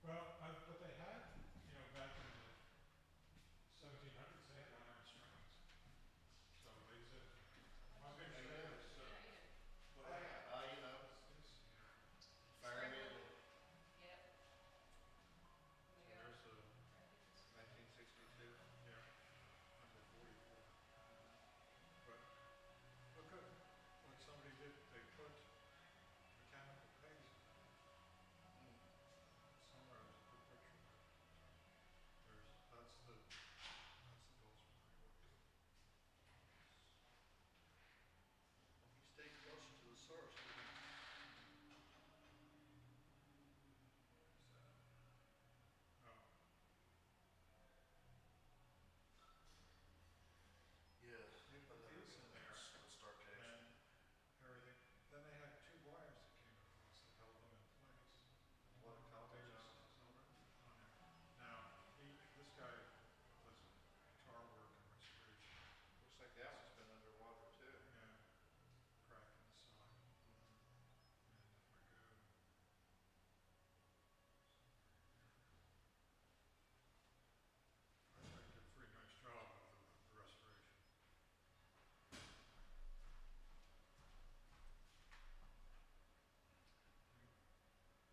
Well, but they had, back in the 1700s, they had iron strings. So they said, my big How you thing doing? is, Good, how you doing? what Oh yeah, you know, is here. fire Scrapper. manual, Yep. And we So got there's the, graphics. 1962. yeah, number 44. Mm-hmm. But look at what somebody did. They put mechanical paste in it. Mm. Somewhere there's a good picture of it. That's the Dulcimer they worked with. Well, he stayed closer to the source, didn't he? Where's that? Oh, Yeah, they but put these in there let's start the action. and everything. Then they had two wires that came across that held them in place. What a couple, Data John. silver on there. Now, this guy does guitar work and restoration. Looks like that one's been underwater too. Yeah, crack in the side. Mm-hmm. And if I go somewhere here, I think I did a pretty nice job of the restoration.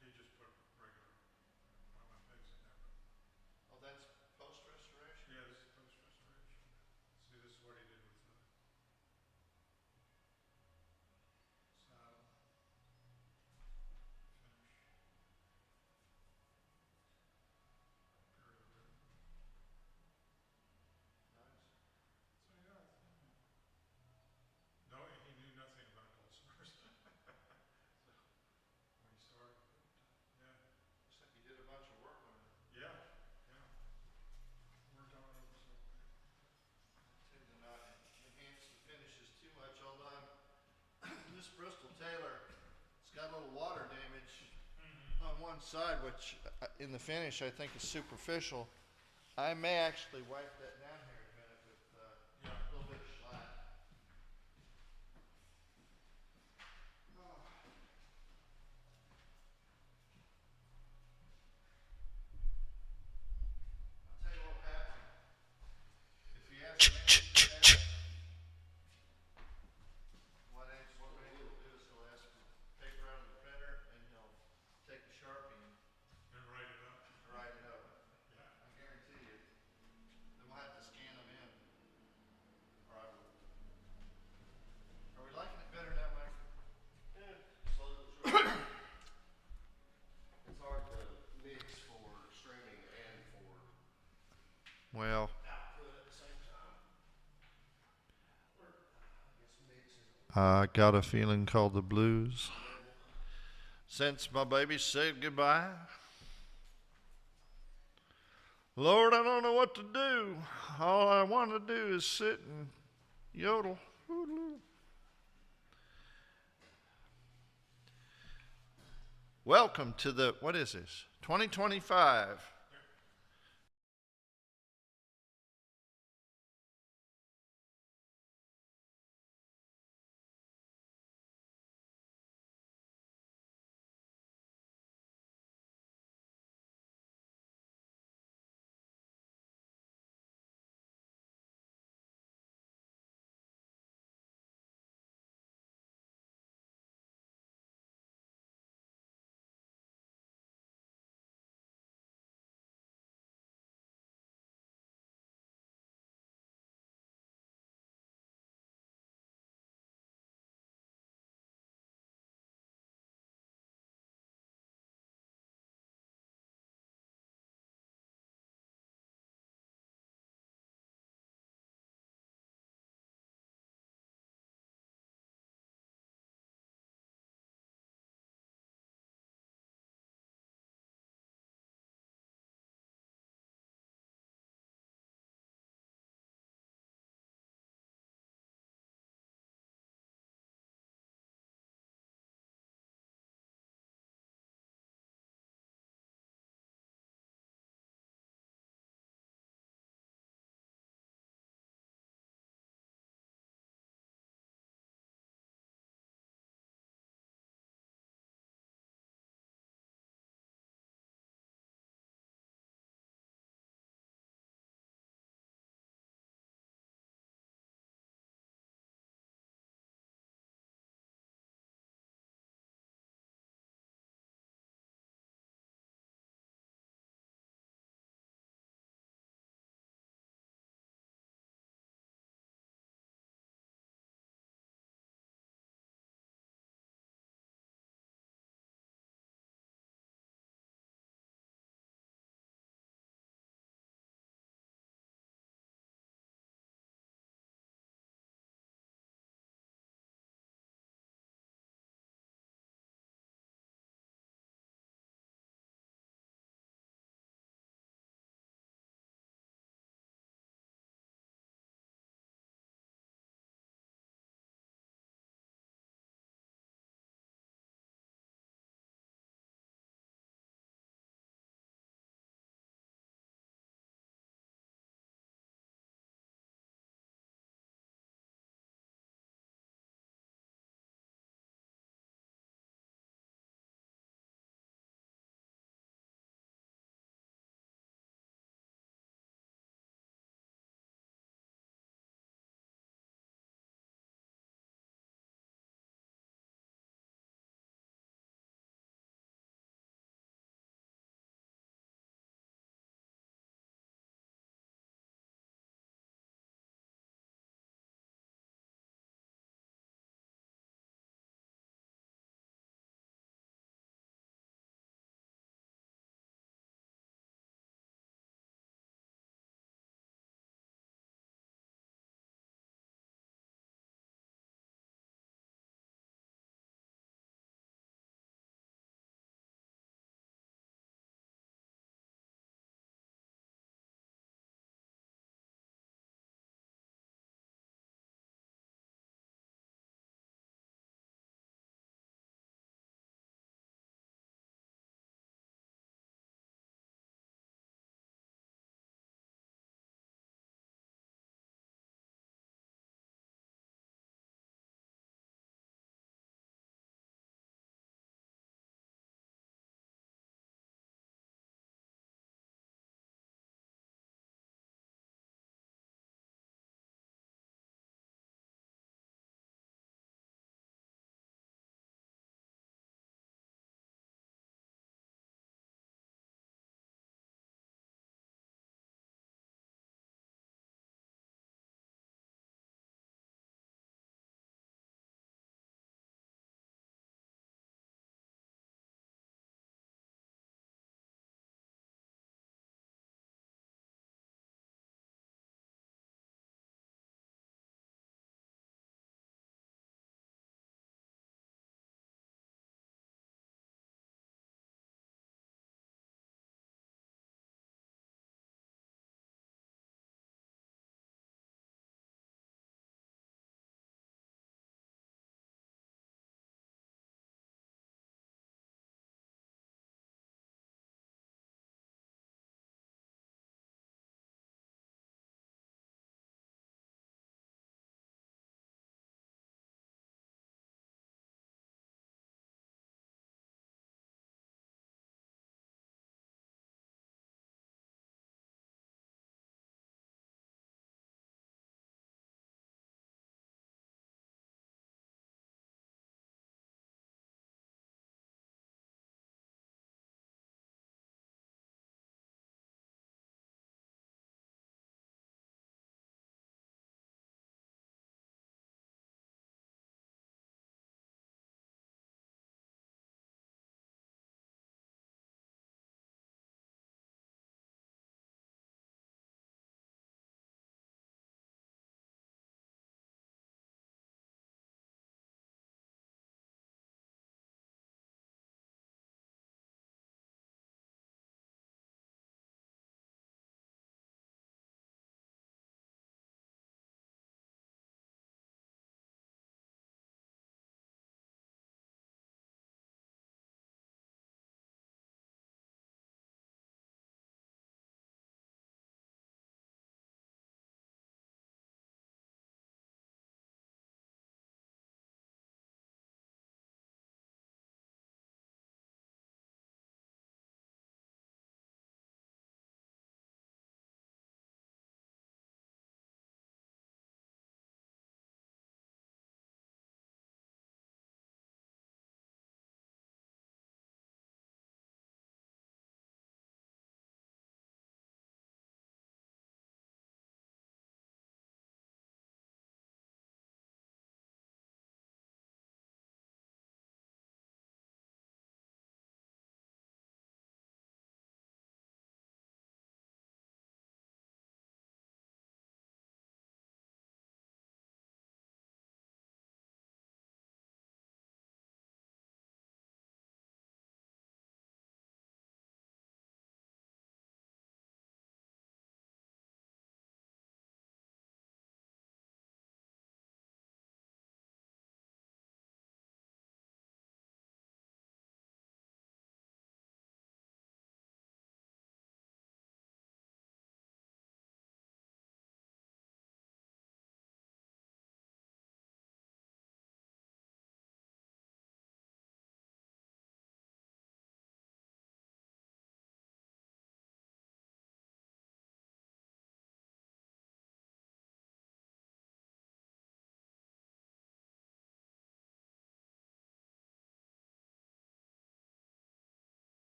He just put regular, well, my pigs in there, but Oh, that's post restoration. yeah, this is post restoration. See, this is what he did with the saddle finish, bury the rib. Nice. So yeah, no, he knew nothing about dulcimers. So when he started, but yeah, Looks like you did a bunch of work on it. yeah, yeah. Worked on it over several days. I tend to not enhance the finishes too much, although this Bristol Taylor, it's got a little water damage on one side, which in the finish I think is superficial. I may actually wipe that down here in a minute with Yeah. a little bit of shellac. Oh. I'll tell you what will happen. If he has an angry tab, what Randy will do is he'll ask for paper out of the printer and he'll take a Sharpie and And write it up. write it up. Yeah. I guarantee you. Then we'll have to scan them in. Or I will. Are we liking it better now, Mike? Yeah, slowly but surely. It's hard to mix for streaming and for Well, output at the same time. Or, I guess mix is I got a feeling called the blues. available. Since my baby said goodbye, Lord, I don't know what to do. All I want to do is sit and yodel. Welcome to the, what is this? 2025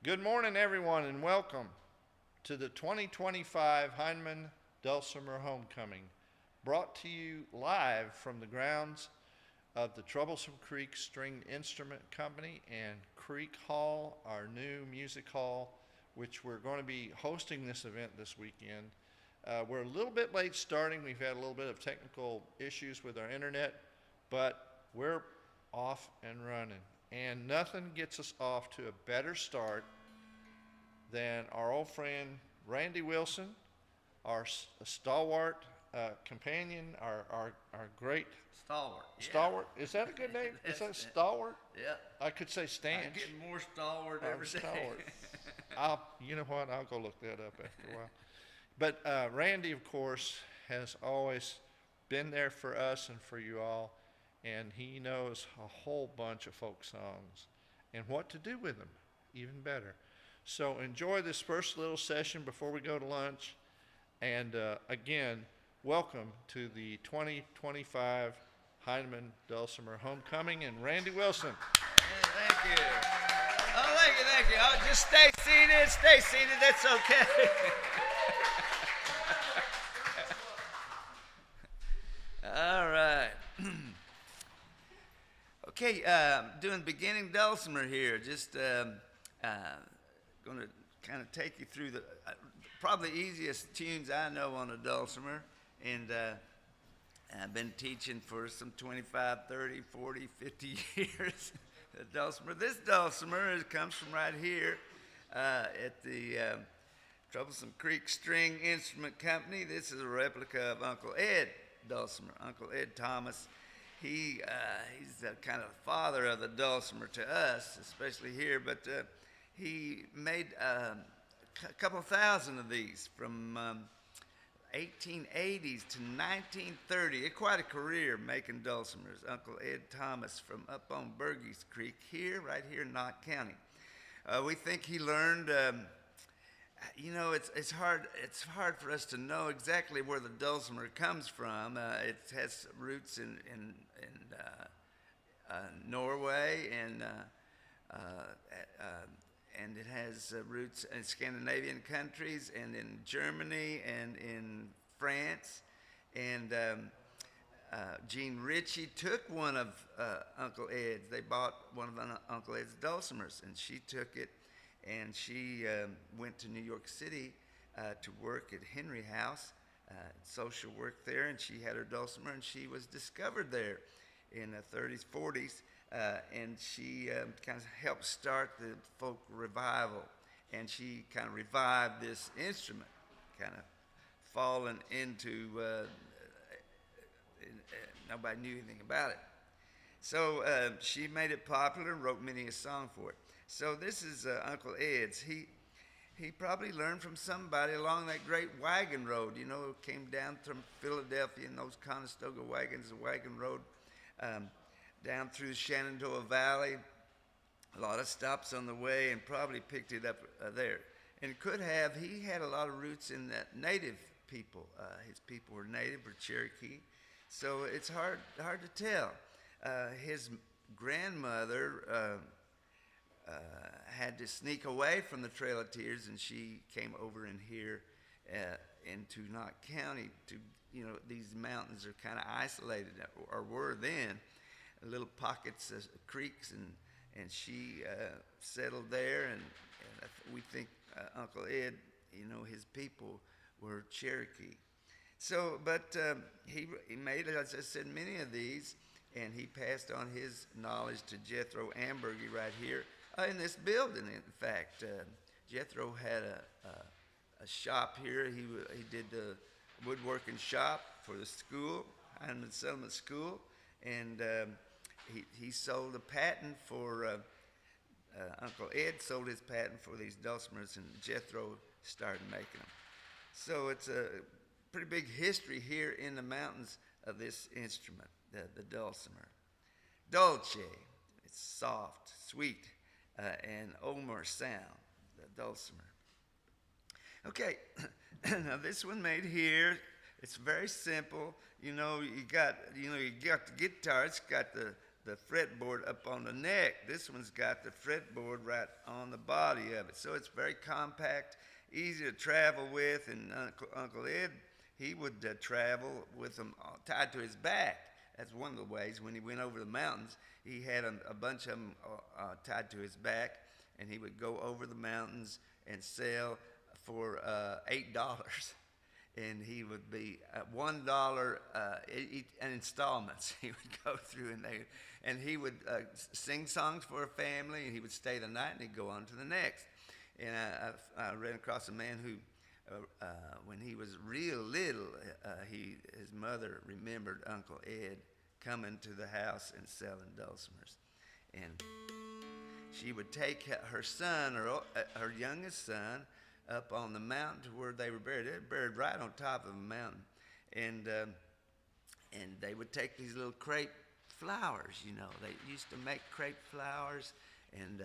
Good morning, everyone, and welcome to the 2025 Hindman Dulcimer Homecoming, brought to you live from the grounds of the Troublesome Creek String Instrument Company and Creek Hall, our new music hall, which we're going to be hosting this event this weekend. We're a little bit late starting. We've had a little bit of technical issues with our internet, but we're off and running. And nothing gets us off to a better start than our old friend Randy Wilson, our stalwart companion, our great Stalwart. stalwart. Is that a good name? Is that stalwart? Yeah. I could say I'm stanch. getting more stalwart I'm every day. stalwart. You know what? I'll go look that up after a while. But Randy, of course, has always been there for us and for you all, and he knows a whole bunch of folk songs and what to do with them, even better. So enjoy this first little session before we go to lunch. And again, welcome to the 2025 Hindman Dulcimer Homecoming and Randy Wilson. Yeah, thank you. Oh, thank you. Oh, just stay seated, that's okay. All right. Okay, doing beginning dulcimer here. Just going to kind of take you through the probably easiest tunes I know on a dulcimer. And I've been teaching for some 25, 30, 40, 50 years. The dulcimer. This dulcimer comes from right here at the Troublesome Creek String Instrument Company. This is a replica of Uncle Ed Dulcimer, Uncle Ed Thomas. He's the kind of father of the dulcimer to us, especially here, but he made a couple thousand of these from 1880s to 1930. Quite a career making dulcimers. Uncle Ed Thomas from up on Burgess Creek here, right here in Knott County. We think he learned, it's hard for us to know exactly where the dulcimer comes from. It has roots in Norway and it has roots in Scandinavian countries and in Germany and in France. And Jean Ritchie took one of Uncle Ed's. They bought one of Uncle Ed's dulcimers, and she took it, and she went to New York City to work at Henry House, social work there, and she had her dulcimer, and she was discovered there in the 30s, 40s. And she kind of helped start the folk revival, and she kind of revived this instrument, kind of fallen into, nobody knew anything about it. So she made it popular and wrote many a song for it. So this is Uncle Ed's. He probably learned from somebody along that great wagon road, came down from Philadelphia in those Conestoga wagons, the wagon road, down through the Shenandoah Valley, a lot of stops on the way, and probably picked it up there. And he had a lot of roots in that native people. His people were native or Cherokee, so it's hard to tell. His grandmother had to sneak away from the Trail of Tears, and she came over in here into Knott County. These mountains are kind of isolated, or were then. Little pockets of creeks, and she settled there, and we think Uncle Ed, his people were Cherokee. So, but he made, as I said, many of these, and he passed on his knowledge to Jethro Ambergy right here in this building. In fact, Jethro had a shop here. He did the woodworking shop for the school, Hindman Settlement School, and he sold a patent for, Uncle Ed sold his patent for these dulcimers, and Jethro started making them. So it's a pretty big history here in the mountains of this instrument, the dulcimer. Dolce, it's soft, sweet, and Omer sound, the dulcimer. Okay, now this one made here, it's very simple. You got the guitar, it's got the the fretboard up on the neck. This one's got the fretboard right on the body of it. So it's very compact, easy to travel with. And Uncle Ed, he would travel with them tied to his back. That's one of the ways. When he went over the mountains, he had a bunch of them tied to his back, and he would go over the mountains and sell for $8. And he would be $1 in installments. He would go through, and he would sing songs for a family, and he would stay the night, and he'd go on to the next. And I ran across a man who, when he was real little, his mother remembered Uncle Ed coming to the house and selling dulcimers, and she would take her son, or her youngest son, up on the mountain to where they were buried. They were buried right on top of a mountain. And they would take these little crepe flowers, you know. They used to make crepe flowers, and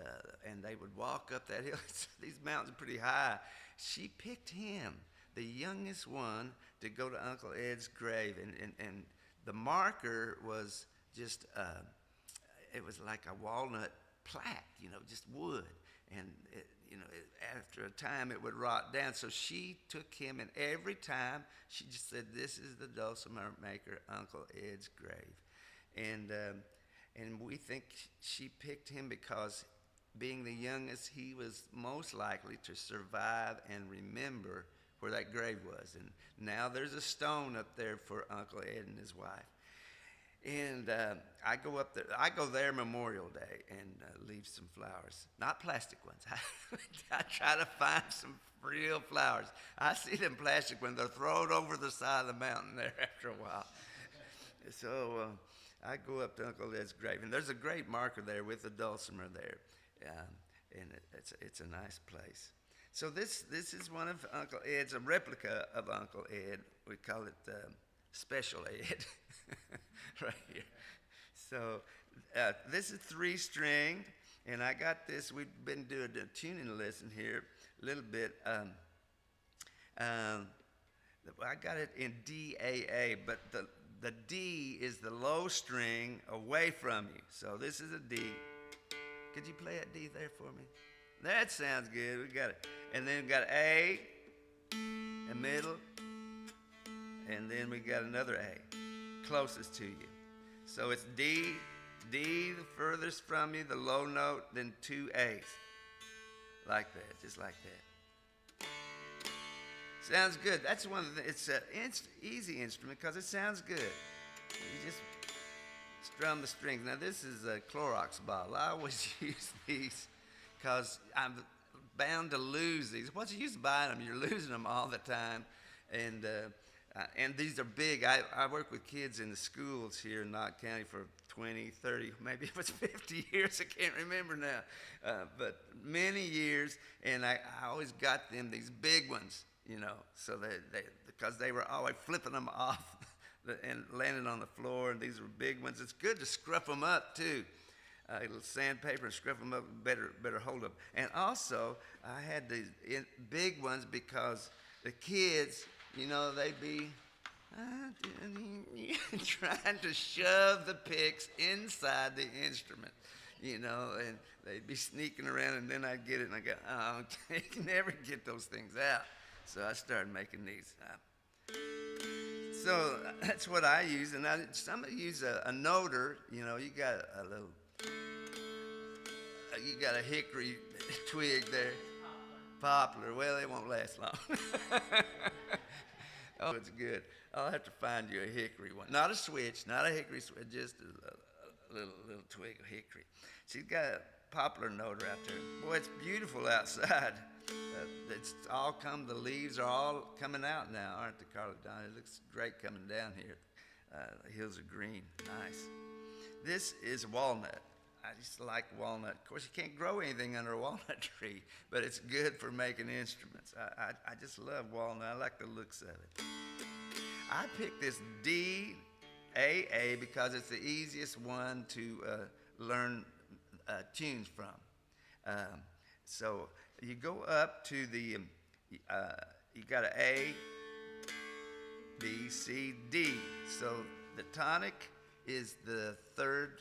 they would walk up that hill. These mountains are pretty high. She picked him, the youngest one, to go to Uncle Ed's grave. And the marker was just, it was like a walnut plaque, you know, just wood. And after a time it would rot down. So she took him, and every time she just said, "This is the dulcimer maker, Uncle Ed's grave." And we think she picked him because, being the youngest, he was most likely to survive and remember where that grave was. And now there's a stone up there for Uncle Ed and his wife. And I go up there. I go there Memorial Day and leave some flowers, not plastic ones. I try to find some real flowers. I see them plastic ones. They're thrown over the side of the mountain there after a while. So I go up to Uncle Ed's grave, and there's a great marker there with a dulcimer there, and it's a nice place. So this is one of Uncle Ed's, a replica of Uncle Ed. We call it Special Ed. Right here. So this is 3-stringed, and I got this. We've been doing a tuning lesson here a little bit. I got it in D-A-A, but the D is the low string away from you. So this is a D. Could you play that D there for me? That sounds good. We got it. And then we got A, a middle, and then we got another A closest to you. So it's D, the furthest from you, the low note, then 2 A's. Like that, just like that. Sounds good. That's one of the, it's an easy instrument because it sounds good. You just strum the strings. Now this is a Clorox bottle. I always use these because I'm bound to lose these. What's the use of buying them? You're losing them all the time. And these are big. I work with kids in the schools here in Knott County for 20, 30, maybe it was 50 years. I can't remember now. But many years, and I always got them these big ones, you know, so because they were always flipping them off and landing on the floor, and these were big ones. It's good to scruff them up, too. A little sandpaper and scruff them up, better hold them. And also, I had these big ones because the kids, you know, they'd be trying to shove the picks inside the instrument, you know, and they'd be sneaking around, and then I'd get it, and I go, oh, you can never get those things out. So I started making these. So that's what I use, and somebody use a noter, you know, you got a little, you got a hickory twig there. Poplar. Well, it won't last long. Oh, it's good. I'll have to find you a hickory one. Not a switch, not a hickory switch, just a little twig of hickory. She's got a poplar note out there. Boy, it's beautiful outside. It's all come, the leaves are all coming out now, aren't they, Carla Don? It looks great coming down here. The hills are green. Nice. This is walnut. I just like walnut. Of course, you can't grow anything under a walnut tree, but it's good for making instruments. I just love walnut. I like the looks of it. I picked this D-A-A because it's the easiest one to learn tunes from. So you go up to the, you got an A, B, C, D. So the tonic is the third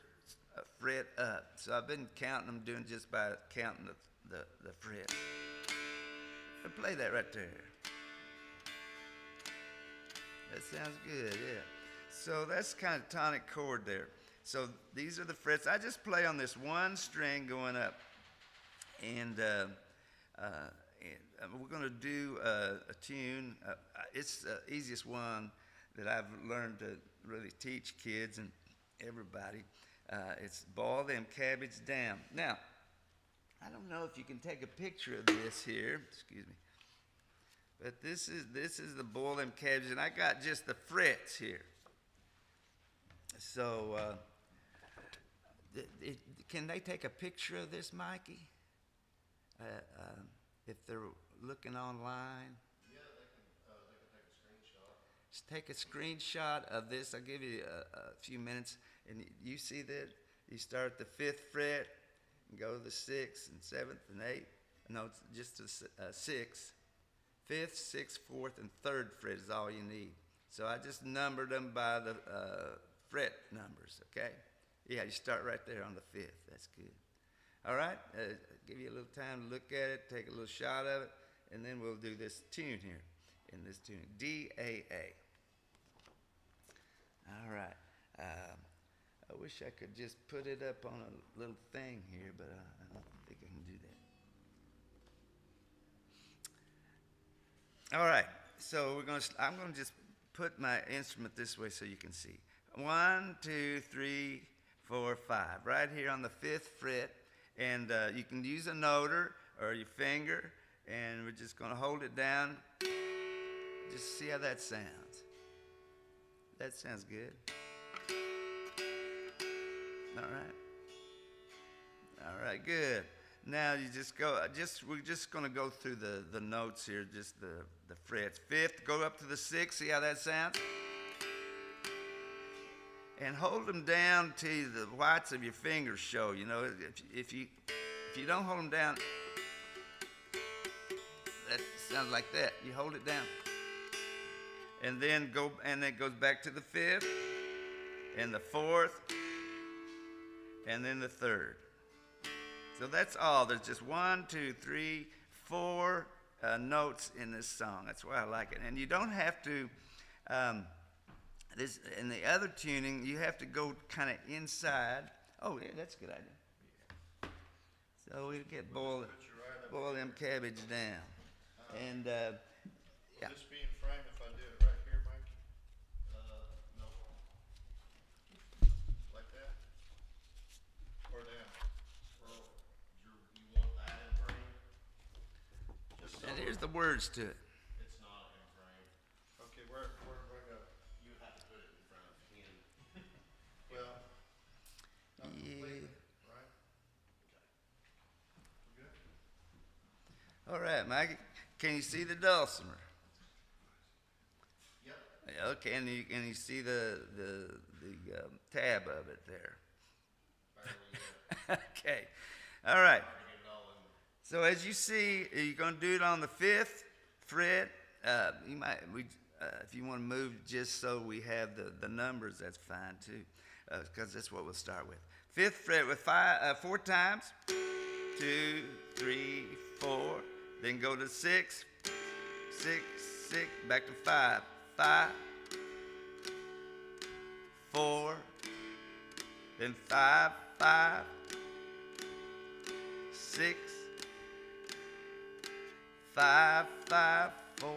a fret up. So I've been counting them, doing just by counting the fret. But play that right there. That sounds good, yeah. So that's kind of tonic chord there. So these are the frets. I just play on this one string going up. And we're going to do a tune. It's the easiest one that I've learned to really teach kids and everybody. It's Boil Them Cabbage Down. Now, I don't know if you can take a picture of this here. Excuse me. But this is the Boil Them Cabbage, and I got just the frets here. So, can they take a picture of this, Mikey? If they're looking online? Yeah, they can take a screenshot. Just take a screenshot of this. I'll give you a few minutes, and you see that you start the 5th fret and go to the 6th and 7th and 8th. No, it's just the 6th. 5th, 6th, 4th, and 3rd fret is all you need. So I just numbered them by the fret numbers, okay? Yeah, you start right there on the 5th. That's good. All right? Give you a little time to look at it, take a little shot of it, and then we'll do this tune here in this tune, D-A-A. All right. I wish I could just put it up on a little thing here, but I don't think I can do that. All right. So I'm going to just put my instrument this way so you can see. 1, 2, 3, 4, 5. Right here on the 5th fret. And you can use a noter or your finger, and we're just going to hold it down. Just see how that sounds. That sounds good. All right. All right, good. Now you just go. We're just going to go through the notes here, just the frets. 5th, go up to the 6th. See how that sounds? And hold them down till the whites of your fingers show. You know, if you don't hold them down, that sounds like that. You hold it down, and then it goes back to the 5th, and the 4th, and then the 3rd. So that's all. There's just 1, 2, 3, 4 notes in this song. That's why I like it. And you don't have to. In the other tuning, you have to go kind of inside. Oh, yeah, that's a good idea. So we get boil them cabbage down. And, Will yeah. this be in frame if I do it right here, Mike? No. Like that? Or down? Well, you want that in frame? Just And so here's the words to it. It's not in frame. Okay, where do I go? You have to put it in front of him. Well, not Yeah. completely, right? We're good? All right, Mikey. Can you see the dulcimer? Yep. Yeah, okay, and you see the tab of it there. Barely, Okay. All right. hard to get it all in. So as you see, you're going to do it on the 5th fret. If you want to move just so we have the numbers, that's fine too, because that's what we'll start with. 5th fret with 4 times. 2, 3, 4. Then go to 6, 6, 6. Back to 5, 5, 4. Then 5, 5, 6. 5, 5, 4,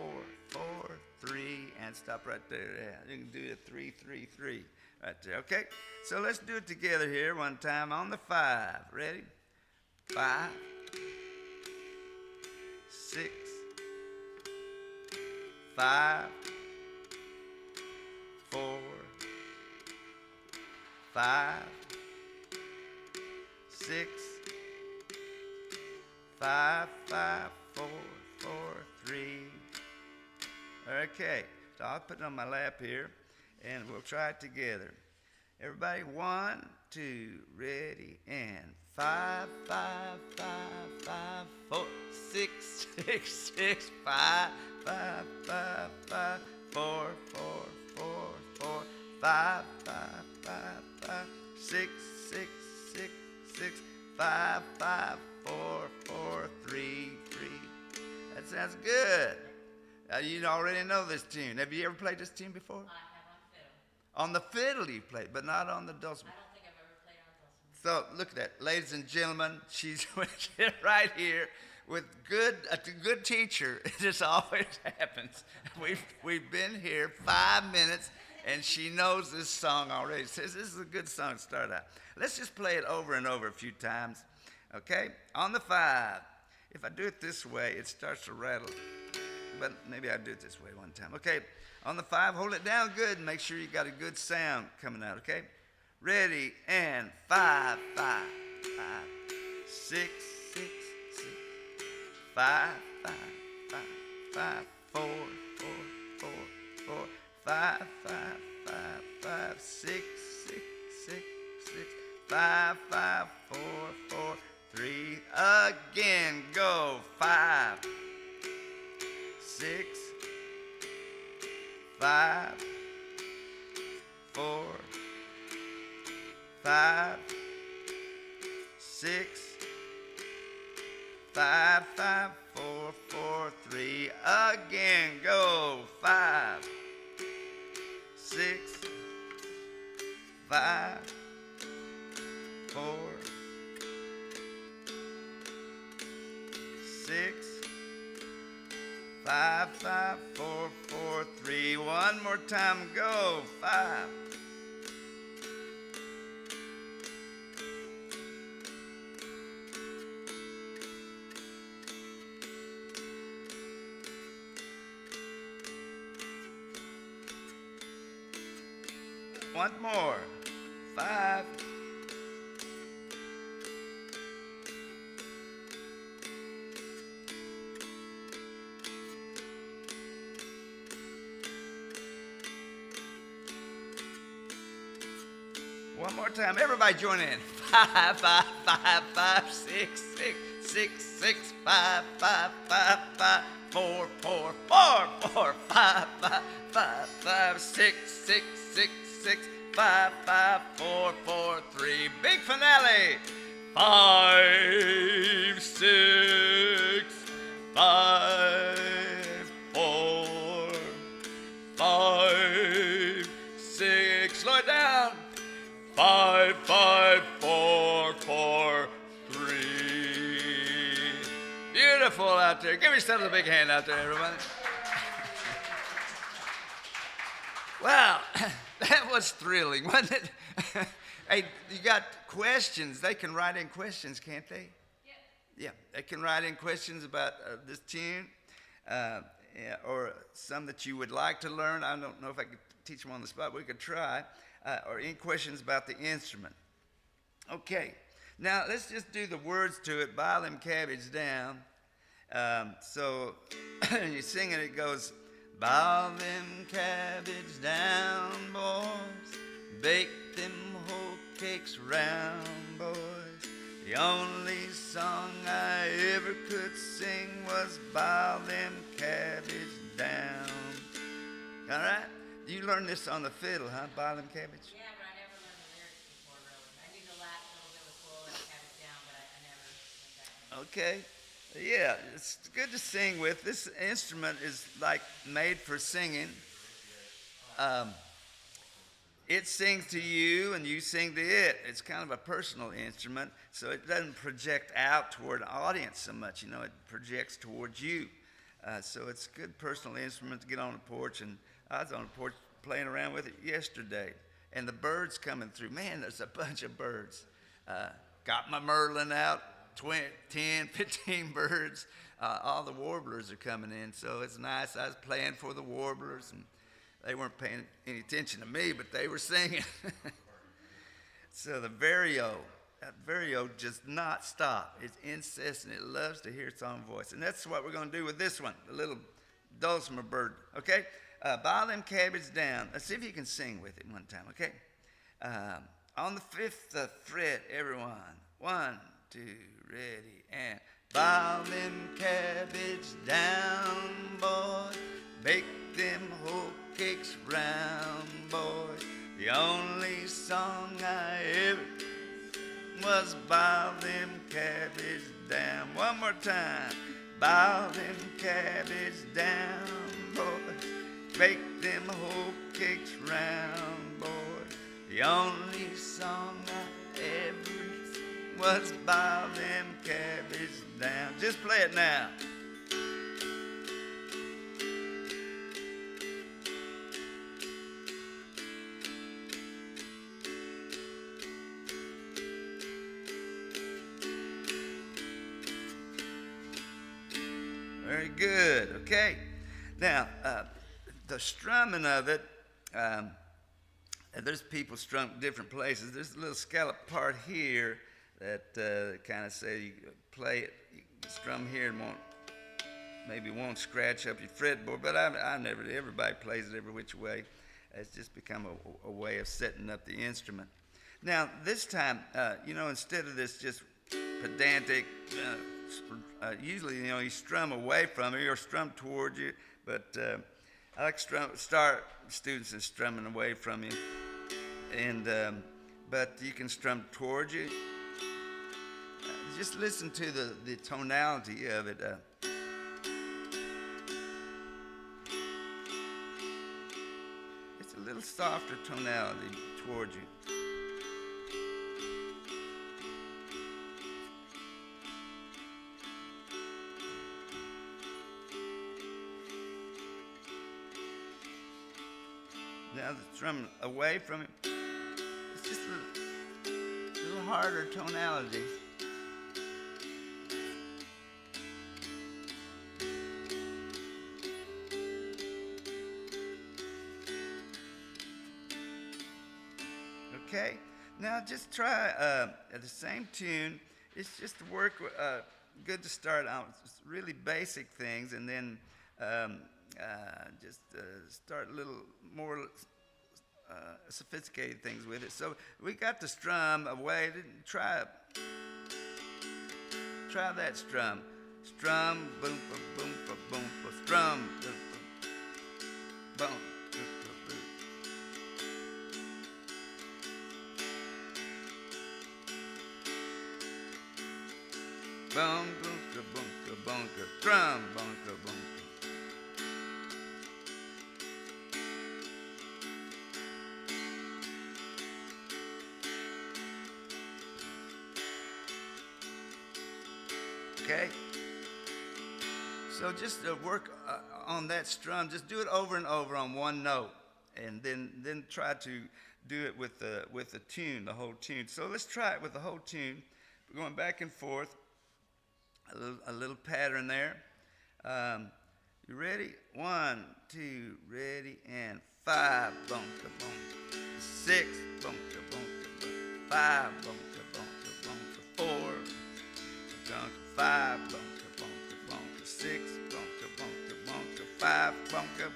4, 3, and stop right there. Yeah, you can do a 3, 3, 3 right there. Okay, so let's do it together here one time on the 5. Ready? 5, 6, 5, 4, 5, 6, 5, 5, 4, 4, 3. Okay, so I'll put it on my lap here, and we'll try it together. Everybody, 1, 2, ready, and 5, 5, 5, 5, 4, 6, 6, 6, 5, 5, 5, 5, 4, 4, 4, 4, 5, 5, 5, 5, 6, 6, 6, 6, 5, 5, 4, 4, 3, 3. That sounds good. You already know this tune. Have you ever played this tune before? I have on fiddle. On the fiddle you played, but not on the dulcimer. I don't think I've ever played on dulcimer. So look at that, ladies and gentlemen. She's right here with a good teacher. It just always happens. We've been here 5 minutes, and she knows this song already. Says this is a good song to start out. Let's just play it over and over a few times. Okay, on the 5. If I do it this way, it starts to rattle. But maybe I'll do it this way one time. Okay, on the 5, hold it down good and make sure you got a good sound coming out, okay? Ready, and 5, 5, 5, 6, 6, 6, 5, 5, 5, 5, 4, 4, 4, 4, 5, 5, 5, 5, 6, 6, 6, 6, 5, 5, 4, 4, 3. Again, go. 5, 6, 5, 4, 5, 6, 5, 5, 4, 4, 3. Again, go. 5, 6, 5, 4, 6, 5, 5, 4, 4, 3. One more time, go. 5. One more. 5. One more time. Everybody join in. 5, 5, 5, 5, 6, 6, 6, 6, 5, 5, 5, 5, 4, 4, 4, 4, 5, 5, 5, 5, 6, 6, 6, 6, 5, 5, 4, 4, 3. Big finale. 5, 6, 5, 4, 5, 6. Slow it down. 5, 5, 4, 4, 3. Beautiful out there. Give yourselves a big hand out there, everybody. Wow, that was thrilling, wasn't it? Hey, you got questions. They can write in questions, can't they? Yeah, they can write in questions about this tune yeah, or some that you would like to learn. I don't know if I could teach them on the spot. We could try. Or any questions about the instrument. Okay, now let's just do the words to it. Boil them cabbage down. So you sing it, it goes, boil them cabbage down, boys. Bake them whole cakes round, boys. The only song I ever could sing was boil them cabbage down. All right? You learned this on the fiddle, huh? Boil them cabbage? Yeah, but I never learned the lyrics before, really. I knew the last little bit was boil and cabbage down, but I never went back. Okay. Yeah, it's good to sing with. This instrument is like made for singing. It sings to you and you sing to it. It's kind of a personal instrument, so it doesn't project out toward an audience so much. You know, it projects towards you. So it's a good personal instrument to get on the porch. And I was on the porch playing around with it yesterday. And the birds coming through. Man, there's a bunch of birds. Got my Merlin out, 10, 15 birds. All the warblers are coming in, so it's nice. I was playing for the warblers, and they weren't paying any attention to me, but they were singing. So the that vireo does not stop. It's incessant. It loves to hear its own voice. And that's what we're going to do with this one, the little dulcimer bird. Okay? Boil them cabbage down. Let's see if you can sing with it one time, okay? On the 5th fret, everyone. 1, 2, ready, and boil them cabbage down, boys. Bake them whole cakes round, boys. The only song I ever was boil them cabbage down. One more time. Boil them cabbage down, boys. Bake them whole cakes round, boys. The only song I ever was boil them cabbage down. Just play it now. Very good. Okay. Now, the strumming of it, there's people strum different places. There's a little scallop part here that kind of say you play it, you strum here and won't scratch up your fretboard. But I never. Everybody plays it every which way. It's just become a way of setting up the instrument. Now, this time, instead of this just pedantic. Usually, you strum away from it or strum towards you, but I like to start students and strumming away from you, and but you can strum towards you. Just listen to the tonality of it. It's a little softer tonality towards you. Now the strum away from it, it's just a little harder tonality. Okay, now just try at the same tune. It's just to work good to start out. It's really basic things, and then just start a little more sophisticated things with it. So we got the strum away. Try that strum. Strum, boom, boom, boom, boom, boom, strum, boom, boom, boom. Boom, boom, boom, boom, drum, boom, boom. Okay. So just work on that strum. Just do it over and over on one note, and then try to do it with the tune, the whole tune. So let's try it with the whole tune. We're going back and forth. A little pattern there. You ready? 1, 2, ready, and 5, bunka bunka. 6, bunka bunka bunka. 5, bunka bunka bunka. 4, bunka 5, bunka bunka bunka. 6, bunka bunka bunka. 5, bunka.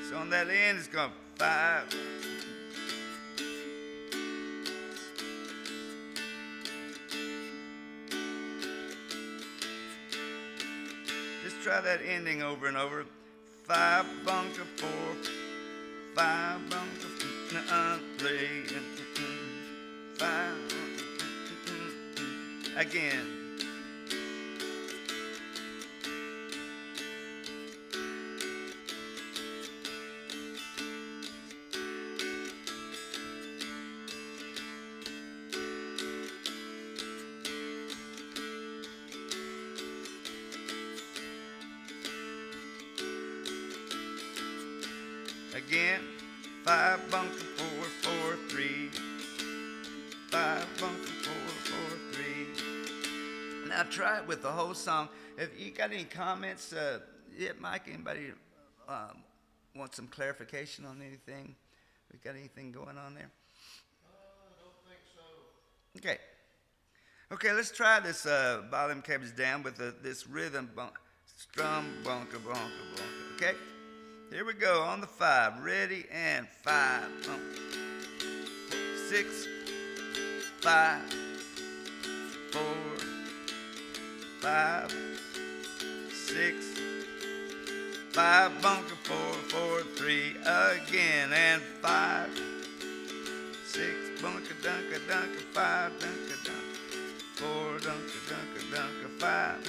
So on that end, it's going 5. Try that ending over and over. 5 bunker 4, 5 bunker 3, 5 again. Again, 5 bunker 4, 4, 3. 5 bunker 4, 4, 3. Now try it with the whole song. If you got any comments, Mike, anybody want some clarification on anything? We got anything going on there? I don't think so. Okay. Okay, let's try this bottom cabbage down with this rhythm. Strum, bunker, bunker, bunker. Okay? Here we go on the 5. Ready, and 5. 6, 5, 4, 5, 6, 5, bunker 4, 4, 3 again, and 5, 6, bunka dunka dunka 5, dunka dunka 4, dunka dunka dunka 5,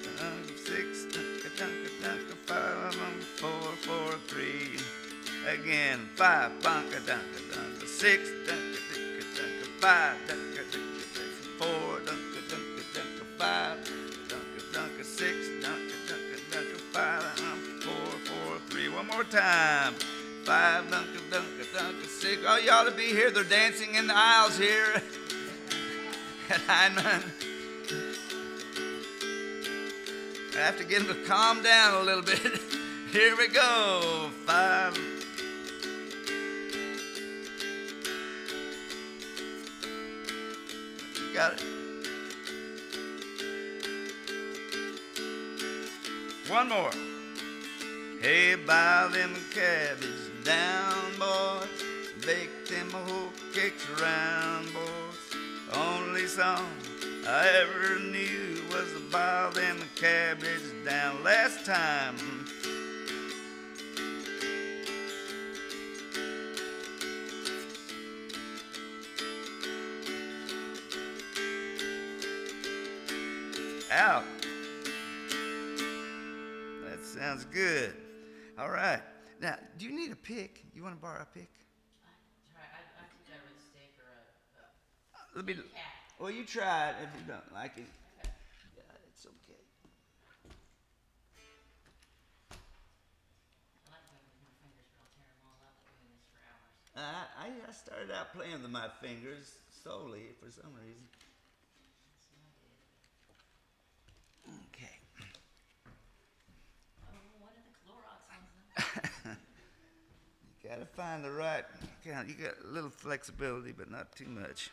dunka 6, dunka dunka dunka 5, 4, 4, 3. Again, 5, bunka dunka dunka 6, dunka dunka dunka 5, dunka dunka dunka 4, dunka dunka dunka 5, dunka dunka 6, dunka dunka dunka 5, 4, 4, 3. One more time. 5, dunka dunka dunka 6. Oh, you ought to be here. They're dancing in the aisles here at Hindman. I have to get them to calm down a little bit. Here we go. 5. You got it. One more. Hey, bow them cabbage down, boys. Bake them whole cakes round, boys. Only song I ever knew was to bow them cabbage down. Last time. Out. That sounds good. All right. Now, do you need a pick? You want to borrow a pick? I could go with a stick or Let me. cat. Well, you try it. If you don't like it, Okay. yeah, it's okay. I like playing with my fingers, but I'll tear them all up doing this for hours. I started out playing with my fingers solely for some reason. That's what I did. Okay. Oh, what are the Clorox ones? You gotta find the right count. You got a little flexibility, but not too much.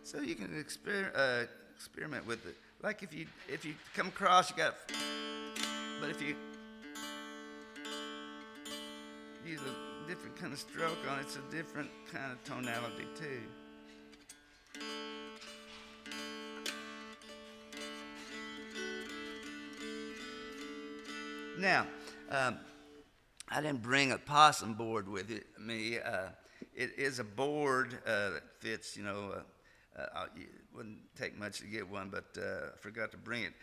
So you can experiment with it. Like if you come across, you got. But if you use a different kind of stroke on it, it's a different kind of tonality too. Now, I didn't bring a possum board with me. It is a board that fits, it wouldn't take much to get one, but I forgot to bring it.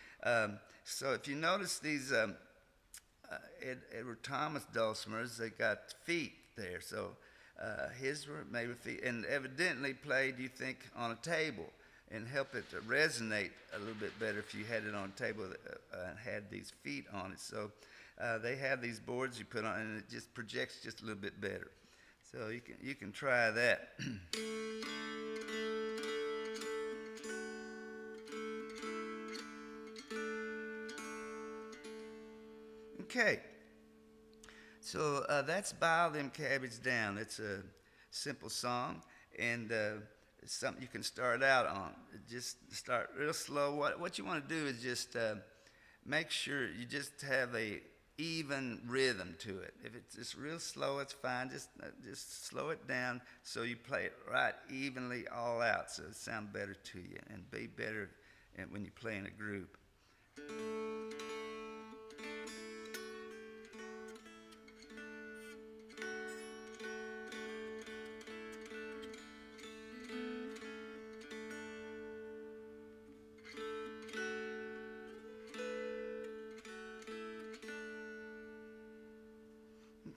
So if you notice these Edward Thomas dulcimers, they got feet there. So his were made with feet, and evidently played, you think, on a table, and help it to resonate a little bit better if you had it on a table and had these feet on it. So they have these boards you put on, and it just projects just a little bit better. So you can try that. Okay. So that's Bow Them Cabbage Down. It's a simple song, and it's something you can start out on. Just start real slow. What you want to do is just make sure you just have a even rhythm to it. If it's just real slow, it's fine. Just slow it down so you play it right evenly all out, so it sounds better to you and be better when you play in a group.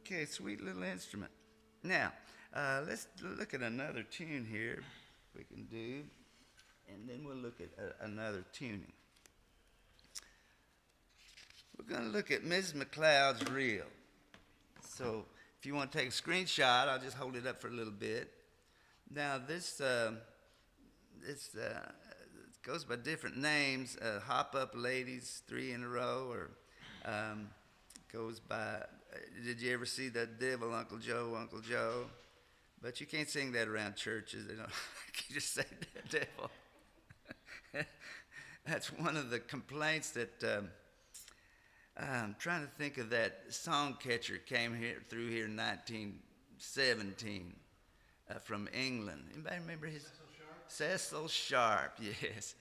Okay, sweet little instrument. Now, let's look at another tune here we can do, and then we'll look at another tuning. We're going to look at Ms. McCloud's reel. So if you want to take a screenshot, I'll just hold it up for a little bit. Now, this goes by different names. Hop Up Ladies, 3 in a row, or goes by... Did you ever see that devil, Uncle Joe, Uncle Joe? But you can't sing that around churches. They don't. You just say devil. That's one of the complaints that I'm trying to think of. That song catcher came through here in 1917 from England. Anybody remember his? Ceil Sharp? Ceil Sharp, yes.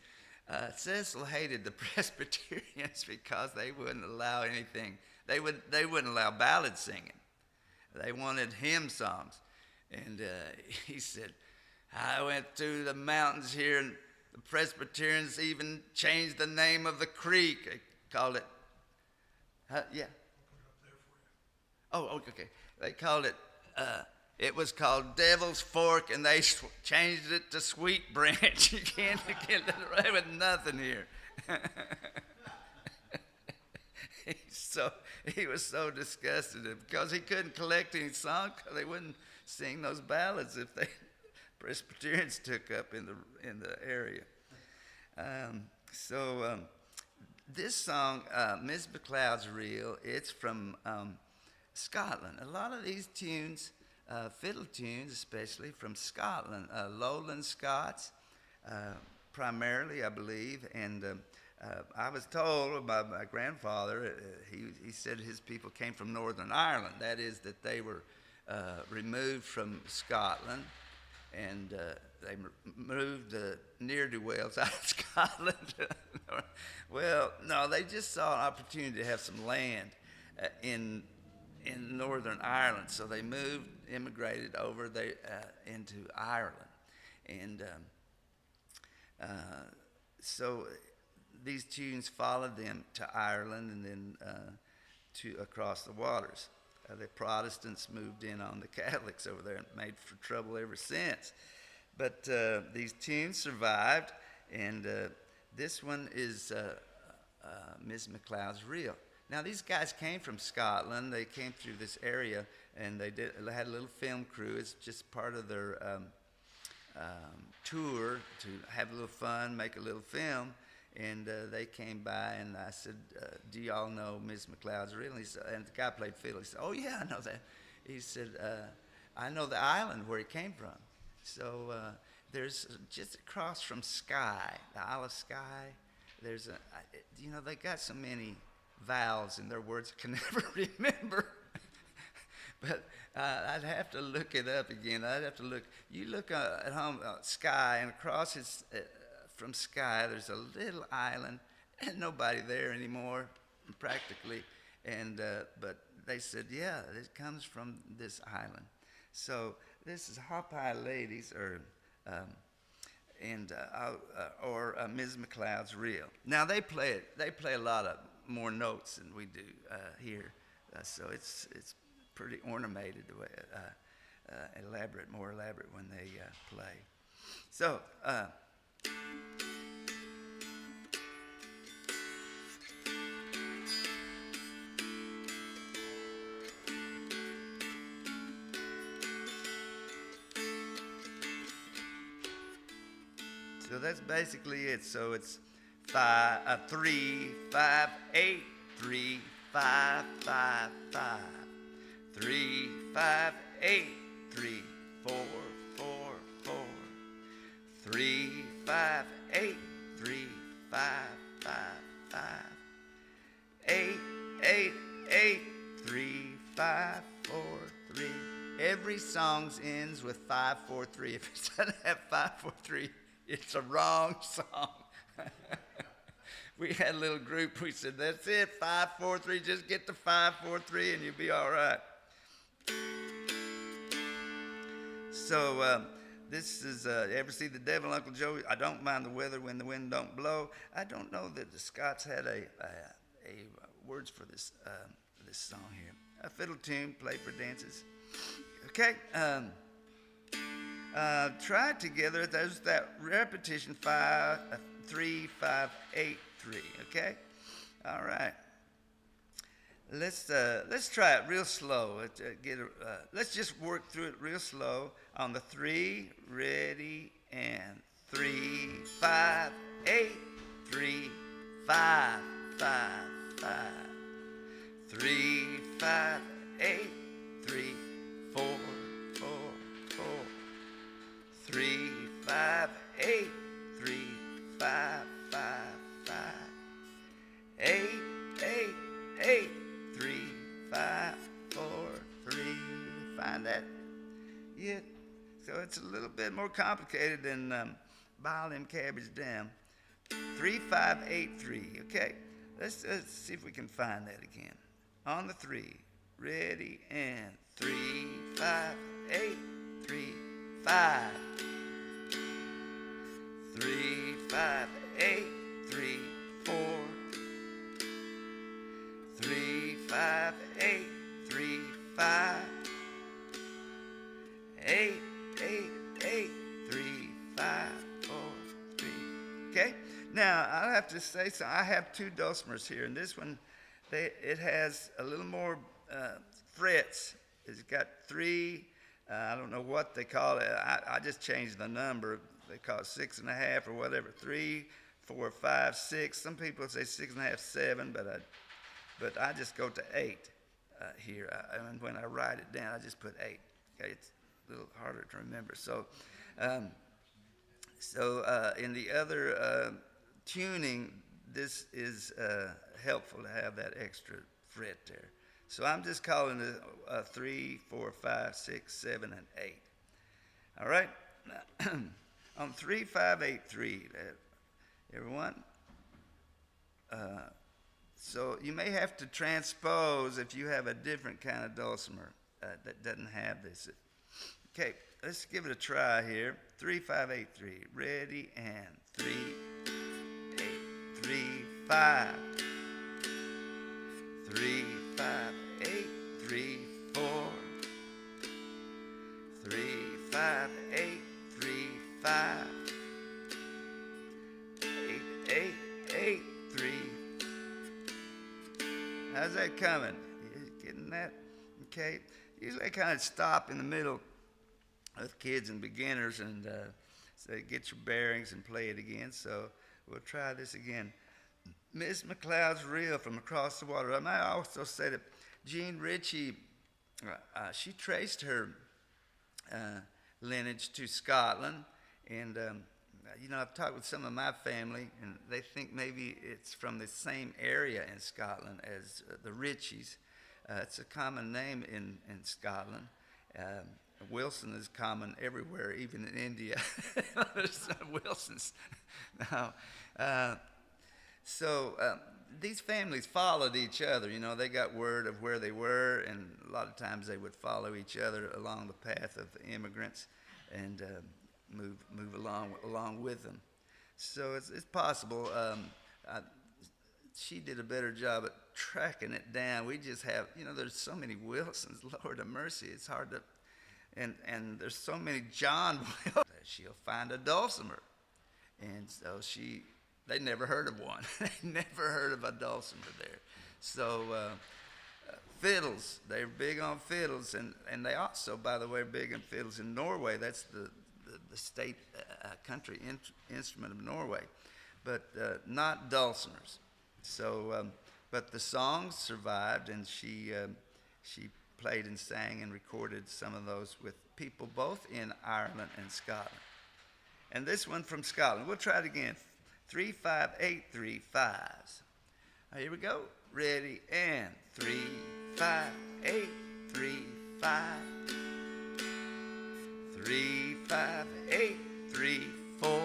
Cecil hated the Presbyterians because they wouldn't allow anything. They wouldn't allow ballad singing. They wanted hymn songs. And he said, I went through the mountains here, and the Presbyterians even changed the name of the creek. They called it, yeah. Oh, okay. They called it was called Devil's Fork, and they changed it to Sweet Branch. You can't get away with nothing here. He was so disgusted because he couldn't collect any songs because they wouldn't sing those ballads if they Presbyterians took up in the area. This song, Miss McCloud's Reel, it's from Scotland. A lot of these tunes, fiddle tunes especially, from Scotland, Lowland Scots, primarily, I believe. And I was told by my grandfather, he said his people came from Northern Ireland. That is, that they were removed from Scotland, and they moved the ne'er-do-wells out of Scotland. Well, no, they just saw an opportunity to have some land in Northern Ireland, so they immigrated over there into Ireland, and so these tunes followed them to Ireland and then to across the waters. The Protestants moved in on the Catholics over there and made for trouble ever since. But these tunes survived, and this one is Miss McCloud's Reel. Now, these guys came from Scotland. They came through this area, and they had a little film crew. It's just part of their tour to have a little fun, make a little film. And they came by, and I said, do y'all know Miss McCloud's Reel? And the guy played fiddle. He said, oh, yeah, I know that. He said, I know the island where he came from. So there's just across from Skye, the Isle of Skye, there's they got so many vowels in their words I can never remember. But I'd have to look it up again. I'd have to look. You look at home, Skye, and across his... from Skye, there's a little island, and nobody there anymore, practically. And but they said, yeah, it comes from this island. So this is Hop High Ladies, or Ms. McCloud's Reel. Now they play a lot of more notes than we do here, so it's pretty ornamented, the way more elaborate when they play. So. So that's basically it. So it's 3, 5, 8, 3, 5, 5, 5. 3, 5, 8, 3, 4, 4, 4. 3, 5, 8, 3, 5, 5, 5. 8, 8, 8, 3, 5, 4, 3. Every song ends with 5, 4, 3. If it doesn't have 5, 4, 3, it's a wrong song. We had a little group. We said, that's it, 5, 4, 3. Just get to 5, 4, 3, and you'll be all right. So this is, ever see The Devil, Uncle Joe? I don't mind the weather when the wind don't blow. I don't know that the Scots had a words for this song here. A fiddle tune, played for dances. Okay. Try it together. There's that repetition, 5, 3, 5, 8, 3. Okay. All right. Let's try it real slow. Let's just work through it real slow on the 3. Ready, and 3, 5, 8, 3, 5, 5, 5. 3, 5, 8, 3, 4, 4, 4. 3, 5, 8, 3, 5, 5, 5. 8, 8, 8, 3, 5, 4, 3. Find that? Yeah. So it's a little bit more complicated than Boil Them Cabbage Down. 3583. Okay, let's see if we can find that again. On the 3, ready, and 3, 5, 8, 3, 5. 3, 5, 8, 3, 4. 3, 5, 8, 3, 5. 8, 8, 8, 3, 5, 4, 3. Okay? Now, I'll have to say so. I have 2 dulcimers here, and this one, it has a little more frets. It's got 3, I don't know what they call it. I just changed the number. They call it 6.5 or whatever. 3, 4, 5, 6. Some people say 6.5, 7, but I just go to 8 here. And when I write it down, I just put 8. Okay, it's a little harder to remember. So in the other tuning, this is helpful to have that extra fret there. So I'm just calling it 3, 4, 5, 6, 7, and 8. All right? On 3, 5, 8, 3, everyone. So you may have to transpose if you have a different kind of dulcimer that doesn't have this. Okay, let's give it a try here. 3, 5, 8, 3. Ready, and 3, 8, 3, 5. 3, 5, 8, 3, 4. 3, 5, 8, 3, 5. 8, 8, 8, 3. How's that coming? You getting that? Okay. Usually I kind of stop in the middle with kids and beginners and say, get your bearings and play it again. So we'll try this again. Miss McCloud's reel from across the water. I might also say that Jean Ritchie, she traced her lineage to Scotland. And, I've talked with some of my family, and they think maybe it's from the same area in Scotland as the Ritchies. It's a common name in Scotland. Wilson is common everywhere, even in India. There's Wilsons now. These families followed each other. They got word of where they were, and a lot of times they would follow each other along the path of the immigrants and move along with them. So it's possible. She did a better job at tracking it down. We just have, there's so many Wilsons. Lord have mercy, it's hard to. And there's so many John Wilson. She'll find a dulcimer, and so they never heard of one. They never heard of a dulcimer there. So fiddles, they're big on fiddles, and they also, by the way, are big on fiddles in Norway. That's the state country instrument of Norway, but not dulcimers. So, but the songs survived, and she played and sang and recorded some of those with people both in Ireland and Scotland. And this one from Scotland, we'll try it again. 3, 5, 8, 3, 5s. Here we go. Ready, and 3, 5, 8, 3, 5. 3, 5, 8, 3, 4.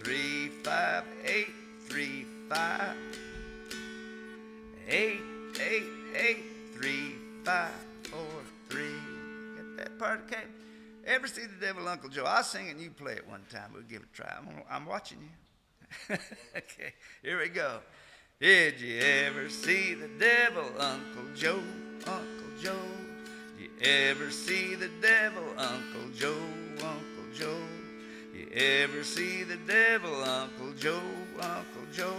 3, 5, 8, 3, 5. 8, 8, 8, 3, 5, 4, 3. Get that part, okay? Ever see The Devil, Uncle Joe? I'll sing it and you play it one time. We'll give it a try. I'm watching you. Okay, here we go. Did you ever see the devil, Uncle Joe? Uncle Joe. You ever see the devil, Uncle Joe? Uncle Joe. You ever see the devil, Uncle Joe? Uncle Joe.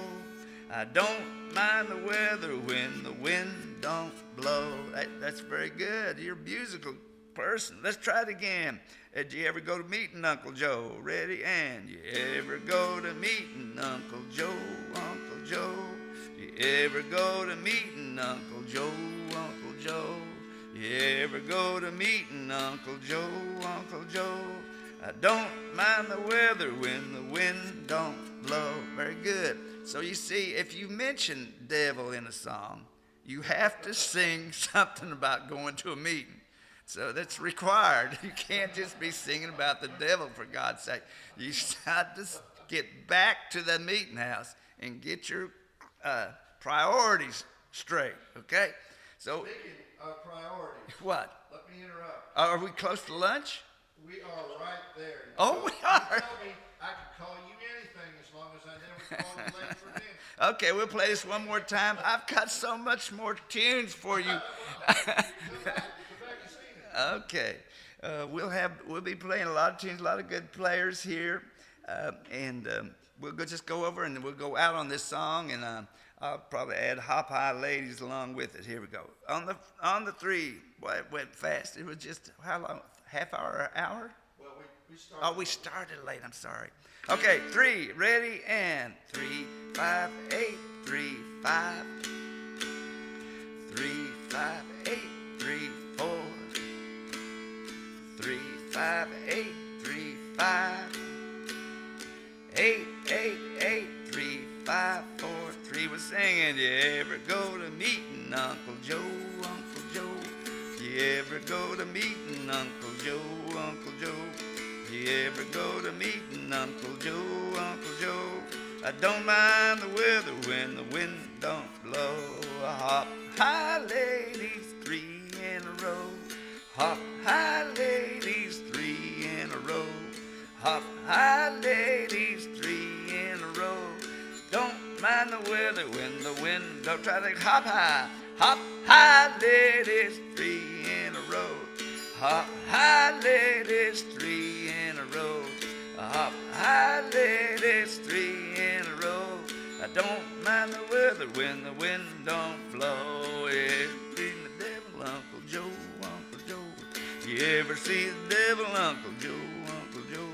I don't mind the weather when the wind don't blow. That's very good. You're a musical person. Let's try it again. Did you ever go to meeting, Uncle Joe? Ready, and you ever go to meeting, Uncle Joe? Uncle Joe. You ever go to meeting, Uncle Joe? Uncle Joe. You ever go to meeting, Uncle Joe? Uncle Joe. I don't mind the weather when the wind don't blow. Very good. So you see, if you mention devil in a song, you have to sing something about going to a meeting. So that's required. You can't just be singing about the devil, for God's sake. You have to get back to the meeting house and get your priorities straight, okay? So, Speaking of priorities, what? let me interrupt. Are we close to lunch? We are right there. Oh, we are. You tell me I can call you anything as long as I never call you late for dinner. Okay, we'll play this one more time. I've got so much more tunes for you. Come back and see me. Okay, we'll be playing a lot of tunes, a lot of good players here, and we'll just go over and we'll go out on this song, and I'll probably add Hop High Ladies along with it. Here we go. On the three. Boy, it went fast. It was just how long? Half hour, hour? Well, we started. Oh, we started late. I'm sorry. Okay, 3, ready, and 3, 5, 8, 3, 5, 3, 5, 8, 3, 4, 3, 5, 8, 3, 5, 8, 8, 8, 3, 5, 4, 3. We're singing. You ever go to meeting Uncle Joe, Uncle Joe? You ever go to meeting Uncle Joe, Uncle Joe? You ever go to meeting Uncle Joe, Uncle Joe? I don't mind the weather when the wind don't blow. Hop high, ladies, 3 in a row. Hop high, ladies, 3 in a row. Hop high, ladies, 3 in a row. Don't mind the weather when the wind don't try to hop high. Hop high, ladies, 3 in a row. Hop high, ladies, 3 in a row. Hop high, ladies, 3 in a row. I don't mind the weather when the wind don't blow. Yeah, seen the devil, Uncle Joe, Uncle Joe. You ever see the devil, Uncle Joe, Uncle Joe?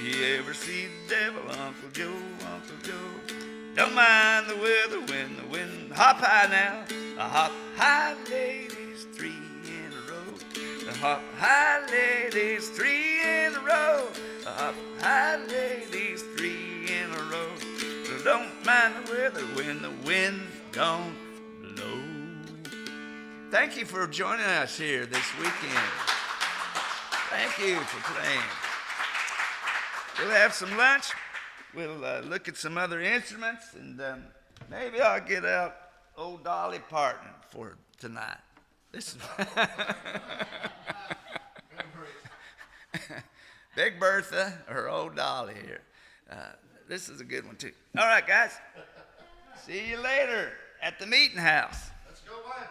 You ever see the devil, Uncle Joe, Uncle Joe? Don't mind the weather when the wind. Hop high now. Hop high, ladies, 3 in a row. Hop high, ladies, 3 in a row. Hop high, ladies, 3 in a row. So don't mind the weather when the wind don't blow. Thank you for joining us here this weekend. Thank you for playing. We'll have some lunch. We'll look at some other instruments, and maybe I'll get out old Dolly Parton for tonight. This is Big Bertha, or old Dolly here. This is a good one too. All right, guys. See you later at the meeting house. Let's go lunch.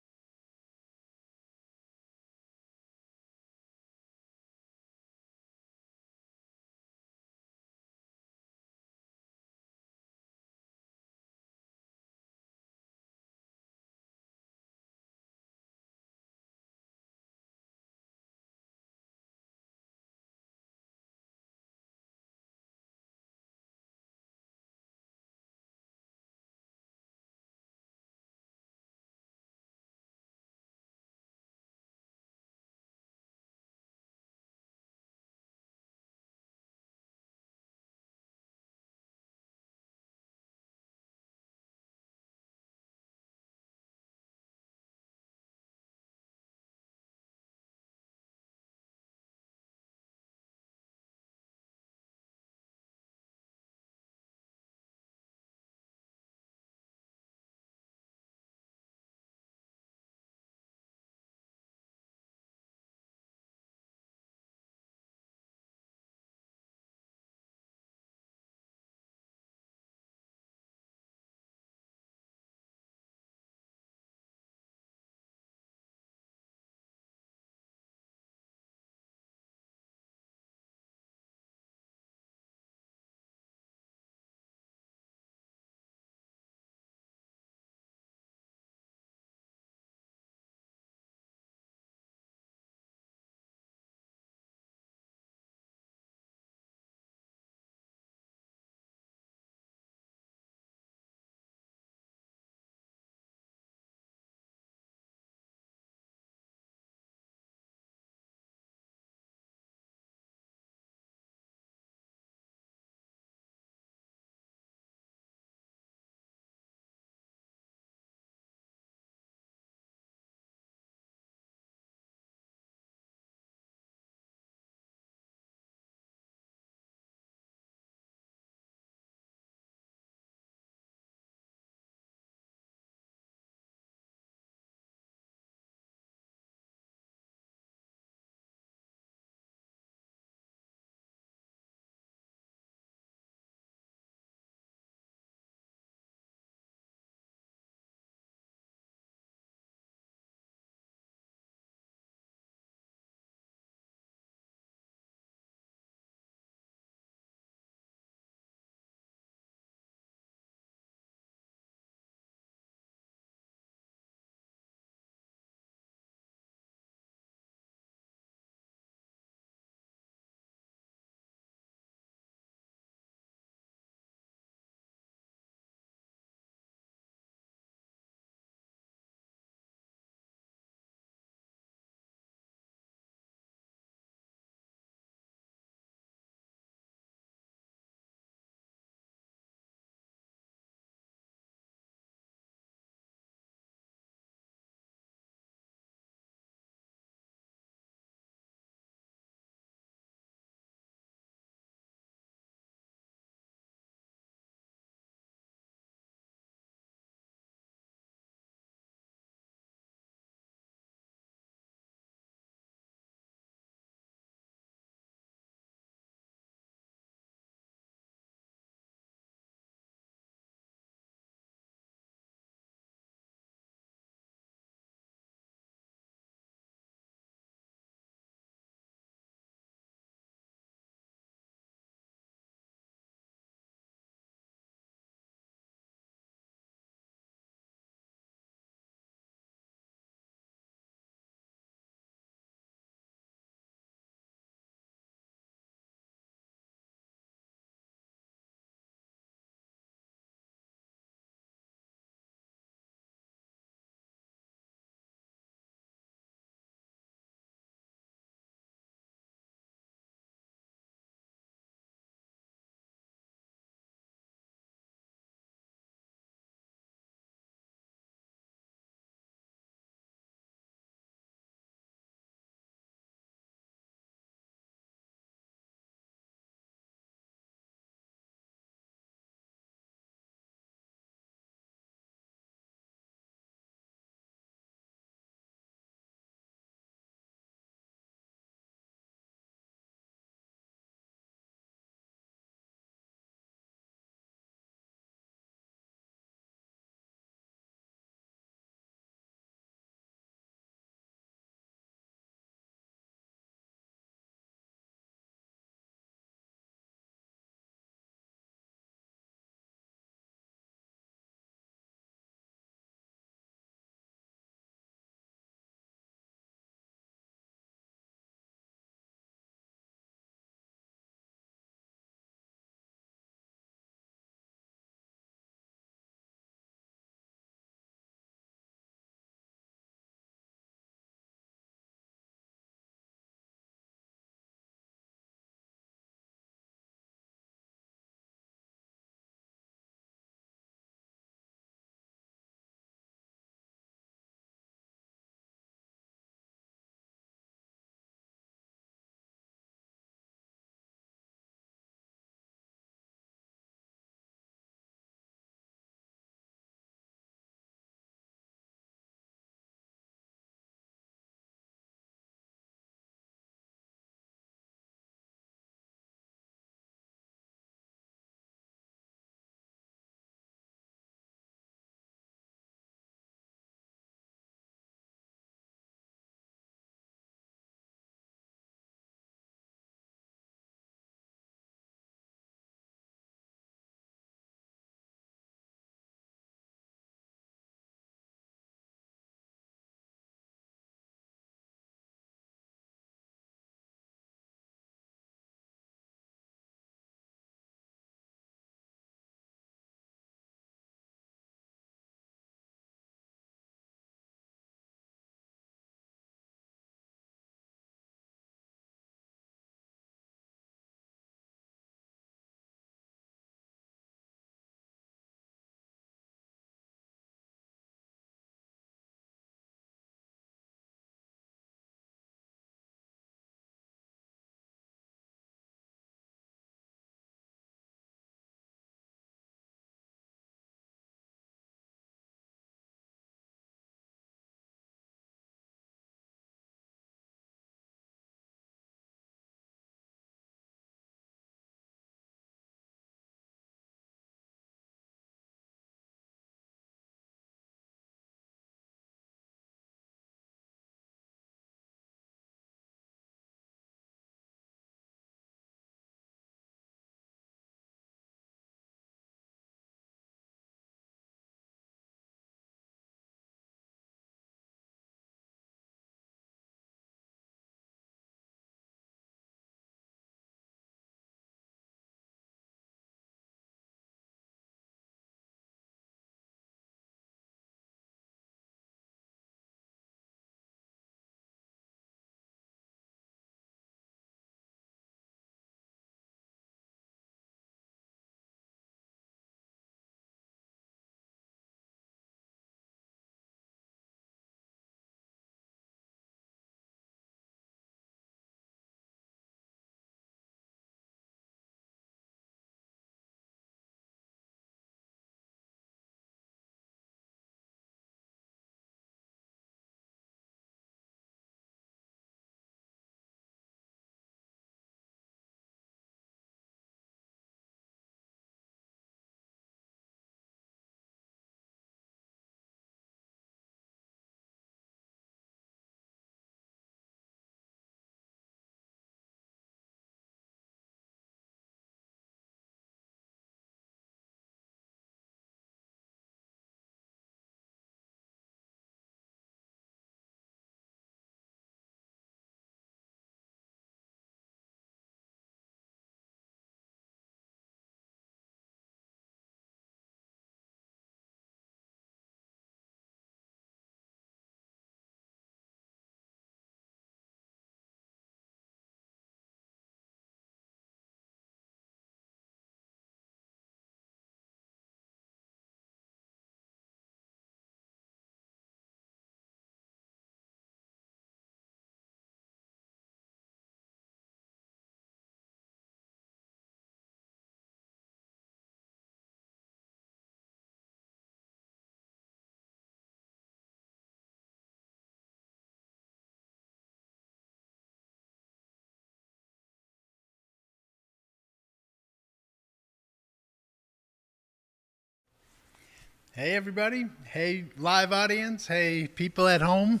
Hey, everybody. Hey, live audience. Hey, people at home.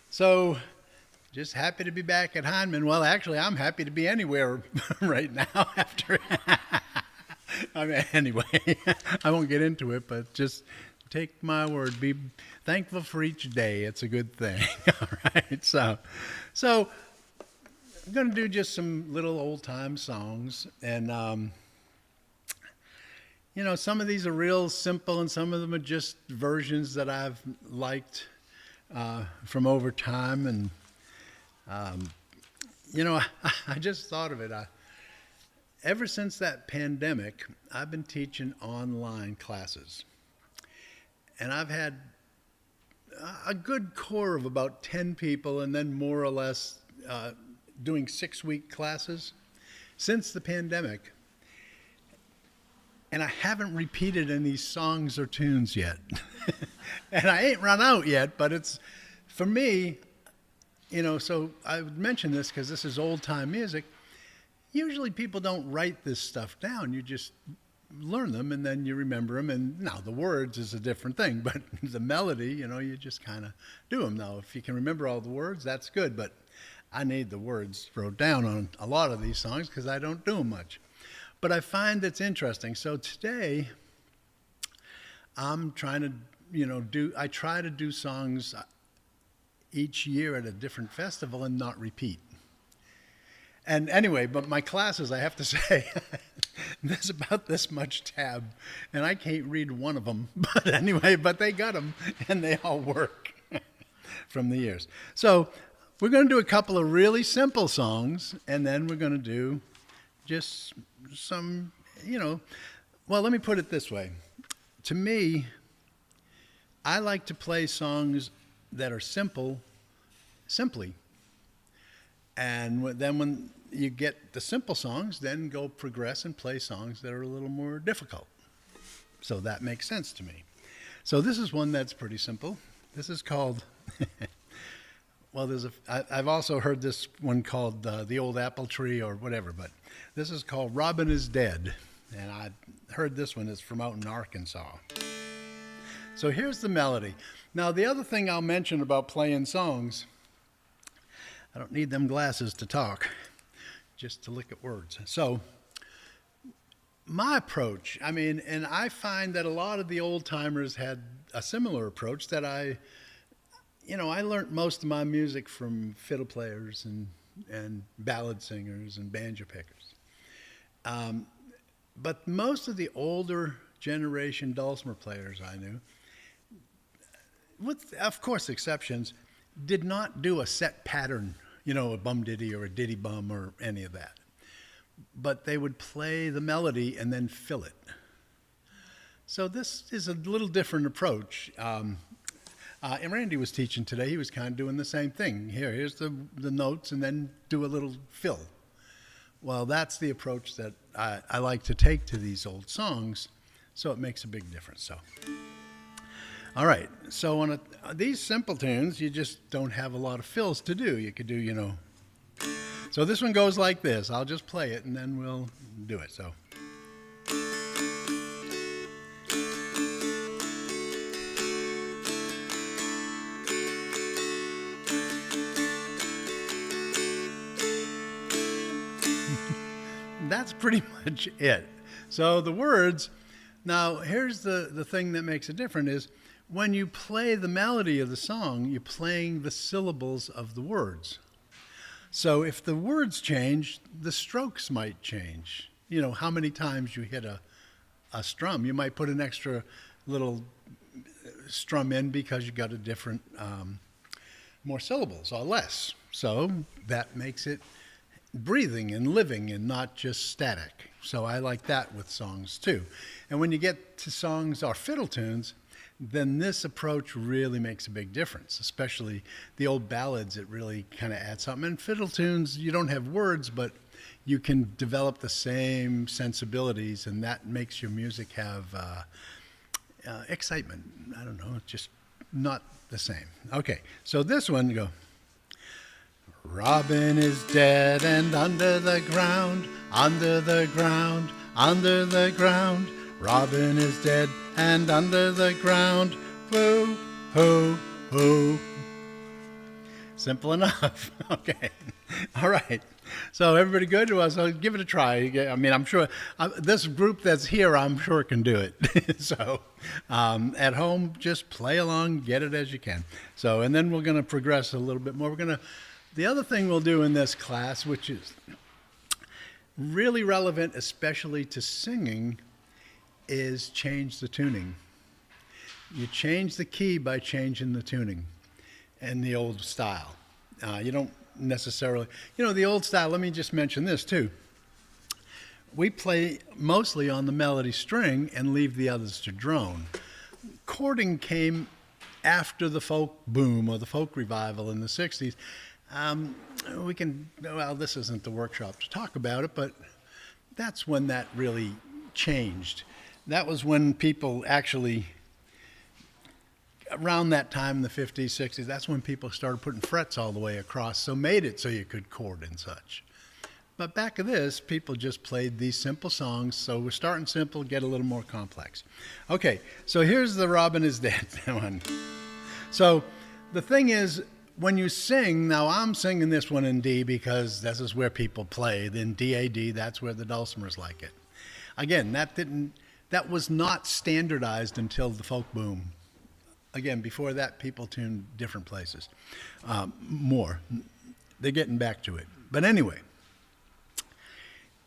So, just happy to be back at Hindman. Well, actually, I'm happy to be anywhere right now after. I mean, anyway, I won't get into it, but just take my word. Be thankful for each day. It's a good thing. All right. So I'm going to do just some little old-time songs. And, you know, some of these are real simple, and some of them are just versions that I've liked from over time. And, you know, I just thought of it. Ever since that pandemic, I've been teaching online classes. And I've had a good core of about 10 people, and then more or less doing 6-week classes since the pandemic. And I haven't repeated any songs or tunes yet. And I ain't run out yet, but it's, for me, you know, so I would mention this because this is old-time music. Usually people don't write this stuff down. You just learn them and then you remember them. And now the words is a different thing, but the melody, you know, you just kind of do them. Now, if you can remember all the words, that's good. But I need the words wrote down on a lot of these songs because I don't do them much. But I find it's interesting. So today, I'm trying to, you know, I try to do songs each year at a different festival and not repeat. And anyway, but my classes, I have to say, there's about this much tab, and I can't read one of them. But anyway, but they got them, and they all work from the years. So we're going to do a couple of really simple songs, and then we're going to do just some, you know, well, let me put it this way. To me, I like to play songs that are simply. And then when you get the simple songs, then go progress and play songs that are a little more difficult. So that makes sense to me. So this is one that's pretty simple. This is called, well, I've also heard this one called The Old Apple Tree or whatever, but this is called Robin is Dead. And I heard this one is from out in Arkansas. So here's the melody. Now, the other thing I'll mention about playing songs, I don't need them glasses to talk, just to look at words. So my approach, I mean, and I find that a lot of the old timers had a similar approach that I learned most of my music from fiddle players and ballad singers and banjo pickers. But most of the older generation dulcimer players I knew, with, of course, exceptions, did not do a set pattern, you know, a bum diddy or a diddy bum or any of that. But they would play the melody and then fill it. So this is a little different approach. And Randy was teaching today. He was kind of doing the same thing. Here's the notes and then do a little fill. Well, that's the approach that I like to take to these old songs, so it makes a big difference. So. All right, so on these simple tunes, you just don't have a lot of fills to do. You could do, you know. So this one goes like this. I'll just play it, and then we'll do it. So. That's pretty much it. So the words, now here's the thing that makes it different is, when you play the melody of the song, you're playing the syllables of the words. So if the words change, the strokes might change. You know, how many times you hit a strum. You might put an extra little strum in because you got a different, more syllables or less. So that makes it breathing and living and not just static. So I like that with songs too. And when you get to songs or fiddle tunes, then this approach really makes a big difference, especially the old ballads. It really kind of adds something. And fiddle tunes, you don't have words, but you can develop the same sensibilities, and that makes your music have excitement. I don't know, it's just not the same. Okay, so this one, go. Robin is dead and under the ground, under the ground, under the ground. Robin is dead and under the ground. Boo, hoo, hoo. Simple enough. Okay. All right. So everybody good? Well, so give it a try. I mean, I'm sure this group that's here, I'm sure can do it. So at home, just play along, get it as you can. So, and then we're going to progress a little bit more. The other thing we'll do in this class, which is really relevant, especially to singing, is change the tuning. You change the key by changing the tuning and the old style. You don't necessarily, the old style, let me just mention this too. We play mostly on the melody string and leave the others to drone. Chording came after the folk boom or the folk revival in the 60s. This isn't the workshop to talk about it, but that's when that really changed. That was when people actually, around that time in the 50s, 60s, that's when people started putting frets all the way across, so made it so you could chord and such. But back of this, people just played these simple songs, so we're starting simple, get a little more complex. Okay, so here's the Robin is Dead one. So the thing is, when you sing, now I'm singing this one in D because this is where people play. Then D-A-D, that's where the dulcimers like it. Again, that was not standardized until the folk boom. Again, before that, people tuned different places. More. They're getting back to it. But anyway,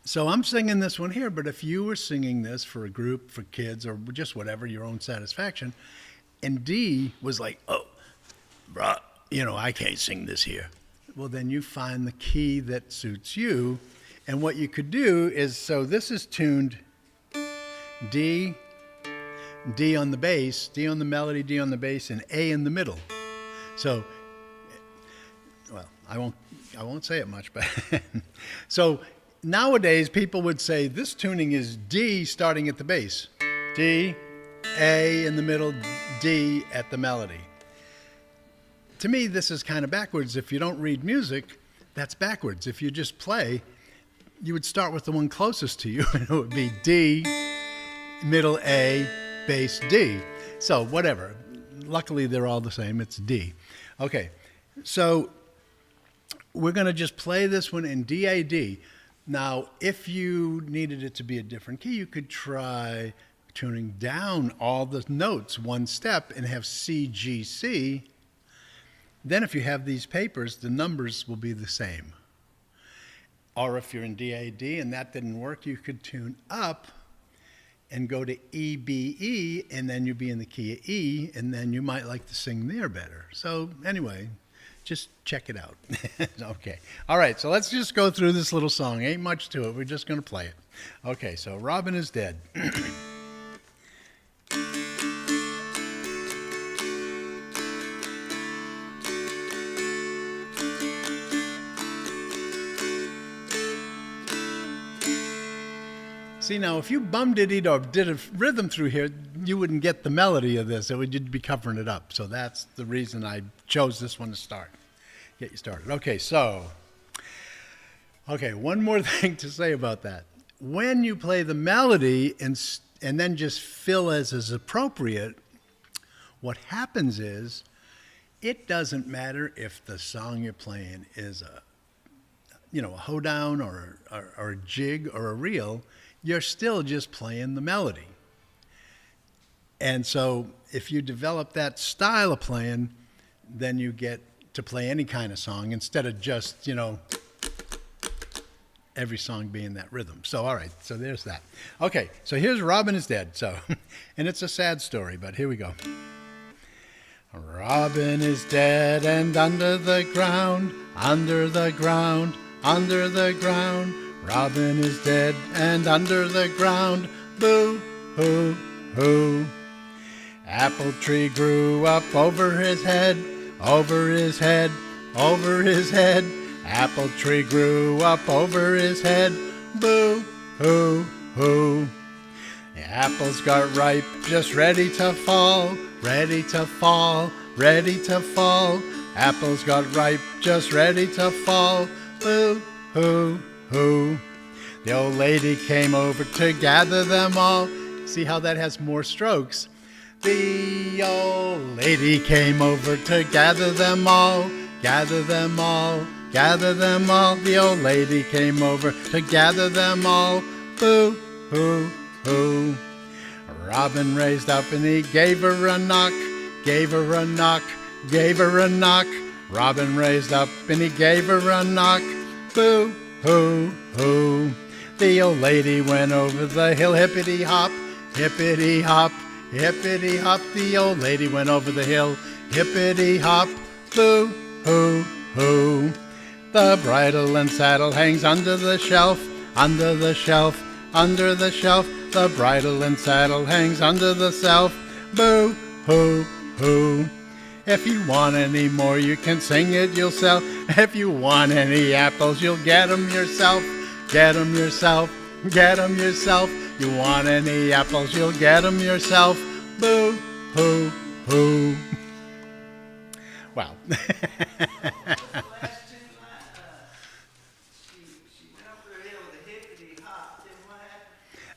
so I'm singing this one here, but if you were singing this for a group, for kids, or just whatever, your own satisfaction, and D was like, oh, bruh, I can't sing this here. Well, then you find the key that suits you. And what you could do is, so this is tuned D, D on the bass, D on the melody, D on the bass, and A in the middle. So, well, I won't say it much, but so nowadays people would say this tuning is D starting at the bass, D, A in the middle, D at the melody. To me, this is kind of backwards. If you don't read music, that's backwards. If you just play, you would start with the one closest to you, and it would be D, middle A, bass D. So whatever. Luckily, they're all the same. It's D. Okay, so we're going to just play this one in D-A-D. Now, if you needed it to be a different key, you could try tuning down all the notes one step and have C, G, C. Then if you have these papers, the numbers will be the same. Or if you're in D-A-D and that didn't work, you could tune up and go to E-B-E, and then you'd be in the key of E, and then you might like to sing there better. So anyway, just check it out. Okay. All right, so let's just go through this little song. Ain't much to it. We're just going to play it. Okay, so Robin is Dead. See, now, if you bummed-it or did a rhythm through here, you wouldn't get the melody of this. You'd be covering it up. So that's the reason I chose this one to start, get you started. Okay, so, one more thing to say about that. When you play the melody and then just fill as is appropriate, what happens is it doesn't matter if the song you're playing is a hoedown or a jig or a reel. You're still just playing the melody. And so if you develop that style of playing, then you get to play any kind of song instead of just, every song being that rhythm. So, all right, so there's that. Okay, so here's Robin is Dead. So, and it's a sad story, but here we go. Robin is dead and under the ground, under the ground, under the ground. Robin is dead and under the ground, boo, hoo, hoo. Apple tree grew up over his head, over his head, over his head. Apple tree grew up over his head, boo, hoo, hoo. The apples got ripe, just ready to fall, ready to fall, ready to fall. Apples got ripe, just ready to fall, boo, hoo, hoo. The old lady came over to gather them all, See how that has more strokes? The old lady came over to gather them all, gather them all, gather them all. The old lady came over to gather them all. Boo, hoo, hoo. Robin raised up and he gave her a knock, gave her a knock, gave her a knock. Robin raised up and he gave her a knock. Boo, hoo, hoo. The old lady went over the hill, hippity hop, hippity hop, hippity hop. The old lady went over the hill, hippity hop. Boo, hoo, hoo. The bridle and saddle hangs under the shelf, under the shelf, under the shelf. The bridle and saddle hangs under the shelf. Boo, hoo, hoo. If you want any more, you can sing it yourself. If you want any apples, you'll get 'em yourself. Get 'em yourself, get 'em yourself. You want any apples, you'll get 'em yourself. Boo, hoo, hoo. Wow.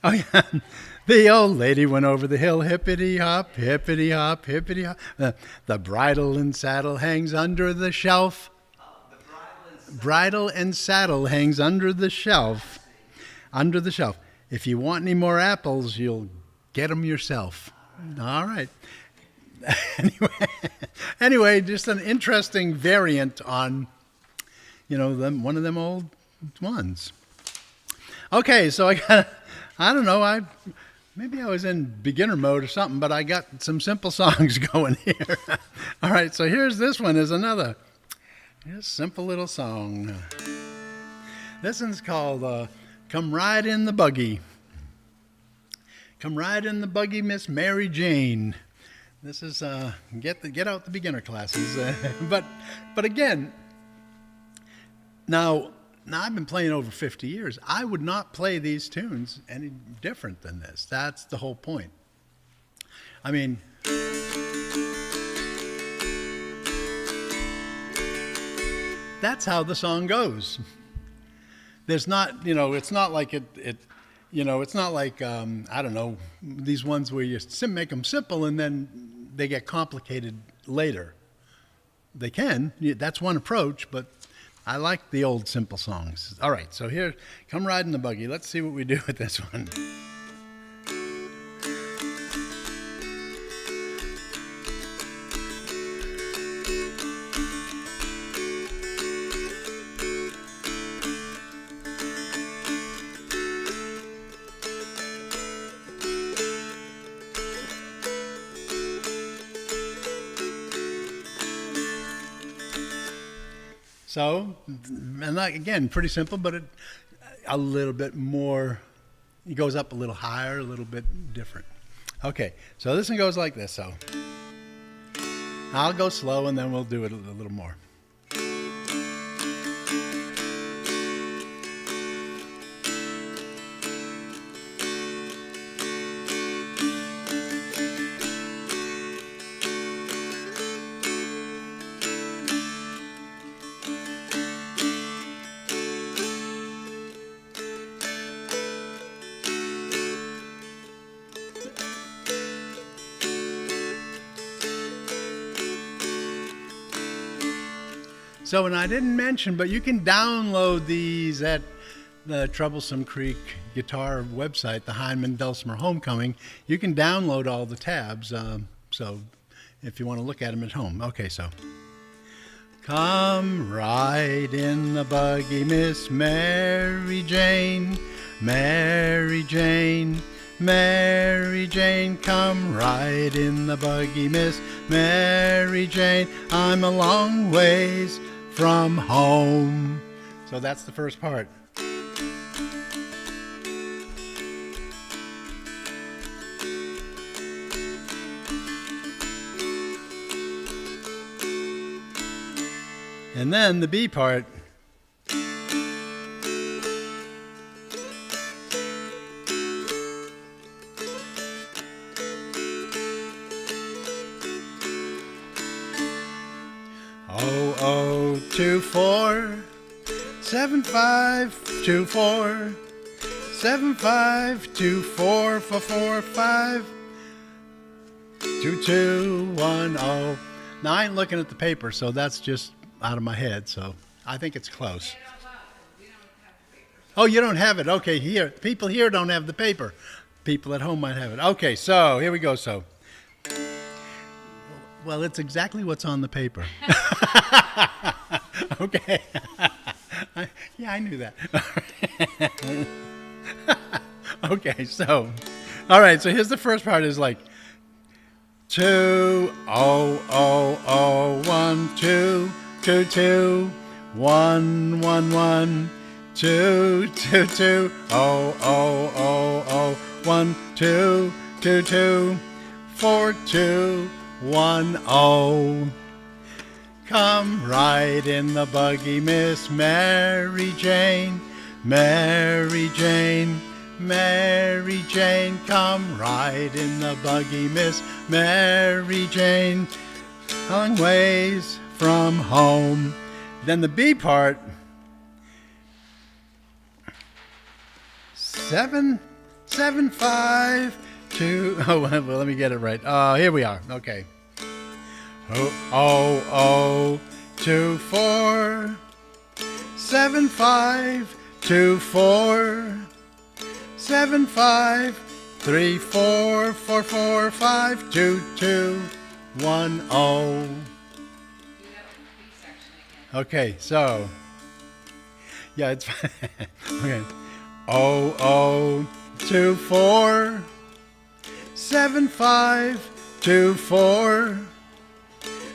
Oh, yeah. The old lady went over the hill, hippity hop, hippity hop, hippity hop. The bridle and saddle hangs under the shelf. Bridle and saddle hangs under the shelf. Under the shelf. If you want any more apples, you'll get them yourself. All right. Anyway, just an interesting variant on, one of them old ones. Okay, so I don't know, maybe I was in beginner mode or something, but I got some simple songs going here. All right, so here's this one is another simple little song. This one's called Come Ride in the Buggy. Come ride in the buggy, Miss Mary Jane. This is get out the beginner classes. But again, now I've been playing over 50 years. I would not play these tunes any different than this. That's the whole point. I mean, that's how the song goes. There's not, it's not like it's not like, I don't know, these ones where you make them simple and then they get complicated later. They can. That's one approach, but I like the old simple songs. All right, so here, Come Ride in the Buggy. Let's see what we do with this one. So, and again, pretty simple, but a little bit more, it goes up a little higher, a little bit different. Okay, so this one goes like this. So I'll go slow and then we'll do it a little more. So, and I didn't mention, but you can download these at the Troublesome Creek Guitar website, the Hindman Dulcimer Homecoming. You can download all the tabs, so if you want to look at them at home. Okay, so. Come ride in the buggy, Miss Mary Jane, Mary Jane, Mary Jane. Come ride in the buggy, Miss Mary Jane. I'm a long ways from home. So that's the first part. And then the B part. 7524445 2210. Now I ain't looking at the paper, so that's just out of my head. So I think it's close. Oh, you don't have it? Okay, here. People here don't have the paper. People at home might have it. Okay, so here we go. So, well, it's exactly what's on the paper. Okay. Yeah, I knew that. Okay, so, all right. So here's the first part. Is like 2-0-0-0-1 2-2-2 1-1-1 2-2-2 0-0-0-0 1-2-2-2 4-2-1-0. Come ride in the buggy, Miss Mary Jane, Mary Jane, Mary Jane. Come ride in the buggy, Miss Mary Jane. Long ways from home. Then the B part. 7-7-5-2. Oh, well, let me get it right. Here we are. Okay. 0-0-2-4 7-5-2-4 7-5-3-4-4-4-5-2-2-1-0. Okay, so yeah, it's okay. 0-0-2-4 7-5-2-4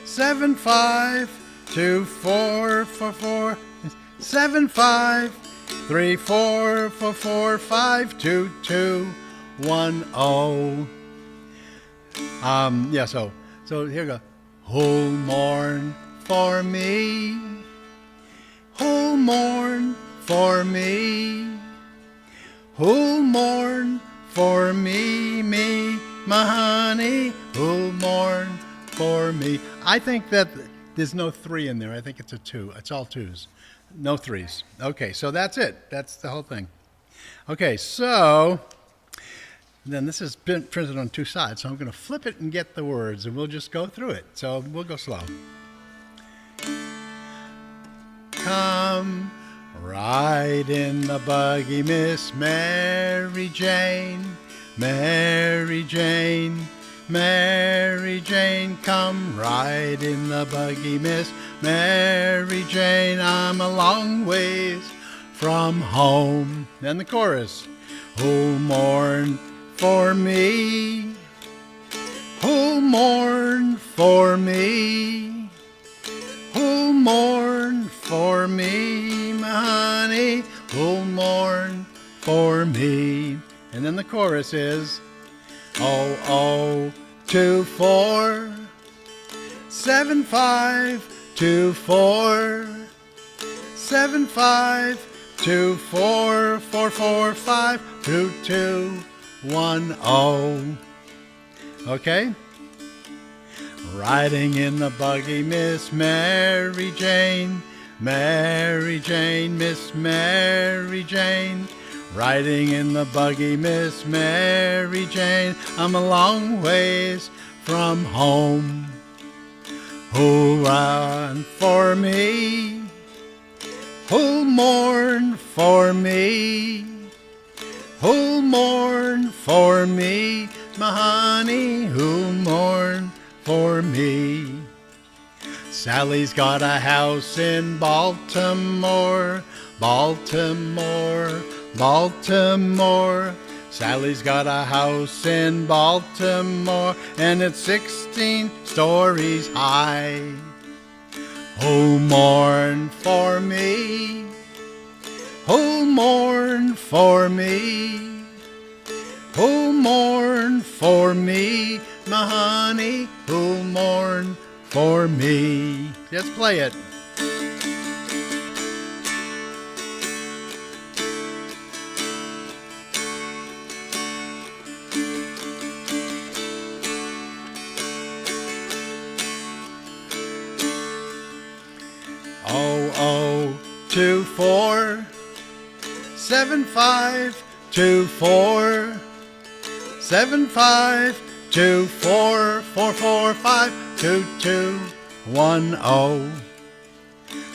7-5-2-4-4-4 7-5-3-4-4-4-5-2-2-1-0. Yeah, so here we go. Who'll mourn for me? Who'll mourn for me? Who'll mourn for me, me, my honey? Who'll mourn for me? I think that there's no 3 in there. I think it's a 2. It's all 2s. No 3s. Okay, so that's it. That's the whole thing. Okay, so then this is printed on 2 sides, so I'm going to flip it and get the words, and we'll just go through it. So we'll go slow. Come ride in the buggy, Miss Mary Jane, Mary Jane, Mary Jane. Come ride in the buggy, Miss Mary Jane. I'm a long ways from home. Then the chorus. Who'll mourn for me? Who'll mourn for me? Who'll mourn for me, my honey? Who'll mourn for me? And then the chorus is 0-0-2-4 7-5-2-4 7-5-2-4-4-4-5-2-2-1-0. Okay? Riding in the buggy, Miss Mary Jane, Mary Jane, Miss Mary Jane. Riding in the buggy, Miss Mary Jane. I'm a long ways from home. Who'll run for me? Who'll mourn for me? Who'll mourn for me, my honey? Who'll mourn for me? Sally's got a house in Baltimore, Baltimore, Baltimore. Sally's got a house in Baltimore, and it's 16 stories high. Who'll mourn for me? Who'll mourn for me? Who'll mourn for me, my honey? Who'll mourn for me? Just play it. Oh, 2-4 7-5-2-4 4 7 5 2 4 4 4 5 2 2 1 0.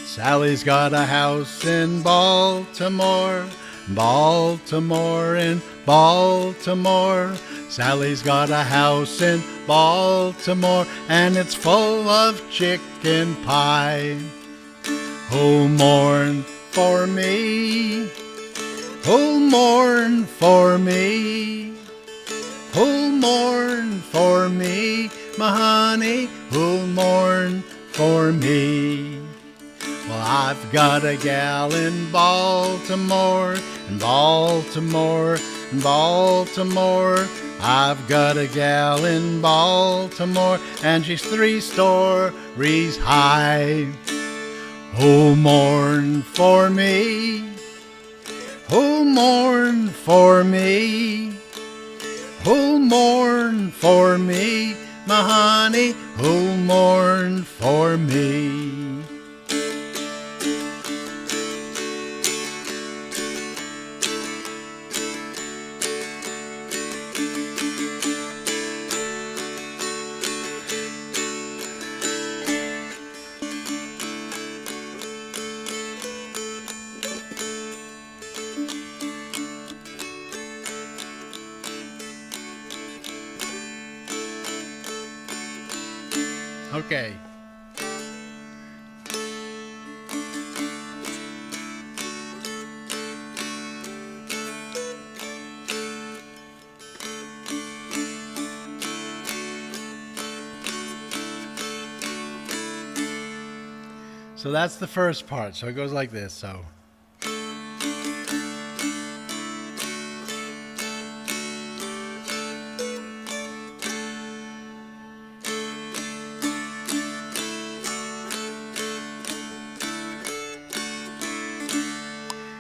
Sally's got a house in Baltimore, Baltimore in Baltimore. Sally's got a house in Baltimore, and it's full of chicken pie. Who'll mourn for me? Who'll mourn for me? Who'll mourn for me, my honey? Who'll mourn for me? Well, I've got a gal in Baltimore, in Baltimore, in Baltimore. I've got a gal in Baltimore, and she's 3 stories high. Who'll mourn for me? Who'll mourn for me? Who'll mourn for me, my honey? Who'll mourn for me? Okay. So that's the first part. So it goes like this. So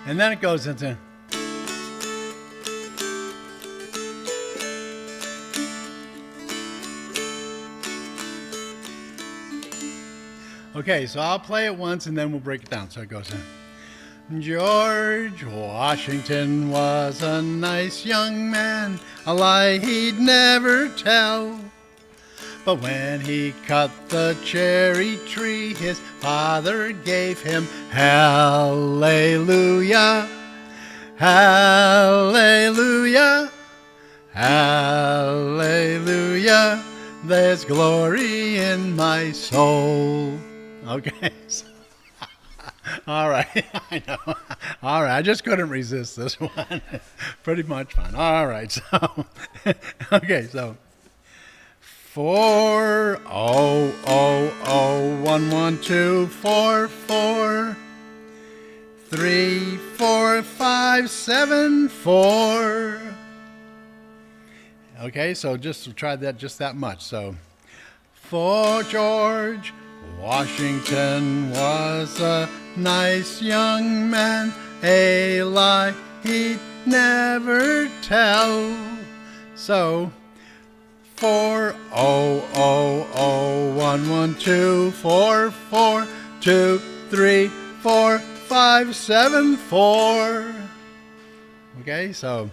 and then it goes into okay, so I'll play it once and then we'll break it down. So it goes in. George Washington was a nice young man, a lie he'd never tell. But when he cut the cherry tree, his father gave him hallelujah, hallelujah, hallelujah. There's glory in my soul. Okay. All right. I know. All right. I just couldn't resist this one. Pretty much fun. All right. So, okay. So, 4 0 0 0 1 1 2 4 4 3 4 5 7 4. Okay, so just try that just that much. So, for George Washington was a nice young man, a lie he'd never tell. So 4 0 0 0 1 1 2 4 4 2 3 4 5 7 4. Okay, so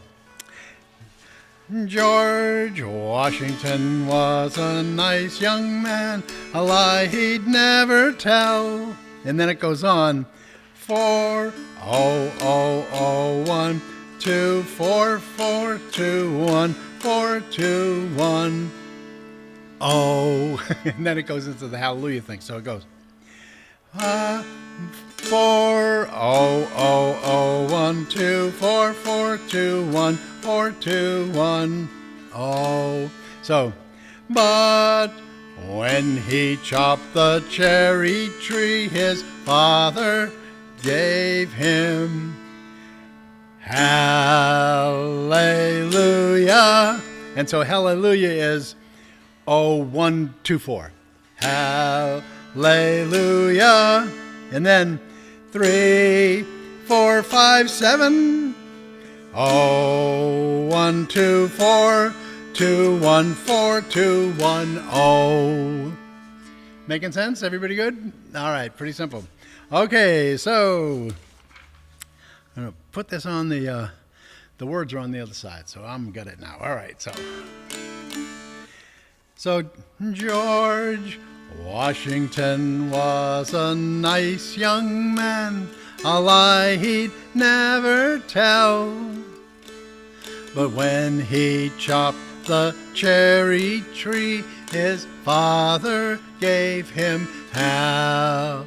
George Washington was a nice young man, a lie he'd never tell. And then it goes on. 4 0 0 0 1 2 4 4 2 1 4 2 1 0. And then it goes into the hallelujah thing. So it goes 4 0 0 0 1 2 4 4 2 1 4 2 1 0. So, but when he chopped the cherry tree, his father gave him hallelujah. And so hallelujah is 0 1 2 4. Hallelujah. And then 3 4 5 7 0 1 2 4 2 1 4 2 1 0. Making sense? Everybody good? All right, pretty simple. Okay, so I'm gonna put this on the the words are on the other side, so I'm good at now. All right, so George Washington was a nice young man, a lie he'd never tell. But when he chopped the cherry tree, his father gave him hallelujah,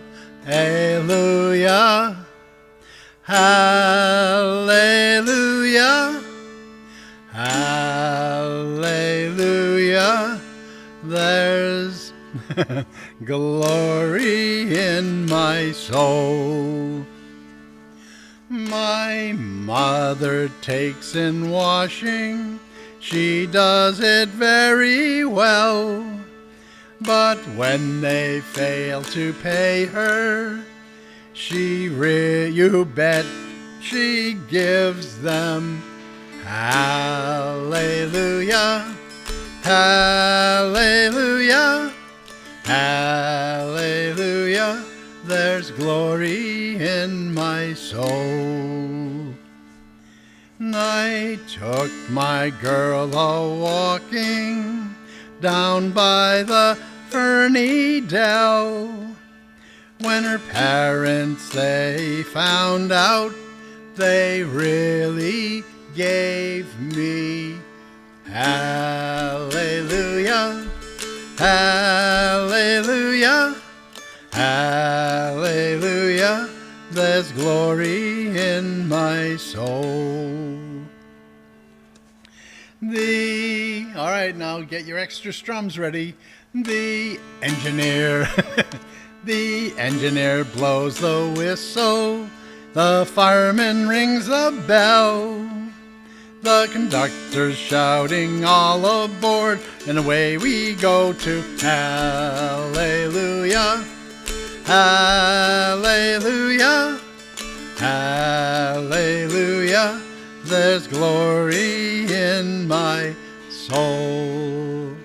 hallelujah, hallelujah. There's glory in my soul. My mother takes in washing, she does it very well. But when they fail to pay her, you bet she gives them hallelujah, hallelujah, hallelujah. There's glory in my soul. I took my girl a-walking down by the ferny dell. When her parents, they found out, they really gave me hallelujah, hallelujah, hallelujah. There's glory in my soul. All right, now get your extra strums ready. The engineer, the engineer blows the whistle. The fireman rings the bell. The conductor's shouting all aboard, and away we go to hallelujah, hallelujah, hallelujah. There's glory in my soul.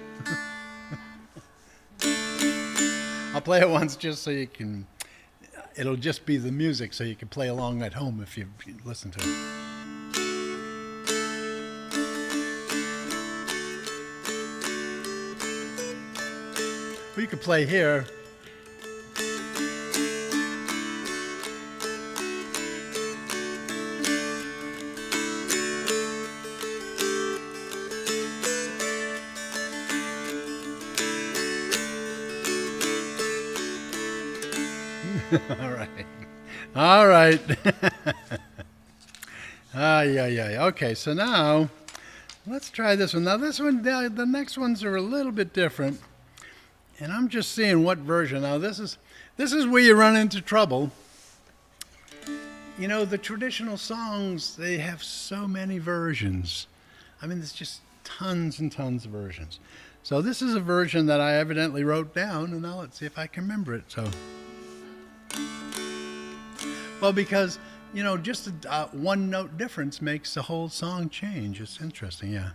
I'll play it once just so you can, it'll just be the music so you can play along at home if you listen to it. We could play here. All right. Yeah. Okay, so now let's try this one. Now this one, the next ones are a little bit different, and I'm just seeing what version. Now this is where you run into trouble. You know, the traditional songs, they have so many versions. I mean, there's just tons and tons of versions. So this is a version that I evidently wrote down, and now let's see if I can remember it. So. Well, because, you know, just a one note difference makes the whole song change. It's interesting, yeah.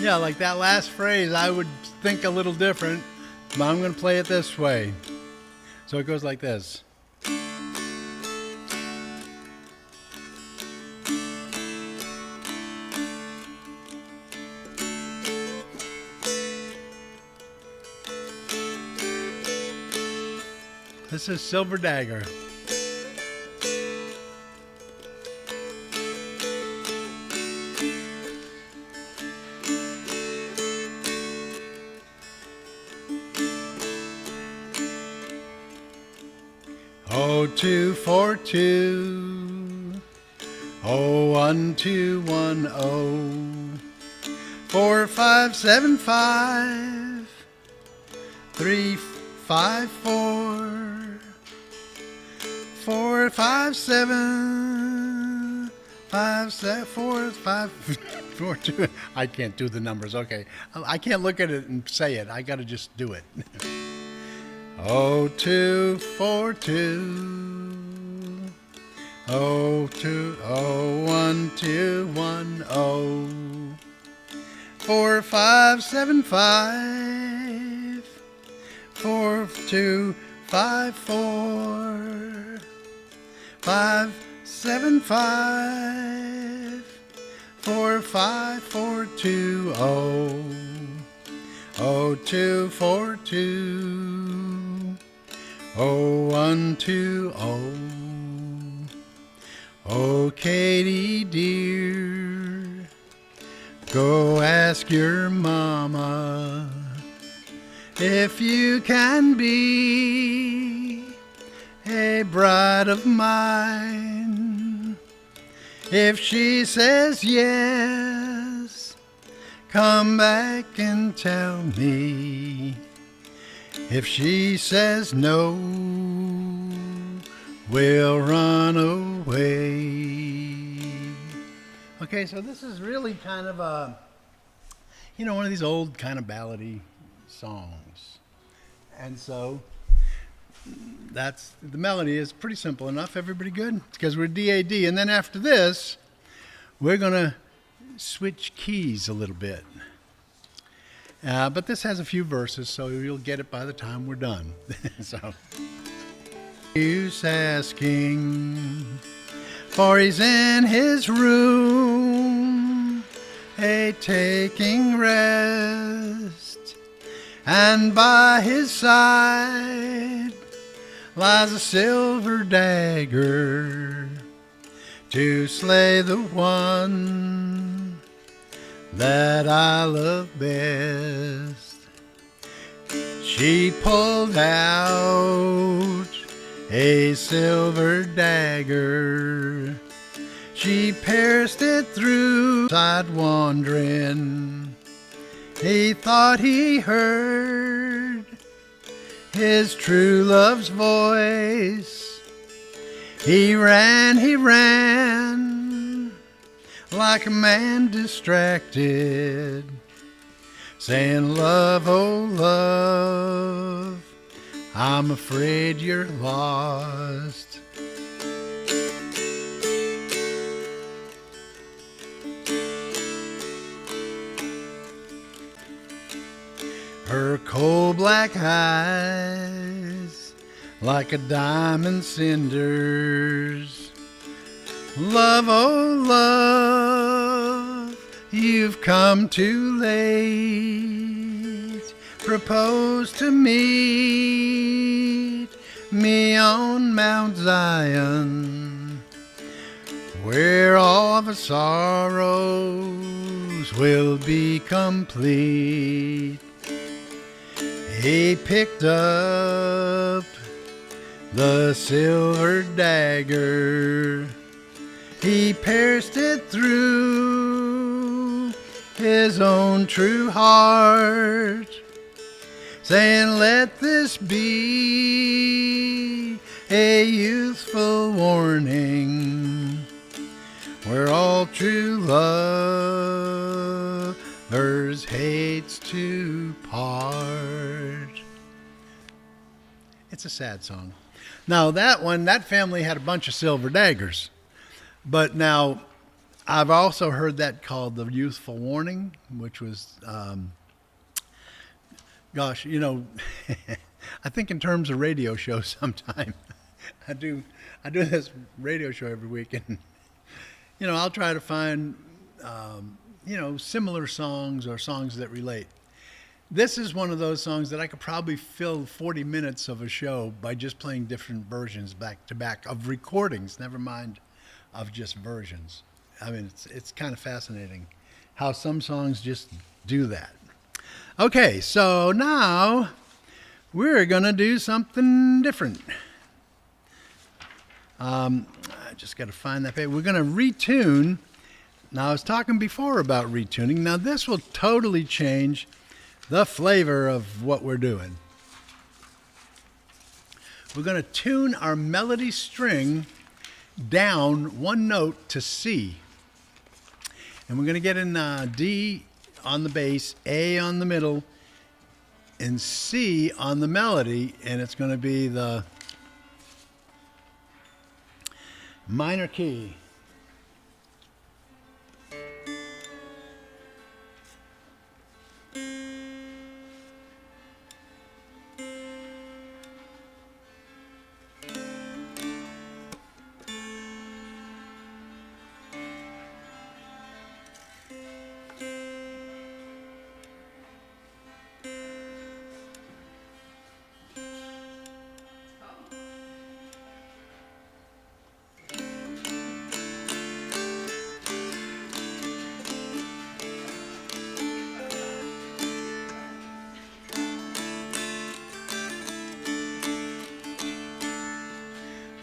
Yeah, like that last phrase, I would think a little different, but I'm going to play it this way. So it goes like this. This is Silver Dagger. Oh, 242, oh, 1210, 4575, 354, 457, 542. I can't do the numbers. Okay, I can't look at it and say it. I got to just do it. 0242 01210 4575 4254 575 45420 0242 0120. Oh, Katie dear, go ask your mama if you can be a bride of mine. If she says yes, come back and tell me. If she says no, we'll run away. Okay, so this is really kind of a, one of these old kind of ballady songs. And so that's, the melody is pretty simple enough. Everybody good? It's because we're DAD. And then after this, we're going to switch keys a little bit. But this has a few verses, so you'll get it by the time we're done. So, use asking, for he's in his room, taking rest, and by his side lies a silver dagger to slay the one that I love best. She pulled out a silver dagger, she pierced it through, side wandering. He thought he heard his true love's voice. He ran like a man distracted, saying, love, oh love, I'm afraid you're lost. Her coal black eyes, like a diamond cinders. Love, oh love, you've come too late. Propose to meet me on Mount Zion, where all the sorrows will be complete. He picked up the silver dagger, he pierced it through his own true heart, saying, let this be a youthful warning, where all true lovers hates to part. It's a sad song. Now that family had a bunch of silver daggers. But now, I've also heard that called the youthful warning, which was, I think in terms of radio shows sometime. I do this radio show every week, and, I'll try to find, similar songs or songs that relate. This is one of those songs that I could probably fill 40 minutes of a show by just playing different versions back to back of recordings, never mind of just versions. I mean, it's kind of fascinating how some songs just do that. Okay, so now we're going to do something different. I just got to find that page. We're going to retune. Now, I was talking before about retuning. Now, this will totally change the flavor of what we're doing. We're going to tune our melody string down one note to C. And we're going to get in D on the bass, A on the middle, in C on the melody, and it's going to be the minor key.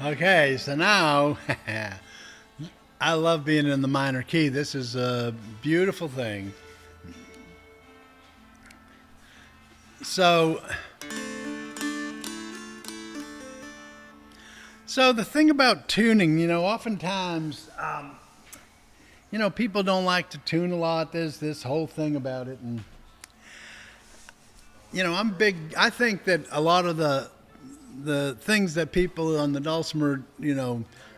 Okay, so now I love being in the minor key. This is a beautiful thing. So the thing about tuning, oftentimes, people don't like to tune a lot. There's this whole thing about it, and I'm big. I think that a lot of the things that people on the dulcimer,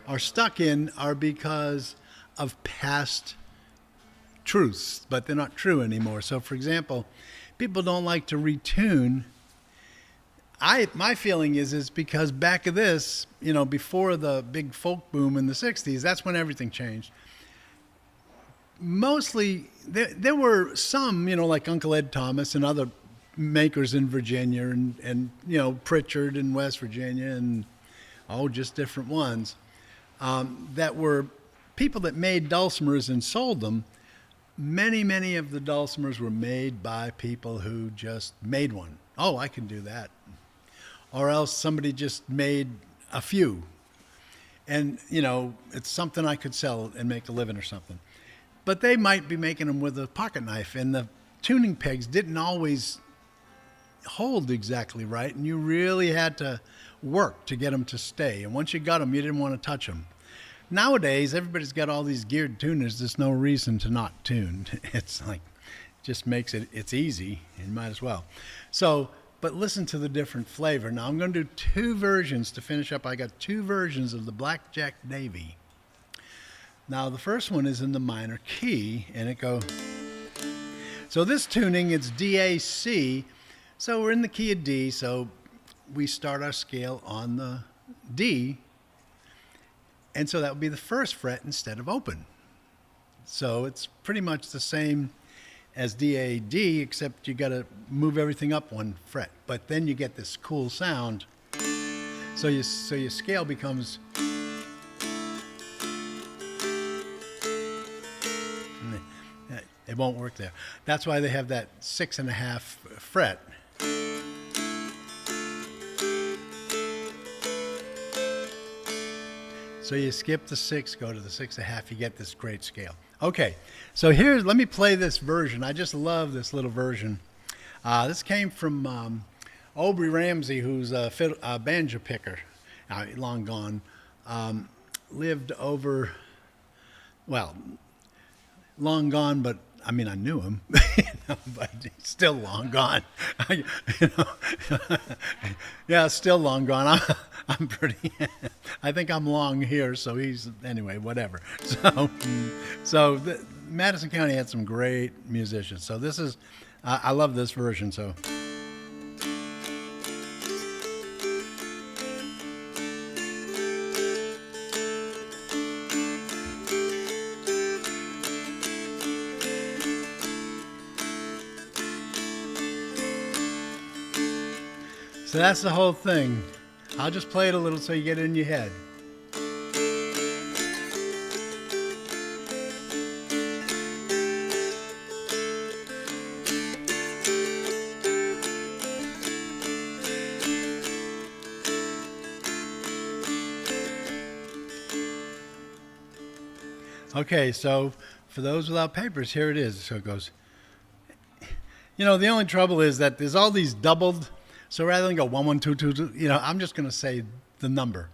are stuck in are because of past truths, but they're not true anymore. So, for example, people don't like to retune. My feeling is because back of this, before the big folk boom in the 60s, that's when everything changed. Mostly, there were some, like Uncle Ed Thomas and other makers in Virginia and Pritchard in West Virginia and just different ones that were people that made dulcimers and sold them. Many of the dulcimers were made by people who just made one. Oh, I can do that. Or else somebody just made a few. And, it's something I could sell and make a living or something. But they might be making them with a pocket knife, and the tuning pegs didn't always hold exactly right, and you really had to work to get them to stay. And once you got them, you didn't want to touch them. Nowadays, everybody's got all these geared tuners. There's no reason to not tune. It's like, just makes it's easy. You might as well. So, but listen to the different flavor. Now, I'm going to do two versions to finish up. I got two versions of the Blackjack Navy. Now, the first one is in the minor key, and it goes. So this tuning, it's D-A-C. So we're in the key of D, so we start our scale on the D, and so that would be the first fret instead of open. So it's pretty much the same as D-A-D, except you got to move everything up one fret. But then you get this cool sound. So your scale becomes. It won't work there. That's why they have that 6.5 fret. So you skip the 6, go to the 6.5, you get this great scale. Okay, so let me play this version. I just love this little version. This came from Aubrey Ramsey, who's a banjo picker, long gone. Lived over, long gone, but I knew him, but he's still long gone. Yeah, still long gone. I'm pretty. I think I'm long here, so anyway, whatever. So Madison County had some great musicians. So this is, I love this version. So. So that's the whole thing. I'll just play it a little so you get it in your head. Okay, so for those without papers, here it is. So it goes. The only trouble is that there's all these doubled. So rather than go 1, 1, 2, 2, 2, I'm just going to say the number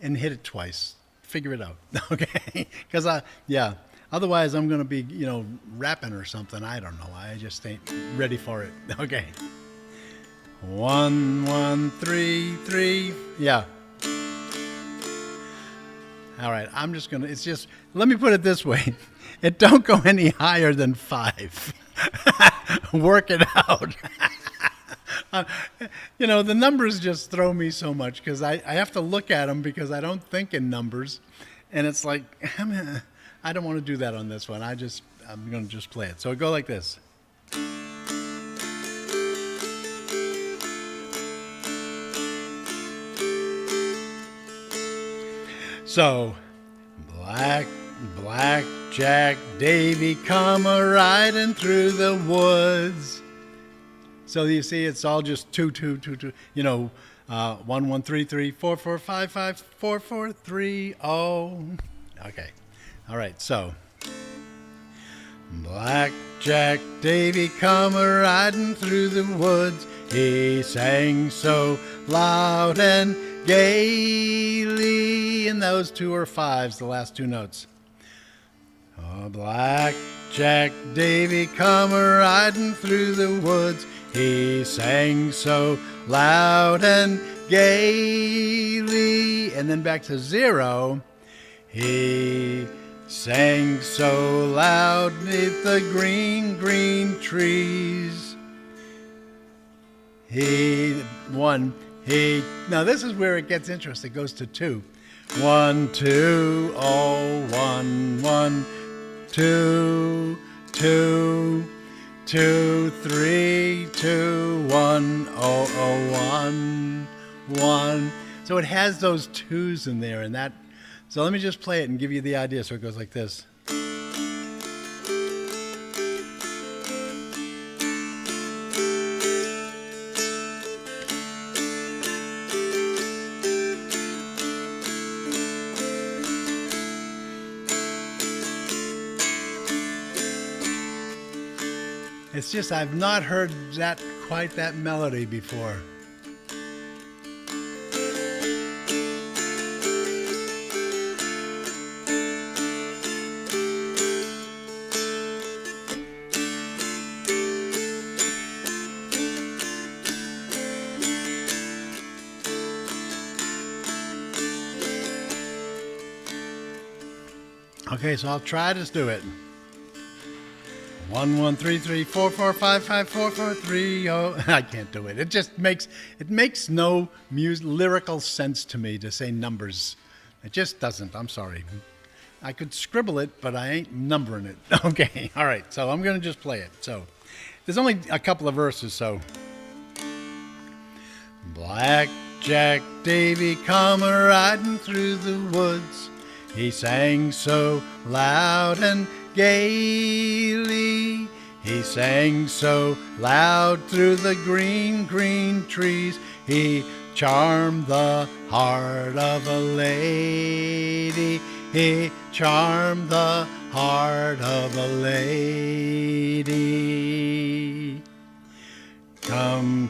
and hit it twice. Figure it out, okay? Because otherwise I'm going to be, rapping or something. I don't know. I just ain't ready for it. Okay. 1, 1, 3, 3. Yeah. All right, I'm just gonna. It's just. Let me put it this way: it don't go any higher than 5. Work it out. You know, the numbers just throw me so much because I have to look at them because I don't think in numbers, and it's like I don't want to do that on this one. I'm gonna just play it. So it go like this. So, Blackjack Davy come a-riding through the woods. So you see, it's all just 2, 2, 2, 2. You know, 1, 1, 3, 3, 4, 4, 5, 5, 4, 4, 3, 0. Okay, all right. So, Blackjack Davy come a-riding through the woods. He sang so loud and gaily, and those 2 are 5s, the last 2 notes. Oh, Blackjack Davy come a-riding through the woods. He sang so loud and gaily, and then back to 0. He sang so loud 'neath the green, green trees. Now this is where it gets interesting. It goes to 2. 1, 2, 0, 1, 1, 2, 2, 2, 3, 2, 1, 0, 0, 1, 1. So it has those 2s in there, and that. So let me just play it and give you the idea. So it goes like this. It's just I've not heard quite that melody before. Okay, so I'll try to do it. 1, 1, 3, 3, 4, 4, 5, 5, 4, 4, 3, 0. I can't do it. It just makes no lyrical sense to me to say numbers. It just doesn't. I'm sorry. I could scribble it, but I ain't numbering it. Okay, all right. So I'm gonna just play it. So there's only a couple of verses. So Blackjack Davy come a-riding through the woods. He sang so loud and gaily. He sang so loud through the green, green trees. He charmed the heart of a lady. He charmed the heart of a lady. Come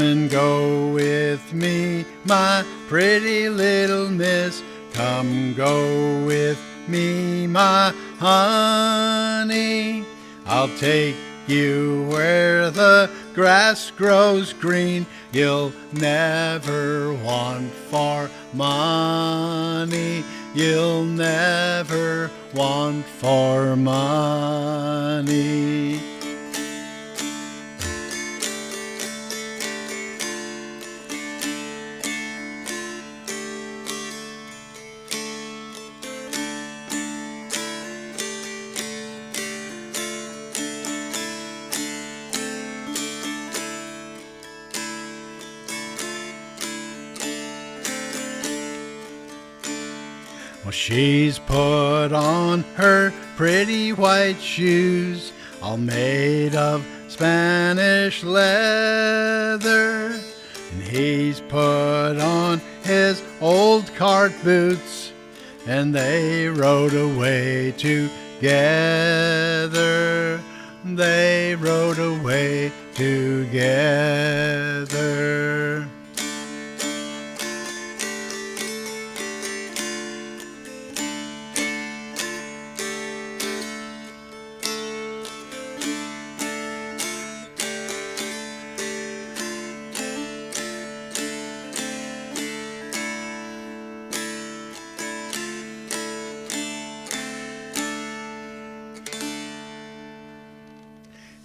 and go with me, my pretty little miss. Come go with me, my honey. I'll take you where the grass grows green. You'll never want for money. You'll never want for money. Well, she's put on her pretty white shoes, all made of Spanish leather. And he's put on his old cart boots, and they rode away together. They rode away together.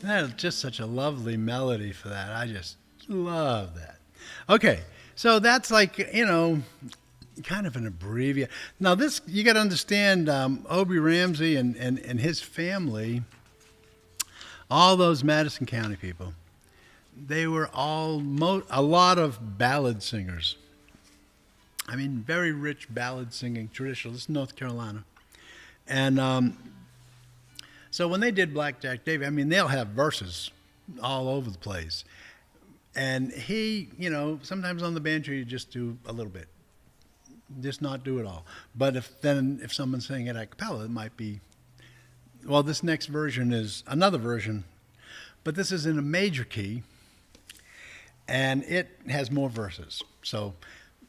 That's just such a lovely melody for that. I just love that. Okay, so that's like, kind of an abbreviation. Now this, you got to understand, Obie Ramsey and his family, all those Madison County people, they were all, a lot of ballad singers. I mean, very rich ballad singing, traditional. This is North Carolina. And so when they did Blackjack Davy, I mean, they'll have verses all over the place. And he, sometimes on the banjo you just do a little bit. Just not do it all. But if someone's singing it a cappella, it might be, well, this next version is another version, but this is in a major key, and it has more verses. So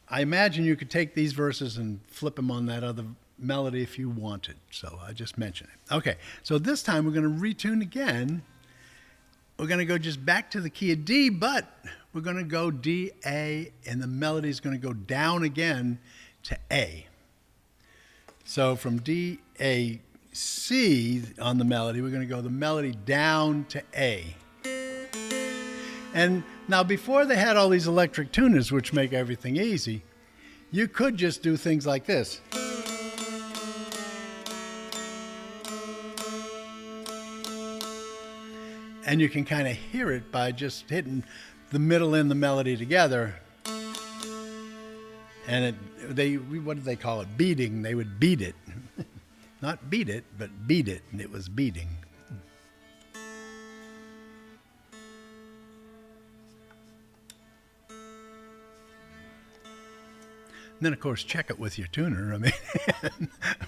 I imagine you could take these verses and flip them on that other melody if you wanted. So I just mentioned it. Okay, so this time we're going to retune again. We're going to go just back to the key of D, but we're going to go D, A, and the melody is going to go down again to A. So from D, A, C on the melody, we're going to go the melody down to A. And now before they had all these electric tuners, which make everything easy, you could just do things like this. And you can kind of hear it by just hitting the middle and the melody together. And what did they call it? Beating. They would beat it. Not beat it, but beat it. And it was beating. And then, of course, check it with your tuner. I mean,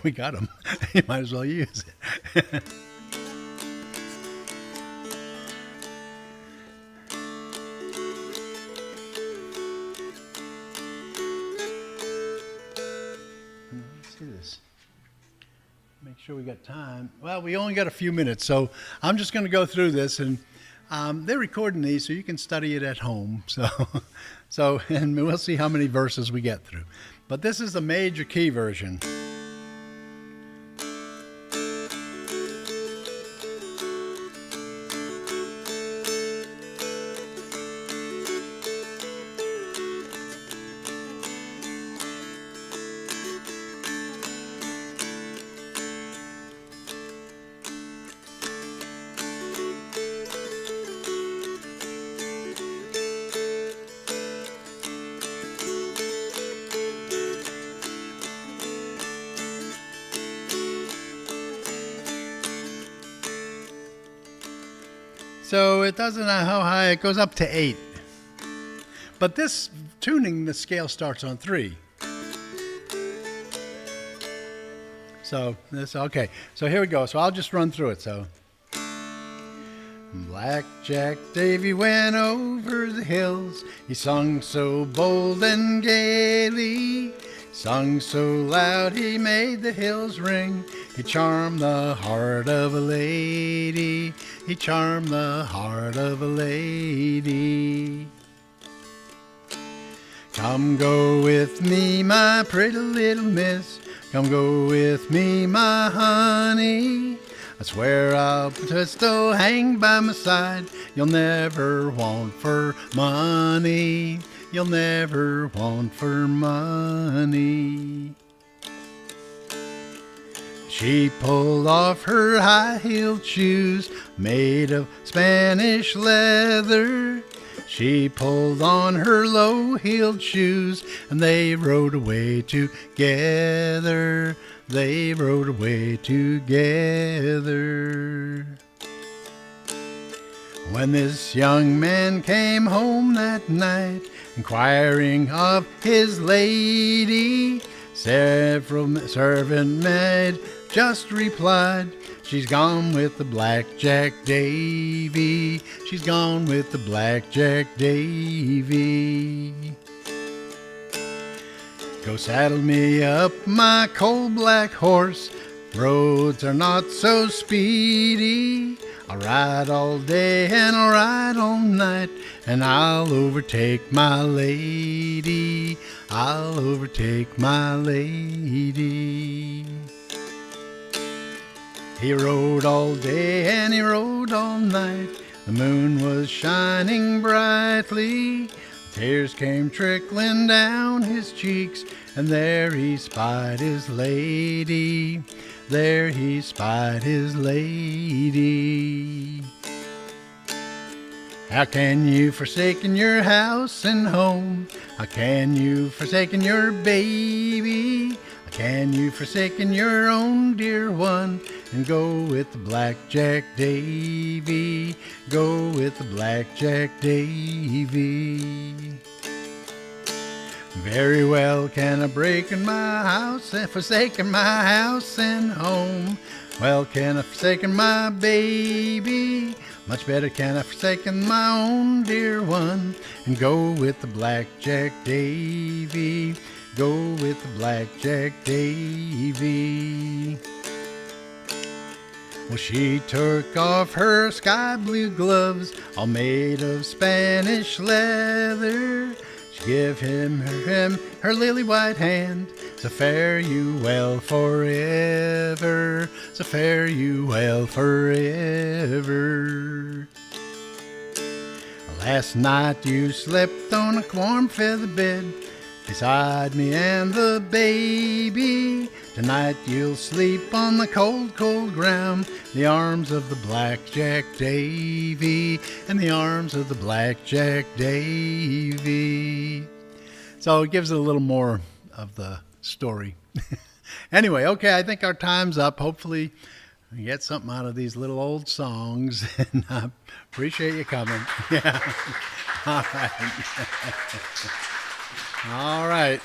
we got them. You might as well use it. Make sure we got time. Well, we only got a few minutes, so I'm just going to go through this, and they're recording these, so you can study it at home. So, and we'll see how many verses we get through. But this is the major key version. So it doesn't know how high, it goes up to 8. But this tuning, the scale starts on 3. So this, okay. So here we go. So I'll just run through it. So Blackjack Davy went over the hills. He sung so bold and gaily, sung so loud he made the hills ring. He charmed the heart of a lady. He charmed the heart of a lady. Come go with me, my pretty little miss. Come go with me, my honey. I swear I'll still hang by my side. You'll never want for money. You'll never want for money. She pulled off her high-heeled shoes made of Spanish leather. She pulled on her low-heeled shoes, and they rode away together. They rode away together. When this young man came home that night, inquiring of his lady, several servant maid just replied, she's gone with the Blackjack Davy. She's gone with the Blackjack Davy. Go saddle me up my coal black horse. Roads are not so speedy. I'll ride all day and I'll ride all night, and I'll overtake my lady. I'll overtake my lady. He rode all day and he rode all night. The moon was shining brightly. Tears came trickling down his cheeks, and there he spied his lady. There he spied his lady. How can you forsaken your house and home? How can you forsaken your baby? How can you forsaken your own dear one and go with the blackjack Davy? Go with the blackjack Davy. Very well can I break in my house and forsaken my house and home. Well can I forsaken my baby. Much better can I forsaken my own dear one and go with the blackjack Davy. Go with the blackjack Davy. Well, she took off her sky blue gloves, all made of Spanish leather. She gave him her lily white hand. So fare you well forever. So fare you well forever. Last night you slept on a warm feather bed beside me and the baby. Tonight you'll sleep on the cold, cold ground, the arms of the blackjack Davy, and the arms of the blackjack Davy. So it gives it a little more of the story. Anyway, okay, I think our time's up. Hopefully we get something out of these little old songs, and I appreciate you coming. Yeah. All right. All right.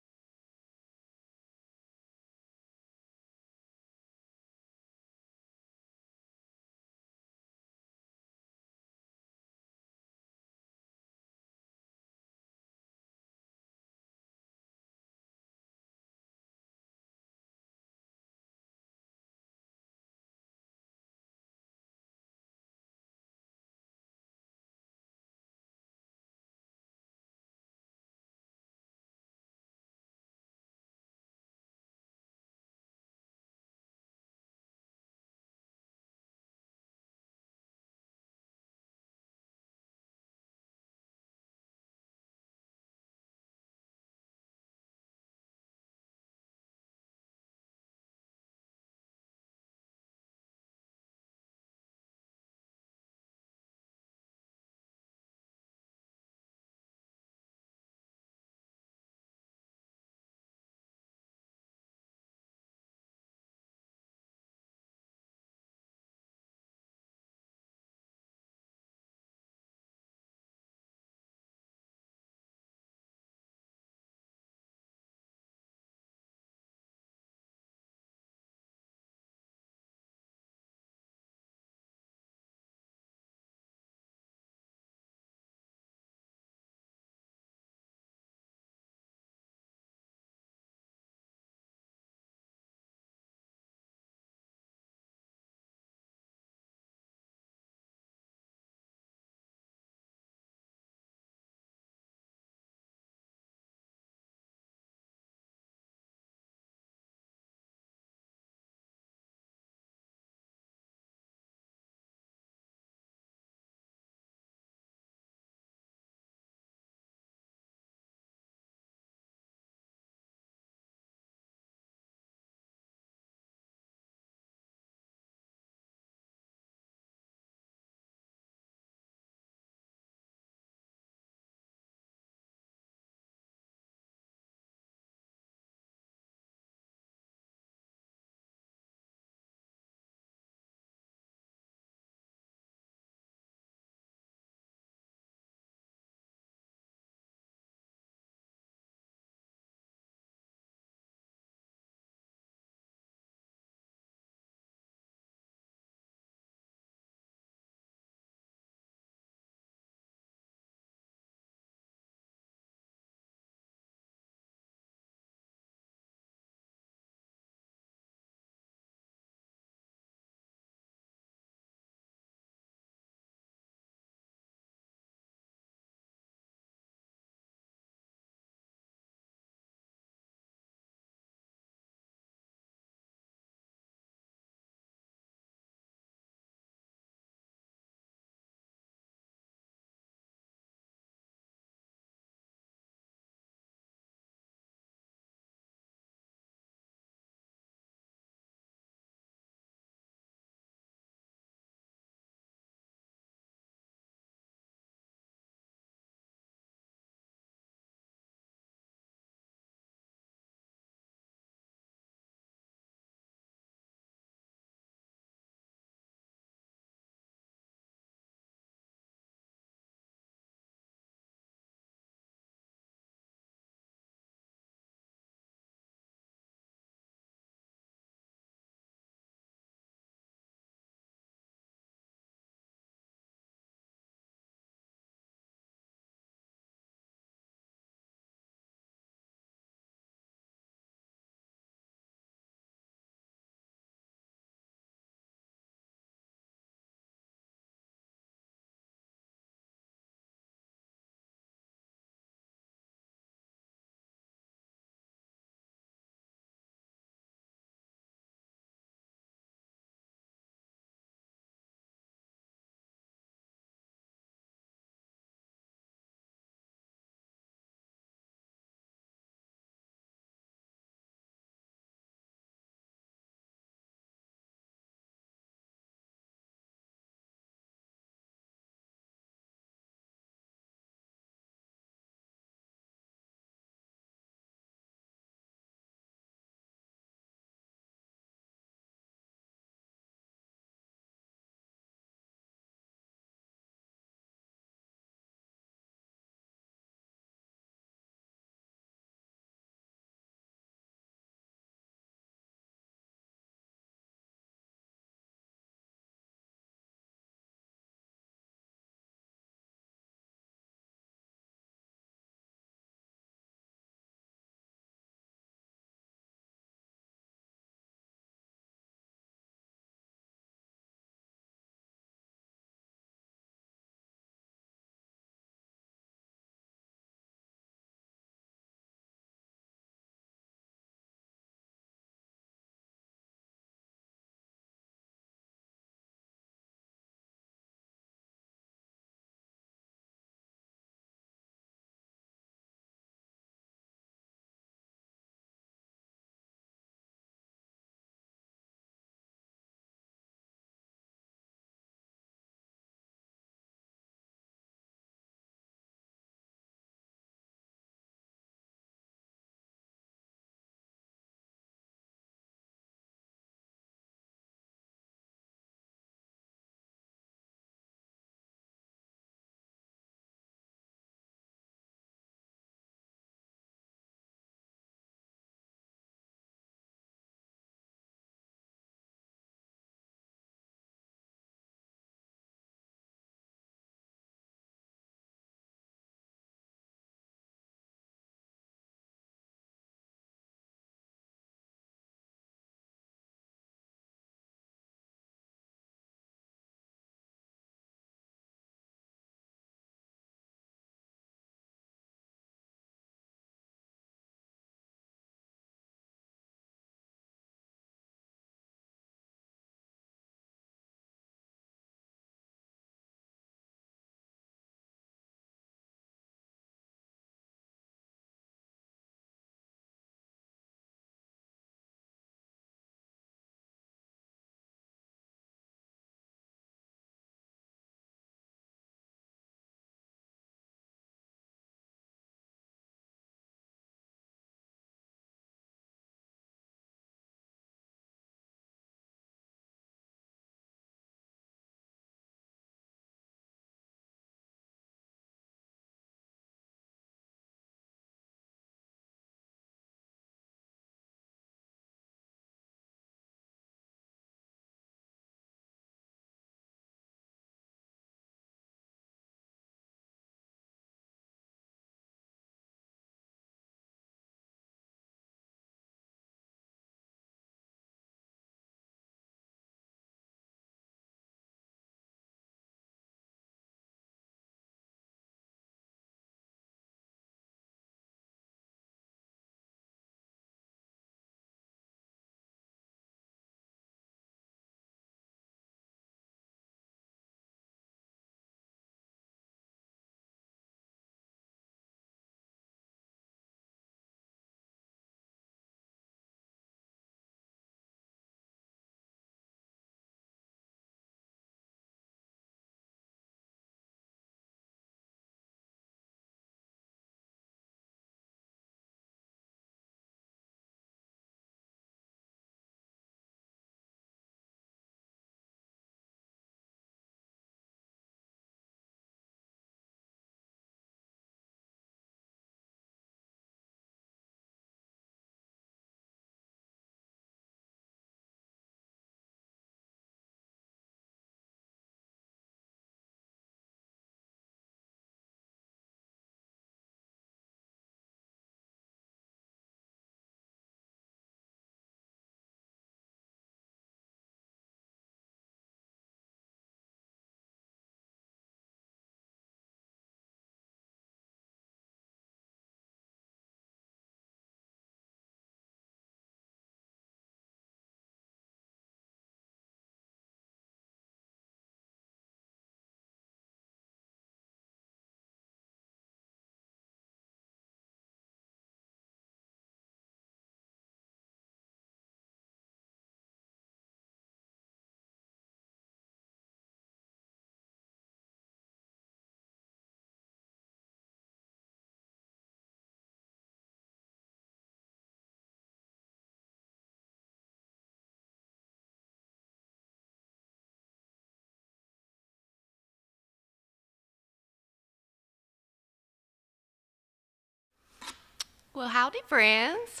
Well, howdy, friends.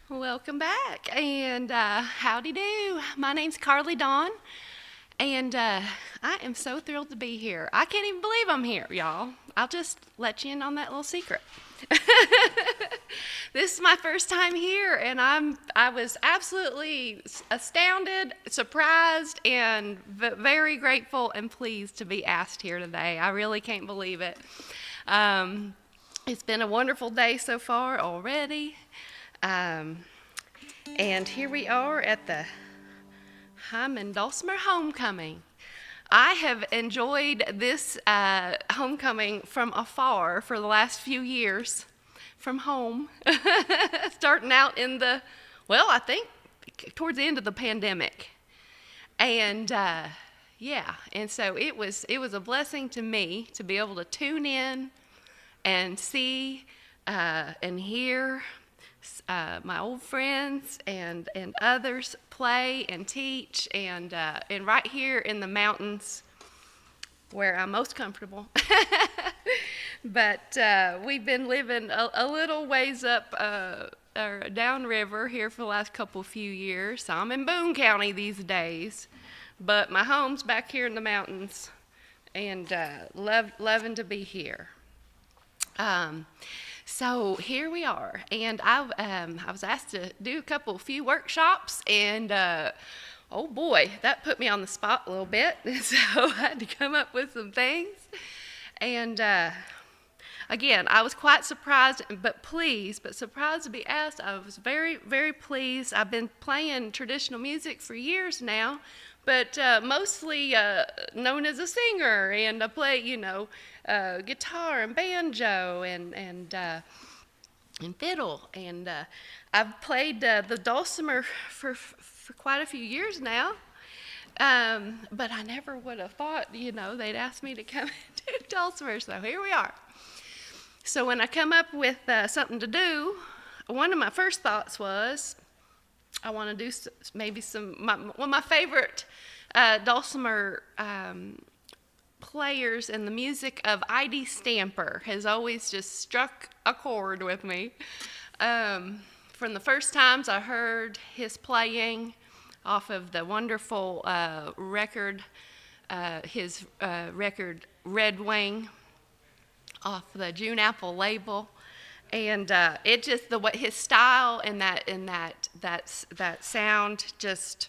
Welcome back, and howdy do. My name's Carly Dawn, and I am so thrilled to be here. I can't even believe I'm here, y'all. I'll just let you in on that little secret. This is my first time here, and I was absolutely astounded, surprised, and very grateful and pleased to be asked here today. I really can't believe it. It's been a wonderful day so far already. And here we are at the Hindman Dulcimer homecoming. I have enjoyed this homecoming from afar for the last few years, from home, starting out in I think towards the end of the pandemic. And and so it was a blessing to me to be able to tune in and see and hear my old friends and others play and teach, and right here in the mountains where I'm most comfortable. But we've been living a little ways up or downriver here for the last few years. I'm in Boone County these days, but my home's back here in the mountains, and loving to be here. So here we are, and I was asked to do a few workshops, and oh boy, that put me on the spot a little bit. So I had to come up with some things, and again, I was quite surprised, but surprised to be asked. I was very, very pleased. I've been playing traditional music for years now, but mostly known as a singer, and I play, guitar and banjo and fiddle, and I've played the dulcimer for quite a few years now, but I never would have thought, they'd ask me to come and do dulcimer, so here we are. So when I come up with something to do, one of my first thoughts was, I want to do maybe one of my favorite dulcimer players, and the music of I.D. Stamper has always just struck a chord with me. From the first times I heard his playing off of the wonderful record, his record Red Wing, off the June Apple label, and it just his style and that sound just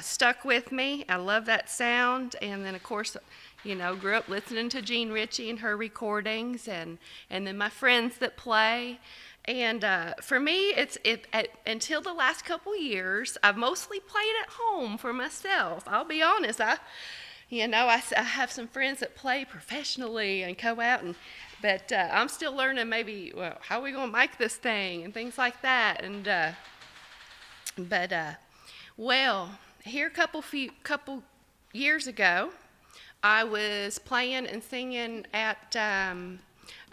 stuck with me. I love that sound, and then of course, grew up listening to Jean Ritchie and her recordings, and then my friends that play. And for me, until the last couple years, I've mostly played at home for myself. I'll be honest. I have some friends that play professionally and go out, but I'm still learning how are we going to mic this thing and things like that. And here a couple years ago, I was playing and singing at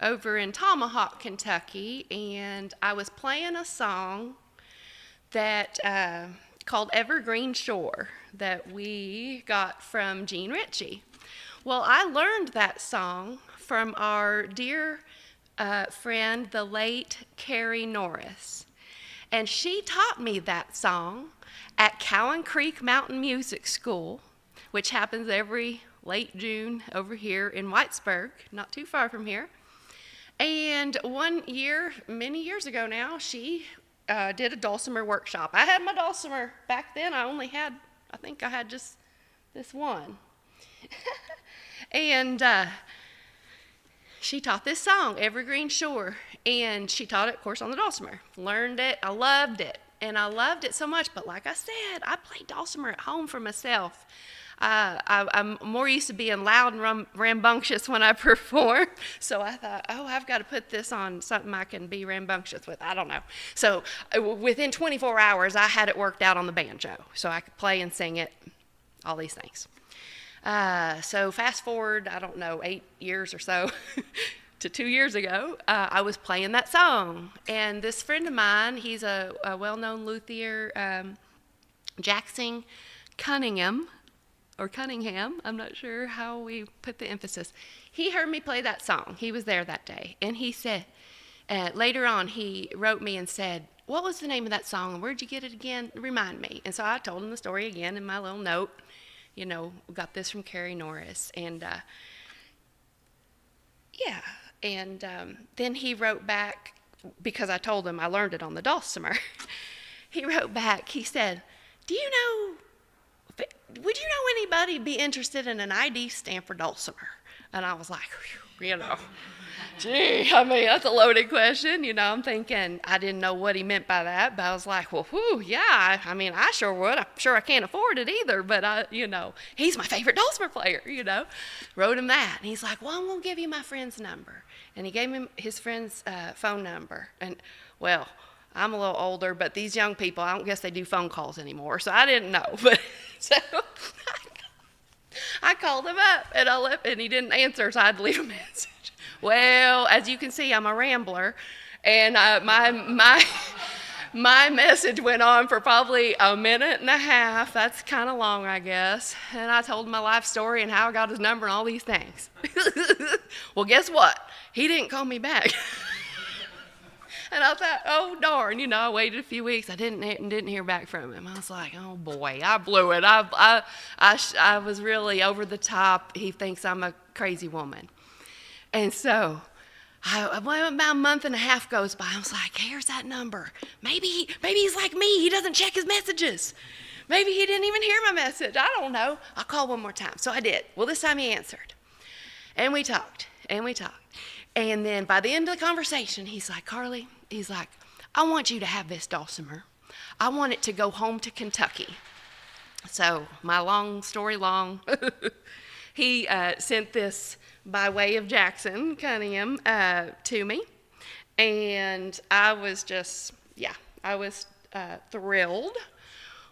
over in Tomahawk, Kentucky, and I was playing a song that called Evergreen Shore that we got from Jean Ritchie. Well, I learned that song from our dear friend, the late Carrie Norris, and she taught me that song at Cowan Creek Mountain Music School, which happens every late June over here in Whitesburg, not too far from here. And one year, many years ago now, she did a dulcimer workshop. I had my dulcimer back then. I think I had just this one. And she taught this song, Evergreen Shore, and she taught it, of course, on the dulcimer. Learned it. I loved it. And I loved it so much, but like I said, I played dulcimer at home for myself. I'm more used to being loud and rambunctious when I perform, so I thought, I've got to put this on something I can be rambunctious with. I don't know. So within 24 hours, I had it worked out on the banjo, so I could play and sing it, all these things. So fast forward, 8 years or so to 2 years ago, I was playing that song, and this friend of mine, he's a well-known luthier, Jackson Cunningham, or Cunningham, I'm not sure how we put the emphasis. He heard me play that song. He was there that day. And he said, later on, he wrote me and said, what was the name of that song? Where'd you get it again? Remind me. And so I told him the story again in my little note. You know, got this from Carrie Norris. And, yeah. And then he wrote back, because I told him I learned it on the Dulcimer. He wrote back, he said, would you know anybody be interested in an ID stamp for Dulcimer? And I was like, whew, you know, gee, I mean, that's a loaded question. You know, I'm thinking, I didn't know what he meant by that, but I was like, well, whew, yeah, I mean, I sure would. I'm sure I can't afford it either, but you know, he's my favorite Dulcimer player, you know. Wrote him that, and he's like, well, I'm going to give you my friend's number. And he gave him his friend's phone number. And, well, I'm a little older, but these young people, I don't guess they do phone calls anymore, so I didn't know. But so I called him up, and he didn't answer, so I had to leave a message. Well, as you can see, I'm a rambler, and my message went on for probably a minute and a half. That's kind of long, I guess. And I told him my life story and how I got his number and all these things. Well, guess what? He didn't call me back. And I thought, oh, darn, you know, I waited a few weeks. I didn't hear back from him. I was like, oh, boy, I blew it. I was really over the top. He thinks I'm a crazy woman. And so about a month and a half goes by. I was like, here's that number. Maybe he's like me. He doesn't check his messages. Maybe he didn't even hear my message. I don't know. I'll call one more time. So I did. Well, this time he answered. And we talked. And then by the end of the conversation, he's like, Carly, he's like, I want you to have this Dulcimer. I want it to go home to Kentucky. So my long story long, he sent this by way of Jackson Cunningham to me. And I was just, thrilled.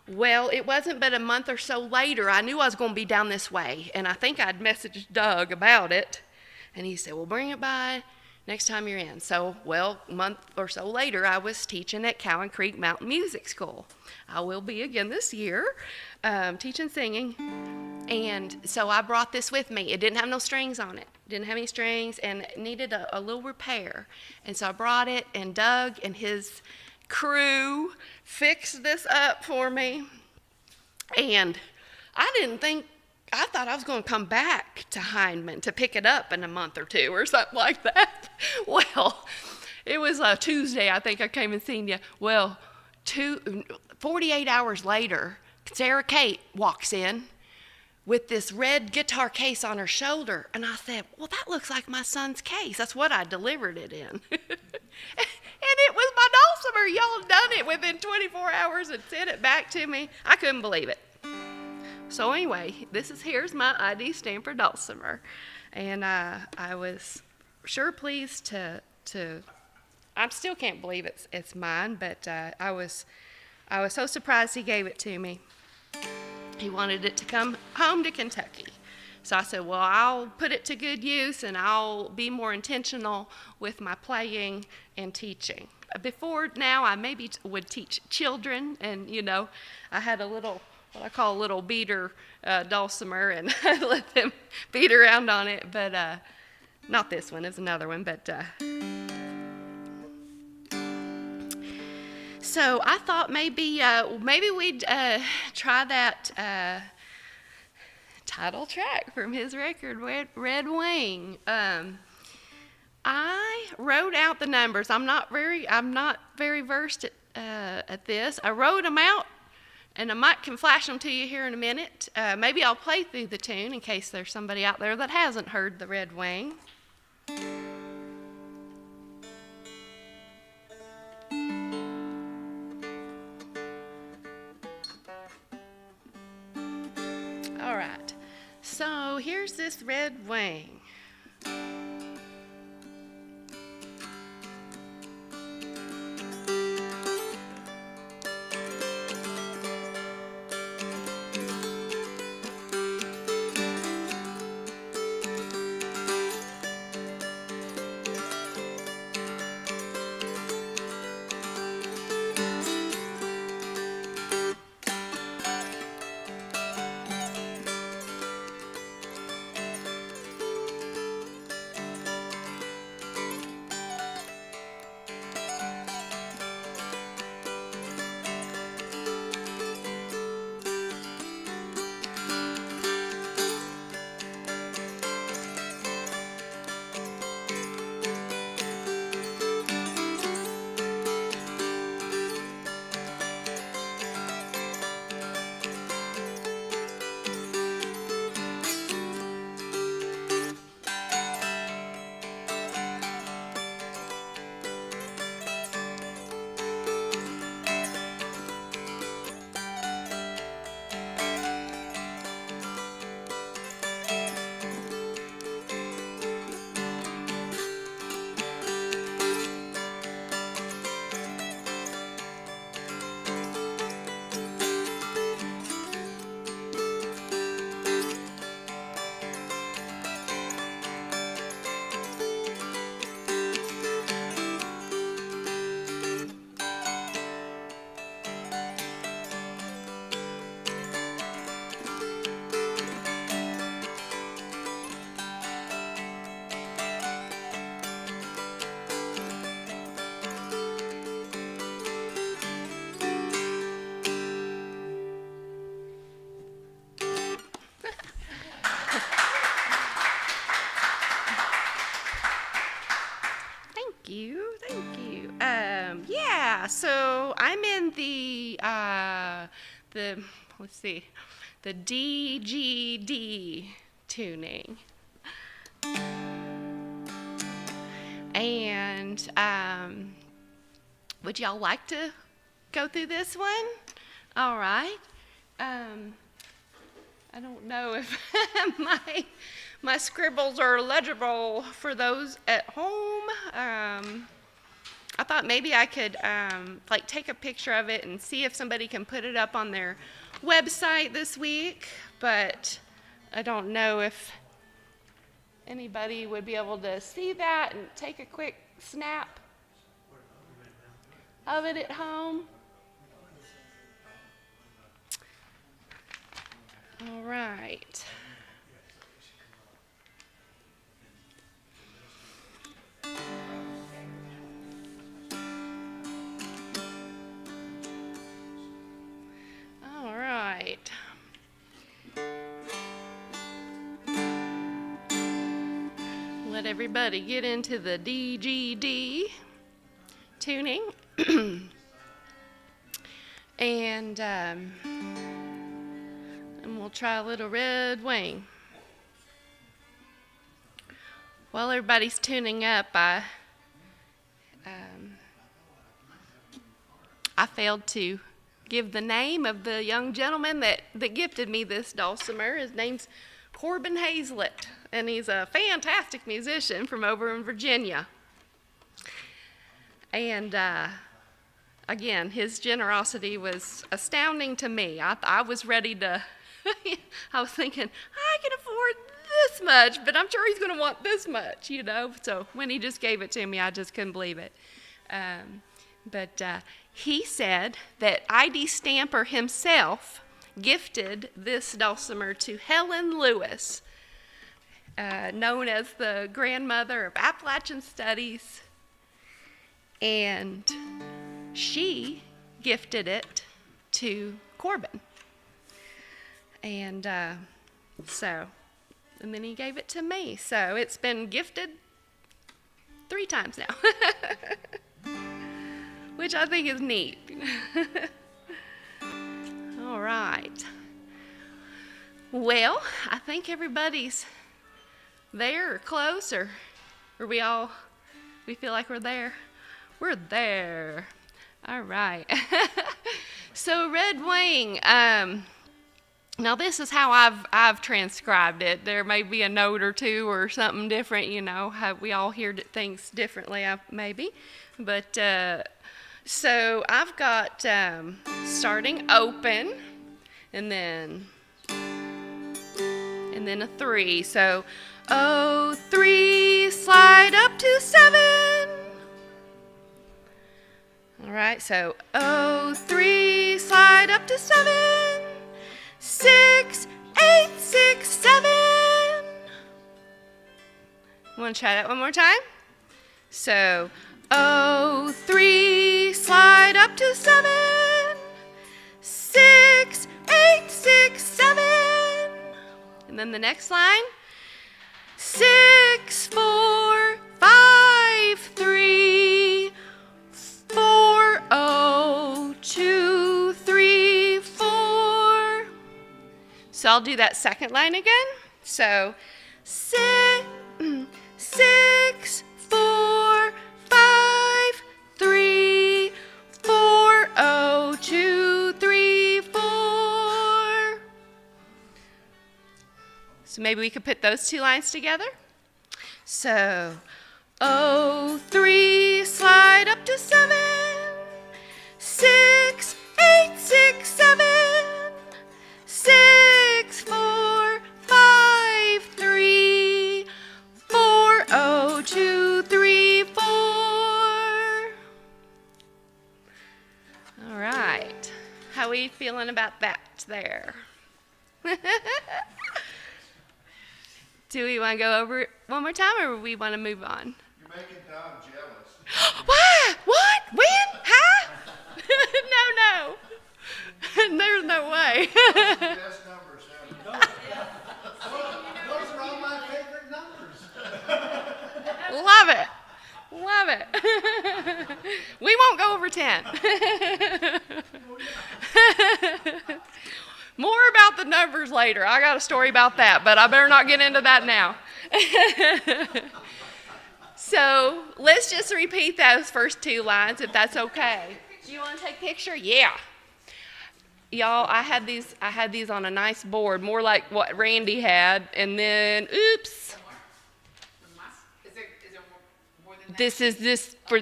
Well, it wasn't but a month or so later, I knew I was going to be down this way. And I think I'd messaged Doug about it. And he said, well, bring it by next time you're in. So, well, a month or so later, I was teaching at Cowan Creek Mountain Music School. I will be again this year, teaching singing. And so I brought this with me. It didn't have no strings on it. Didn't have any strings, and it needed a little repair. And so I brought it, and Doug and his crew fixed this up for me. And I thought I was going to come back to Hindman to pick it up in a month or two or something like that. Well, it was a Tuesday, I think I came and seen you. Well, 48 hours later, Sarah Kate walks in with this red guitar case on her shoulder. And I said, well, that looks like my son's case. That's what I delivered it in. And it was my Dulcimer. Y'all done it within 24 hours and sent it back to me. I couldn't believe it. So anyway, here's my ID stamp for Dulcimer. And I was sure pleased to I still can't believe it's mine, but I was so surprised he gave it to me. He wanted it to come home to Kentucky. So I said, well, I'll put it to good use, and I'll be more intentional with my playing and teaching. Before now, I maybe would teach children, and, you know, I had what I call a little beater Dulcimer, and I let them beat around on it, but not this one, it's another one, but so I thought maybe we'd try that title track from his record, Red Wing. I wrote out the numbers. I'm not very versed at this. I wrote them out, and I can flash them to you here in a minute. Maybe I'll play through the tune in case there's somebody out there that hasn't heard the Red Wing. All right, so here's this Red Wing. in the let's see, the DGD tuning. And would y'all like to go through this one? All right. I don't know if my scribbles are legible for those at home. I thought maybe I could like take a picture of it and see if somebody can put it up on their website this week, but I don't know if anybody would be able to see that and take a quick snap of it at home. All right. All right. Let everybody get into the DGD tuning. And we'll try a little Red Wing. While everybody's tuning up, I failed to give the name of the young gentleman that gifted me this dulcimer. His name's Corbin Hazlett, and he's a fantastic musician from over in Virginia. And again, his generosity was astounding to me. I was ready to, I was thinking, I can afford this much, but I'm sure he's going to want this much, you know. So when he just gave it to me, I just couldn't believe it. But he said that I.D. Stamper himself gifted this dulcimer to Helen Lewis, known as the grandmother of Appalachian Studies, and she gifted it to Corbin. And and then he gave it to me. So it's been gifted 3 times now, which I think is neat. All right. Well, I think everybody's there or close, or we feel like we're there? We're there. All right. So Red Wing, now this is how I've transcribed it. There may be a note or two or something different, you know, how we all hear things differently, maybe. But so I've got starting open, and then a 3. So 3, slide up to 7. All right, so 3, slide up to 7. 6, 8, 6, 7. Want to try that one more time? So 3, slide up to 7. 6, 8, 6, 7. And then the next line. 6, 4, 5, 3, 4, 0, 2, 3, 4. So I'll do that second line again. So 6, 4, 5, 3, 4, 0, 2, 3, 4. So maybe we could put those 2 lines together. So 3, slide up to 7. 6, 8, 6, 7. 6, 4, 5, 3, 4, 0, 2, 3, 4. All right. How are we feeling about that there? Do we want to go over it one more time, or we want to move on? You're making Tom jealous. Why? What? When? Huh? No. There's no way. Best numbers ever. Those are all my favorite numbers. Love it. We won't go over 10. More about the numbers later. I got a story about that, but I better not get into that now. So let's just repeat those first 2 lines if that's okay. Do you want to take a picture? Yeah. Y'all, I had these on a nice board, more like what Randy had, and then oops. Is there more than that? This is this for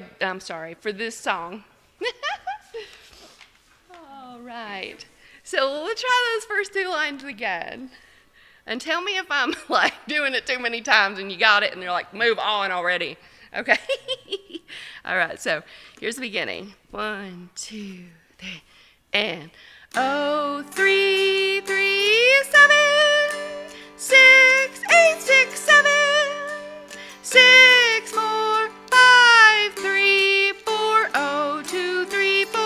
for this song. All right. So we'll try those first 2 lines again. And tell me if I'm like doing it too many times and you got it and they're like, move on already. Okay. All right. So here's the beginning. 1, 2, 3, and 0, 3, 3, 7, 6, 8, 6, 7, 6, 4, 5, 3, 4, 0, 2, 3, 4.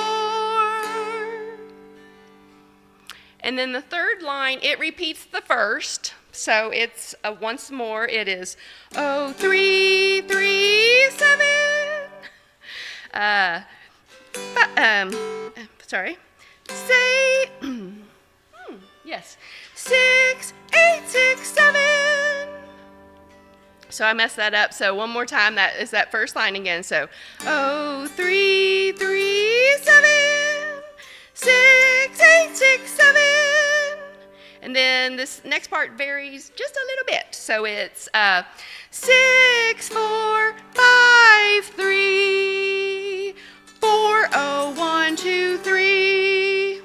And then the third line, it repeats the first. So it's once more, it is 0, 3, 3, 7. Sorry. Say, yes. 6, 8, 6, 7. So I messed that up. So one more time, that is that first line again. So 0, 3, 3, 7. 6, 8, 6, 7. And then this next part varies just a little bit. So it's 6, 4, 5, 3, 4, 0, 1, 2, 3.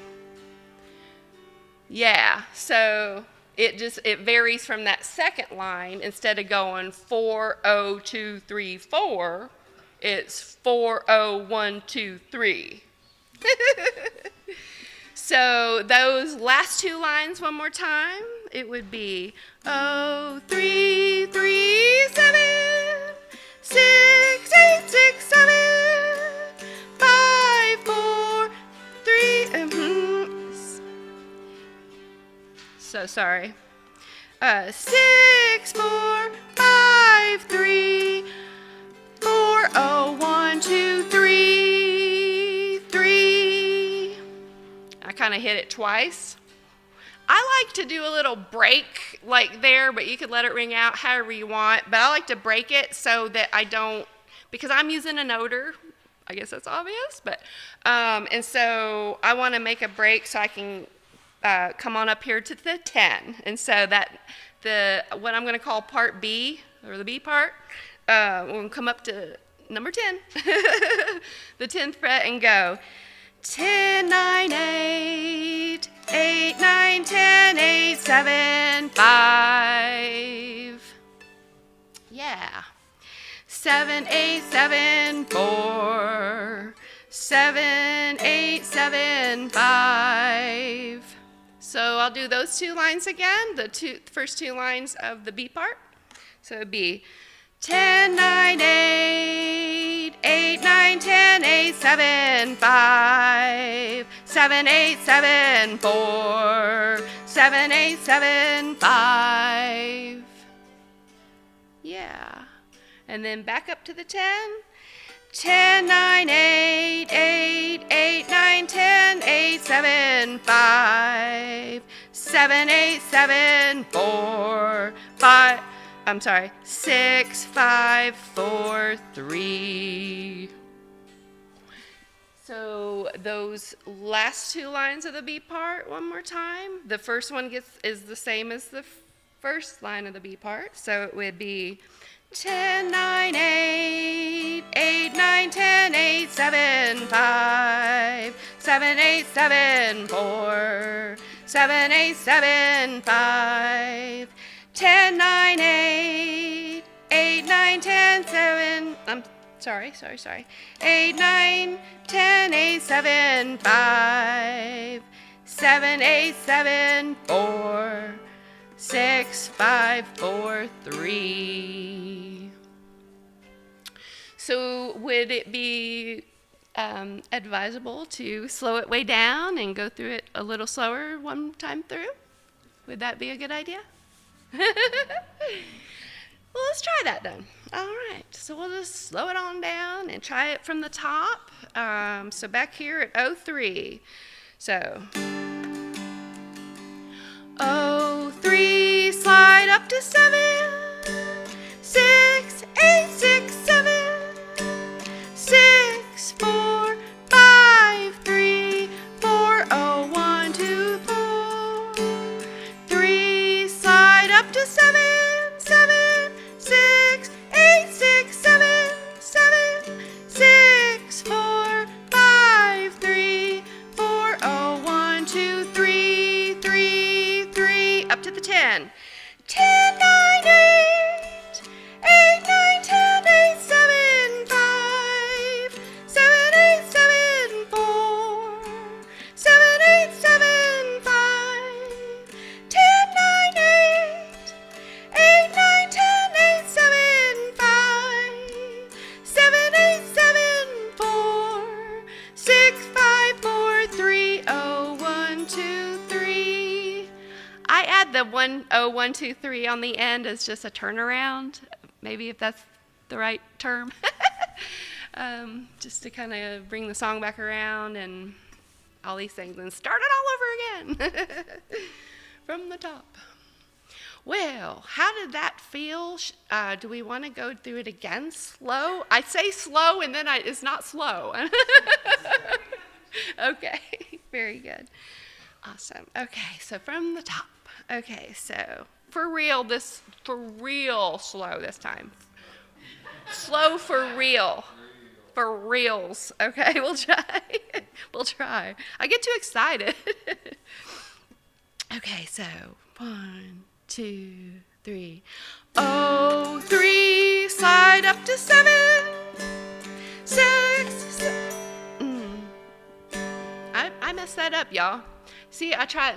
Yeah, so it varies from that second line. Instead of going 4, 0, 2, 3, 4, it's 4, 0, 1, 2, 3. So those last 2 lines one more time, it would be 0, 3, 3, 7, 6, 8, 6, 7, 5, 4, 3, so sorry. 6, 4, 5, 3, 4, 0, 1, 2, 3, 3. I kind of hit it twice. I like to do a little break like there, but you could let it ring out however you want. But I like to break it so that I don't, because I'm using an odor. I guess that's obvious, but and so I want to make a break so I can come on up here to the 10. And so that what I'm going to call part B, or the B part, we'll come up to number 10, the 10th fret, and go 10, 9, 8, 8, 9, 10, 8, 7, 5. Yeah. 7, 8, 7, 4. 7, 8, 7, 5. So I'll do those 2 lines again, the first 2 lines of the B part. So it would be 10, 9, 8, 8, 9, 10, 8, 7, 5. 7, 8, 7, 4. 7, 8, 7, 5. Yeah. And then back up to the 10. 10, 9, 8, 8, 8, 9, 10, 8, 7, 5. 7, 8, 7, 4, 5. I'm sorry, 6, 5, 4, 3. So those last 2 lines of the B part, one more time. The first one is the same as the first line of the B part. So it would be 10, 9, 8, 8, 9, 10, 8, 7, 5. 7, 8, 7, 4. 7, 8, 7, 5. 10, 9, 8, 8, 9, 10, 7, I'm sorry. 8, 9, 10, 8, 7, 5. 7, 8, 7, 4. 6, 5, 4, 3. So would it be advisable to slow it way down and go through it a little slower one time through? Would that be a good idea? Well, let's try that then. All right, so we'll just slow it on down and try it from the top. So back here at 03. So Oh, 3, slide up to 7. 6, 8, 6, 7. 6, 4, 5, 3, 4. Oh, 1, 2, 4. 3, slide up to 7. 7, 6, 8, 6, 7. 7, 6, 4, 5, 3, 4. Oh, 1, 2, 3, 3, 3. Up to the 10. 10, 9, 8. 8, 9, 10, 8, 7, 5. 7, 8, 7, 4. 7, 8, 7, 5. 10, 9, 8. 8, 9, 10, 8, 7, 5. 7, 8, 7, 4. 6, 5, 4, 3. Oh, 1, 2, 3. I add the 1, 0, 1, 2, 3 on the end as just a turnaround. Maybe if that's the right term. Just to kind of bring the song back around and all these things and start it all over again from the top. Well, how did that feel? Do we want to go through it again slow? I say slow and then it's not slow. Okay, very good. Awesome. Okay, so from the top. Okay, so for real slow this time. Slow for real. For reals. Okay, we'll try. We'll try. I get too excited. Okay, so 1, 2, 3. Oh, 3, slide up to 7. 6. I messed that up, y'all. See, I tried.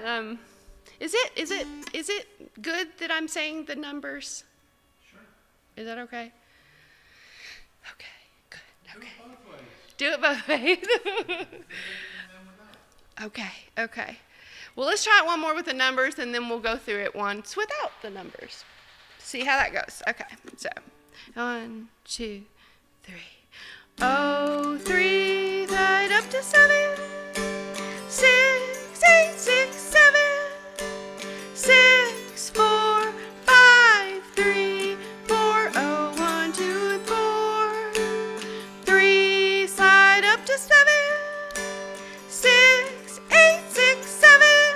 Is it good that I'm saying the numbers? Sure. Is that okay? Okay, good. Okay. Do it both ways. Do it both ways. Okay. Well, let's try it one more with the numbers, and then we'll go through it once without the numbers. See how that goes. Okay, so 1, 2, 3. Oh, 3, slide up to 7. 6, 8, 6, 7. 6, 4, 5, 3, 4. Oh, 1, 2, 4. 3, slide up to 7. 6, 8, 6, 7.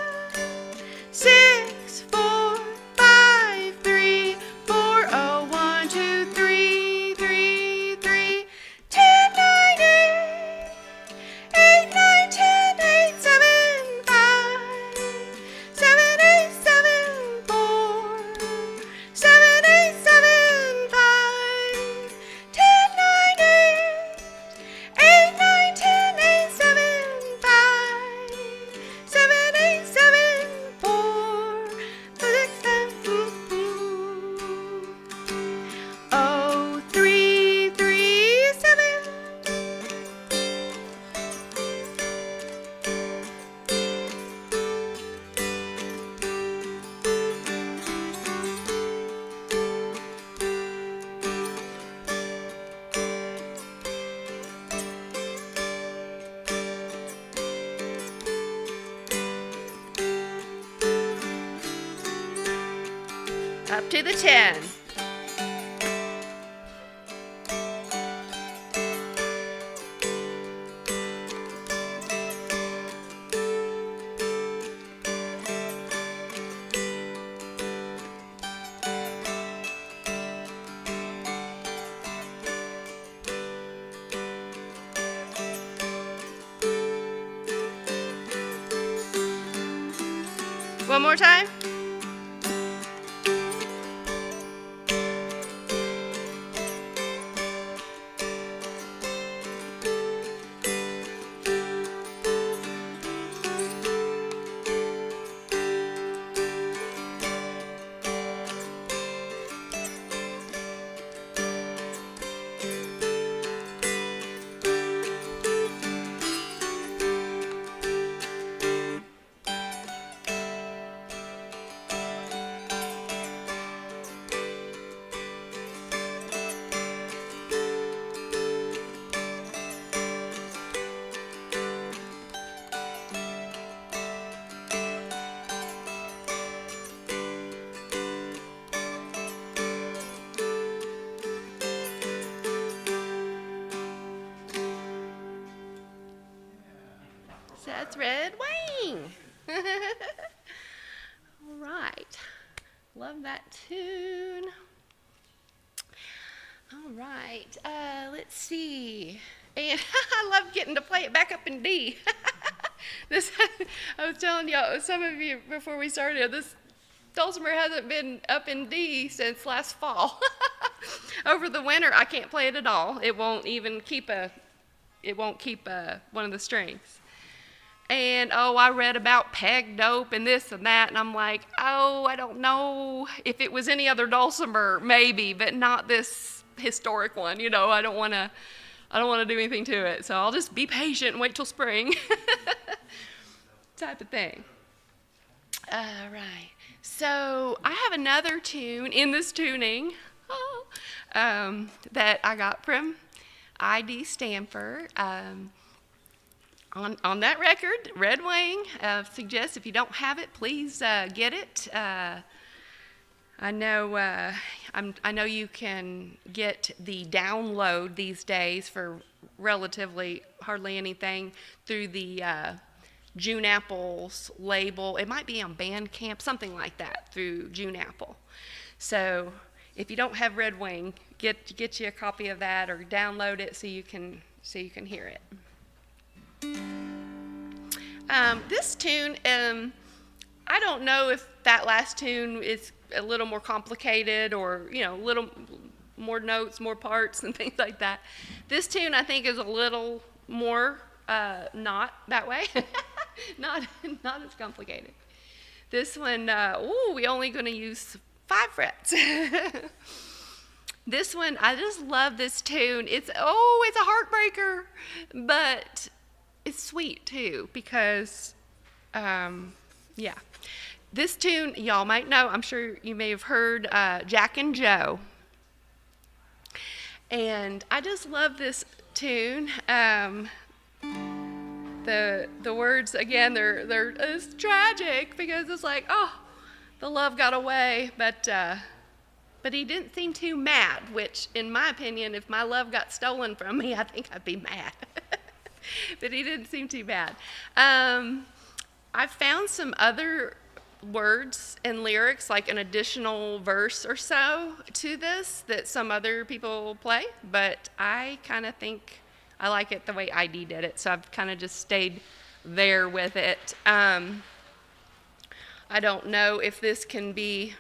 6, 4, 5, 3, 4. Oh, 1, 2, 3, 3, 3. 10, 9, 8. 8, 9, 10, 8, 7, 5. 7, 8, 7, 4. 7, 8, 7, 5. 10, 9, 8. 8, 9, 10, 8, 7, 5. 7, 8, 7, 4. 6, 7, Oh, 3, 3, 7. Up to the 10. One more time. That's Red Wing. All right. Love that tune. All right. Let's see. And I love getting to play it back up in D. This, I was telling y'all, some of you before we started, this Dulcimer hasn't been up in D since last fall. Over the winter, I can't play it at all. It won't even keep one of the strings. And I read about peg dope and this and that, and I'm like, I don't know. If it was any other Dulcimer, maybe, but not this historic one. I don't want to do anything to it. So I'll just be patient and wait till spring, type of thing. All right. So I have another tune in this tuning that I got from I.D. Stanford. On that record, Red Wing, suggests if you don't have it, please get it. I know you can get the download these days for relatively hardly anything through the June Apple's label. It might be on Bandcamp, something like that, through June Apple. So if you don't have Red Wing, get you a copy of that or download it so you can hear it. This tune, I don't know if that last tune is a little more complicated or, a little more notes, more parts and things like that. This tune, I think, is a little more not that way. not as complicated. This one, we only going to use 5 frets. This one, I just love this tune. It's a heartbreaker, but it's sweet too because, This tune, y'all might know, I'm sure you may have heard Jack and Joe. And I just love this tune. The words, again, it's tragic because it's like, the love got away, but he didn't seem too mad, which, in my opinion, if my love got stolen from me, I think I'd be mad. But he didn't seem too bad. I found some other words and lyrics, like an additional verse or so to this that some other people play, but I kind of think I like it the way ID did it, so I've kind of just stayed there with it. I don't know if this can be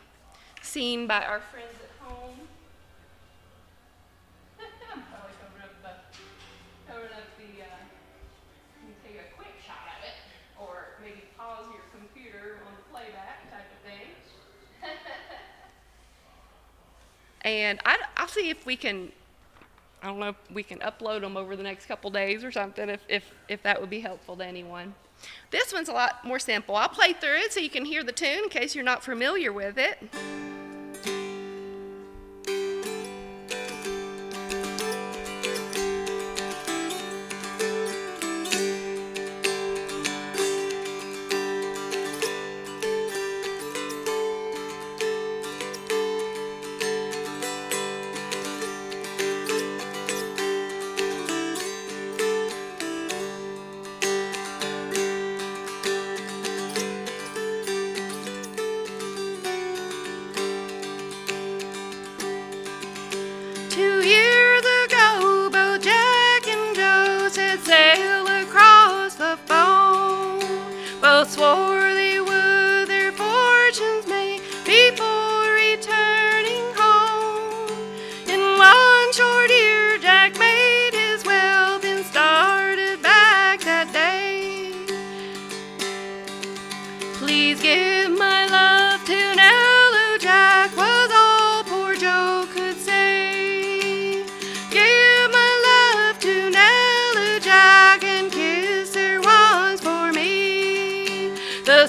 seen by our friends at home. I'm probably covering up the, you can take a quick shot of it, or maybe pause your computer on the playback type of thing. And I'll see if we can, I don't know if we can upload them over the next couple days or something, if that would be helpful to anyone. This one's a lot more simple. I'll play through it so you can hear the tune in case you're not familiar with it. Swore they would their fortunes make before returning home. In one short year, Jack made his wealth and started back that day. Please give my love to Nello, Jack, was all poor Joe could say. Give my love to Nello, Jack, and kiss her once for me. The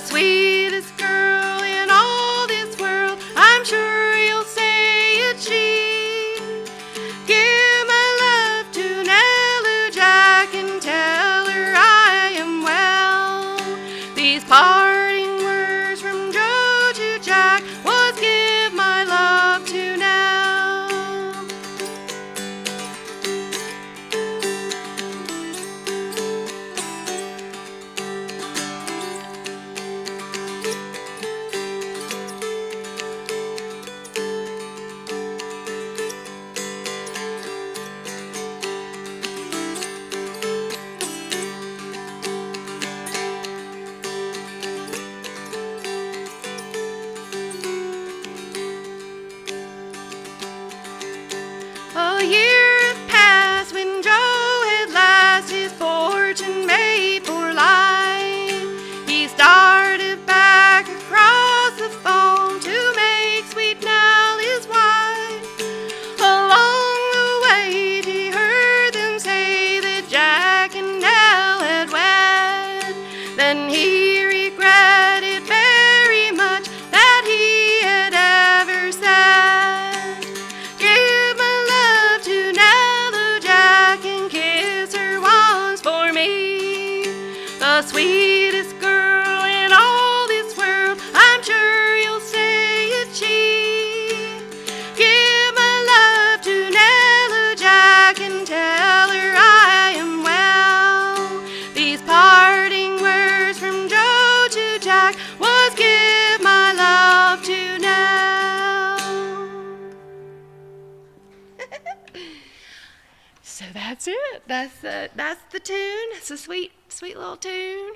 That's it. That's the tune. It's a sweet little tune.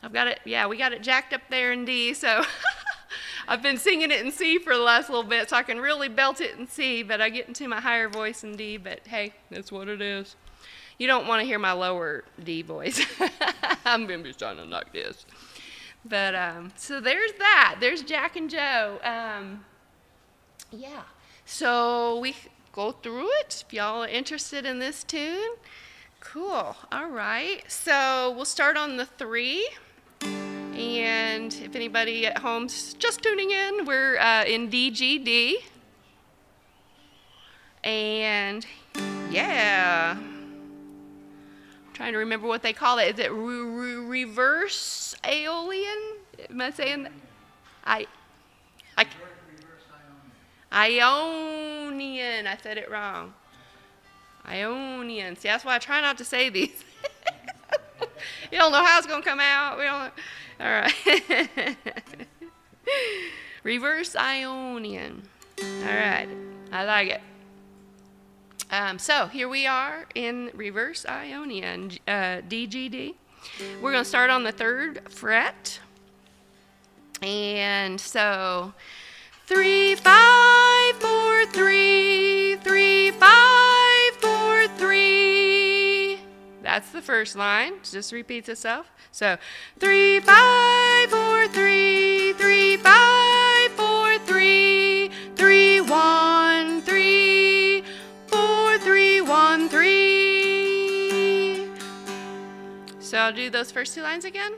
I've got it. Yeah, we got it jacked up there in D. So I've been singing it in C for the last little bit, so I can really belt it in C. But I get into my higher voice in D. But hey, that's what it is. You don't want to hear my lower D voice. I'm gonna be sounding like this. But so there's that. There's Jack and Joe. Yeah. So we go through it if y'all are interested in this tune. Cool. All right. So we'll start on the 3. And if anybody at home's just tuning in, we're in DGD. And yeah. Trying to remember what they call it. Is it reverse Aeolian? Am I saying that? Ionian. I said it wrong. Ionian. See, that's why I try not to say these. You don't know how it's going to come out. We don't. All right. Reverse Ionian. All right. I like it. So here we are in reverse Ionian, DGD. We're going to start on the 3rd fret. And so 3, 5, 4, 3, 3, 5, 4, 3. That's the first line. It just repeats itself. So 3, 5, 4, 3, 3, 5, 4, 3, 3, 1, 3, 4, 3, 1, 3. So I'll do those first 2 lines again.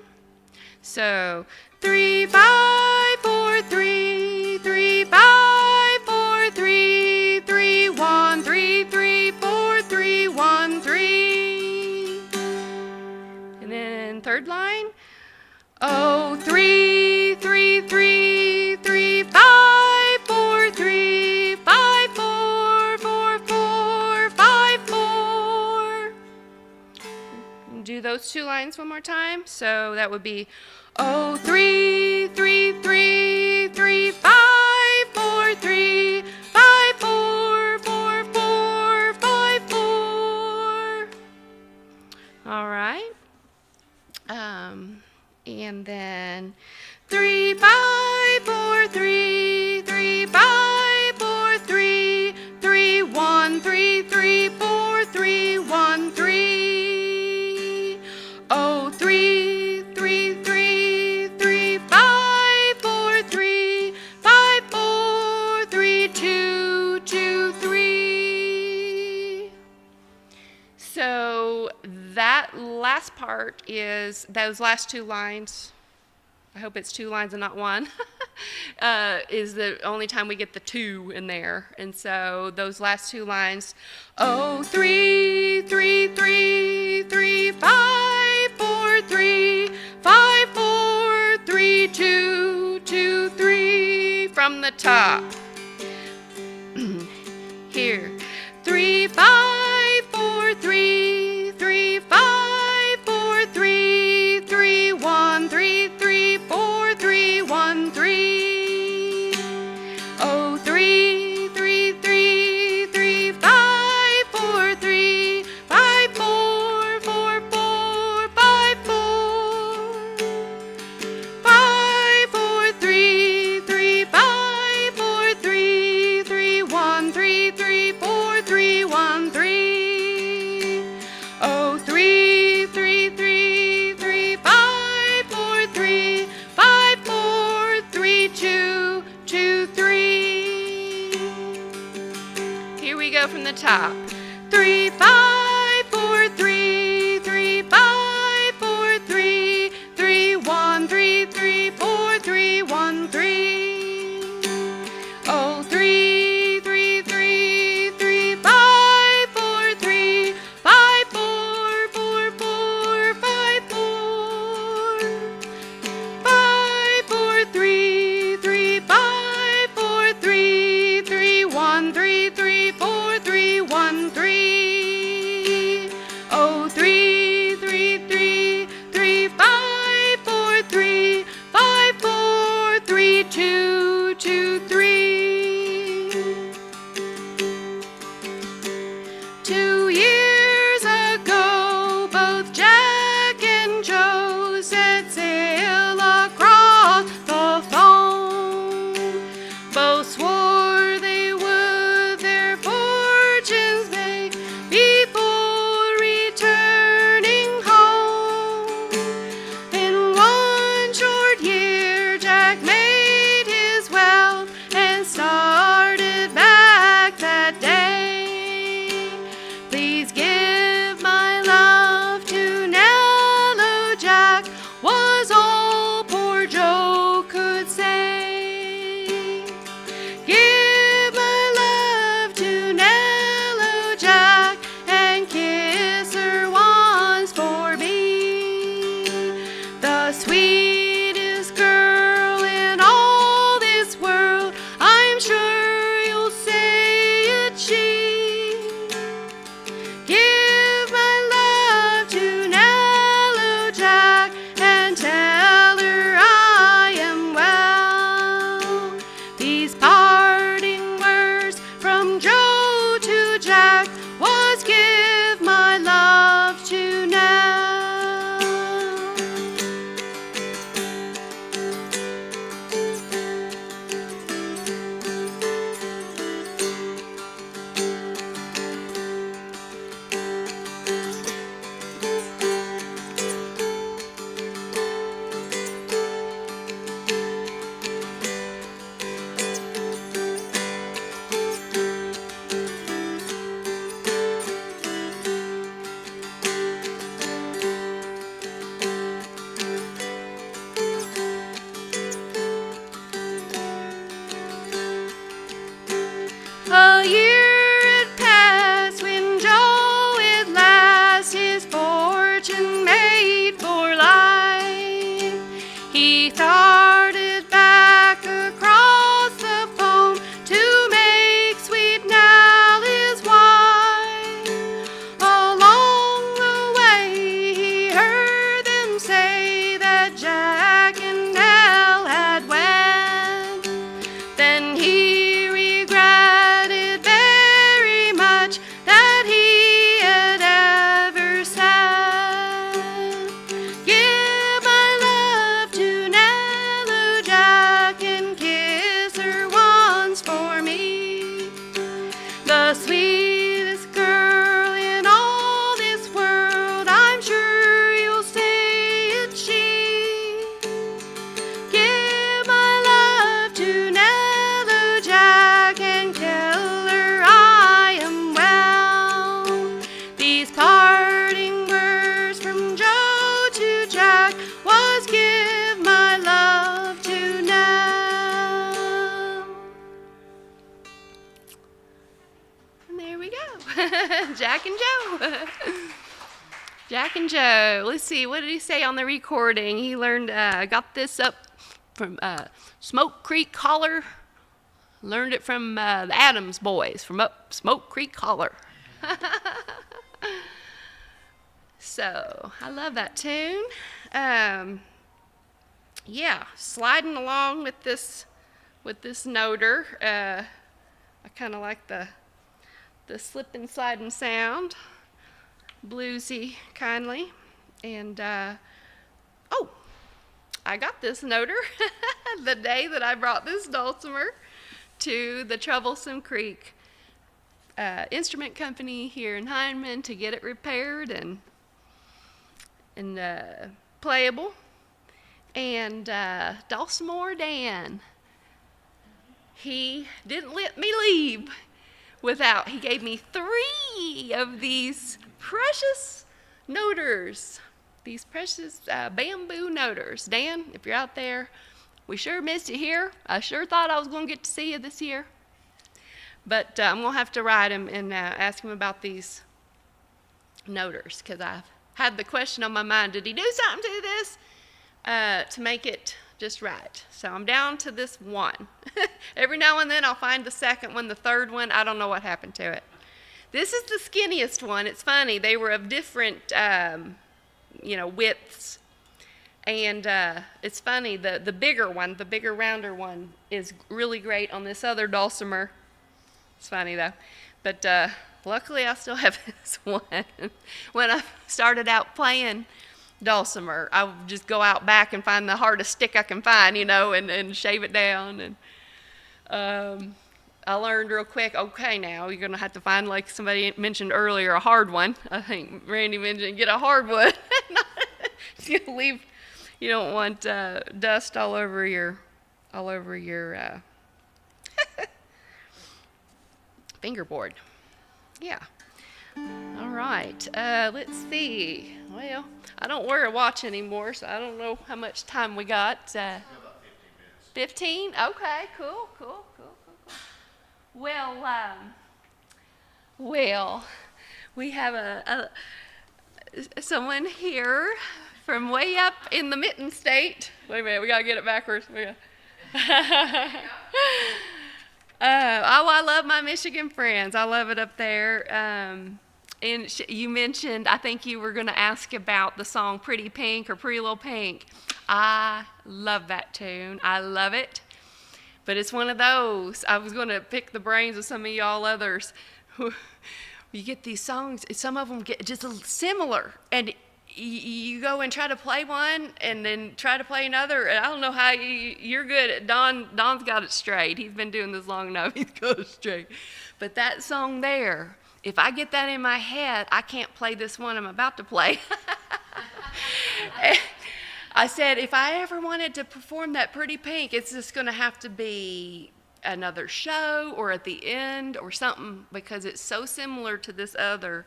So 3, 5, 4, 3, 3, 5, 4, 3, 3, 1, 3, 3, 4, 3, 1, 3. And then 3rd line. Oh, 3, 3, 3, 3, 5, 4, 3, 5, 4, 4, 4, 5, 4. Do those 2 lines one more time. So that would be, oh, 3, 3, 3, 3, 5, 4, 3, 5, 4, 4, 4, 5, 4. All right. And then 3, 5, 4, 3, 3, 5, 4, 3, 3, 1, 3, 3, 4, 3, 1, 3. Oh, 3, 3, 3, 3, 5, 4, 3, 5, 4, 3, 2, 2, 3. So that last part is those last 2 lines. I hope it's 2 lines and not 1. Is the only time we get the 2 in there. And so those last 2 lines, oh, 3, 3, 3, 3, 5, 4, 3, 5, 4, 3, 2, 2, 3, from the top. Here, 3, 5, 4, 3, 3, 5, 4, 3, 3, 1, 3, 3, 4, 3, 1, 3. Oh, 3, 3, 3, 3, 5, 4, 3, 5, 4, 4, 4, 5, 4. 5, 4, 3, 3, 5, 4, 3, 3, 1, 3, 3, 4, 3, 1, 3. Oh, 3, 3, 3, 3, 5, 4, 3, 5, 4, 3, 2, 2, 3. Here we go from the top. 3, 5, 4, 3, 3, 5, 4, 3, 3, 1, 3, 3, 4, 3, 1, 3. Oh, 3, 3, 3, 3, 5, 4, 3, 5, 4, 4, 4, 5, 4. 5, 4, 3, 3, 5, 4, 3, 3, 1, 3, 3, 4, 3, 1, 3. Then he regretted very much that he had ever said, "Give my love to Nello Jack and kiss her once for me." The sweetest girl in all this world, I'm sure you'll say it's she. Give my love to Nello Jack and tell her I am well. These parting words from Joe to Jack was give my love to Nell. And there we go. Jack and Joe. Jack and Joe. Let's see, what did he say on the recording? He learned, got this up from Smoke Creek Holler. Learned it from the Adams boys from up Smoke Creek Holler. So, I love that tune. Yeah, sliding along with this noter. I kind of like the slip and sliding sound, bluesy kindly. And oh, I got this noter the day that I brought this dulcimer to the Troublesome Creek instrument company here in Hindman to get it repaired and playable. And Dulcimer Dan, he didn't let me leave without, he gave me 3 of these precious noters, these precious bamboo noters. Dan, if you're out there, we sure missed you here. I sure thought I was going to get to see you this year. But I'm going to have to write him and ask him about these noters, because I've had the question on my mind, did he do something to this to make it just right? So I'm down to this one. Every now and then I'll find the second one, the third one. I don't know what happened to it. This is the skinniest one. It's funny. They were of different, widths. And it's funny, the bigger one, the bigger rounder one is really great on this other dulcimer. It's funny though. But luckily I still have this one. When I started out playing dulcimer, I would just go out back and find the hardest stick I can find, and shave it down. And I learned real quick, okay, now you're going to have to find, like somebody mentioned earlier, a hard one. I think Randy mentioned, get a hard one. You don't want dust all over your fingerboard. Yeah. All right. Let's see. Well, I don't wear a watch anymore, so I don't know how much time we got. About 15 minutes. 15? Okay. Cool. Well, we have someone here from way up in the Mitten State. Wait a minute, we gotta get it backwards. I love my Michigan friends. I love it up there. And you mentioned, I think you were going to ask about the song Pretty Pink or Pretty Little Pink. I love that tune. I love it. But it's one of those. I was going to pick the brains of some of y'all others. You get these songs, some of them get just similar. And you go and try to play one and then try to play another. And I don't know how you're good at Don's got it straight. He's been doing this long enough. He's got it straight. But that song there, if I get that in my head, I can't play this one I'm about to play. I said, if I ever wanted to perform that Pretty Pink, it's just going to have to be another show or at the end or something, because it's so similar to this other.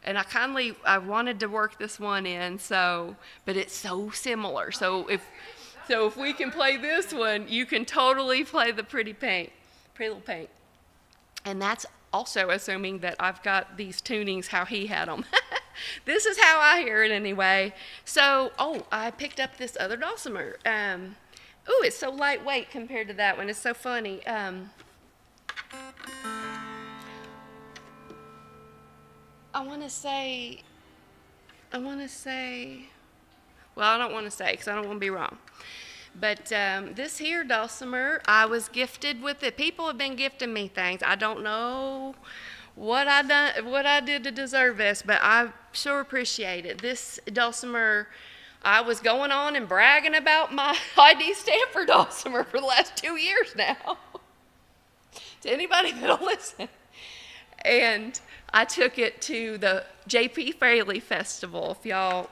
And I wanted to work this one in, but it's so similar. So if we can play this one, you can totally play the Pretty Little Pink. And that's also assuming that I've got these tunings how he had them. This is how I hear it anyway. So, I picked up this other dulcimer. It's so lightweight compared to that one. It's so funny. I want to say, well, I don't want to say because I don't want to be wrong. But this here dulcimer, I was gifted with it. People have been gifting me things. I don't know what I did to deserve this, but I sure appreciate it. This dulcimer, I was going on and bragging about my ID Stanford dulcimer for the last 2 years now. To anybody that'll listen. And I took it to the J.P. Fraley Festival. If y'all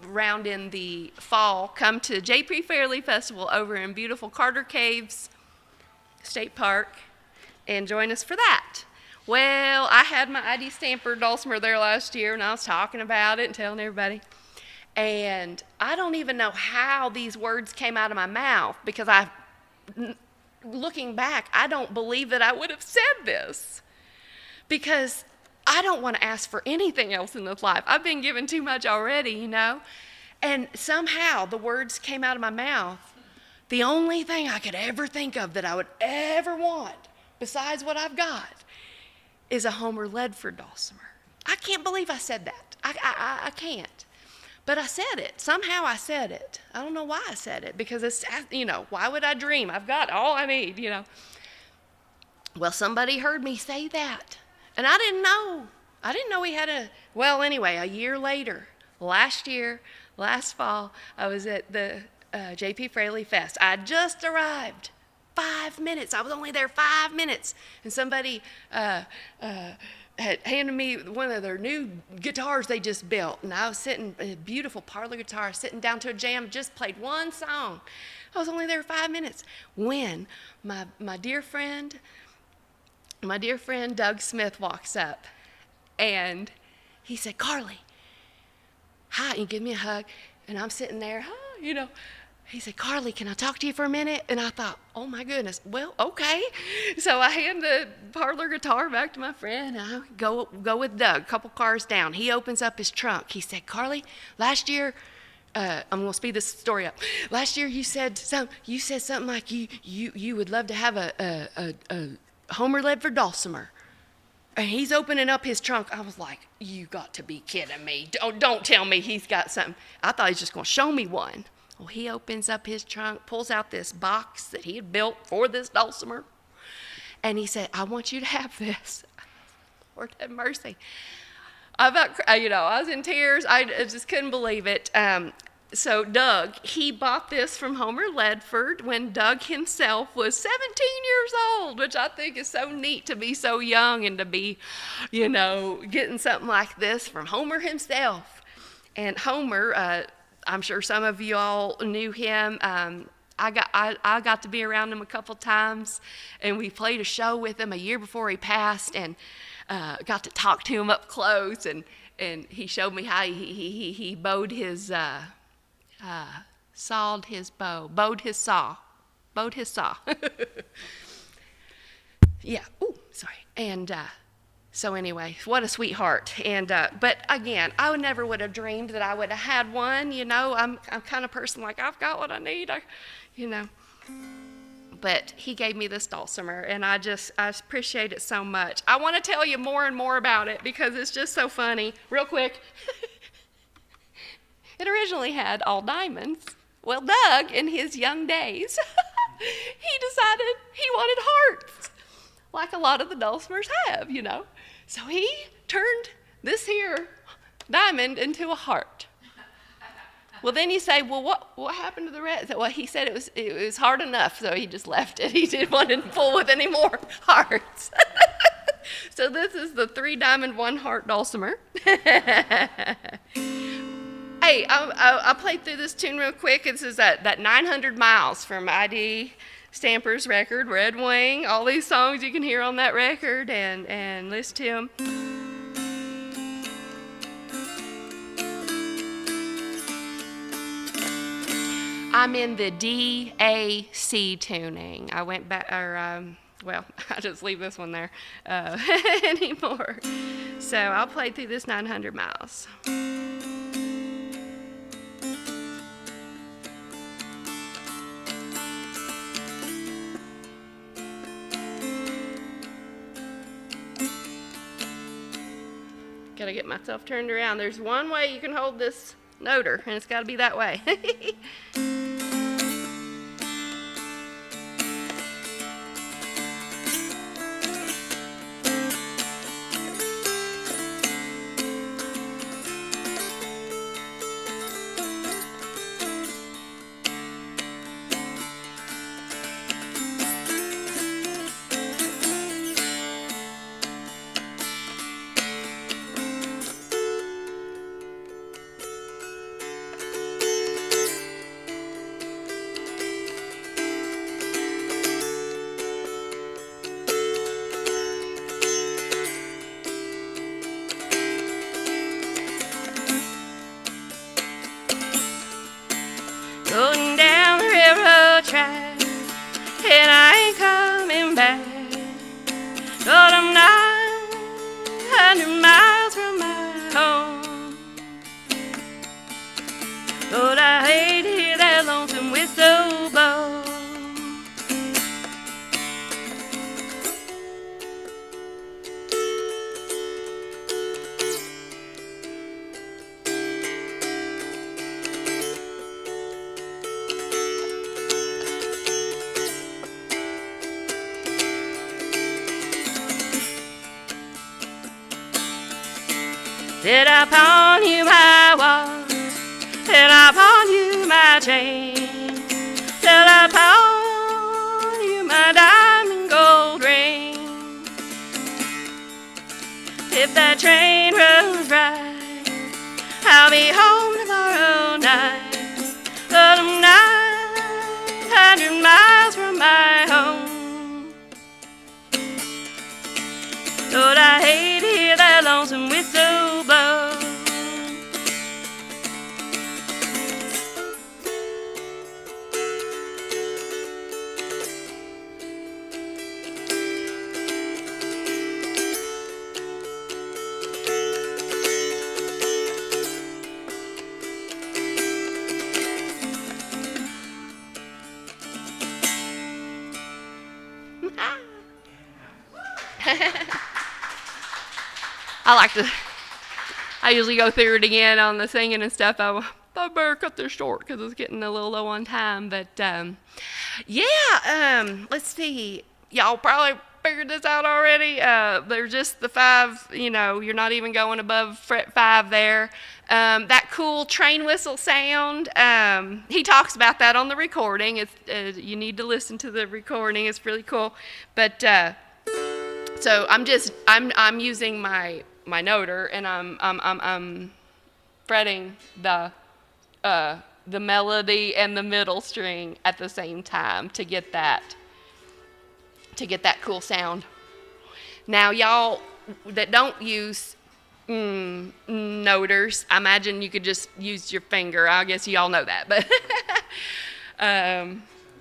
round in the fall, come to the J.P. Fraley Festival over in beautiful Carter Caves State Park and join us for that. Well, I had my ID Stanford dulcimer there last year, and I was talking about it and telling everybody. And I don't even know how these words came out of my mouth, because looking back, I don't believe that I would have said this, because I don't want to ask for anything else in this life. I've been given too much already, you know. And somehow the words came out of my mouth. The only thing I could ever think of that I would ever want, besides what I've got, is a Homer Ledford dulcimer. I can't believe I said that. I can't. But I said it. Somehow I said it. I don't know why I said it, because it's, you know, why would I dream? I've got all I need, you know. Well, somebody heard me say that, and I didn't know. I didn't know he had well, anyway, a year later, last fall, I was at the J.P. Fraley Fest. I just arrived. 5 minutes. I was only there 5 minutes, and somebody had handed me one of their new guitars they just built, and I was sitting, a beautiful parlor guitar, sitting down to a jam, just played one song. I was only there 5 minutes when my dear friend Doug Smith walks up, and he said, "Carly, hi," and give me a hug, and I'm sitting there, you know. He said, "Carly, can I talk to you for a minute?" And I thought, oh my goodness, well, okay. So I hand the parlor guitar back to my friend, and I go with Doug, a couple cars down. He opens up his trunk. He said, "Carly, last year," I'm gonna speed this story up. "Last year you said something like you would love to have a Homer Ledford dulcimer." And he's opening up his trunk. I was like, "You got to be kidding me. Don't tell me he's got something." I thought he was just gonna show me one. Well, he opens up his trunk, pulls out this box that he had built for this dulcimer, and he said, "I want you to have this." Lord have mercy. I was in tears. I just couldn't believe it. So Doug, he bought this from Homer Ledford when Doug himself was 17 years old, which I think is so neat, to be so young and to be, you know, getting something like this from Homer himself. And Homer, I'm sure some of you all knew him. I got to be around him a couple times, and we played a show with him a year before he passed, and got to talk to him up close, and he showed me how he bowed his sawed his bow, bowed his saw. Yeah. Ooh, sorry. And so anyway, what a sweetheart. And but again, I never would have dreamed that I would have had one. You know, I'm kind of person like, I've got what I need. You know. But he gave me this dulcimer, and I appreciate it so much. I want to tell you more and more about it because it's just so funny. Real quick. It originally had all diamonds. Well, Doug, in his young days, he decided he wanted hearts, like a lot of the dulcimers have, you know. So he turned this here diamond into a heart. Well, then you say, well, what happened to the rest? Well, he said it was hard enough, so he just left it. He didn't want to fool with any more hearts. So this is the 3-diamond, 1-heart dulcimer. Hey, I played through this tune real quick. This is that 900 Miles from ID Stamper's record, Red Wing. All these songs you can hear on that record and listen to them. I'm in the D-A-C tuning. I went back, well, I'll just leave this one there anymore. So I'll play through this 900 Miles. Gotta get myself turned around. There's one way you can hold this noter, and it's gotta be that way. I'm 900 miles from my home. Lord, I hate to hear that lonesome whistle blow. Did I pawn you my watch? Did I pawn you my chain? Did I pawn you my diamond gold ring? If that train runs right, I'll be home tomorrow night. But I'm 900 miles from my home. Lord, I hate to hear that lonesome whistle blow. I usually go through it again on the singing and stuff. I better cut this short because it's getting a little low on time. But let's see. Y'all probably figured this out already. They're just the 5, you're not even going above fret 5 there. That cool train whistle sound, he talks about that on the recording. You need to listen to the recording. It's really cool. But so I'm using my noter, and I'm fretting the melody and the middle string at the same time to get that cool sound. Now, y'all that don't use noters, I imagine you could just use your finger. I guess you all know that, but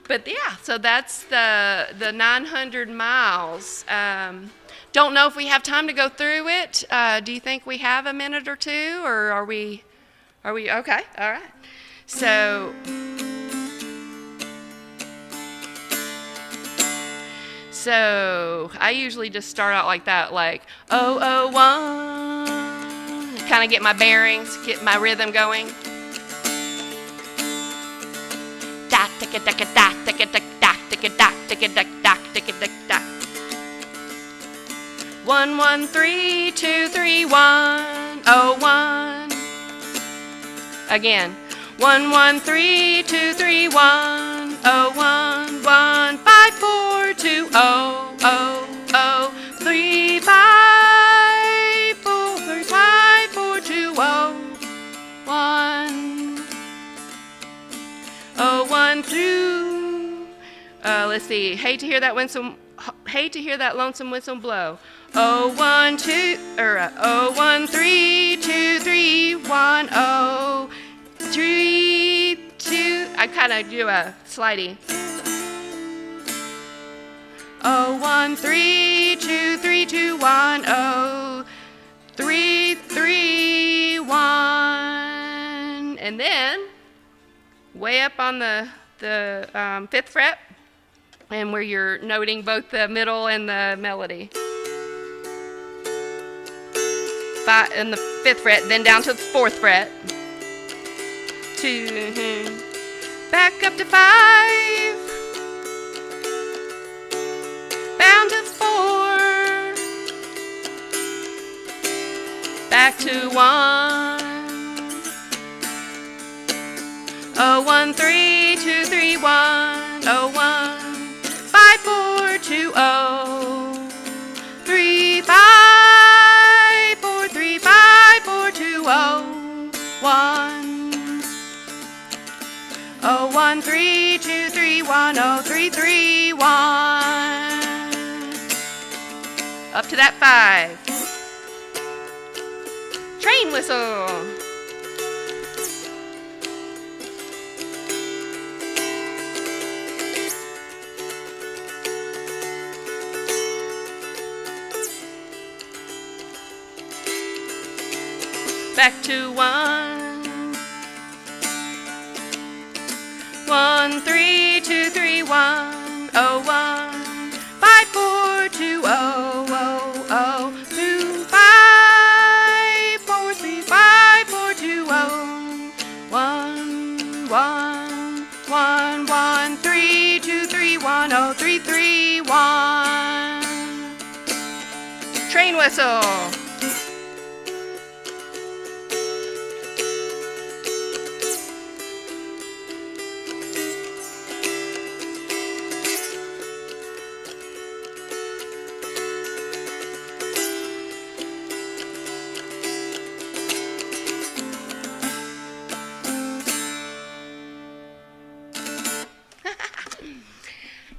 but yeah, so that's the 900 miles. Don't know if we have time to go through it. Do you think we have a minute or two, or are we okay? All right. So I usually just start out like that, like 001, kind of get my bearings, get my rhythm going. Da ticka ticka da ticka ticka da ticka da ticka da ticka da. 1 1 3 2 3 1 0 1. Again. 1 1 3 2 3 1 0 1 1 5 4 2 0 0 0 3 5 4 3 5 4 2 0 1 0 1 2. Let's see. Hate to hear that lonesome whistle blow. 0 1 2 or 0 1 3 2 3 1 0 3 2. I kind of do a slidey. 0 1 3 2 3 2 1 0 3 3 1, and then way up on the 5th fret, and where you're noting both the middle and the melody. And the 5th fret, then down to the 4th fret. 2, back up to 5, down to 4, back to 1. 0 1 3 2 3 1 0 1 5 4 2 0 3 5 4 3 5 4 2 0 1 0 1 3 2 3 1 0 3 3 1. Up to that 5. Train whistle. back to 1. 1 3 2 3 1 0 1 5 4 2 0 0 0 2 5 4 3 5 4 2 0 1 1 1 1 3 2 3 1 0 3 3 1. Train whistle.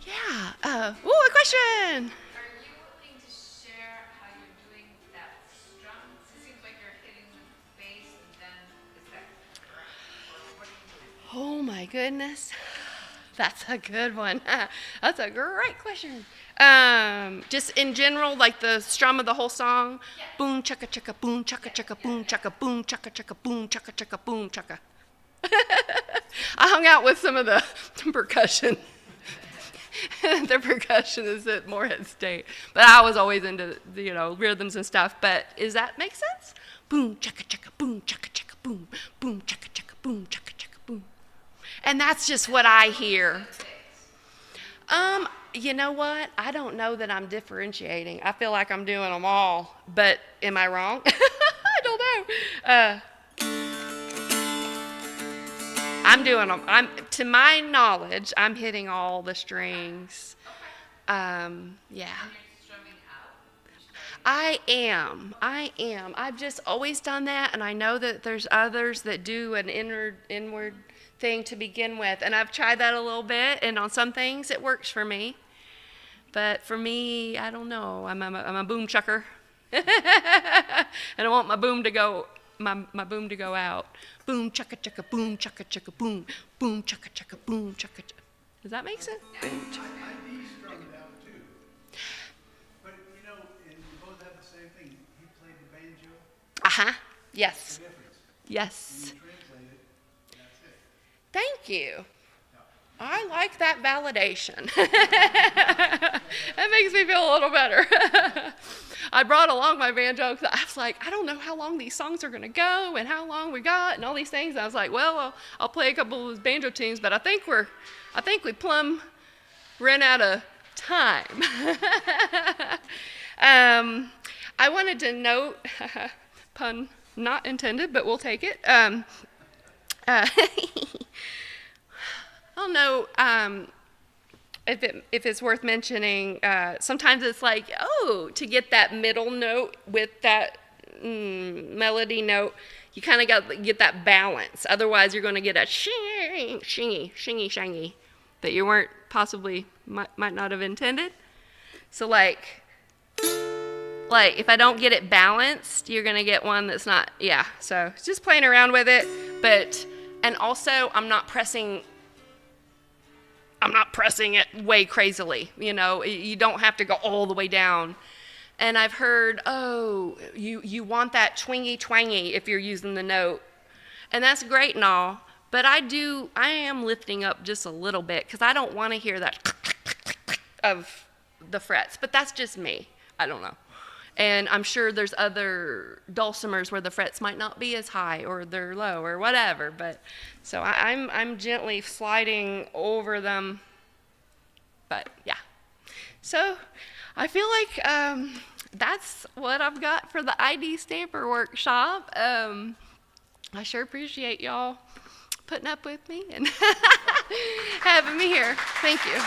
Yeah. Ooh, a question. Are you willing to share how you're doing that strum? It seems like you're hitting the bass and then is that correct? Or what are you doing? Oh my goodness. That's a good one. That's a great question. Just in general, like the strum of the whole song. Yeah. Boom chaka chaka boom chaka chaka boom chaka boom chaka chaka boom chaka chaka boom chaka. I hung out with some of the percussion. The percussion is at Morehead State, but I was always into rhythms and stuff. But does that make sense? Boom chaka chaka boom chaka chaka boom boom chaka chaka boom chaka chaka boom, and that's just what I hear. You know what? I don't know that I'm differentiating. I feel like I'm doing them all, but am I wrong? I don't know. I'm doing them. To my knowledge, I'm hitting all the strings. Yeah. And you're strumming out? I am. I've just always done that, and I know that there's others that do an inward thing to begin with, and I've tried that a little bit, and on some things it works for me. But for me, I don't know. I'm a boom chucker, and I want my boom to go. My boom to go out. Boom chaka chaka boom chaka chaka boom boom chaka chaka boom chaka chaka. Does that make sense? Boom chaka. I strummed out too. But and you both have the same thing. He played the banjo. Uh-huh. Yes. The difference. Yes. When you translate it, that's it. Thank you. I like that validation. That makes me feel a little better. I brought along my banjo because I was like, I don't know how long these songs are going to go and how long we got and all these things. And I was like, well, I'll play a couple of those banjo tunes, but I think we plumb ran out of time. I wanted to note, pun not intended, but we'll take it. I don't know if it's worth mentioning. Sometimes it's like, to get that middle note with that melody note, you kind of got to get that balance. Otherwise, you're going to get a shingy that you weren't possibly might not have intended. So like if I don't get it balanced, you're going to get one that's not. Yeah. So just playing around with it, and also I'm not pressing it way crazily. You don't have to go all the way down. And I've heard, you want that twingy if you're using the note. And that's great and all, but I am lifting up just a little bit because I don't want to hear that of the frets. But that's just me. I don't know. And I'm sure there's other dulcimers where the frets might not be as high or they're low or whatever. But so I'm gently sliding over them. But yeah. So I feel like that's what I've got for the ID Stamper workshop. I sure appreciate y'all putting up with me and having me here. Thank you.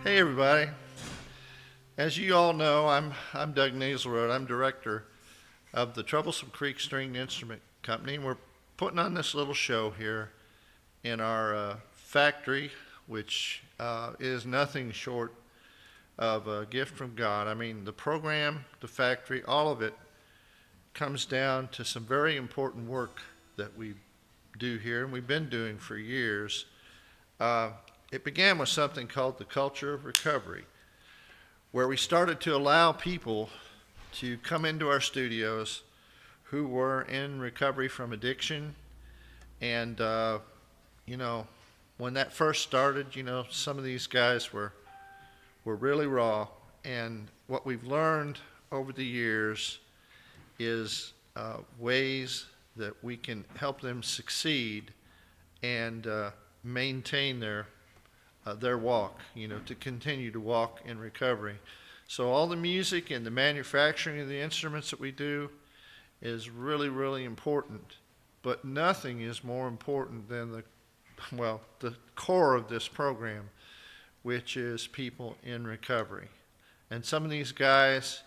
Hey everybody. As you all know, I'm Doug Naselrode. I'm director of the Troublesome Creek Stringed Instrument Company, and we're putting on this little show here in our factory, which is nothing short of a gift from God. I mean, the program, the factory, all of it comes down to some very important work that we do here, and we've been doing for years. It began with something called the culture of recovery, where we started to allow people to come into our studios who were in recovery from addiction. And, you know, when that first started, you know, some of these guys were really raw. And what we've learned over the years is ways that we can help them succeed and maintain their walk, you know, to continue to walk in recovery. So all the music and the manufacturing of the instruments that we do is really, really important. But nothing is more important than the core of this program, which is people in recovery. And some of these guys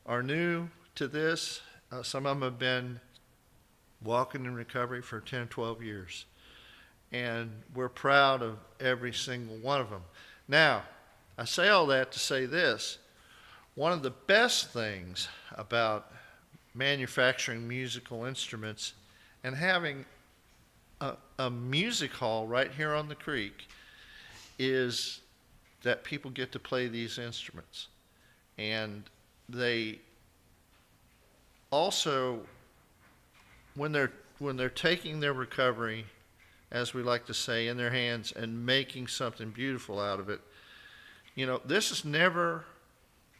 are new to this. Some of them have been walking in recovery for 10, 12 years. And we're proud of every single one of them. Now, I say all that to say this. One of the best things about manufacturing musical instruments and having a music hall right here on the creek is that people get to play these instruments. And they also, when they're taking their recovery, as we like to say, in their hands and making something beautiful out of it. You know, this is never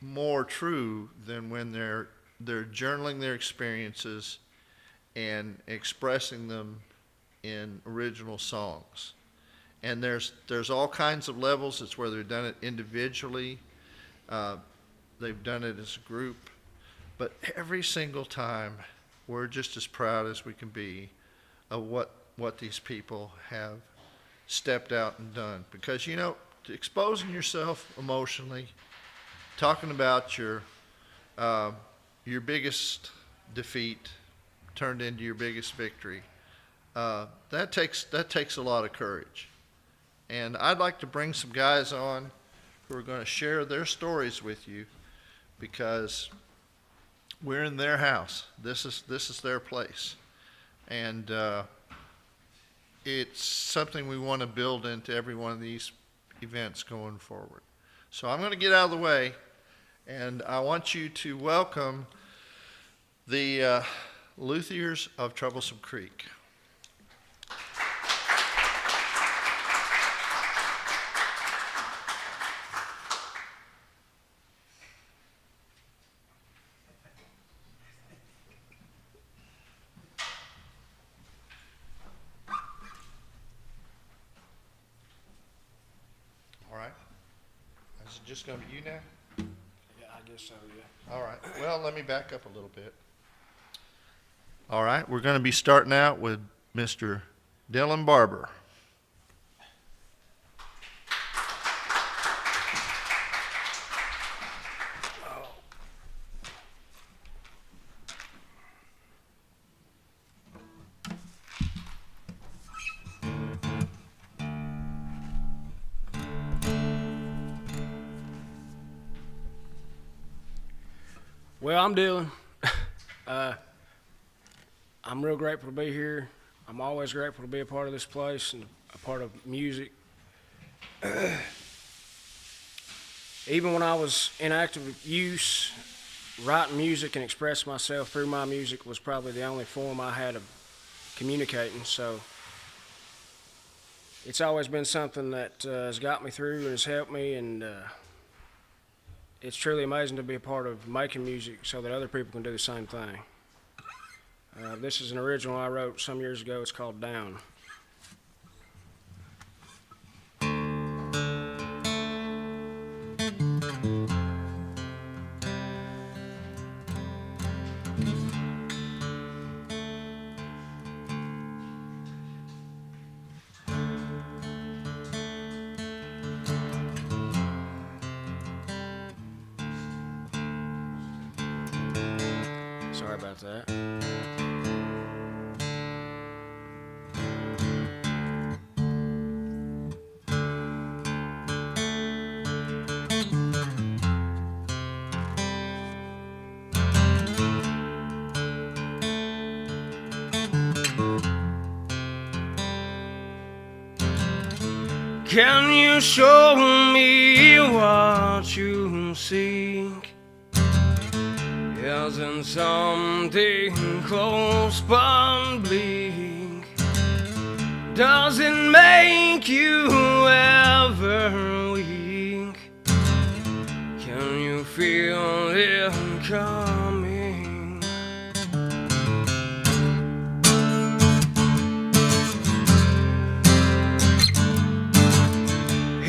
more true than when they're journaling their experiences and expressing them in original songs. And there's all kinds of levels. It's where they've done it individually, they've done it as a group, but every single time we're just as proud as we can be of what these people have stepped out and done. Because, you know, exposing yourself emotionally, talking about your biggest defeat turned into your biggest victory, that takes a lot of courage. And I'd like to bring some guys on who are going to share their stories with you, because we're in their house. This is their place. And it's something we want to build into every one of these events going forward. So I'm going to get out of the way, and I want you to welcome the luthiers of Troublesome Creek. Just going to be you now? Yeah, I guess so, yeah. All right. Well, let me back up a little bit. All right. We're going to be starting out with Mr. Dylan Barber. Well, I'm Dylan. I'm real grateful to be here. I'm always grateful to be a part of this place and a part of music. Even when I was in active use, writing music and expressing myself through my music was probably the only form I had of communicating. So it's always been something that has got me through and has helped me, and it's truly amazing to be a part of making music so that other people can do the same thing. This is an original I wrote some years ago. It's called Down. about that. Can you show me what you seek? Isn't something close but bleak? Does it make you ever weak? Can you feel it coming?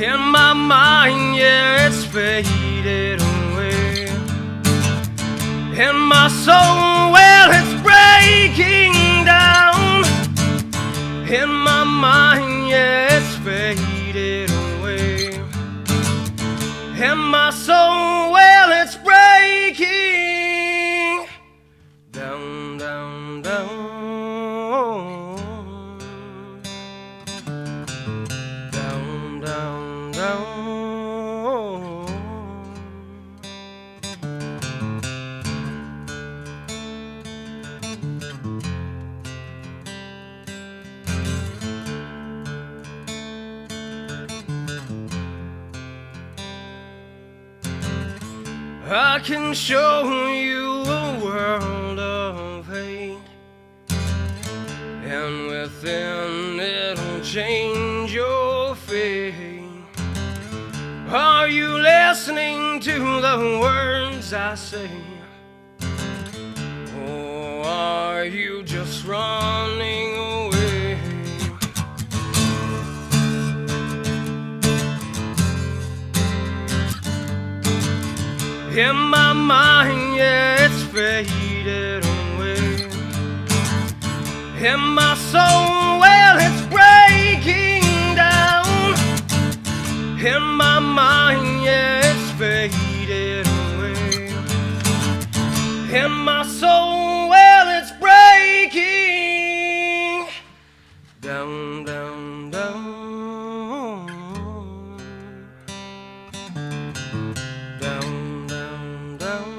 In my mind, yeah, it's faded away. In my soul, well, it's breaking down. In my mind, yeah, it's faded away. In my soul, well, it's breaking down, down, down. Down, down, down. I can show you a world of hate, and within it'll change your fate. Are you listening to the words I say? Or are you just running away? In my mind, yeah, it's faded away. In my soul, well, it's breaking down. In my mind, yeah, it's faded away. In my soul, well, it's breaking down, down, down. Down, down, down.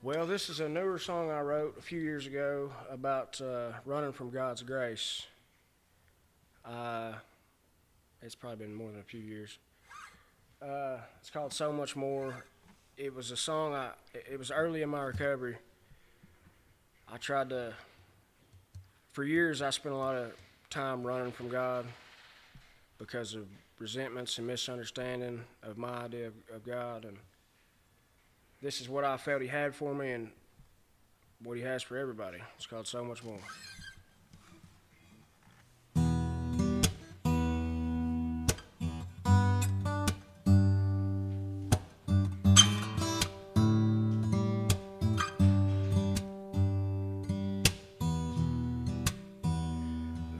Well, this is a newer song I wrote a few years ago about running from God's grace. It's probably been more than a few years. It's called So Much More. It was a song, it was early in my recovery. I tried to, for years I spent a lot of time running from God because of resentments and misunderstanding of my idea of God. And this is what I felt He had for me and what He has for everybody. It's called So Much More.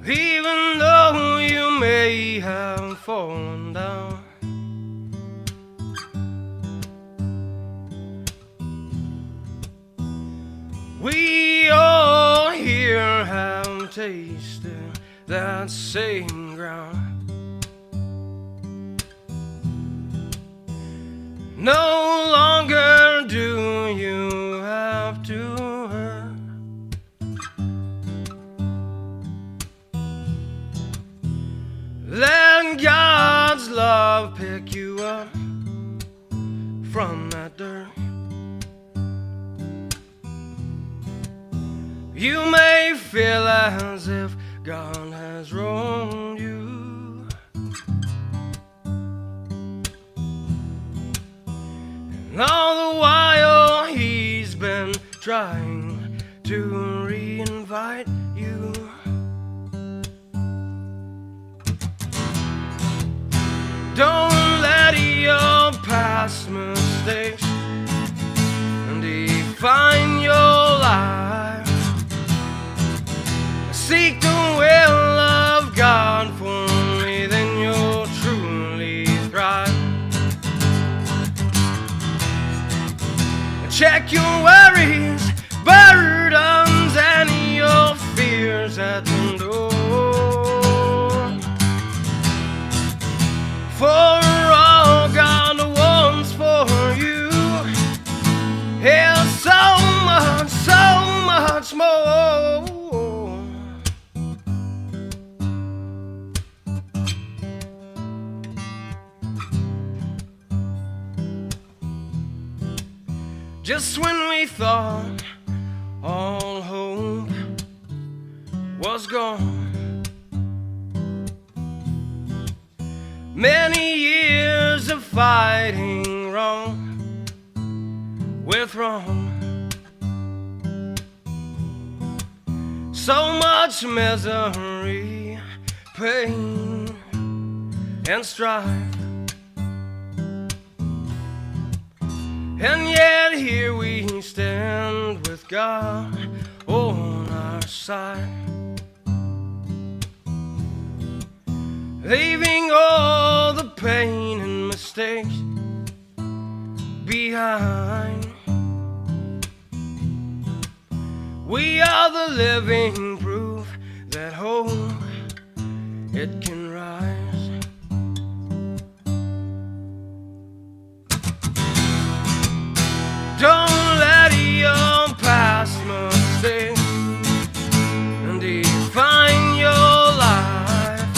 Even though you may have fallen down, we all here have tasted that same ground. No longer do you have to hurt. pick you up from that dirt. You may feel as if God has wronged you, and all the while He's been trying to reinvite you. Don't let your past mistakes define your life. Seek the will of God, for only then you'll truly thrive. Check your worries, burdens, and your fears at the door. For all God wants for you is so much more. Just when we thought all hope was gone, many years of fighting wrong with wrong, so much misery, pain, and strife. And yet here we stand with God on our side, leaving all the pain and mistakes behind. We are the living proof that hope, it can rise. Don't let your past mistakes define your life.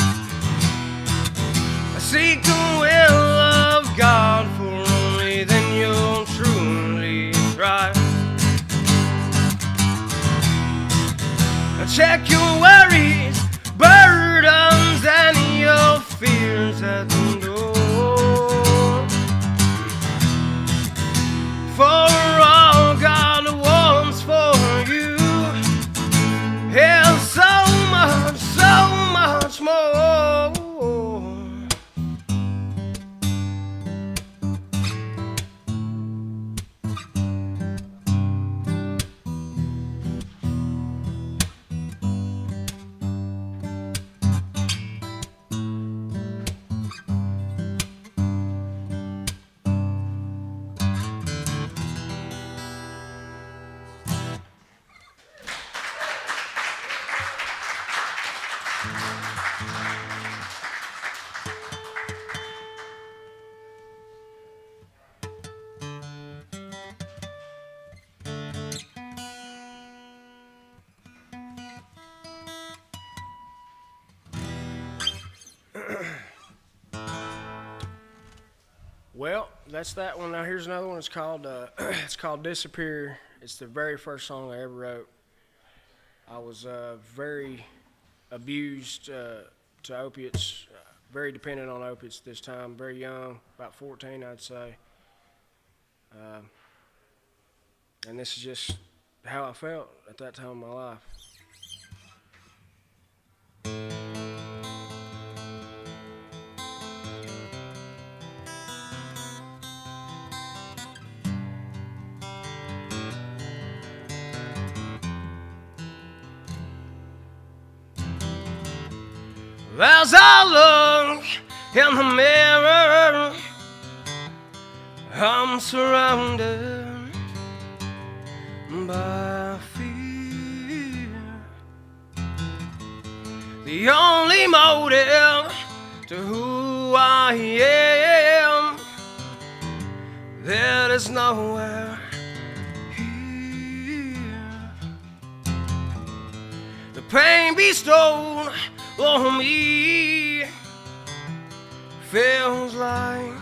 Seek the will of God, for only then you'll truly thrive. Check your worries, burdens, and your fears at the door. For all God wants for you is so much more. Well, that's that one. Now here's another one. It's called Disappear. It's the very first song I ever wrote. I was very abused to opiates, very dependent on opiates this time, very young, about 14 I'd say. And this is just how I felt at that time in my life. As I look in the mirror, I'm surrounded by fear. The only motive to who I am, that is nowhere here. pain bestowed on me feels like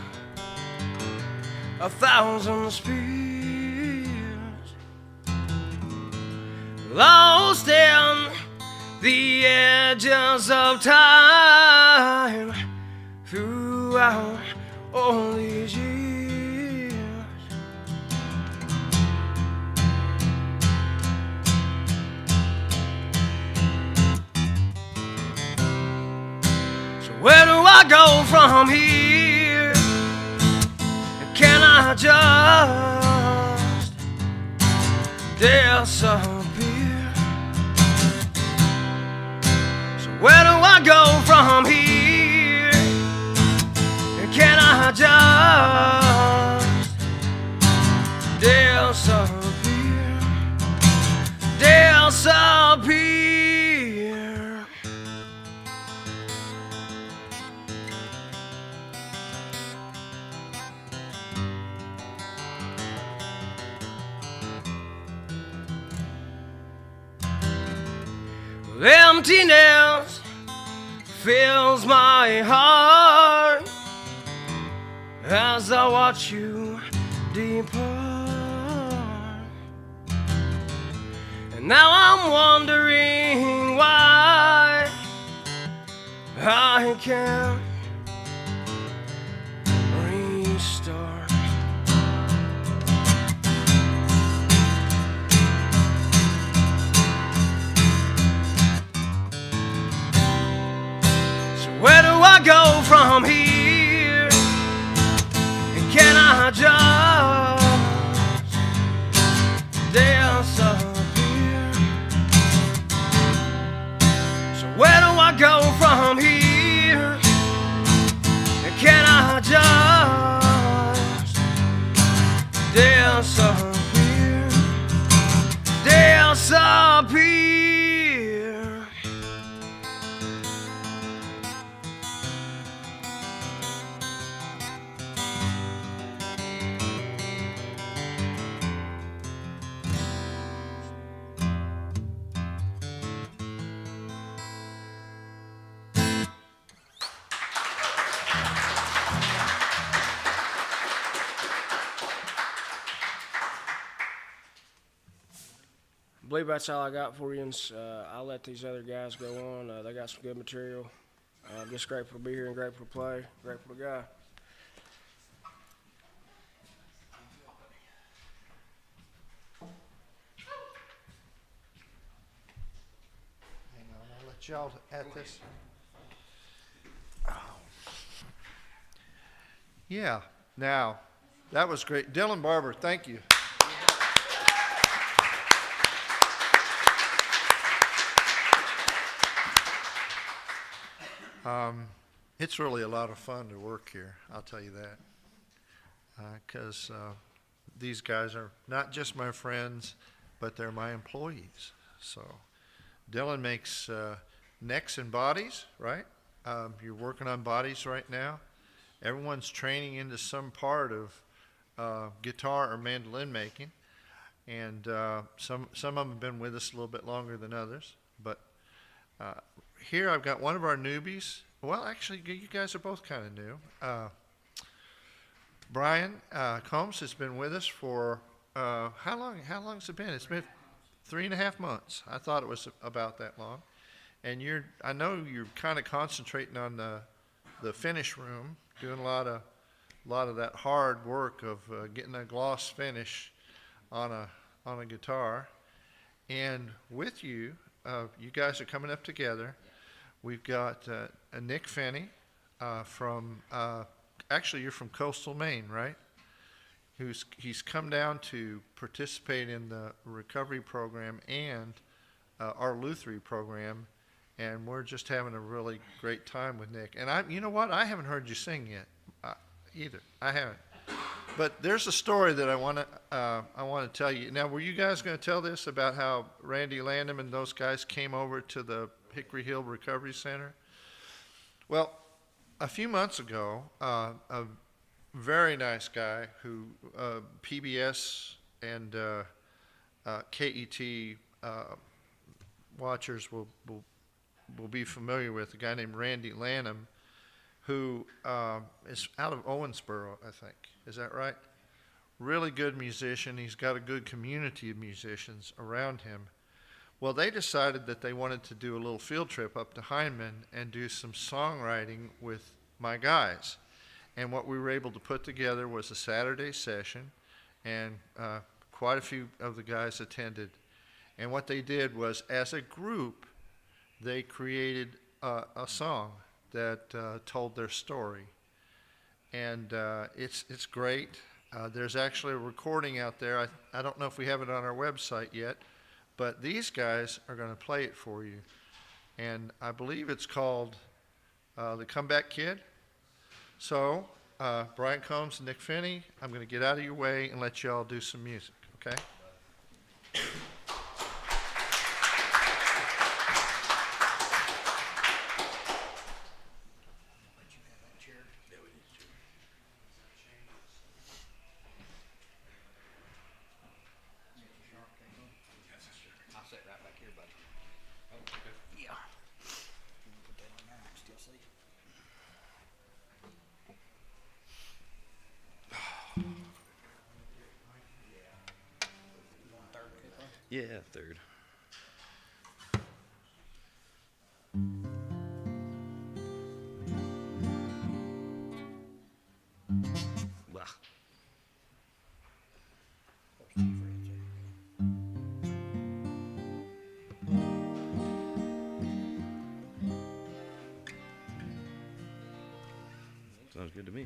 1,000 spears, lost in the edges of time throughout all these years. So where do I go from here? Can I just disappear? So where do I go from here? Can I just disappear? Disappear. Emptiness fills my heart as I watch you depart. And now I'm wondering why I can't restart. Where do I go from here? And can I just disappear? So where do I go from here? And can I just disappear? Disappear. I believe that's all I got for you. And, I'll let these other guys go on. They got some good material. I'm just grateful to be here and grateful to play. Grateful to go. Hang on, I'll let y'all at this. Yeah, now, that was great. Dylan Barber, thank you. It's really a lot of fun to work here, I'll tell you that. Because these guys are not just my friends, but they're my employees. So Dylan makes necks and bodies, right? You're working on bodies right now. Everyone's training into some part of guitar or mandolin making. And some of them have been with us a little bit longer than others. But here I've got one of our newbies. Well, actually, you guys are both kind of new. Brian Combs has been with us for how long? How long has it been? It's been 3.5 months. I thought it was about that long. And I know you're kind of concentrating on the finish room, doing a lot of that hard work of getting a gloss finish on a guitar. And with you, you guys are coming up together. We've got Nick Finney from, actually you're from coastal Maine, right? He's come down to participate in the recovery program and our Lutherie program, and we're just having a really great time with Nick. And you know what? I haven't heard you sing yet either. I haven't. But there's a story that I want to tell you. Now, were you guys going to tell this about how Randy Landham and those guys came over to the Hickory Hill Recovery Center? Well, a few months ago, a very nice guy who PBS and KET watchers will be familiar with, a guy named Randy Lanham, who is out of Owensboro, I think. Is that right? Really good musician. He's got a good community of musicians around him. Well, they decided that they wanted to do a little field trip up to Hindman and do some songwriting with my guys. And what we were able to put together was a Saturday session, and quite a few of the guys attended. And what they did was, as a group, they created a song that told their story. And it's great. There's actually a recording out there. I don't know if we have it on our website yet, but these guys are going to play it for you. And I believe it's called The Comeback Kid. So, Brian Combs and Nick Finney, I'm going to get out of your way and let you all do some music, okay? I'll sit right back here, buddy. Yeah. Put that on there. I can still see. Yeah, third. Well. Sounds good to me.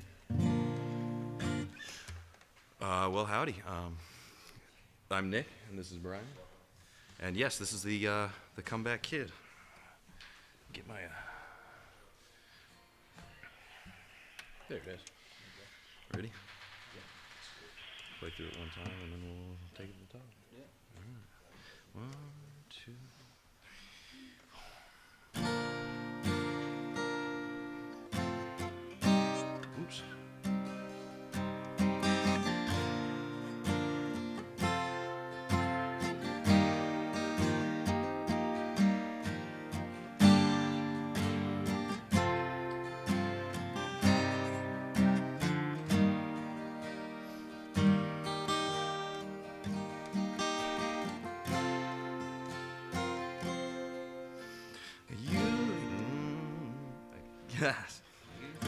Well, howdy. I'm Nick, and this is Brian. And yes, this is the Comeback Kid. Get my there it is. Ready? Play through it one time, and then we'll take it to the top. All right. 1, 2. Oops. Yes.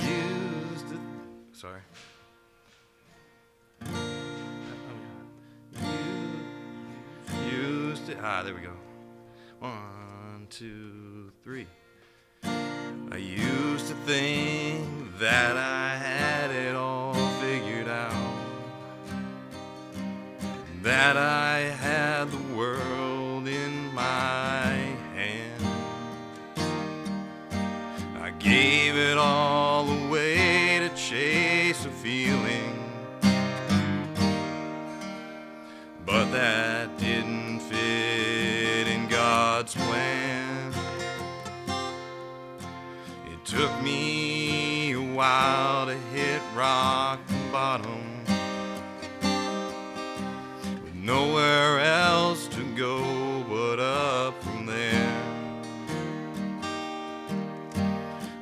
Used to. Sorry. Used to. There we go. 1, 2, 3. I used to think that I had it all figured out, that I had the world in my hand. I gave it all away to chase a feeling, but that didn't fit in God's plan. It took me a while to hit rock bottom, with nowhere else to go but up from there.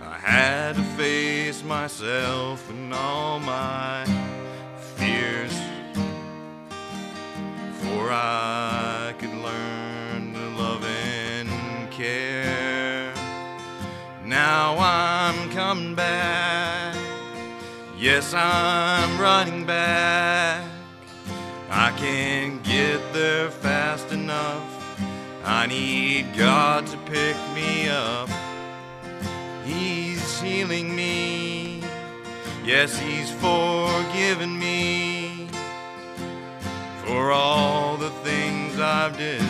I had to face myself and all my fears before I could learn to love and care. Now I'm coming back. Yes, I'm running back. I can't get there fast enough. I need God to pick me up. He's healing me. Yes, He's forgiven me for all the things I've did.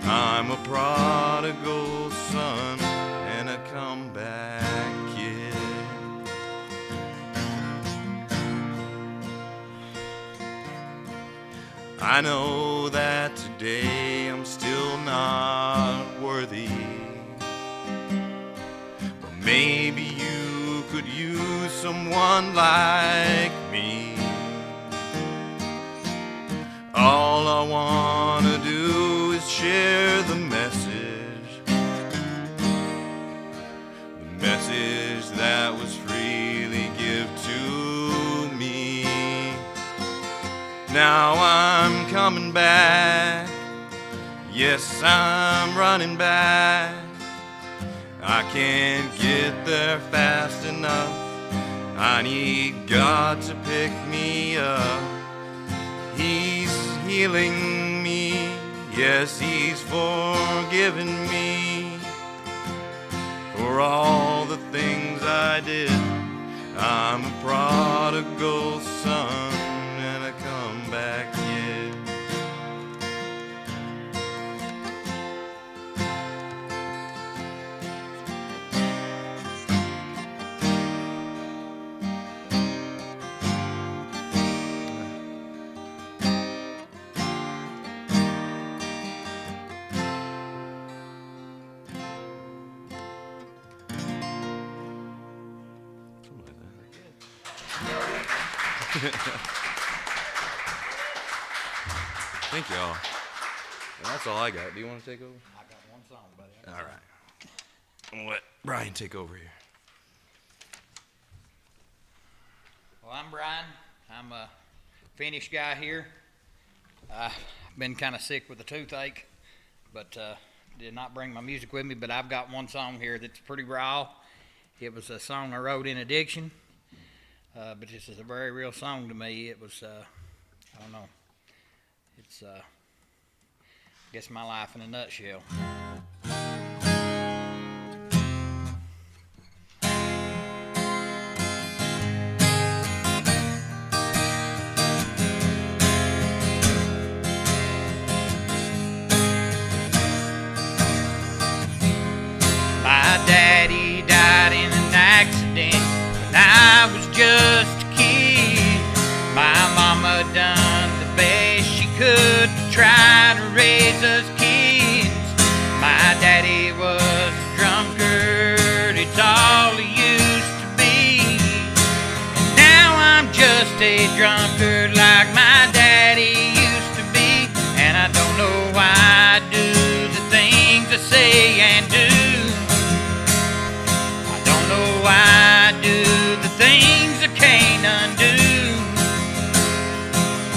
I'm a prodigal son and a comeback kid. I know that today I'm still not worthy, but maybe you could use someone like me. All I want to do is share the message that was free. Now I'm coming back. Yes, I'm running back. I can't get there fast enough. I need God to pick me up. He's healing me. Yes, He's forgiven me for all the things I did. I'm a prodigal son and a comeback kid. Thank y'all. That's all I got. Do you want to take over? I got one song, buddy. All right. I'm gonna let Brian take over here. Well, I'm Brian. I'm a Finnish guy here. I've been kind of sick with a toothache, but did not bring my music with me. But I've got one song here that's pretty raw. It was a song I wrote in addiction, but this is a very real song to me. It was, I don't know. It's, I guess, my life in a nutshell. My daddy died in an accident when I was just a kid. My mama done the best she could to try to raise us kids. My daddy was a drunkard, it's all he used to be. And now I'm just a drunkard like my daddy used to be. And I don't know why I do the things I say and do. I do the things I can't undo.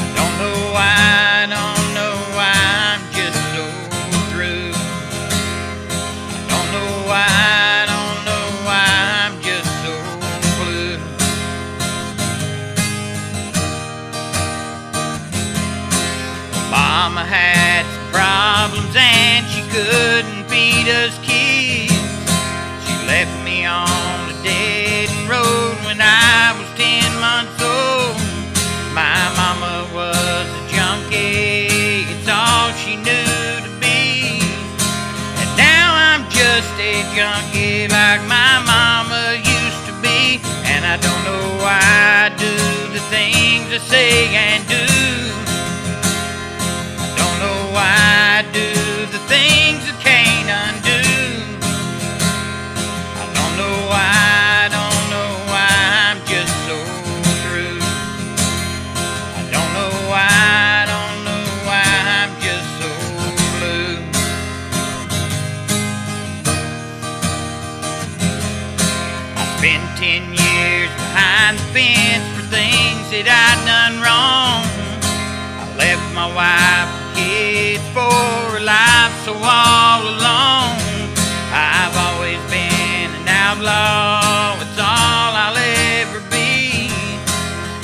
I don't know why I'm just so through. I don't know why I'm just so blue. Mama had some problems and she couldn't feed us kids. She left me on the dead road when I was 10 months old. My mama was a junkie, it's all she knew to be. And now I'm just a junkie like my mama used to be. And I don't know why I do the things I say and do. I don't know why I do the things I can't undo. I don't know why I'm just so through. I don't know why I'm just so blue. I spent 10 years behind the fence for things that I'd done wrong. I left my wife and kids for a life so all alone. I've always been an outlaw, it's all I'll ever be.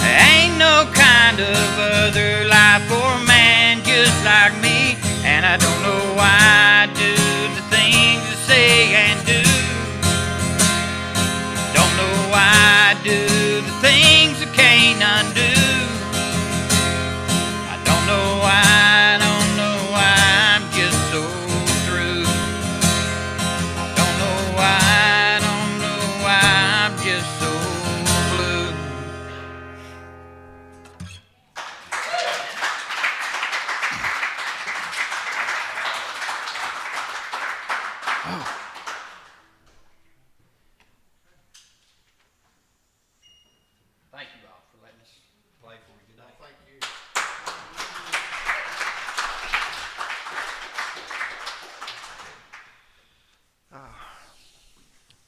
There ain't no kind of other life for a man just like me. And I don't know why I do the things I say and do. Don't know why I do the things I can't undo. I don't know why I'm just so through. I don't know why I'm just so blue. Thank you all for letting us play for you today. Thank you.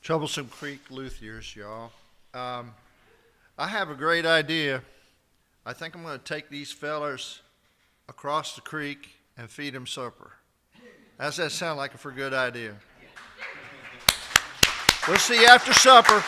Troublesome Creek Luthiers, y'all. I have a great idea. I think I'm going to take these fellers across the creek and feed them supper. How's that sound like a good idea? We'll see you after supper.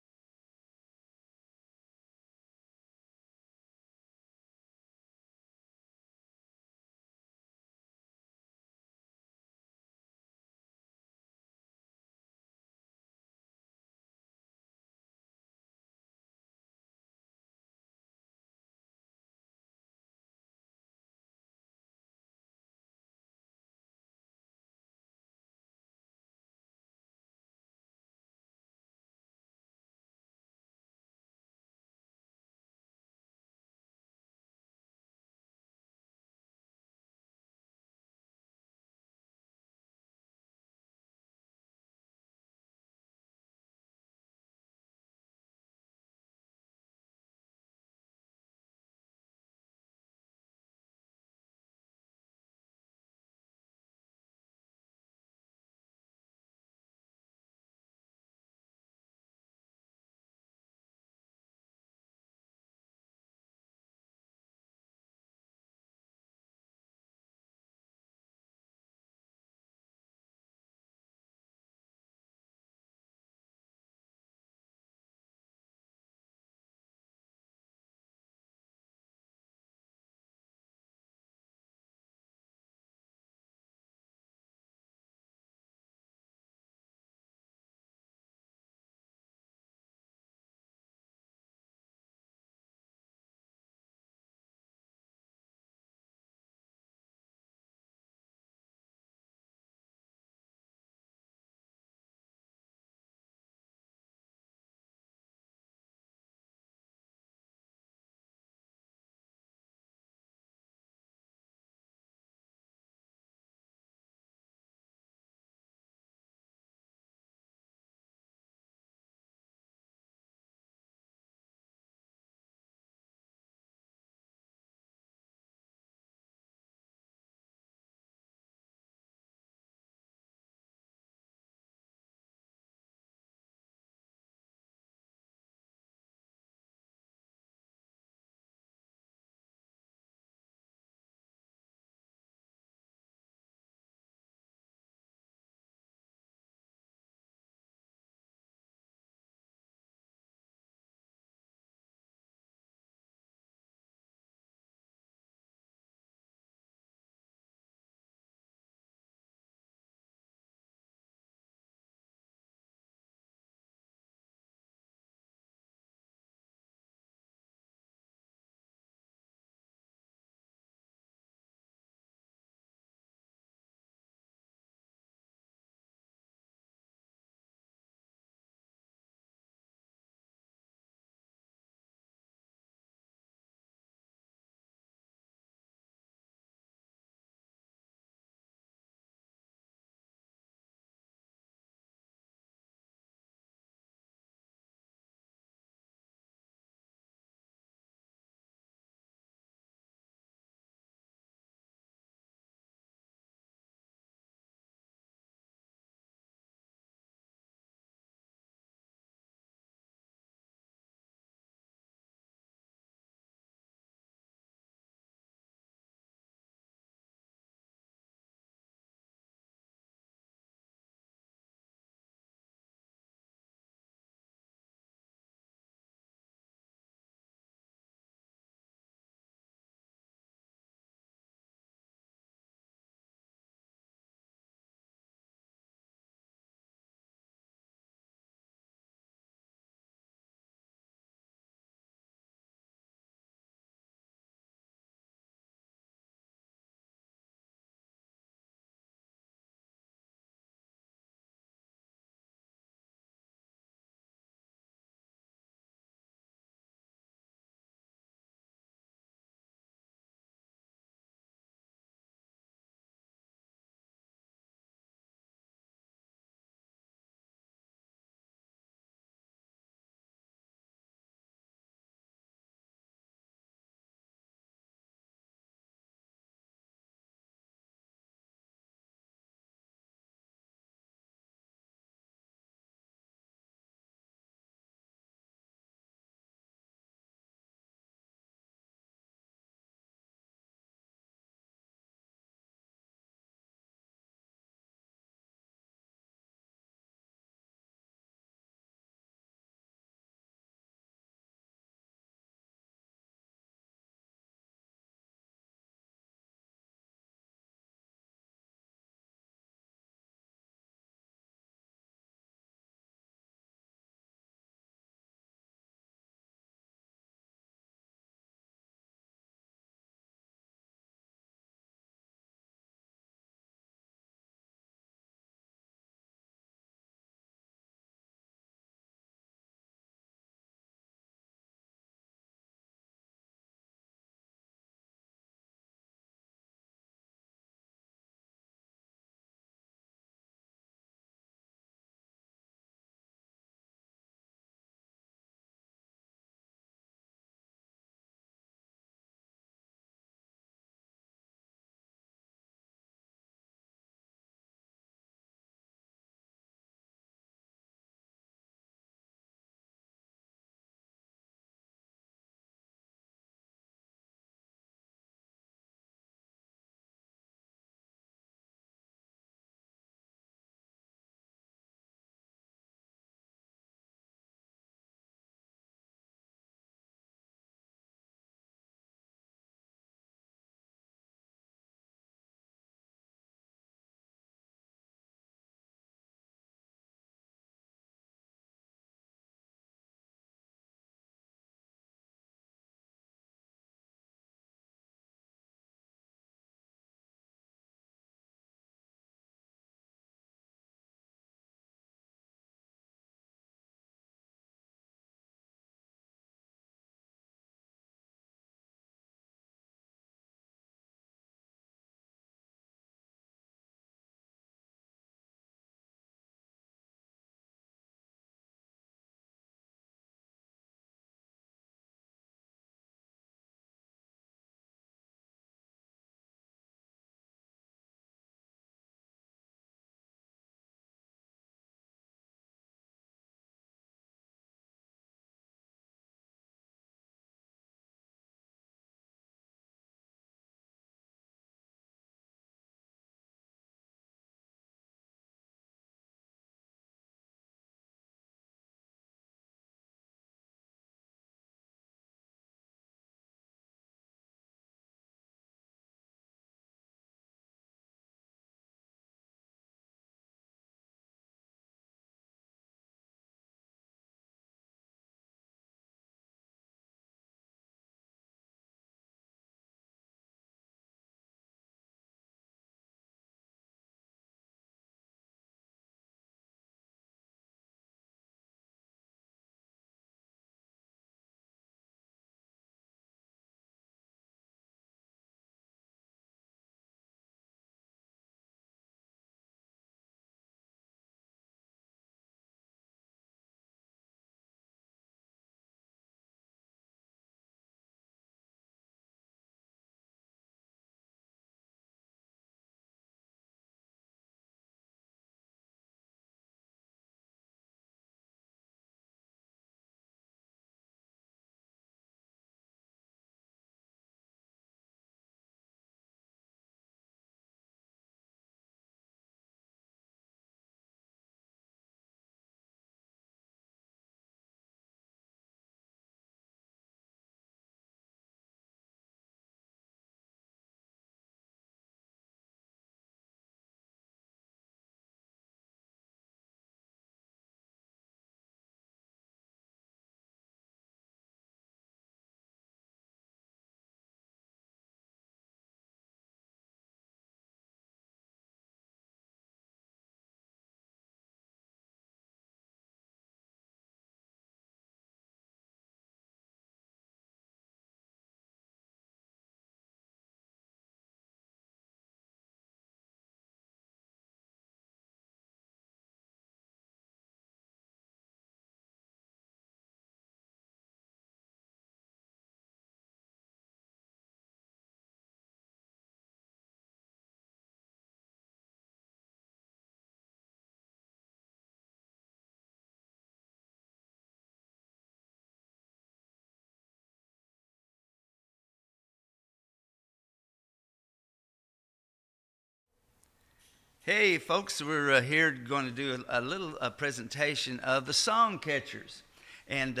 Hey, folks, we're here going to do a little presentation of the song catchers. And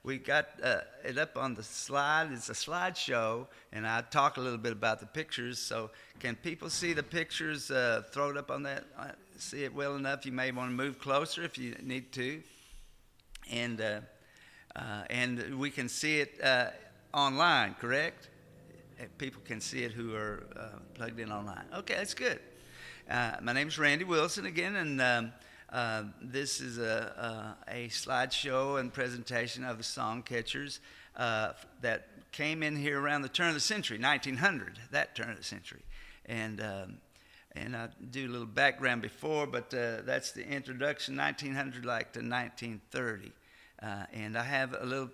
we got it up on the slide. It's a slideshow, and I'll talk a little bit about the pictures. So can people see the pictures? Throw it up on that. See it well enough. You may want to move closer if you need to. And we can see it online, correct? People can see it who are plugged in online. Okay, that's good. My name's Randy Wilson again, and this is a slideshow and presentation of the song catchers that came in here around the turn of the century, 1900, that turn of the century. And I do a little background before, but that's the introduction, 1900 like to 1930. And I have a little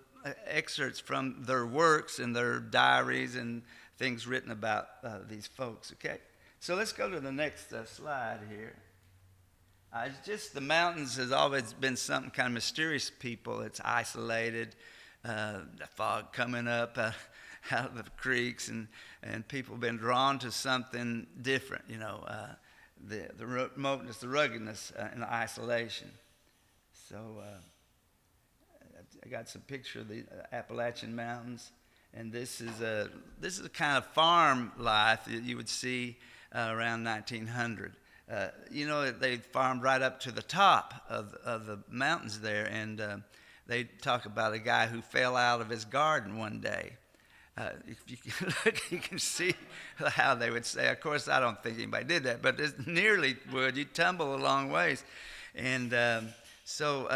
excerpts from their works and their diaries and things written about these folks, okay? So let's go to the next slide here. It's just the mountains has always been something kind of mysterious people. It's isolated, the fog coming up out of the creeks, and people have been drawn to something different, you know, the remoteness, the ruggedness, and the isolation. So I got some picture of the Appalachian Mountains, and this is a kind of farm life that you would see around 1900. You know, they farmed right up to the top of the mountains there, and they talk about a guy who fell out of his garden one day. If you can look, you can see how they would say. Of course, I don't think anybody did that, but it nearly would. You tumble a long ways. And so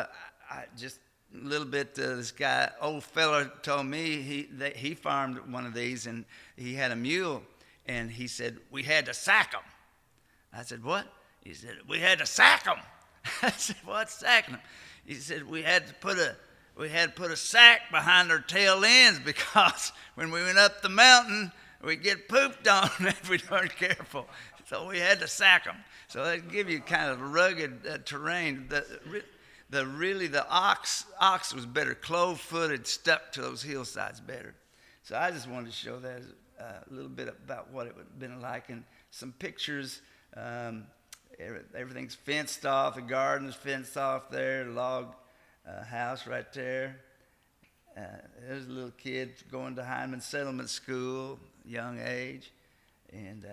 I just a little bit, this guy, old fella told me he farmed one of these, and he had a mule, and he said, we had to sack him. I said, what? He said, we had to sack him. I said, what's sacking them? He said, we had to put a sack behind their tail ends because when we went up the mountain, we'd get pooped on if we weren't careful. So we had to sack them. So they give you kind of rugged terrain. The ox was better, clove-footed, stuck to those hillsides better. So I just wanted to show that a little bit about what it would have been like, and some pictures. Everything's fenced off. The garden's fenced off there. Log house right there. There's a little kid going to Hindman Settlement School, young age, and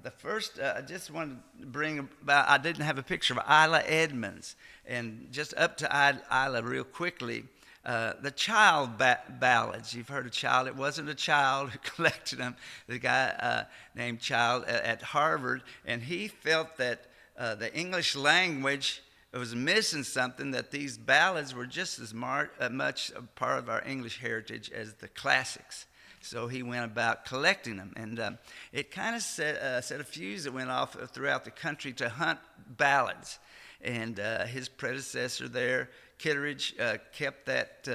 the first I just wanted to bring about. I didn't have a picture of Isla Edmonds, and just up to Isla real quickly. The child ballads. You've heard of Child. It wasn't a child who collected them. The guy named Child at Harvard, and he felt that the English language was missing something, that these ballads were just as much a part of our English heritage as the classics. So he went about collecting them, and it kind of set a fuse that went off throughout the country to hunt ballads. And his predecessor there, Kitteridge, kept that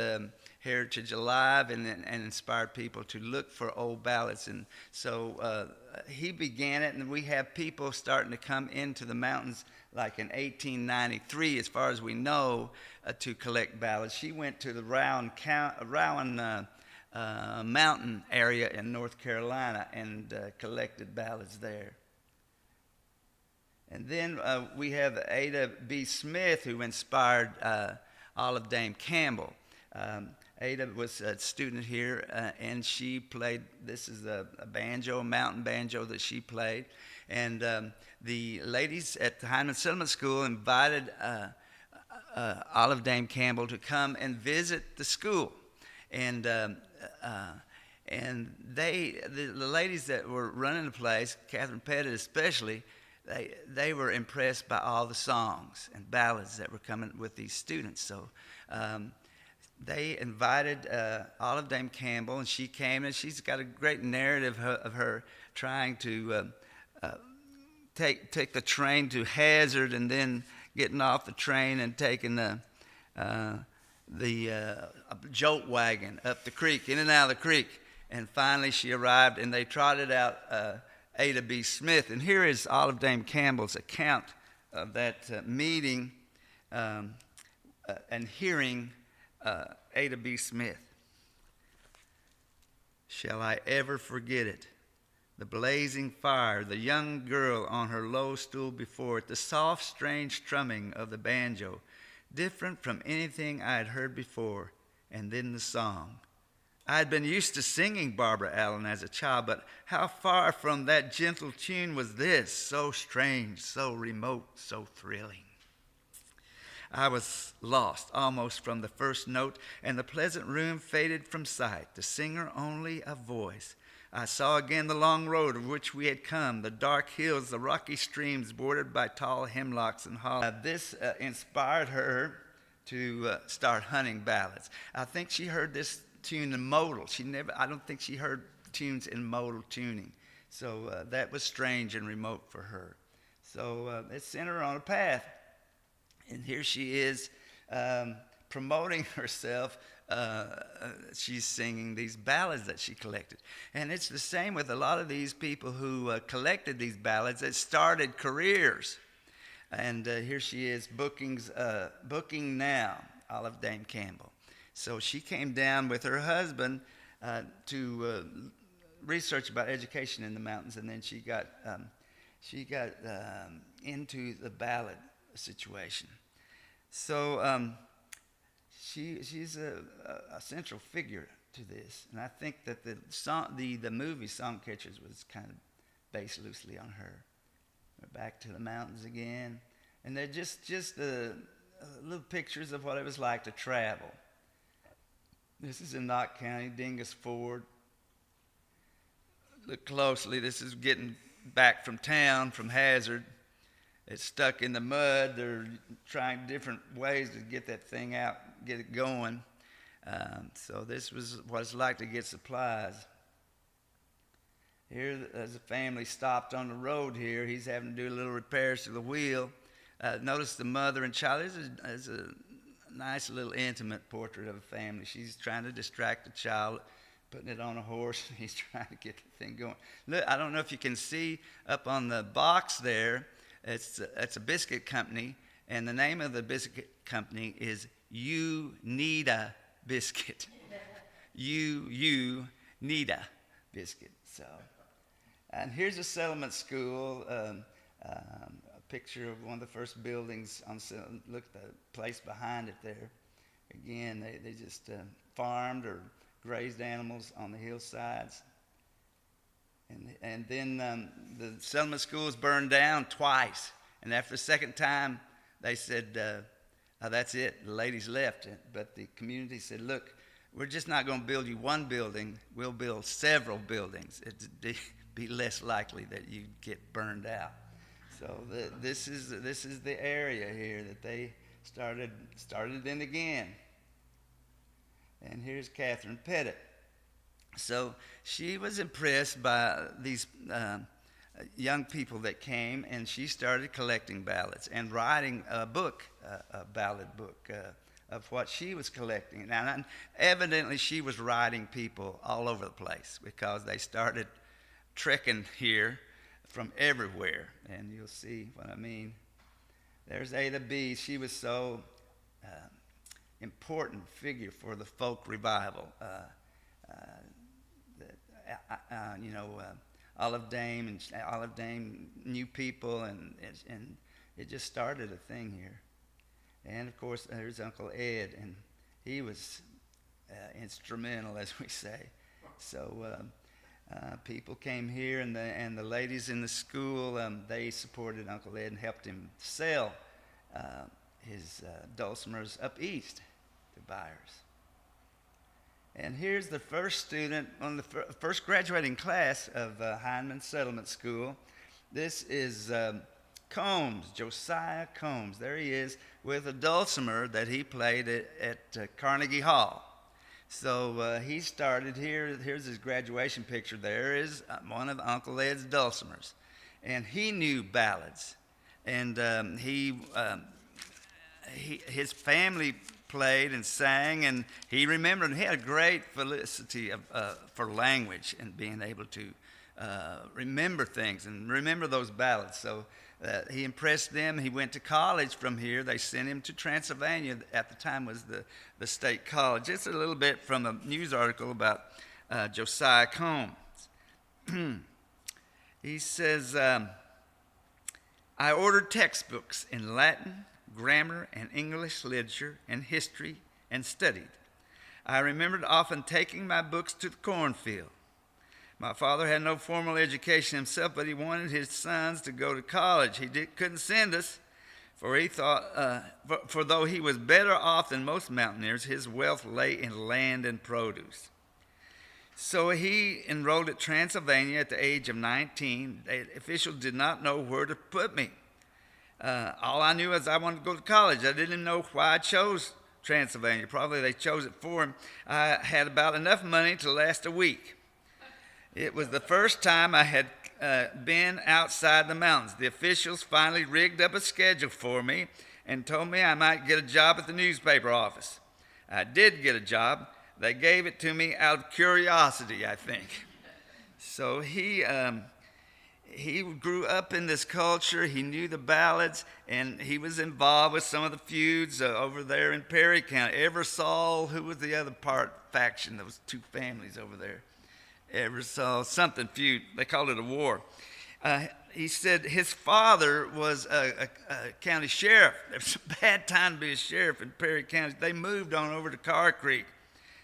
heritage alive and inspired people to look for old ballads. And so he began it, and we have people starting to come into the mountains like in 1893, as far as we know, to collect ballads. She went to the Rowan Mountain area in North Carolina and collected ballads there. And then we have Ada B. Smith, who inspired Olive Dame Campbell. Ada was a student here, and she played, this is a banjo, a mountain banjo that she played. And the ladies at the Hindman Settlement School invited Olive Dame Campbell to come and visit the school. And the ladies that were running the place, Catherine Pettit especially, they were impressed by all the songs and ballads that were coming with these students. So they invited Olive Dame Campbell, and she came, and she's got a great narrative of her trying to take the train to Hazard, and then getting off the train and taking the jolt wagon up the creek, in and out of the creek. And finally she arrived, and they trotted out Ada B. Smith. And here is Olive Dame Campbell's account of that meeting and hearing Ada B. Smith. Shall I ever forget it? the blazing fire, the young girl on her low stool before it, the soft, strange strumming of the banjo, different from anything I had heard before, and then the song. I had been used to singing Barbara Allen as a child, but how far from that gentle tune was this, so strange, so remote, so thrilling. I was lost almost from the first note, and the pleasant room faded from sight, the singer only a voice. I saw again the long road of which we had come, the dark hills, the rocky streams bordered by tall hemlocks and hollies. This inspired her to start hunting ballads. I think she heard this tune in modal. I don't think she heard tunes in modal tuning. So that was strange and remote for her. So it sent her on a path. And here she is promoting herself. She's singing these ballads that she collected. And it's the same with a lot of these people who collected these ballads that started careers. And here she is booking now, Olive Dame Campbell. So she came down with her husband to research about education in the mountains, and then she got into the ballad situation. So she's a central figure to this, and I think that the movie Songcatchers was kind of based loosely on her. We're back to the mountains again, and they're just little pictures of what it was like to travel. This is in Knott County, Dingus Ford. Look closely. This is getting back from town, from Hazard. It's stuck in the mud. They're trying different ways to get that thing out, get it going. So this was what it's like to get supplies. Here, as a family stopped on the road here, he's having to do a little repairs to the wheel. Notice the mother and child. This is a nice little intimate portrait of a family. She's trying to distract the child, putting it on a horse. He's trying to get the thing going. Look, I don't know if you can see up on the box there. It's a biscuit company, and the name of the biscuit company is You Need a Biscuit. You Need a Biscuit. So, and here's a settlement school. A picture of one of the first buildings. Look at the place behind it there. Again, they just farmed or grazed animals on the hillsides. And then the settlement schools burned down twice. And after the second time, they said, that's it. The ladies left. But the community said, look, we're just not going to build you one building. We'll build several buildings. It'd be less likely that you get burned out. So this is the area here that they started in again. And here's Catherine Pettit. So she was impressed by these young people that came, and she started collecting ballads and writing a book, a ballad book of what she was collecting. Now, evidently she was writing people all over the place because they started trekking here from everywhere, and you'll see what I mean. There's Ada B. She was so important figure for the folk revival. Olive Dame knew people, and it just started a thing here. And of course, there's Uncle Ed, and he was instrumental, as we say. So people came here, and the ladies in the school, they supported Uncle Ed and helped him sell his dulcimers up east to buyers. And here's the first student on the first graduating class of Hindman Settlement School. This is Combs, Josiah Combs. There he is with a dulcimer that he played at Carnegie Hall. So he started here. Here's his graduation picture. There is one of Uncle Ed's dulcimers. And he knew ballads. And his family played and sang, and he remembered. He had a great felicity for language and being able to remember things and remember those ballads. So he impressed them. He went to college from here. They sent him to Transylvania. At the time was the state college. Just a little bit from a news article about Josiah Combs. He says, I ordered textbooks in Latin, grammar, and English literature, and history, and studied. I remembered often taking my books to the cornfield. My father had no formal education himself, but he wanted his sons to go to college. He couldn't send us, for he thought, for though he was better off than most mountaineers, his wealth lay in land and produce. So he enrolled at Transylvania at the age of 19. The officials did not know where to put me. All I knew was I wanted to go to college. I didn't know why I chose Transylvania. Probably they chose it for him. I had about enough money to last a week. It was the first time I had been outside the mountains. The officials finally rigged up a schedule for me and told me I might get a job at the newspaper office. I did get a job. They gave it to me out of curiosity, I think. So he grew up in this culture. He knew the ballads, and he was involved with some of the feuds over there in Perry County. Eversole, who was the other faction? There was two families over there. Eversole, something feud. They called it a war. He said his father was a county sheriff. It was a bad time to be a sheriff in Perry County. They moved on over to Carr Creek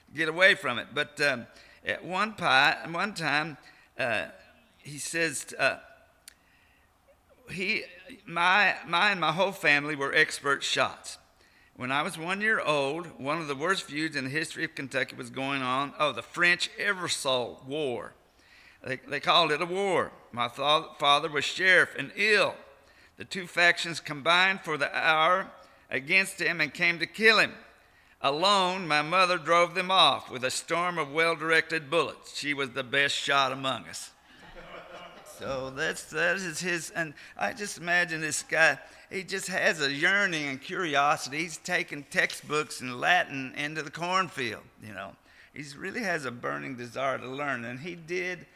to get away from it. But at one time, he says, my and my whole family were expert shots. When I was 1 year old, one of the worst feuds in the history of Kentucky was going on. Oh, the French Eversole War. They called it a war. My father was sheriff and ill. The two factions combined for the hour against him and came to kill him. Alone, my mother drove them off with a storm of well-directed bullets. She was the best shot among us. So that is his, and I just imagine this guy, he just has a yearning and curiosity. He's taken textbooks in Latin into the cornfield, you know. He really has a burning desire to learn, and he did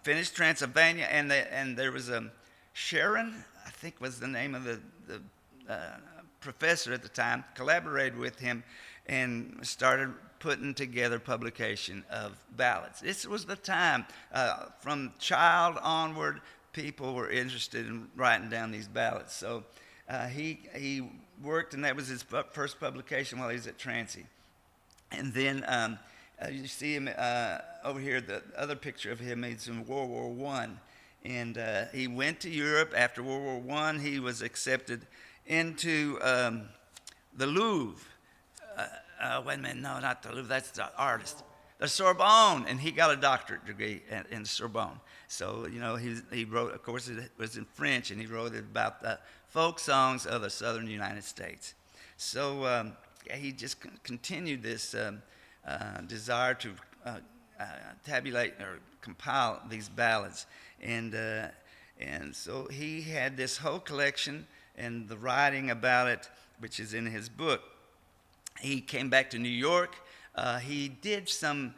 finish Transylvania, and there was a Sharon, I think was the name of the professor at the time, collaborated with him and started putting together publication of ballads. This was the time, from child onward, people were interested in writing down these ballads. So he worked, and that was his first publication while he was at Transy. And then you see him over here, the other picture of him, he's in World War I. And he went to Europe after World War I. He was accepted into the Louvre. Wait a minute, no, not the Louvre, that's the artist. The Sorbonne, and he got a doctorate degree in Sorbonne. So, you know, he wrote, of course, it was in French, and he wrote it about the folk songs of the southern United States. So he just continued this desire to tabulate or compile these ballads. And so he had this whole collection and the writing about it, which is in his book. He came back to New York. He did some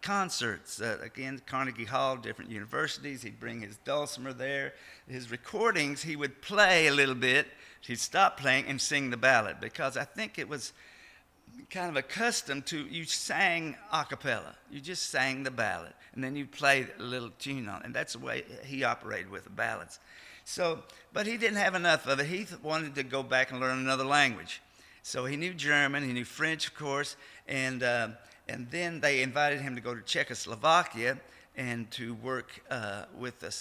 concerts, again, Carnegie Hall, different universities. He'd bring his dulcimer there. His recordings, he would play a little bit. He'd stop playing and sing the ballad, because I think it was kind of accustomed to, you sang a cappella. You just sang the ballad, and then you played a little tune on it. And that's the way he operated with the ballads. So, but he didn't have enough of it. He wanted to go back and learn another language. So he knew German, he knew French, of course, and then they invited him to go to Czechoslovakia and to work with the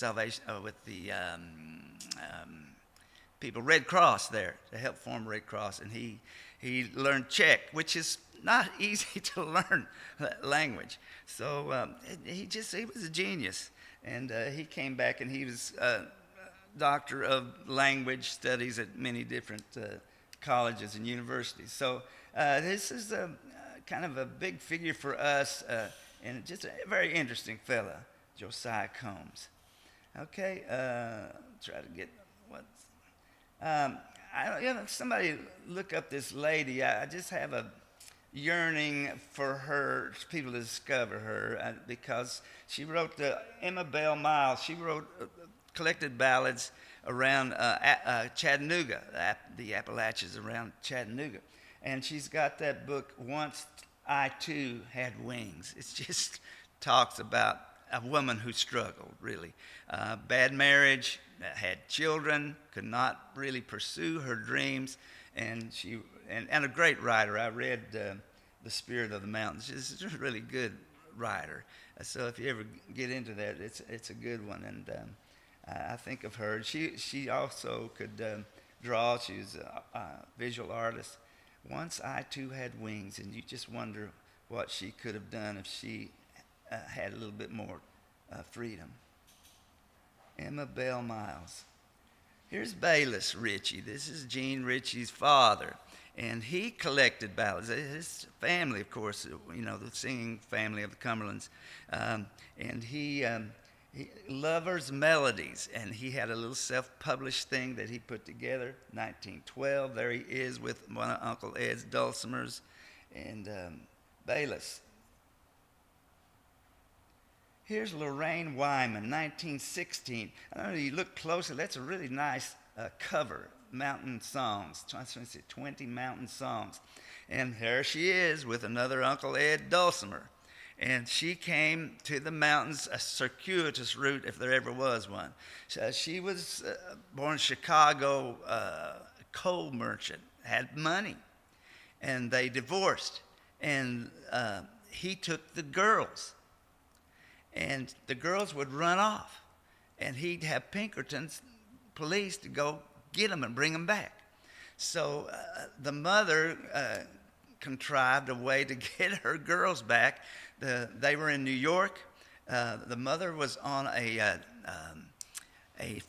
people, Red Cross there, to help form Red Cross. And he learned Czech, which is not easy to learn that language. So he was a genius, and he came back, and he was doctor of language studies at many different colleges and universities. So this is kind of a big figure for us, and just a very interesting fella, Josiah Combs. Okay, try to get somebody look up this lady. I just have a yearning for her, people to discover her, because she wrote Emma Bell Miles. She wrote collected ballads around Chattanooga, the Appalachians around Chattanooga. And she's got that book, Once I Too Had Wings. It just talks about a woman who struggled, really. Bad marriage, had children, could not really pursue her dreams, and a great writer. I read The Spirit of the Mountains. She's a really good writer. So if you ever get into that, it's a good one. And I think of her. She also could draw. She was a visual artist. Once I too had wings, and you just wonder what she could have done if she had a little bit more freedom. Emma Bell Miles. Here's Bayless Ritchie. This is Gene Ritchie's father, and he collected ballads. His family, of course, the singing family of the Cumberlands, and he Lover's Melodies, and he had a little self-published thing that he put together, 1912. There he is with one of Uncle Ed's dulcimers, and Bayless. Here's Lorraine Wyman, 1916. I don't know if you look closer, that's a really nice cover, Mountain Songs, 20 Mountain Songs. And there she is with another Uncle Ed dulcimer. And she came to the mountains a circuitous route if there ever was one. She was born in Chicago, coal merchant, had money, and they divorced. And he took the girls, and the girls would run off, and he'd have Pinkerton's police to go get them and bring them back. So the mother contrived a way to get her girls back. They were in New York. The mother was on a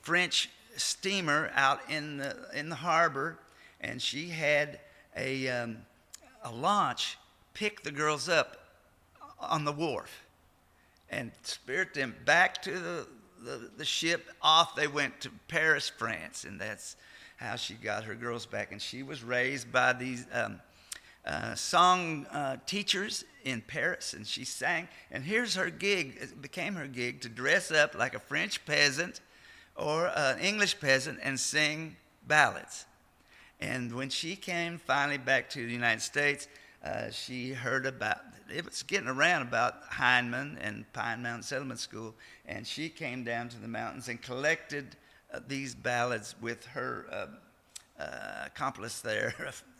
French steamer out in the harbor, and she had a launch pick the girls up on the wharf and spirit them back to the ship. Off they went to Paris, France, and that's how she got her girls back. And she was raised by these song teachers in Paris, and she sang. And here's her gig. It became her gig to dress up like a French peasant or an English peasant and sing ballads. And when she came finally back to the United States, she heard about, it was getting around about Hindman and Pine Mountain Settlement School, and she came down to the mountains and collected these ballads with her accomplice there.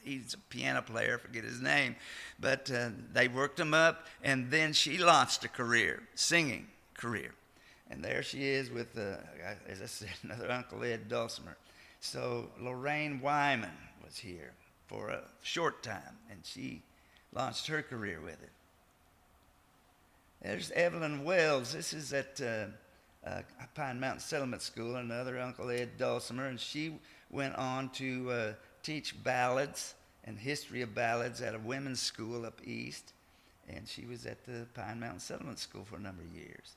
He's a piano player, I forget his name, but they worked him up, and then she launched a career, singing career. And there she is with, as I said, another Uncle Ed dulcimer. So Lorraine Wyman was here for a short time, and she launched her career with it. There's Evelyn Wells. This is at Pine Mountain Settlement School, another Uncle Ed dulcimer, and she went on to teach ballads and history of ballads at a women's school up east, and she was at the Pine Mountain Settlement School for a number of years.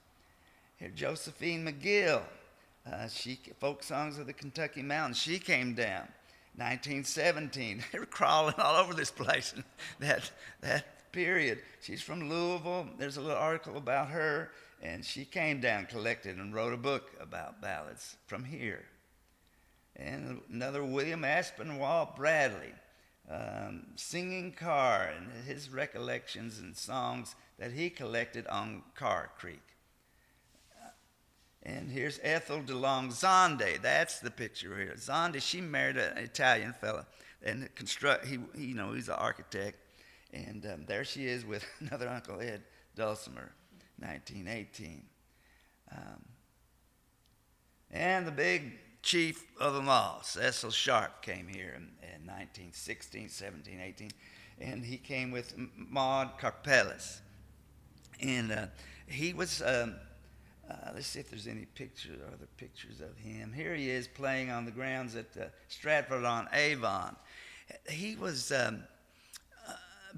Here, Josephine McGill, folk songs of the Kentucky Mountains. She came down, 1917. They were crawling all over this place in that period. She's from Louisville. There's a little article about her, and she came down, collected, and wrote a book about ballads from here. And another William Aspinwall Bradley, Singing Car, and his recollections and songs that he collected on Car Creek. And here's Ethel DeLong Zonde. That's the picture here. Zonde, she married an Italian fella, and he's an architect. And there she is with another Uncle Ed dulcimer, 1918. And the big chief of them all, Ceil Sharp, came here in 1916, 17, 18. And he came with Maud Carpelis. And he was... let's see if there's any other pictures of him. Here he is playing on the grounds at Stratford-on-Avon. He was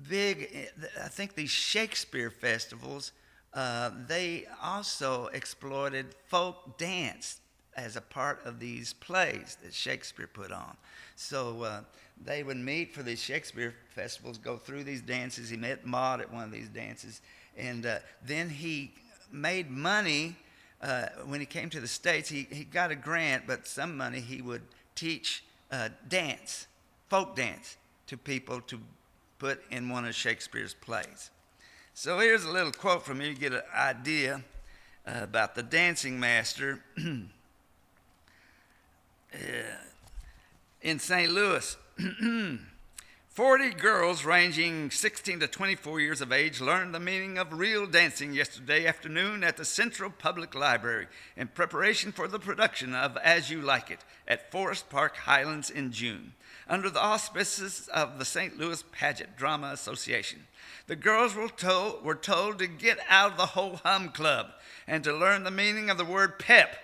big. I think these Shakespeare festivals, they also exploited folk dance as a part of these plays that Shakespeare put on. So they would meet for these Shakespeare festivals, go through these dances. He met Maud at one of these dances, and then he made money when he came to the States. He got a grant, but some money he would teach dance, folk dance, to people to put in one of Shakespeare's plays. So here's a little quote from you to get an idea. about the dancing master in St. Louis. 40 girls ranging 16 to 24 years of age learned the meaning of real dancing yesterday afternoon at the Central Public Library in preparation for the production of As You Like It at Forest Park Highlands in June, under the auspices of the St. Louis Pageant Drama Association. The girls were told to get out of the ho-hum club and to learn the meaning of the word pep.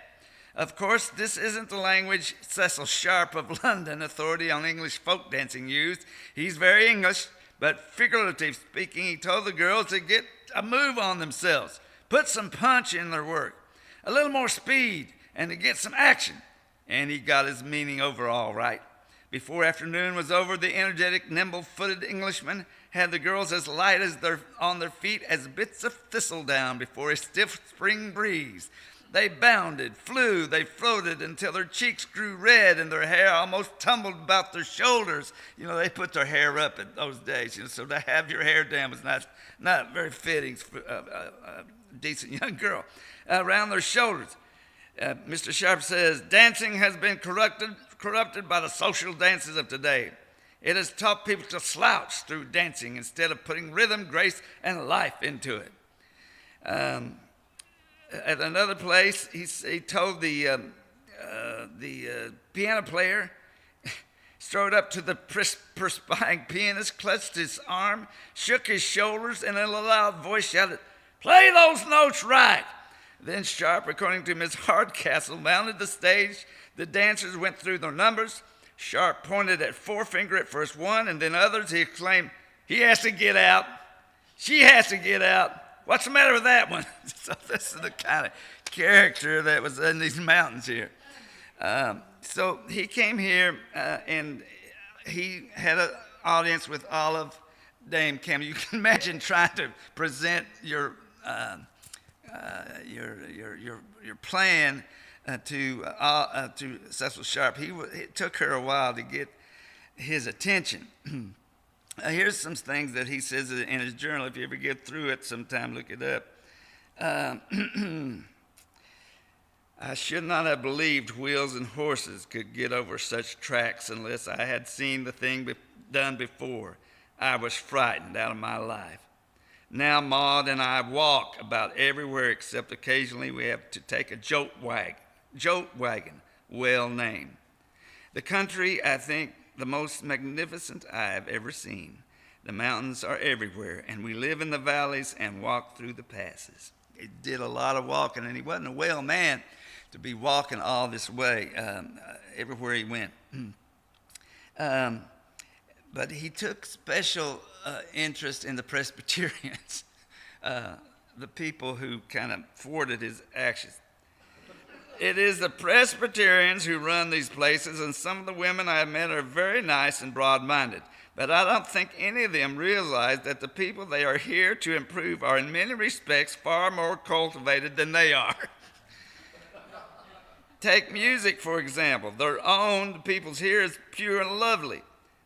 Of course, this isn't the language Ceil Sharp of London, authority on English folk dancing, used. He's very English, but figuratively speaking, he told the girls to get a move on themselves, put some punch in their work, a little more speed, and to get some action. And he got his meaning over all right. Before afternoon was over, the energetic, nimble-footed Englishman had the girls as light on their feet as bits of thistledown before a stiff spring breeze. They bounded, flew, they floated until their cheeks grew red and their hair almost tumbled about their shoulders. You know, they put their hair up in those days, so to have your hair down was not very fitting for a decent young girl. Around their shoulders. Mr. Sharp says, dancing has been corrupted by the social dances of today. It has taught people to slouch through dancing instead of putting rhythm, grace, and life into it. At another place, he told the piano player, strode up to the perspiring pianist, clutched his arm, shook his shoulders, and in a loud voice shouted, "Play those notes right!" Then Sharp, according to Miss Hardcastle, mounted the stage. The dancers went through their numbers. Sharp pointed at forefinger at first one and then others. He exclaimed, "He has to get out. She has to get out. What's the matter with that one?" So this is the kind of character that was in these mountains here. So he came here and he had an audience with Olive Dame Campbell. You can imagine trying to present your plan to Ceil Sharp. It took her a while to get his attention. Here's some things that he says in his journal. If you ever get through it sometime, look it up. I should not have believed wheels and horses could get over such tracks unless I had seen the thing done before. I was frightened out of my life. Now Maud and I walk about everywhere except occasionally we have to take a jolt wagon, well named. The country, I think, the most magnificent I have ever seen. The mountains are everywhere, and we live in the valleys and walk through the passes. He did a lot of walking, and he wasn't a well man to be walking all this way everywhere he went. But he took special interest in the Presbyterians, the people who kind of thwarted his actions. It is the Presbyterians who run these places, and some of the women I have met are very nice and broad-minded. But I don't think any of them realize that the people they are here to improve are in many respects far more cultivated than they are. Take music, for example. Their own people's here is pure and lovely.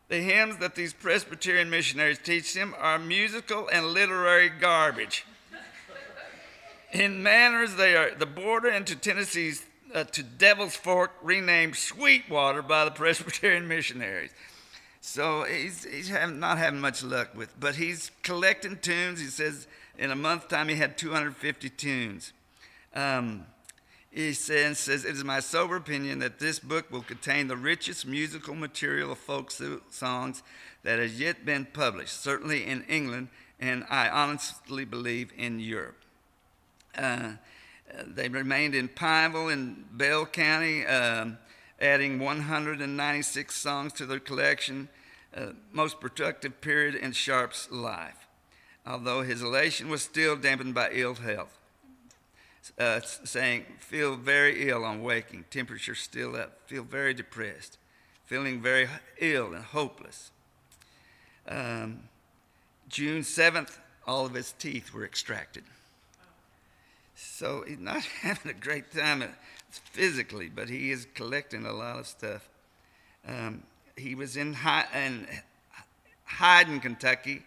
The hymns that these Presbyterian missionaries teach them are musical and literary garbage. In manners, they are the border into Tennessee's to Devil's Fork, renamed Sweetwater by the Presbyterian missionaries. So he's not having much luck with, but he's collecting tunes. He says in a month's time he had 250 tunes. He says, it is my sober opinion that this book will contain the richest musical material of folk songs that has yet been published, certainly in England, and I honestly believe in Europe. They remained in Pineville in Bell County, adding 196 songs to their collection, most productive period in Sharp's life, although his elation was still dampened by ill health. Saying, feel very ill on waking, temperature still up, feel very depressed, feeling very ill and hopeless. June 7th, all of his teeth were extracted. So he's not having a great time physically, but he is collecting a lot of stuff. He was in Hyden, Kentucky,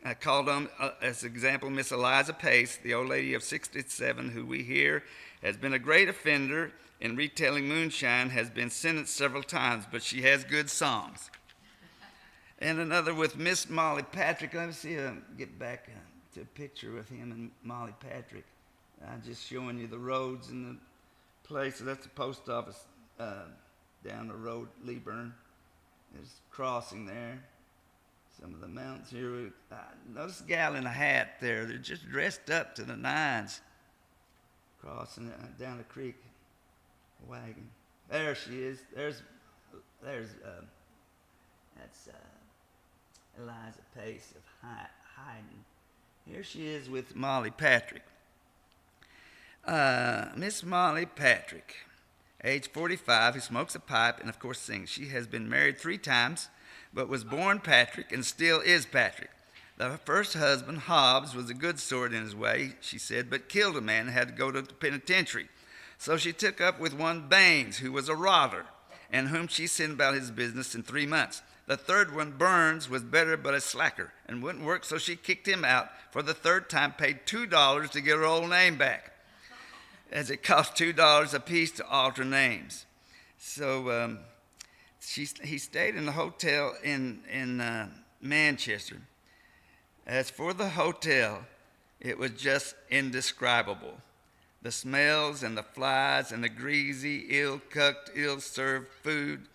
I called on, as example, Miss Eliza Pace, the old lady of 67, who we hear has been a great offender in retailing moonshine, has been sentenced several times, but she has good songs. And another with Miss Molly Patrick. Let me see, get back to a picture with him and Molly Patrick. I'm just showing you the roads and the places. That's the post office down the road, Leeburn. There's crossing there. Some of the mountains here. Notice a gal in a hat there. They're just dressed up to the nines. Crossing down the creek. A wagon. There she is. There's that's Eliza Pace of Hyden. Here she is with Molly Patrick. Miss Molly Patrick, age 45, who smokes a pipe and, of course, sings. She has been married 3 times, but was born Patrick and still is Patrick. The first husband, Hobbs, was a good sort in his way, she said, but killed a man and had to go to the penitentiary. So she took up with one Baines, who was a rotter, and whom she sent about his business in 3 months. The third one, Burns, was better but a slacker and wouldn't work, so she kicked him out. For the third time, paid $2 to get her old name back, as it cost $2 apiece to alter names. So he stayed in the hotel in Manchester. As for the hotel, it was just indescribable. The smells and the flies and the greasy, ill-cooked, ill-served food.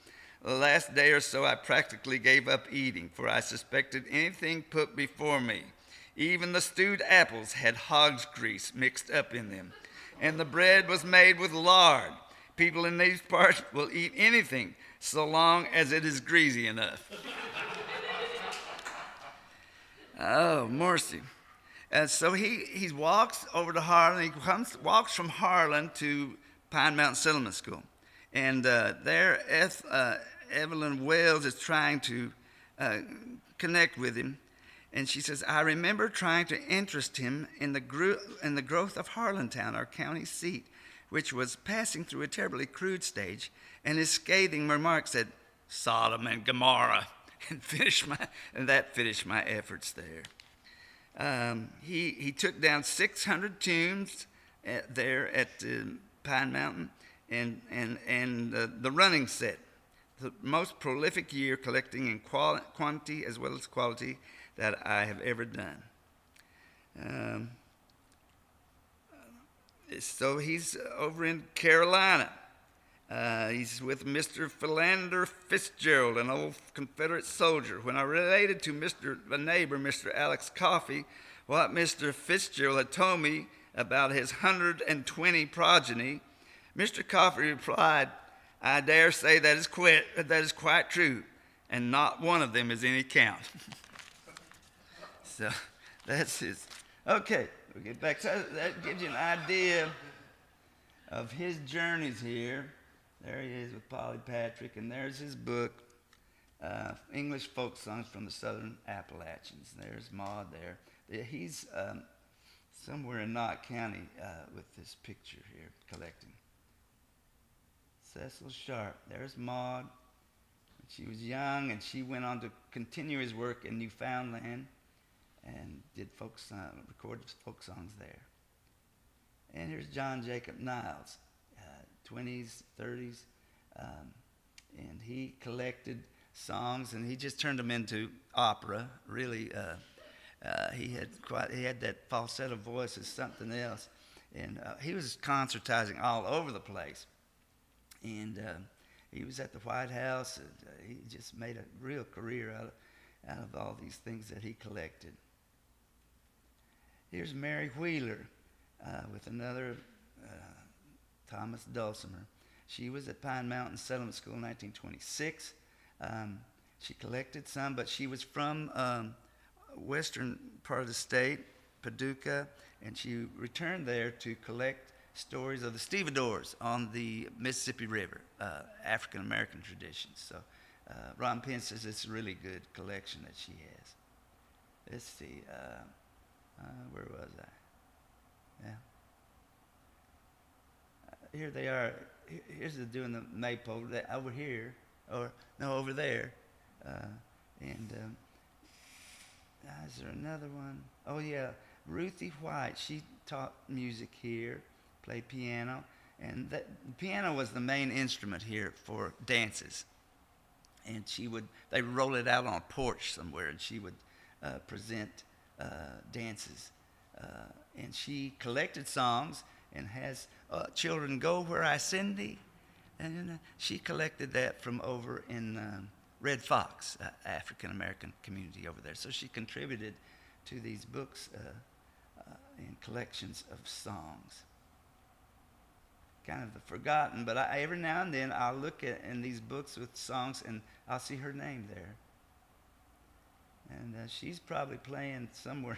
The last day or so, I practically gave up eating, for I suspected anything put before me. Even the stewed apples had hog's grease mixed up in them, and the bread was made with lard. People in these parts will eat anything so long as it is greasy enough. Oh, mercy. And so he walks over to Harlan. He walks from Harlan to Pine Mountain Settlement School. And there, Evelyn Wells is trying to connect with him. And she says, I remember trying to interest him in the growth of Harlantown, our county seat, which was passing through a terribly crude stage. And his scathing remark said, Sodom and Gomorrah, and that finished my efforts there. He took down 600 tunes there at Pine Mountain, and the running set, the most prolific year collecting in quantity as well as quality that I have ever done. So he's over in Carolina. He's with Mr. Philander Fitzgerald, an old Confederate soldier. When I related to a neighbor, Mr. Alex Coffey, what Mr. Fitzgerald had told me about his 120 progeny, Mr. Coffey replied, I dare say that is quite true, and not one of them is any count. So that's his. Okay, we'll get back. So that gives you an idea of his journeys here. There he is with Polly Patrick, and there's his book, English Folk Songs from the Southern Appalachians. There's Maud there. He's somewhere in Knott County with this picture here, collecting. Ceil Sharp. There's Maud. She was young, and she went on to continue his work in Newfoundland and did recorded folk songs there. And here's John Jacob Niles, 20s, 30s, and he collected songs, and he just turned them into opera. Really, he had that falsetto voice as something else, and he was concertizing all over the place. And he was at the White House. He just made a real career out of all these things that he collected. Here's Mary Wheeler with another Thomas Dulcimer. She was at Pine Mountain Settlement School in 1926. She collected some, but she was from western part of the state, Paducah, and she returned there to collect stories of the stevedores on the Mississippi River, African American traditions. So Ron Penn says it's a really good collection that she has. Let's see, where was I? Yeah. Here they are. Here's doing the maypole over here, or no, over there, and Is there another one? Oh yeah, Ruthie White. She taught music here, played piano, and the piano was the main instrument here for dances. And they would roll it out on a porch somewhere, and she would present dances. And she collected songs and has Children Go Where I Send Thee. And she collected that from over in Red Fox, African American community over there. So she contributed to these books and collections of songs. Kind of forgotten, but every now and then I'll look in these books with songs and I'll see her name there. And she's probably playing somewhere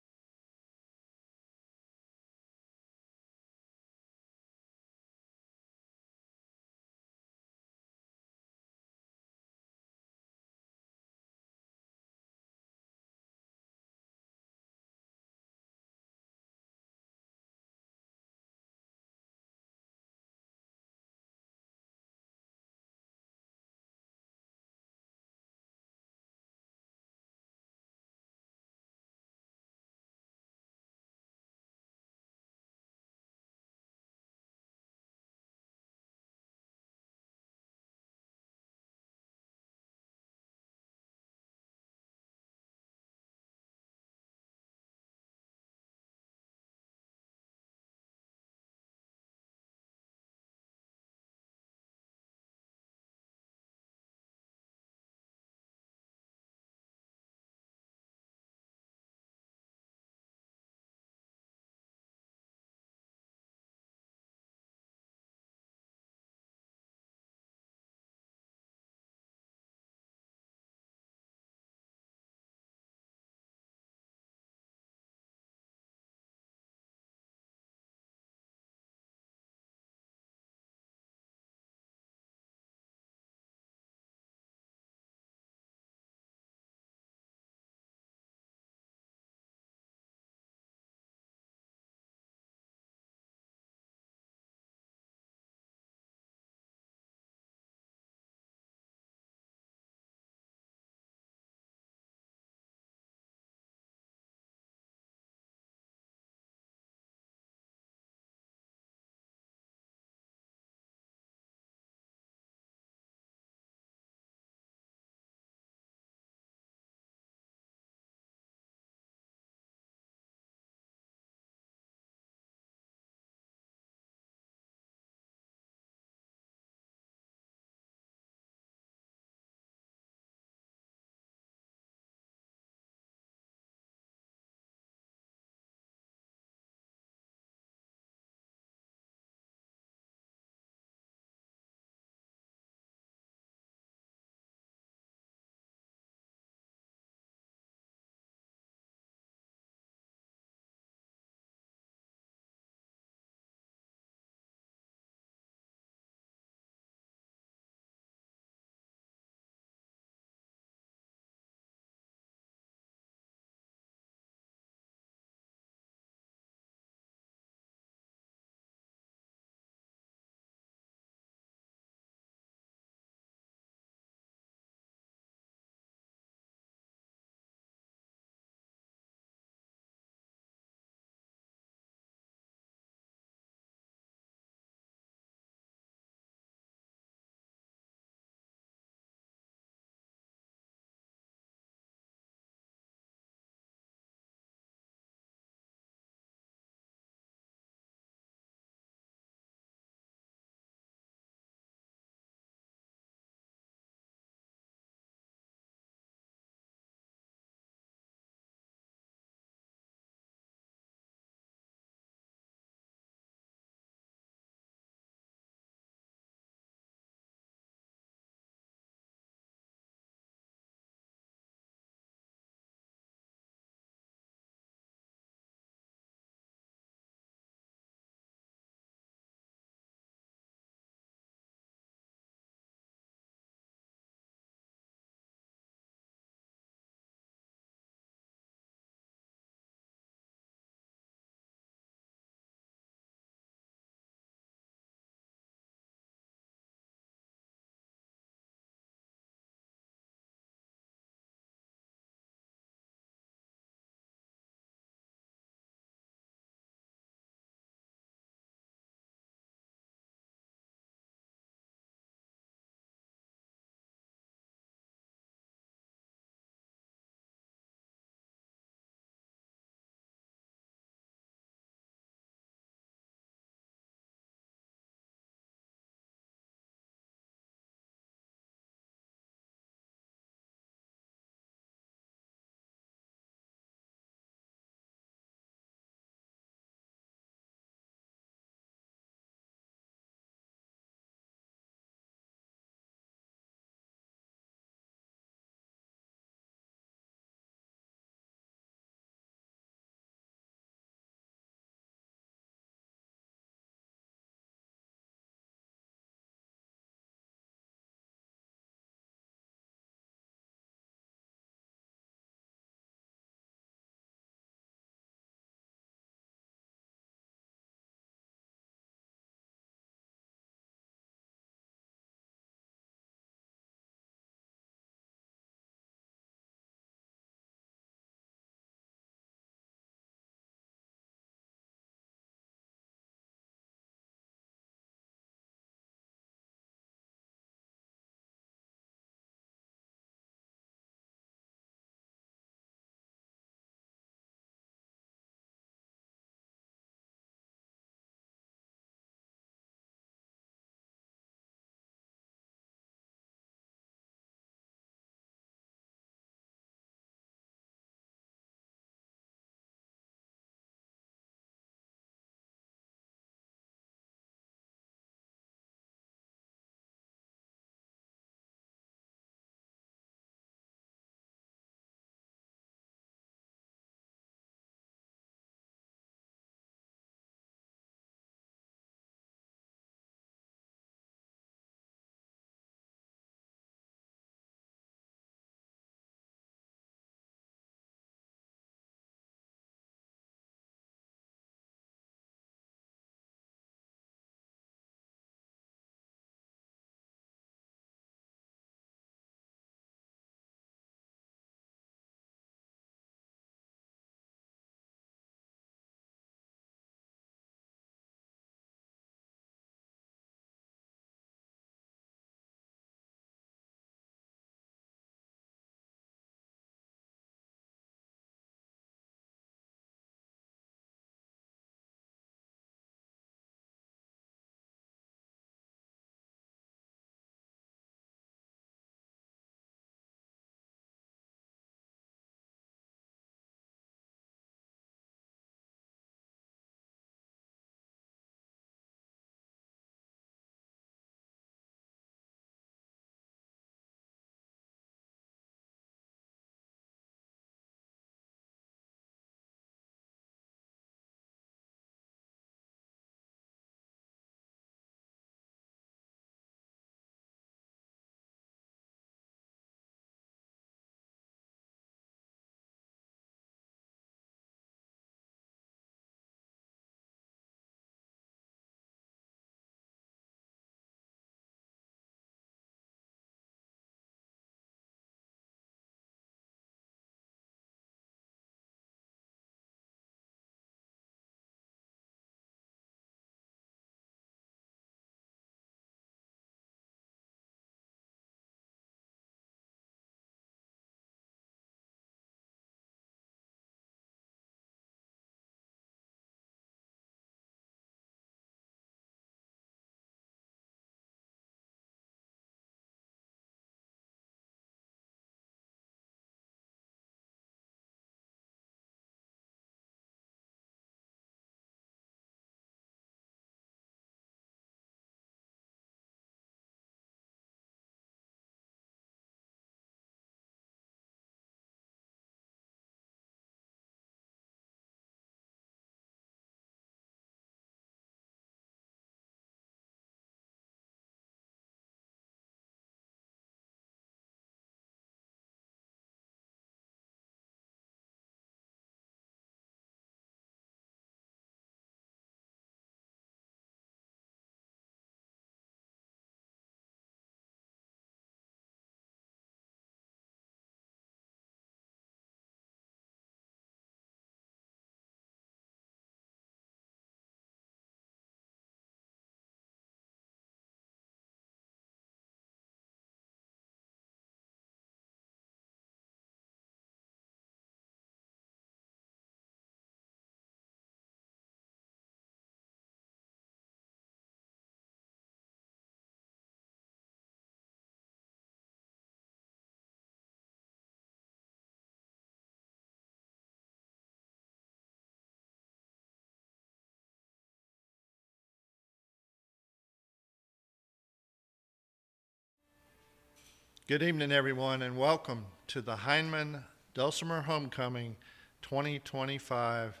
Good evening, everyone, and welcome to the Hindman Dulcimer Homecoming 2025,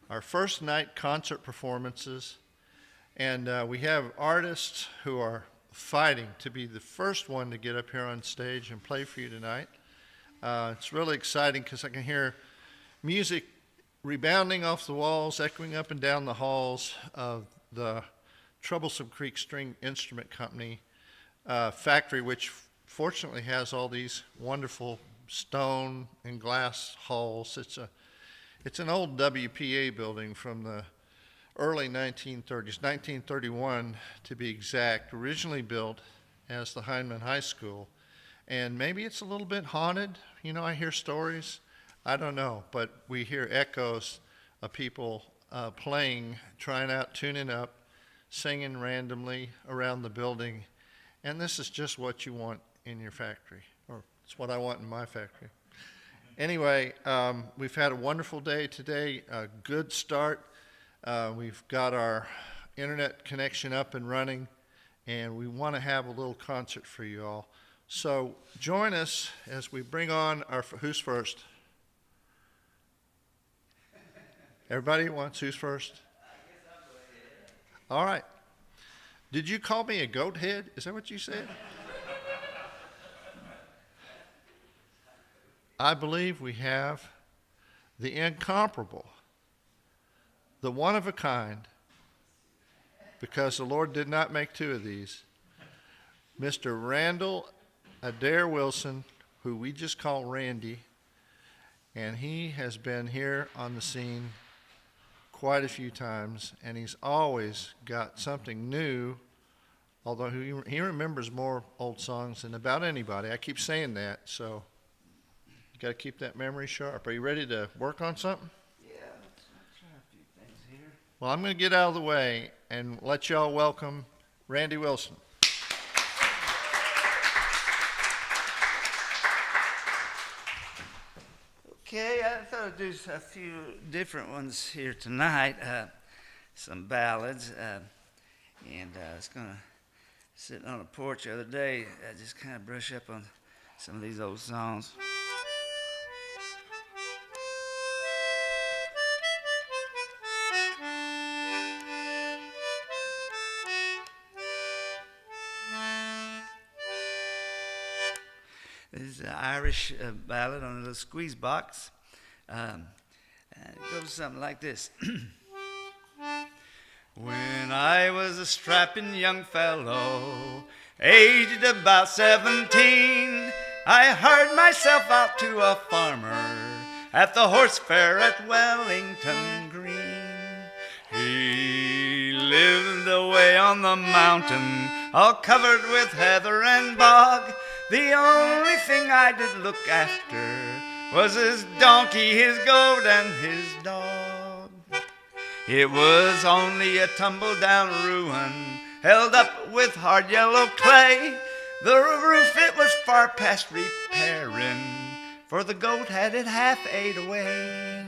our first night concert performances. And we have artists who are fighting to be the first one to get up here on stage and play for you tonight. It's really exciting because I can hear music rebounding off the walls, echoing up and down the halls of the Troublesome Creek String Instrument Company factory, which fortunately has all these wonderful stone and glass halls. It's an old WPA building from the early 1930s, 1931 to be exact, originally built as the Hindman High School. And maybe it's a little bit haunted. You know, I hear stories. I don't know, but we hear echoes of people playing, trying out, tuning up, singing randomly around the building. And this is just what you want in your factory, or it's what I want in my factory. Anyway, we've had a wonderful day today, a good start. We've got our internet connection up and running, and we want to have a little concert for you all. So join us as we bring on our, who's first? Everybody wants who's first? All right. Did you call me a goat head? Is that what you said? I believe we have the incomparable, the one of a kind, because the Lord did not make two of these, Mr. Randall Adair Wilson, who we just call Randy, and he has been here on the scene quite a few times, and he's always got something new, although he remembers more old songs than about anybody. I keep saying that, so you got to keep that memory sharp. Are you ready to work on something? Yeah, let's try a few things here. Well, I'm going to get out of the way and let y'all welcome Randy Wilson. Okay, I thought I'd do a few different ones here tonight, some ballads, and I was going to sit on a porch the other day, just kind of brush up on some of these old songs. This is an Irish ballad on a little squeeze box. And it goes something like this. When I was a strapping young fellow, aged about 17, I hired myself out to a farmer at the horse fair at Wellington Green. He lived away on the mountain, all covered with heather and bog. The only thing I did look after was his donkey, his goat, and his dog. It was only a tumble-down ruin, held up with hard yellow clay. The roof, it was far past repairing, for the goat had it half ate away.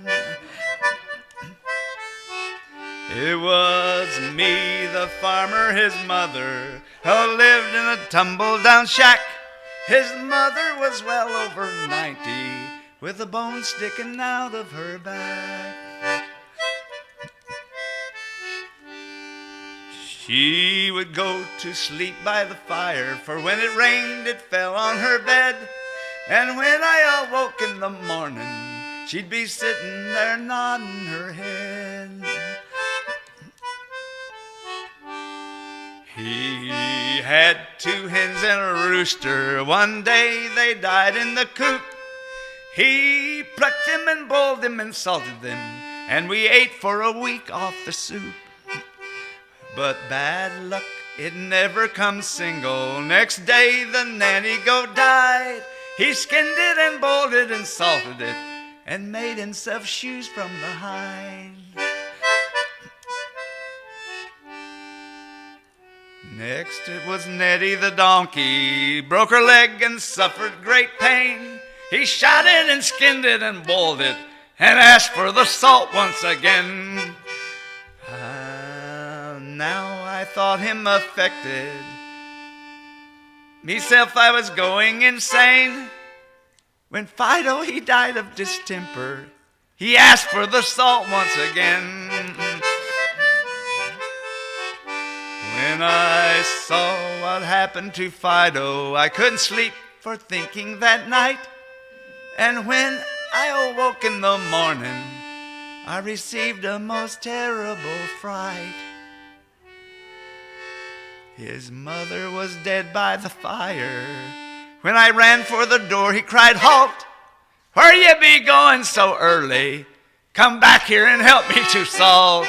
It was me, the farmer, his mother, who lived in a tumble-down shack. His mother was well over 90, with a bone sticking out of her back. She would go to sleep by the fire, for when it rained it fell on her bed. And when I awoke in the morning, she'd be sitting there nodding her head. He had 2 hens and a rooster. One day they died in the coop. He plucked them and boiled them and salted them, and we ate for a week off the soup. But bad luck, it never comes single. Next day the nanny goat died. He skinned it and boiled it and salted it, and made himself shoes from the hide. Next it was Nettie the donkey, broke her leg and suffered great pain. He shot it and skinned it and boiled it, and asked for the salt once again. Now I thought him affected, Meself, I was going insane. When Fido, he died of distemper, he asked for the salt once again. When I saw what happened to Fido, I couldn't sleep for thinking that night. And when I awoke in the morning, I received a most terrible fright. His mother was dead by the fire. When I ran for the door, he cried, "Halt! Where you be going so early? Come back here and help me to salt."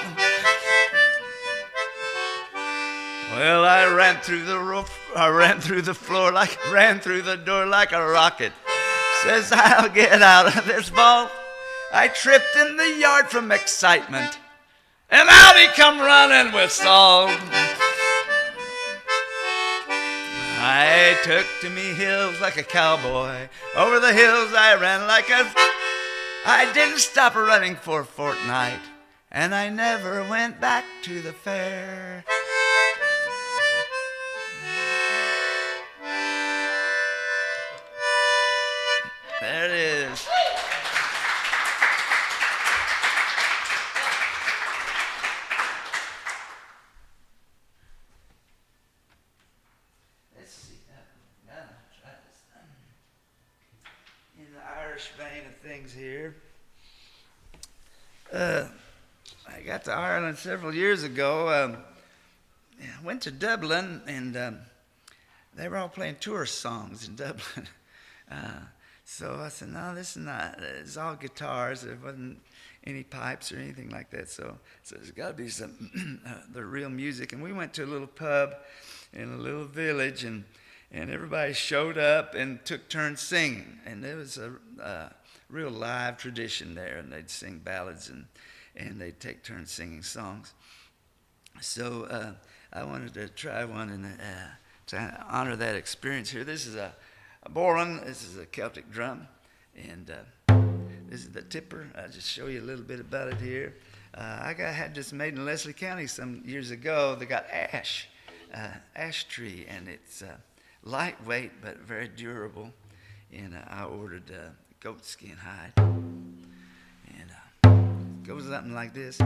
Well, I ran through the roof, I ran through the floor, ran through the door like a rocket. Says I'll get out of this vault. I tripped in the yard from excitement, and out he come running with salt. I took to me hills like a cowboy. Over the hills I ran like I didn't stop running for a fortnight, and I never went back to the fair. There it is. Let's see. Gotta try this thing. In the Irish vein of things here. I got to Ireland several years ago. I went to Dublin, and they were all playing tourist songs in Dublin. So I said, no, this is not. It's all guitars. There wasn't any pipes or anything like that. So there's got to be some the real music. And we went to a little pub in a little village, and everybody showed up and took turns singing. And there was a real live tradition there, and they'd sing ballads and they'd take turns singing songs. So I wanted to try one and to honor that experience here. This is a boron. This is a Celtic drum, and this is the tipper. I'll just show you a little bit about it here. I had this made in Leslie County some years ago. They got ash tree, and it's lightweight but very durable. And I ordered goat skin hide, and it goes something like this.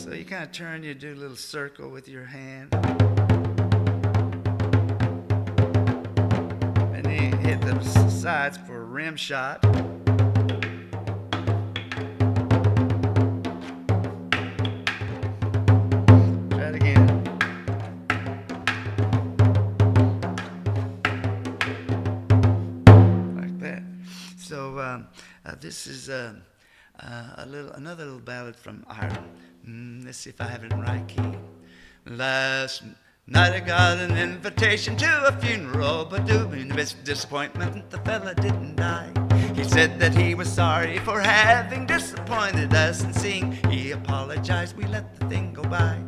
So you kind of turn, you do a little circle with your hand. Hit the sides for a rim shot. Try it again. Like that. So this is another little ballad from Ireland. Let's see if I have it in the right key. Last night I got an invitation to a funeral, but to my disappointment, the fella didn't die. He said that he was sorry for having disappointed us, and seeing he apologized, we let the thing go by.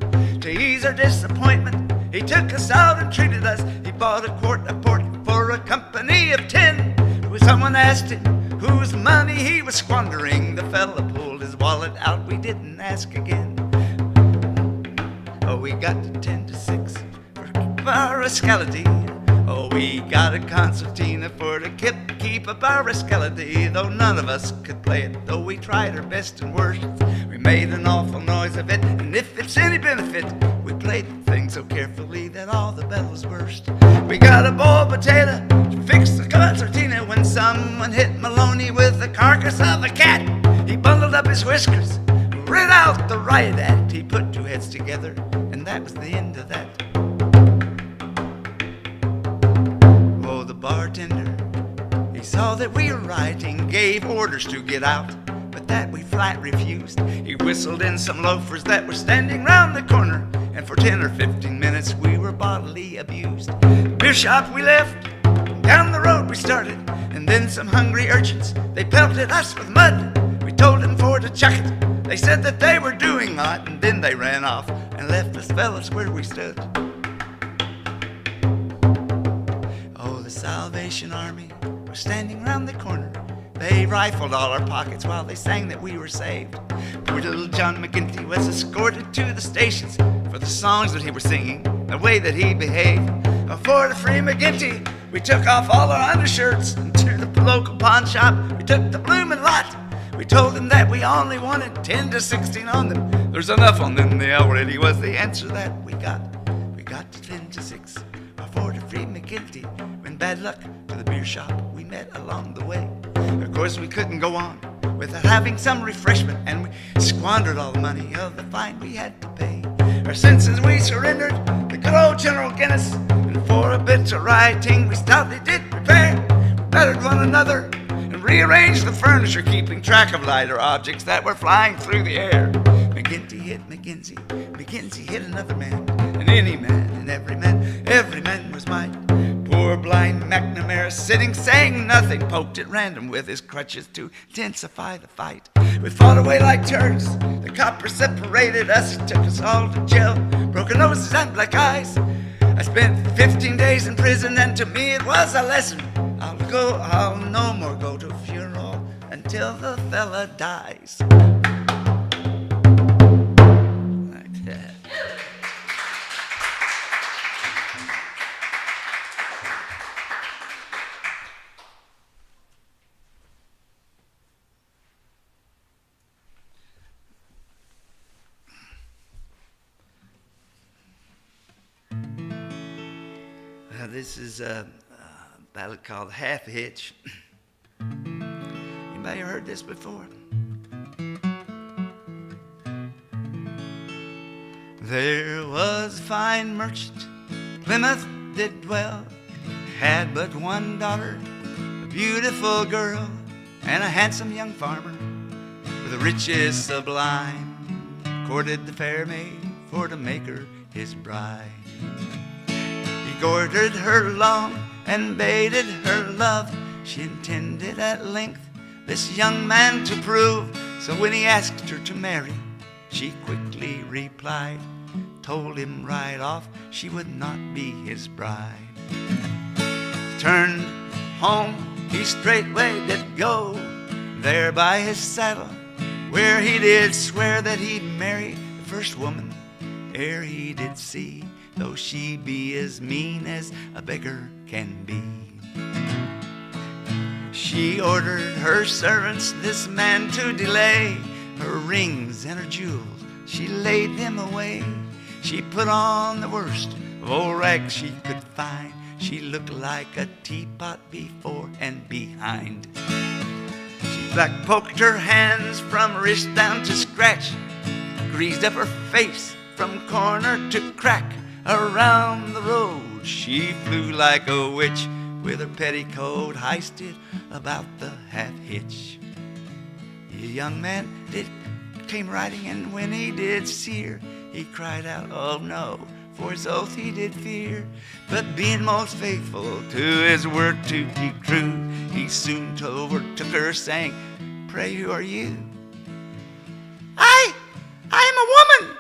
To ease our disappointment, he took us out and treated us. He bought a quart of port for a company of 10. When someone asked him whose money he was squandering, the fella pulled his wallet out, we didn't ask again. Oh, we got to 10 to 6 for our rascality. Oh, we got a concertina for to keep up our rascality. Though none of us could play it, though we tried our best and worst, we made an awful noise of it. And if it's any benefit, we played the thing so carefully that all the bells burst. We got a boiled potato to fix the concertina when someone hit Maloney with the carcass of a cat. He bundled up his whiskers, ran out the riot act. He put two heads together, and that was the end of that. Oh, the bartender, he saw that we were right and gave orders to get out, but that we flat refused. He whistled in some loafers that were standing round the corner, and for 10 or 15 minutes we were bodily abused. Beer shop we left, down the road we started, and then some hungry urchins, they pelted us with mud. We told them for to chuck it. They said that they were doing that, and then they ran off and left us fellas where we stood. Oh, the Salvation Army was standing round the corner. They rifled all our pockets while they sang that we were saved. Poor little John McGinty was escorted to the stations for the songs that he was singing, the way that he behaved. For to free McGinty, we took off all our undershirts, and to the local pawn shop we took the bloomin' lot. We told them that we only wanted 10 to 16 on them. There's enough on them, they already was the answer that we got. We got to 10 to 6 for to free McGinty, when bad luck to the beer shop we met along the way. Of course we couldn't go on without having some refreshment, and we squandered all the money of the fine we had to pay. Our senses we surrendered to good old General Guinness, and for a bit of rioting we stoutly did prepare. We bettered one another and rearranged the furniture, keeping track of lighter objects that were flying through the air. McGinty hit McKenzie, McKenzie hit another man, and any man and every man was mine. Poor blind McNamara, sitting saying nothing, poked at random with his crutches to intensify the fight. We fought away like turds. The coppers separated us, took us all to jail. Broken noses and black eyes. I spent 15 days in prison, and to me it was a lesson. I'll no more go to a funeral until the fella dies. Like that. This is a ballad called Half Hitch. Anybody heard this before? There was a fine merchant, Plymouth did dwell, had but one daughter, a beautiful girl, and a handsome young farmer with the riches sublime, courted the fair maid for to make her his bride. He courted her long and baited her love. She intended at length this young man to prove. So when he asked her to marry, she quickly replied, told him right off she would not be his bride. Turned home, he straightway did go, there by his saddle, where he did swear that he'd marry the first woman ere he did see, though she be as mean as a beggar can be. She ordered her servants this man to delay, her rings and her jewels she laid them away. She put on the worst of old rags she could find. She looked like a teapot before and behind. She black poked her hands from wrist down to scratch, greased up her face from corner to crack. Around the road she flew like a witch, with her petticoat hoisted about the half hitch. The young man came riding, and when he did see her, he cried out, oh no, for his oath he did fear. But being most faithful to his word to keep true, he soon overtook her, saying, pray who are you? I am a woman.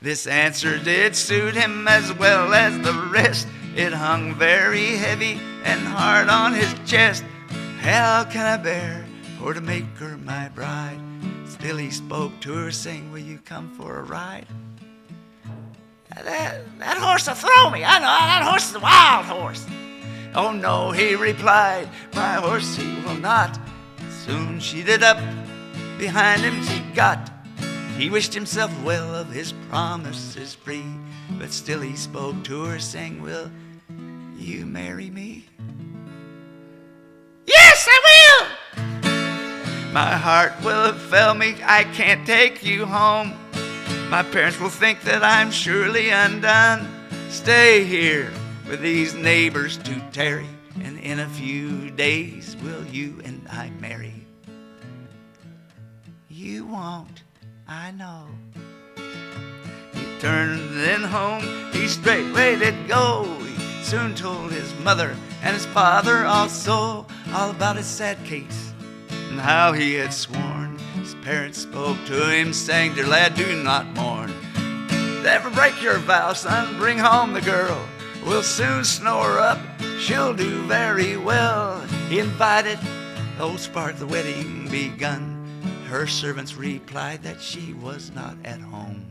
This answer did suit him as well as the rest. It hung very heavy and hard on his chest. How can I bear for to make her my bride? Still he spoke to her, saying, will you come for a ride? That horse will throw me. I know, that horse is a wild horse. Oh no, he replied, my horse he will not. Soon she did up behind him she got. He wished himself well of his promises free, but still he spoke to her, saying, will you marry me? Yes, I will! My heart will fail me, I can't take you home. My parents will think that I'm surely undone. Stay here with these neighbors to tarry, and in a few days will you and I marry. You won't, I know. He turned then home, he straightway did go. He soon told his mother and his father also all about his sad case and how he had sworn. His parents spoke to him, saying, dear lad, do not mourn. Never break your vow, son, bring home the girl. We'll soon snow her up, she'll do very well. He invited the old spark, the wedding begun. Her servants replied that she was not at home.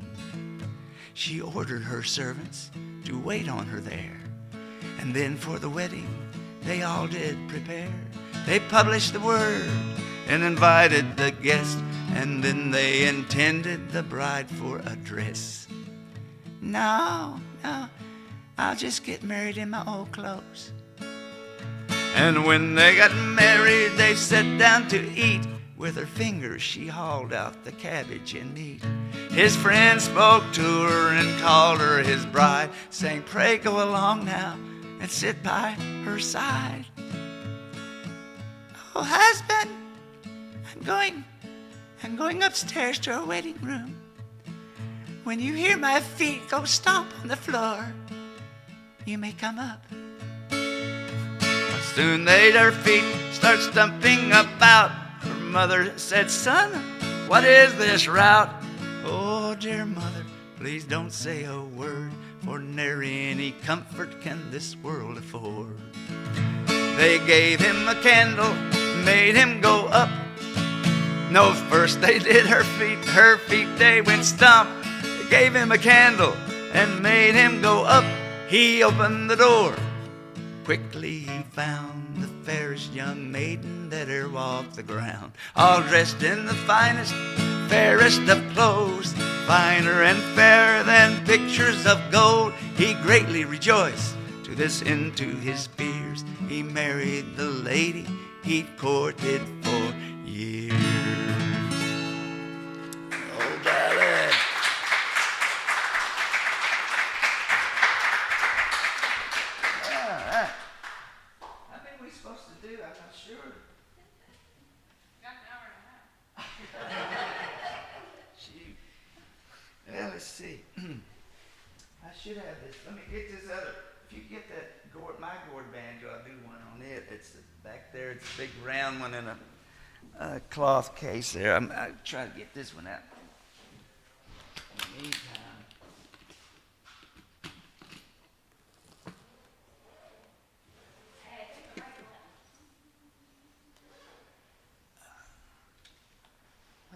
She ordered her servants to wait on her there. And then for the wedding, they all did prepare. They published the word and invited the guests, and then they intended the bride for a dress. No, I'll just get married in my old clothes. And when they got married, they sat down to eat. With her fingers she hauled out the cabbage and meat. His friend spoke to her and called her his bride, saying, "Pray go along now and sit by her side." "Oh, husband, I'm going upstairs to our wedding room. When you hear my feet go stomp on the floor, you may come up." Soon their feet start stumping about. Her mother said, "Son, what is this route?" "Oh, dear mother, please don't say a word, for nary any comfort can this world afford." They gave him a candle, made him go up. No, first they did her feet they went stomp. They gave him a candle and made him go up. He opened the door. Quickly he found the fairest young maiden that e'er walked the ground, all dressed in the finest, fairest of clothes, finer and fairer than pictures of gold. He greatly rejoiced, to this end to his fears. He married the lady he'd courted for years. Oh, ballad. All right. How many are we supposed to do? I'm not sure. Got an hour and a half. Shoot. Well, let's see. I should have this. Let me get this other. If you get that my gourd banjo, I'll do one on it. It's back there. It's a big round one in a cloth case there. I'll try to get this one out. Meantime.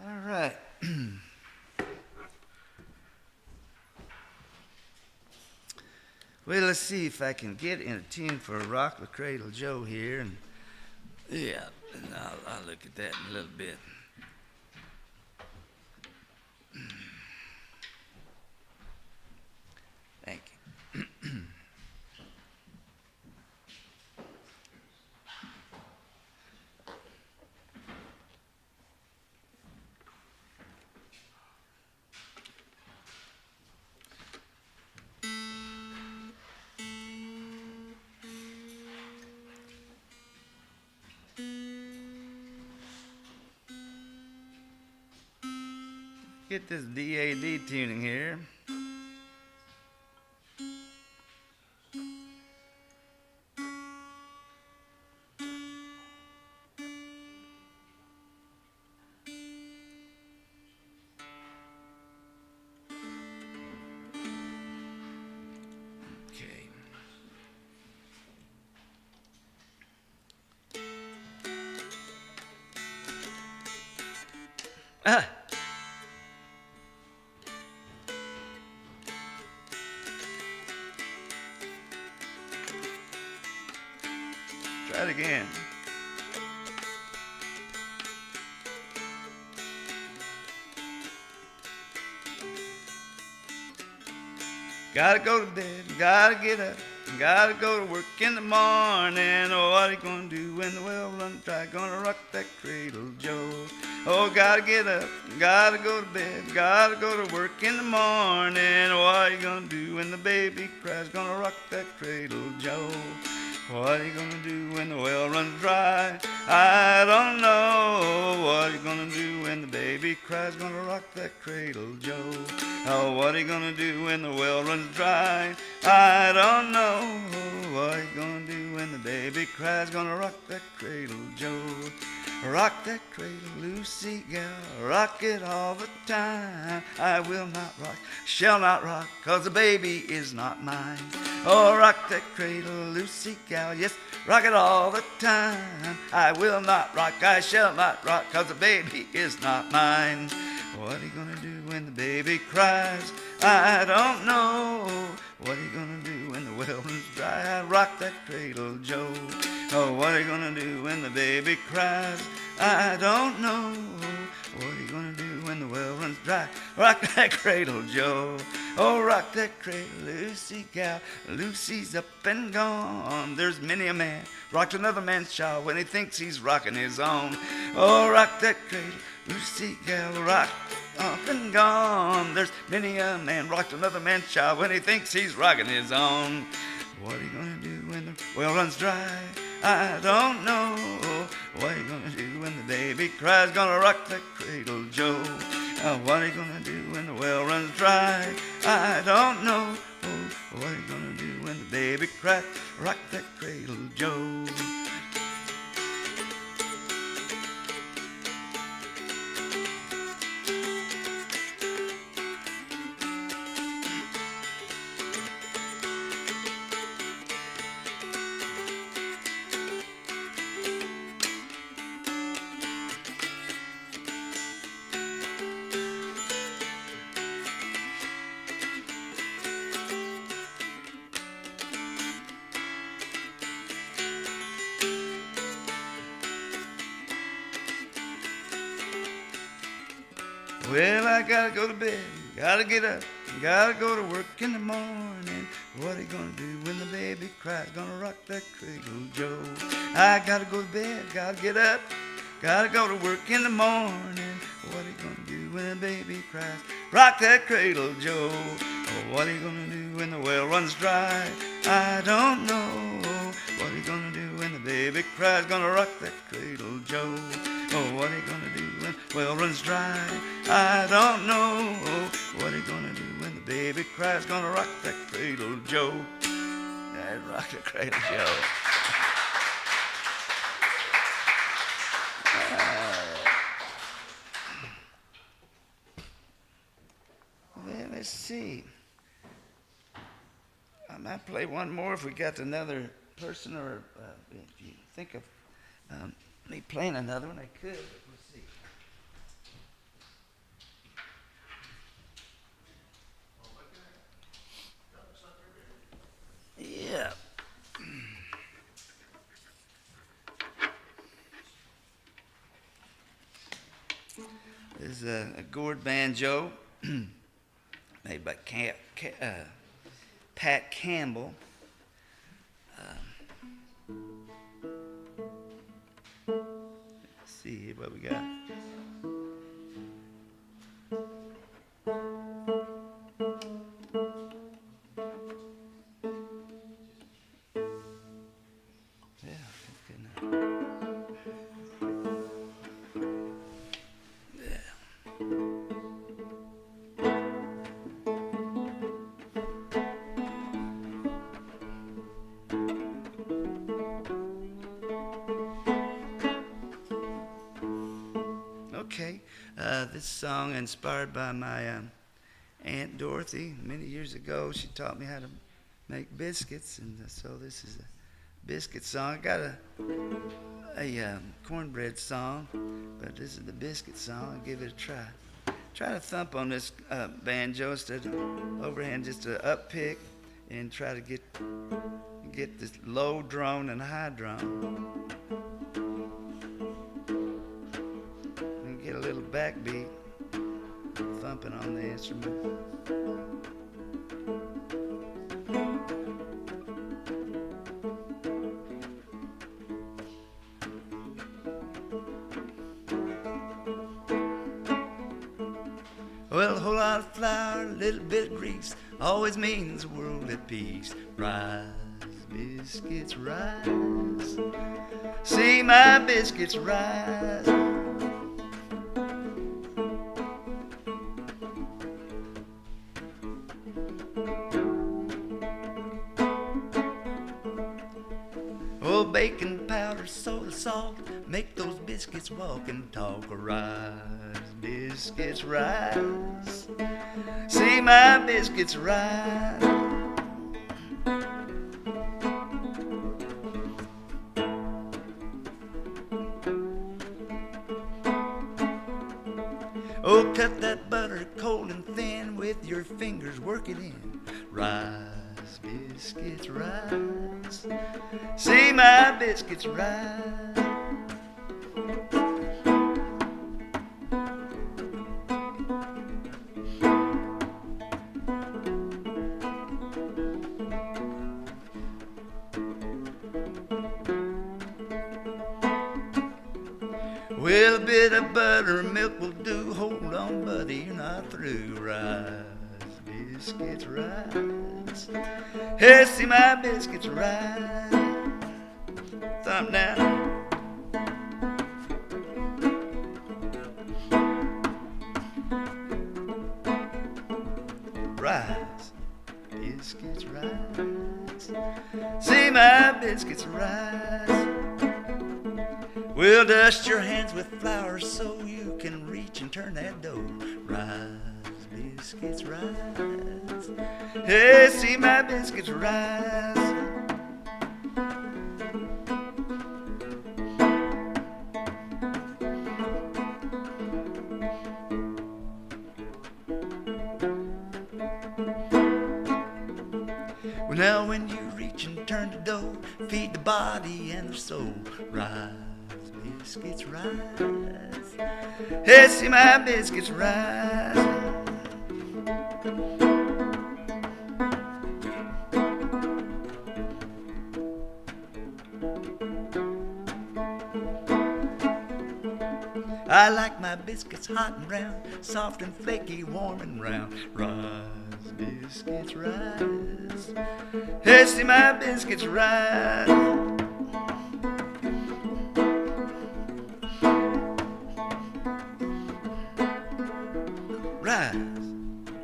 All right. Well, let's see if I can get in a tune for a Rock the Cradle Joe here. And yeah, and I'll look at that in a little bit. Thank you. Get this DAD tuning here. Okay. Ah. Try it again. Gotta go to bed, gotta get up, gotta go to work in the morning. Oh, what are you gonna do when the well runs dry? Gonna rock that cradle, Joe. Oh, gotta get up, gotta go to bed, gotta go to work in the morning. Oh, what are you gonna do when the baby cries? Gonna rock that cradle, Joe. What are you gonna do when the well runs dry? I don't know. What are you gonna do when the baby cries? Gonna rock that cradle, Joe. Oh, what are you gonna do when the well runs dry? I don't know. What are you gonna do when the baby cries? Gonna rock that cradle, Joe. Rock that cradle, Lucy gal, rock it all the time. I will not rock, shall not rock, 'cause the baby is not mine. Oh, rock that cradle, Lucy gal, yes, rock it all the time. I will not rock, I shall not rock, 'cause the baby is not mine. What are you gonna do when the baby cries? I don't know. What are you gonna do when the well runs dry? I rock that cradle, Joe. Oh, what are you gonna do when the baby cries? I don't know. What are you gonna do when the well runs dry? Rock that cradle, Joe. Oh, rock that cradle, Lucy gal. Lucy's up and gone. There's many a man rocked another man's child when he thinks he's rocking his own. Oh, rock that cradle, Lucy gal, rock up and gone. There's many a man rocked another man's child when he thinks he's rocking his own. What are you gonna do when the well runs dry? I don't know. What are you gonna do when the baby cries? Gonna rock that cradle, Joe. What are you gonna do when the well runs dry? I don't know. What are you gonna do when the baby cries? Rock that cradle, Joe. Well, I gotta go to bed, gotta get up, gotta go to work in the morning. What are you gonna do when the baby cries? Gonna rock that cradle, Joe. I gotta go to bed, gotta get up, gotta go to work in the morning. What are you gonna do when the baby cries? Rock that cradle, Joe. Oh, what are you gonna do when the well runs dry? I don't know. What are you gonna do when the baby cries? Gonna rock that cradle, Joe. Oh, what are you gonna do when the well runs dry? I don't know. What are you gonna do when the baby cries? Gonna rock that cradle, Joe. Yeah, rock the cradle, Joe. Well, let's see. I might play one more if we got another person, or if you think of me playing another one, I could, but we'll see. Yeah. This is a gourd banjo made by Pat Campbell. Let's see what we got. Yeah, that's good enough. Okay, this song inspired by my Aunt Dorothy many years ago. She taught me how to make biscuits, and so this is a biscuit song. I got a cornbread song, but this is the biscuit song. I'll give it a try. Try to thump on this banjo instead of overhand, just a up pick, and try to get this low drone and high drone. Get a little backbeat, thumping on the instrument. Well, a whole lot of flour, a little bit of grease, always means a world at peace. Rise, biscuits, rise. See my biscuits rise. Oh, baking powder, soda, salt, make those biscuits walk and talk. Rise, biscuits, rise. See my biscuits rise. Oh, cut that butter cold and thin with your fingers, work it in. Rise, biscuits, rise. See my biscuits rise. Well, a bit of buttermilk will do. Hold on, buddy, you're not through. Rise, biscuits, rise. Hey, see my biscuits rise. Thumb down. Rise, biscuits rise. See my biscuits rise. We'll dust your hands with flour so you can reach and turn that dough. Rise, biscuits, rise. Hey, see my biscuits rise. Well, now when you reach and turn the dough, feed the body and the soul. Rise, biscuits rise. Hey, see my biscuits rise. I like my biscuits hot and brown, soft and flaky, warm and round. Rise, biscuits rise. Hey, see my biscuits rise. Rise,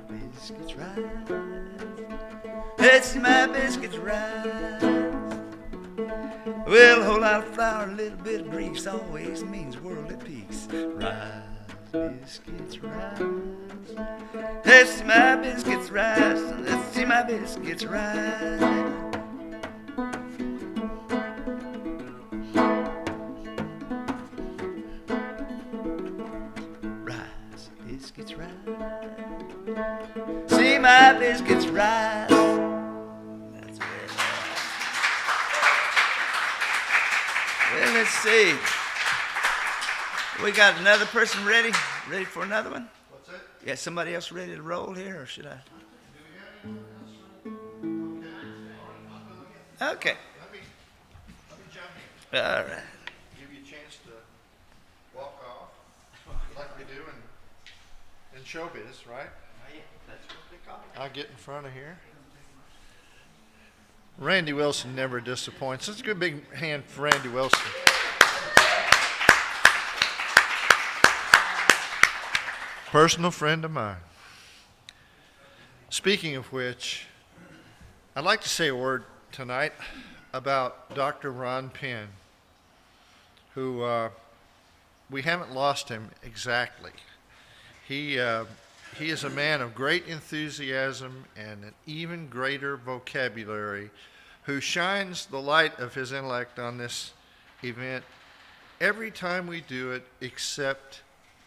biscuits rise. Hey, see my biscuits rise. Well, a whole lot of flour, a little bit of grease always means world at peace. Rise, biscuits rise. Hey, see my biscuits rise. Let's see my biscuits rise. Biscuits rise. See my biscuits rise. That's very nice. Well, let's see. We got another person ready? Ready for another one? What's that? Yeah, somebody else ready to roll here, or should I? Okay. Let me jump in. All right. Give you a chance to walk off, like we do in showbiz, right? That's what they call it. I'll get in front of here. Randy Wilson never disappoints. Let's give a big hand for Randy Wilson. Personal friend of mine. Speaking of which, I'd like to say a word tonight about Dr. Ron Penn, who we haven't lost him exactly. He is a man of great enthusiasm and an even greater vocabulary, who shines the light of his intellect on this event every time we do it, except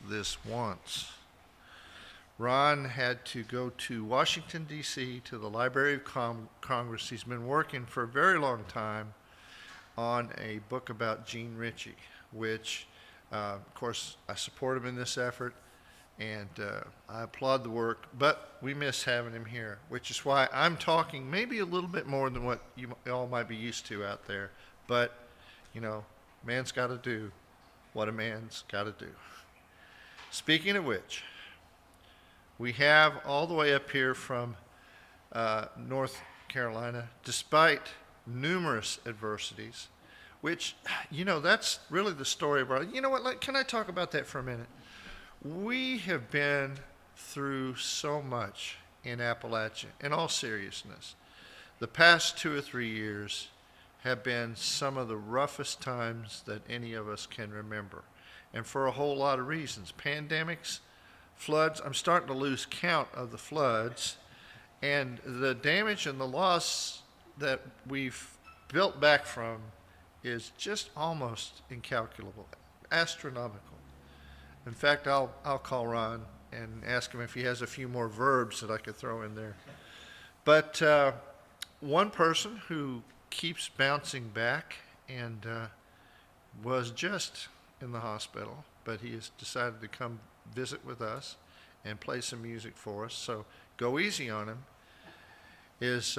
this once. Ron had to go to Washington, D.C., to the Library of Congress. He's been working for a very long time on a book about Gene Ritchie, which, of course, I support him in this effort, and I applaud the work, but we miss having him here, which is why I'm talking maybe a little bit more than what you all might be used to out there. But, you know, man's got to do what a man's got to do. Speaking of which, we have all the way up here from North Carolina, despite numerous adversities, which, you know, that's really the story of our, you know what, can I talk about that for a minute? We have been through so much in Appalachia, in all seriousness. The past 2 or 3 years have been some of the roughest times that any of us can remember. And for a whole lot of reasons. Pandemics, floods, I'm starting to lose count of the floods, and the damage and the loss that we've built back from is just almost incalculable, astronomical. In fact, I'll call Ron and ask him if he has a few more verbs that I could throw in there. But one person who keeps bouncing back and was just in the hospital, but he has decided to come visit with us and play some music for us, so go easy on him, is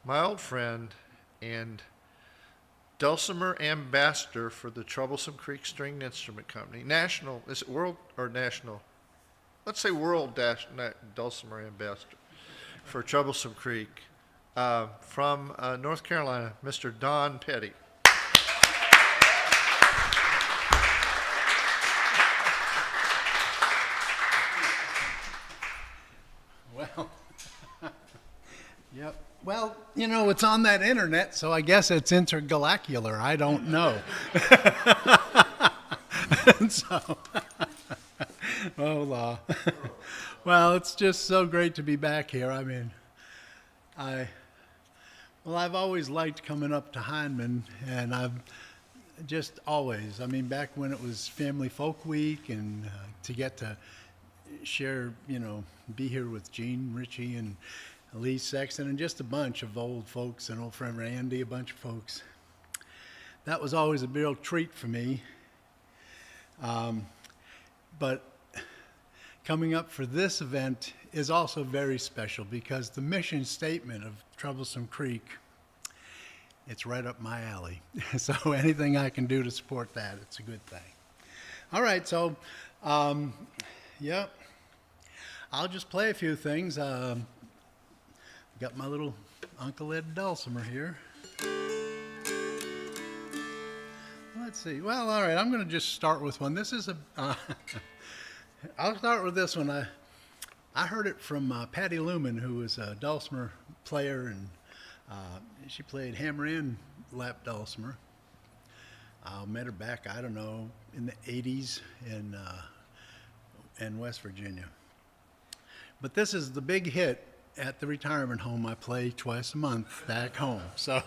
my old friend and Dulcimer ambassador for the Troublesome Creek Stringed Instrument Company. National, is it world or national? Let's say world Dulcimer ambassador for Troublesome Creek, from North Carolina, Mr. Don Petty. Well, yep. Well, you know, it's on that internet, so I guess it's intergalactular. I don't know. And so, oh, well, it's just so great to be back here. I mean, I've always liked coming up to Hindman, and I've just always, I mean, back when it was Family Folk Week, and to get to share, you know, be here with Gene Ritchie and Lee Sexton and just a bunch of old folks and old friend Randy, a bunch of folks. That was always a real treat for me. But coming up for this event is also very special because the mission statement of Troublesome Creek, it's right up my alley. So anything I can do to support that, it's a good thing. All right, so, yeah, I'll just play a few things. Got my little Uncle Ed Dulcimer here. Let's see. Well, all right, I'm going to just start with one. This is a, I'll start with this one. I heard it from Patty Lumen, who was a dulcimer player, and she played hammer and lap dulcimer. I met her back, I don't know, in the 80s in West Virginia. But this is the big hit at the retirement home. I play twice a month back home. So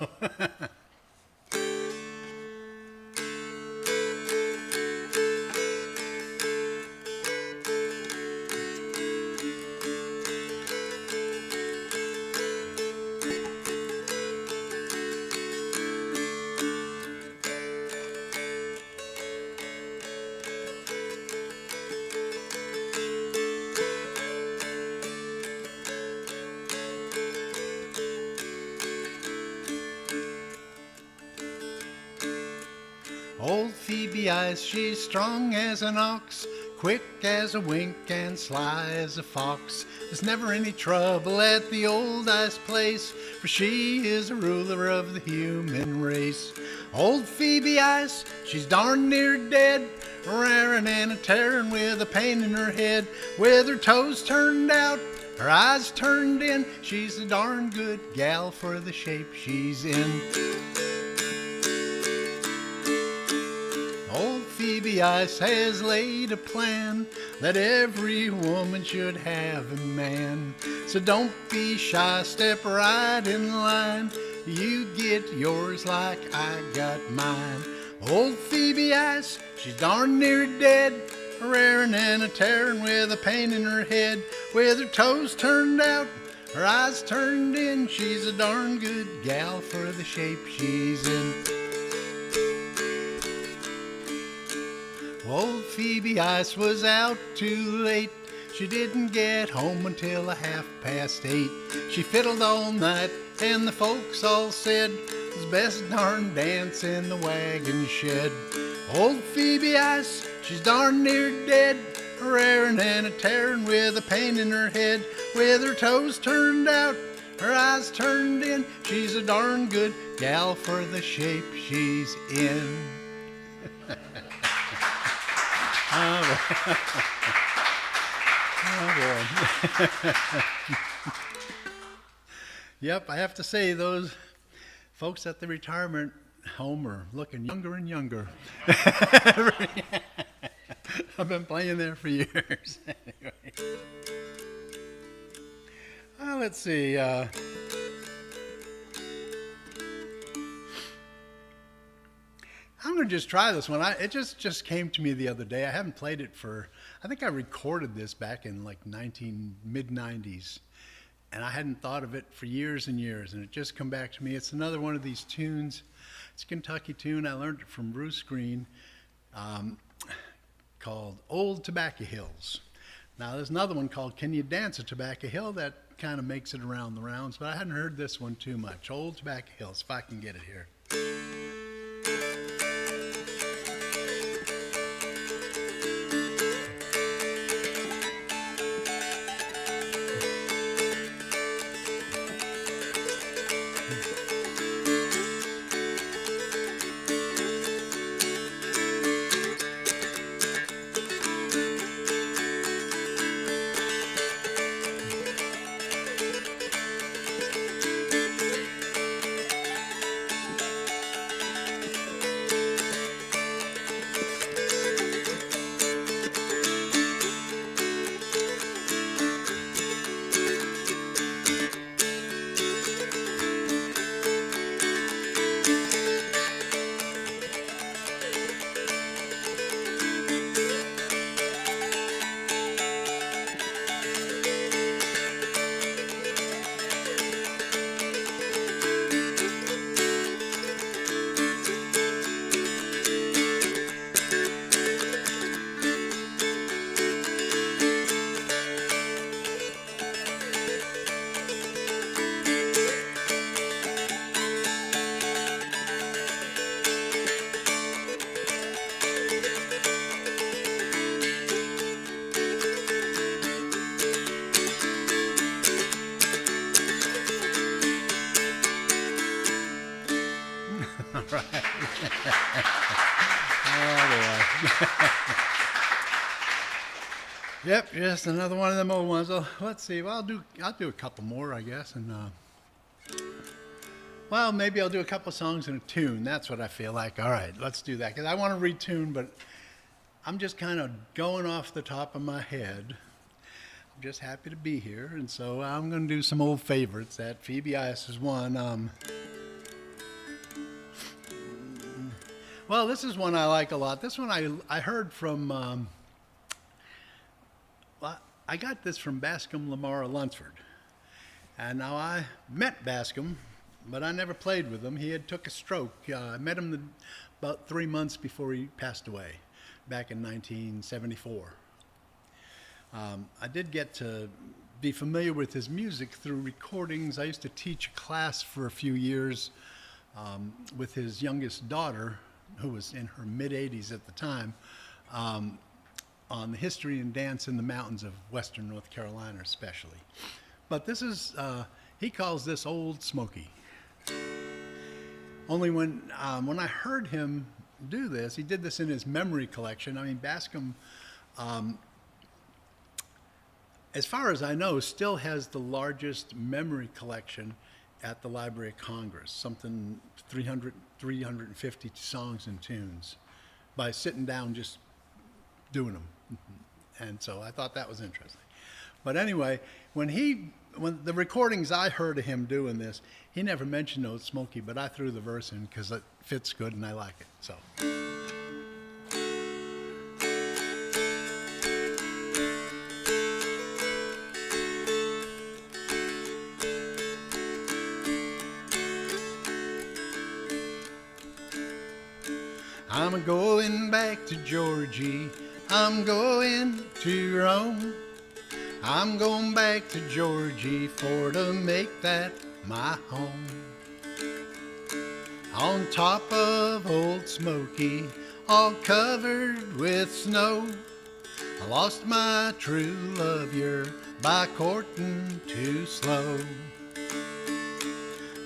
old Phoebe Ice, she's strong as an ox, quick as a wink and sly as a fox. There's never any trouble at the old ice place, for she is a ruler of the human race. Old Phoebe Ice, she's darn near dead, raring and a tearing with a pain in her head. With her toes turned out, her eyes turned in, she's a darn good gal for the shape she's in. Old Phoebe Ice has laid a plan that every woman should have a man. So don't be shy, step right in line. You get yours like I got mine. Old Phoebe Ice, she's darn near dead, raring and a tearing with a pain in her head. With her toes turned out, her eyes turned in, she's a darn good gal for the shape she's in. Old Phoebe Ice was out too late. She didn't get home until 8:30. She fiddled all night, and the folks all said it was best darn dance in the wagon shed. Old Phoebe Ice, she's darn near dead, raring and a tearing with a pain in her head. With her toes turned out, her eyes turned in, she's a darn good gal for the shape she's in. Oh boy. Yep, I have to say those folks at the retirement home are looking younger and younger. I've been playing there for years. Anyway. Let's see. I'm going to just try this one. It just came to me the other day. I haven't played it I think I recorded this back in like mid-90s. And I hadn't thought of it for years and years. And it just come back to me. It's another one of these tunes. It's a Kentucky tune. I learned it from Bruce Green called Old Tobacco Hills. Now there's another one called Can You Dance a Tobacco Hill that kind of makes it around the rounds. But I hadn't heard this one too much. Old Tobacco Hills, if I can get it here. Yep, just another one of them old ones. Well, let's see. Well, I'll do a couple more, I guess, and well, maybe I'll do a couple songs in a tune. That's what I feel like. All right, let's do that because I want to retune, but I'm just kind of going off the top of my head. I'm just happy to be here, and so I'm going to do some old favorites. That Phoebe Ice is one. Well, this is one I like a lot. This one I heard from. Well, I got this from Bascom Lamar Lunsford. And now I met Bascom, but I never played with him. He had took a stroke. I met him about 3 months before he passed away, back in 1974. I did get to be familiar with his music through recordings. I used to teach a class for a few years with his youngest daughter, who was in her mid-80s at the time, on the history and dance in the mountains of western North Carolina especially. But this is, he calls this Old Smoky. Only when I heard him do this, he did this in his memory collection. I mean, Bascom, as far as I know, still has the largest memory collection at the Library of Congress, something 350 songs and tunes, by sitting down just doing them. And so I thought that was interesting. But anyway, when the recordings I heard of him doing this, he never mentioned Old Smoky, but I threw the verse in because it fits good and I like it. So. I'm going back to Georgie. I'm going to Rome. I'm going back to Georgie for to make that my home. On top of Old Smoky, all covered with snow, I lost my true love here by courting too slow.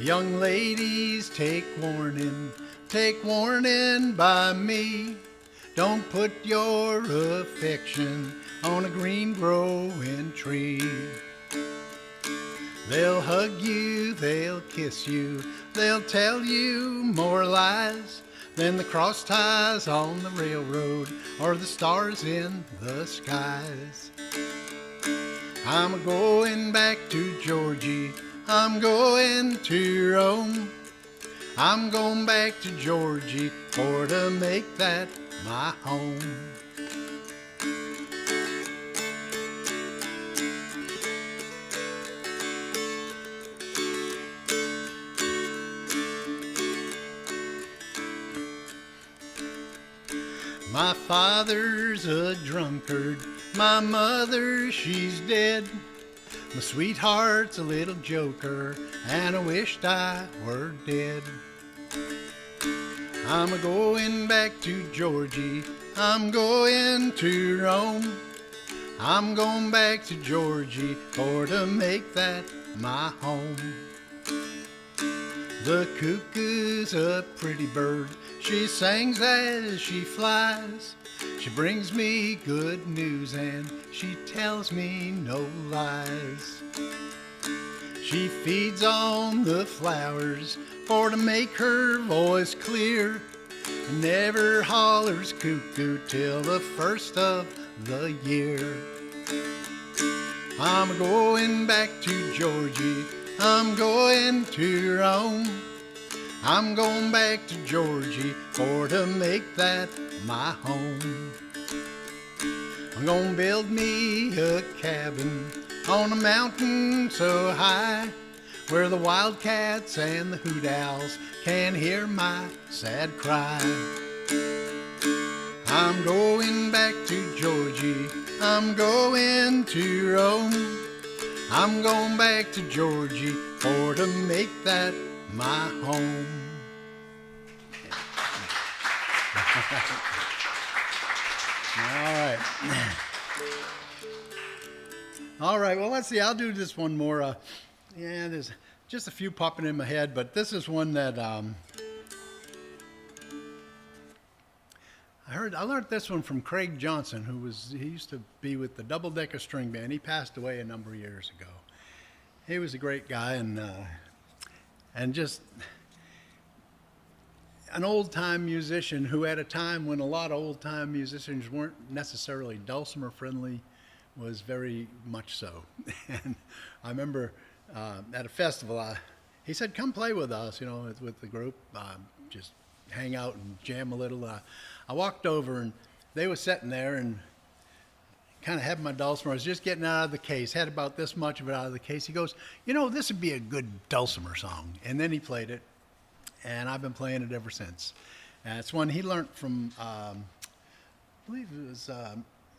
Young ladies, take warning by me. Don't put your affection on a green growing tree. They'll hug you, they'll kiss you, they'll tell you more lies than the cross ties on the railroad or the stars in the skies. I'm going back to Georgie, I'm going to Rome. I'm going back to Georgie for to make that my home. My father's a drunkard, my mother, she's dead. My sweetheart's a little joker, and I wished I were dead. I'm a-going back to Georgie, I'm going to Rome. I'm going back to Georgie for to make that my home. The cuckoo's a pretty bird, she sings as she flies. She brings me good news and she tells me no lies. She feeds on the flowers for to make her voice clear, and never hollers cuckoo till the first of the year. I'm going back to Georgie, I'm going to Rome. I'm going back to Georgie for to make that my home. I'm gonna build me a cabin on a mountain so high, where the wildcats and the hoot owls can hear my sad cry. I'm going back to Georgie, I'm going to Rome. I'm going back to Georgie for to make that my home. All right, well, let's see. I'll do this one more. There's just a few popping in my head, but this is one that I learned this one from Craig Johnson, he used to be with the Double Decker String Band. He passed away a number of years ago. He was a great guy and just an old-time musician who, at a time when a lot of old-time musicians weren't necessarily dulcimer friendly, was very much so. And I remember at a festival, he said, "Come play with us, with the group, just hang out and jam a little." I walked over and they were sitting there and kind of had my dulcimer. I was just getting out of the case, had about this much of it out of the case. He goes, "This would be a good dulcimer song." And then he played it, and I've been playing it ever since. And it's one he learned from, I believe it was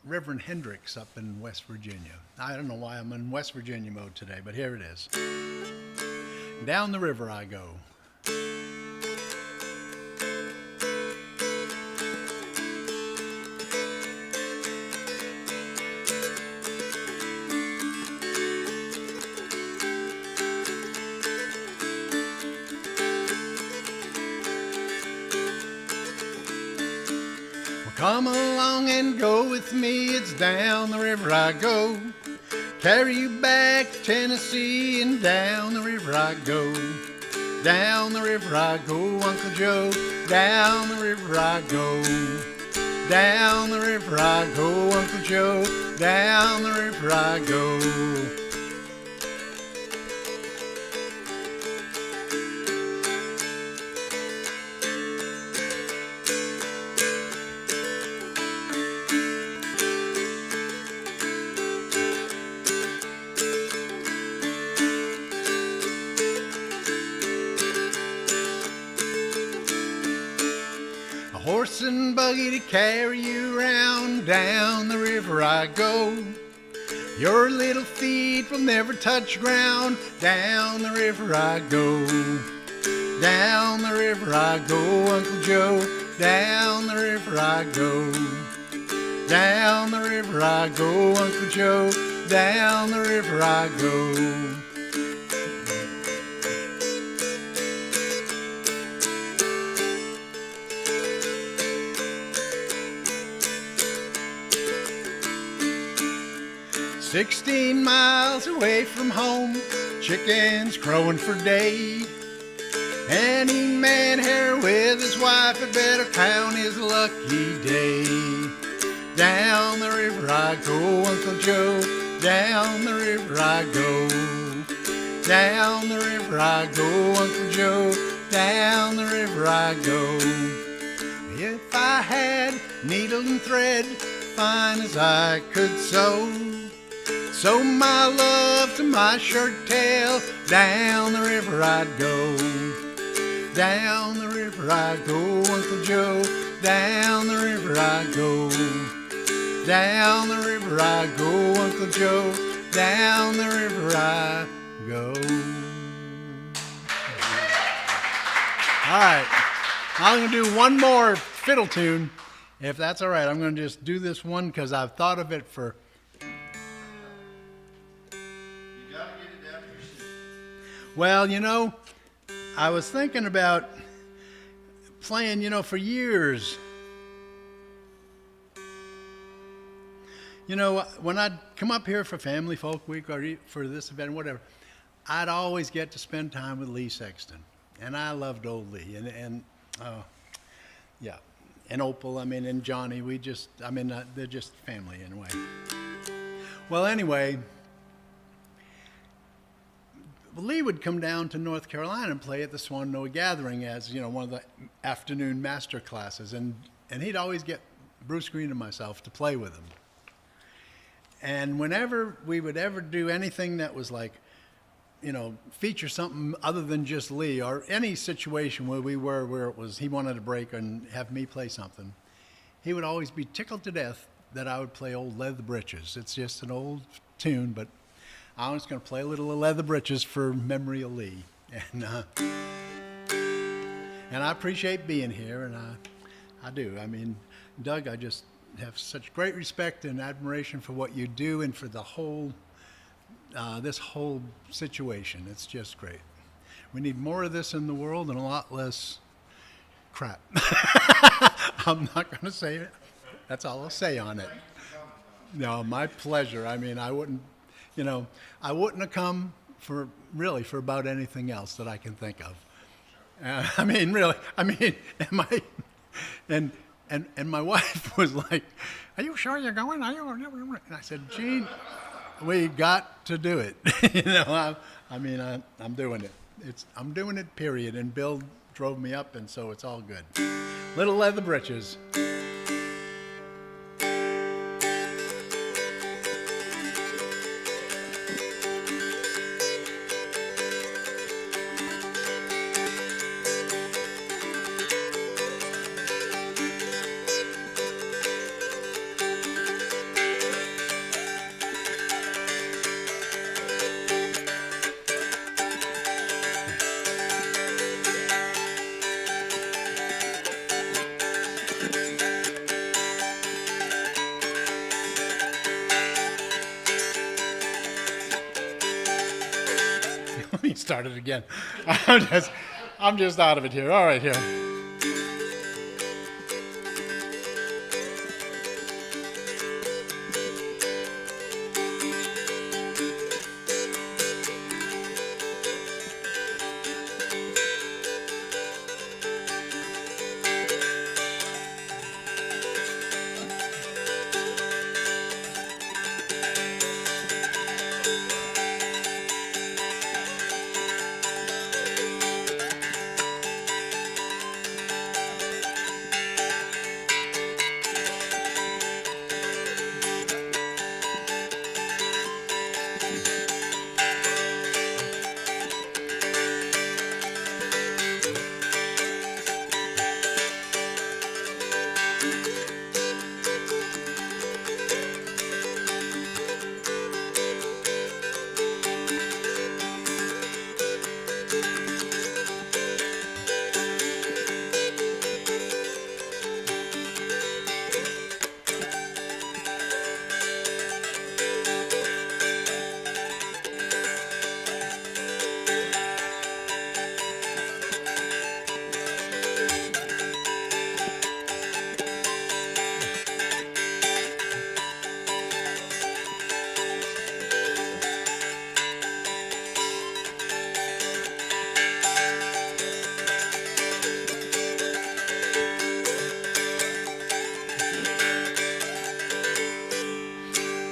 Reverend Hendricks up in West Virginia. I don't know why I'm in West Virginia mode today, but here it is. Down the river I go. Come along and go with me, it's down the river I go. Carry you back to Tennessee and down the river I go. Down the river I go, Uncle Joe, down the river I go. Down the river I go, Uncle Joe, down the river I go. 'Horse and buggy to carry you round, down the river I go. Your little feet will never touch ground, down the river I go. Down the river I go, Uncle Joe, down the river I go. Down the river I go, Uncle Joe, down the river I go. 16 miles away from home, chickens crowing for day. Any man here with his wife had better count his lucky day. Down the river I go, Uncle Joe, down the river I go. Down the river I go, Uncle Joe, down the river I go. If I had needle and thread, fine as I could sew my love to my shirt tail, down the river I'd go. Down the river I go, Uncle Joe, down the river I go. Down the river I go, Uncle Joe, down the river I go. All right, I'm going to do one more fiddle tune, if that's all right. I'm going to just do this one because I've thought of it for... You gotta get it down to your seat. Well, you know, I was thinking about playing, you know, for years. You know, when I'd come up here for Family Folk Week or for this event, whatever, I'd always get to spend time with Lee Sexton. And I loved old Lee. Yeah. And Opal, I mean, and Johnny, they're just family in a way. Well, anyway, Lee would come down to North Carolina and play at the Swannoa Gathering as, you know, one of the afternoon master classes. And he'd always get Bruce Green and myself to play with him. And whenever we would ever do anything that was like, you know, feature something other than just Lee, or any situation where we were where it was he wanted to break and have me play something, he would always be tickled to death that I would play old Leather Britches. It's just an old tune, but I was going to play a little of Leather Britches for memory of Lee. And I appreciate being here, and I do. I mean, Doug, I just have such great respect and admiration for what you do and for the whole, this whole situation. It's just great. We need more of this in the world and a lot less crap. I'm not going to say it. That's all I'll say on it. No, my pleasure. I mean, I wouldn't have come for about anything else that I can think of. I mean, really. I mean, and my wife was like, "Are you sure you're going? Are you?" And I said, "Gene, we got to do it." You know, I'm doing it. I'm doing it, period. And Bill drove me up, and so it's all good. Little Leather Britches. Let me start it again. I'm just out of it here. All right, here.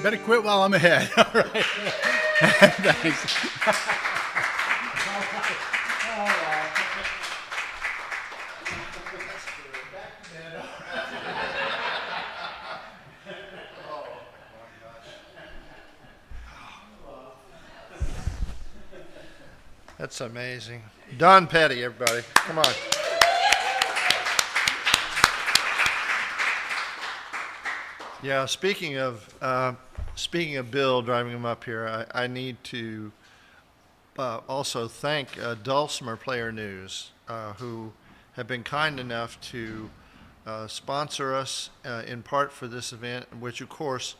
Better quit while I'm ahead. All right. Thanks. That's amazing. Don Petty, everybody. Come on. Yeah, speaking of Bill driving him up here, I need to also thank Dulcimer Player News, who have been kind enough to sponsor us in part for this event, which of course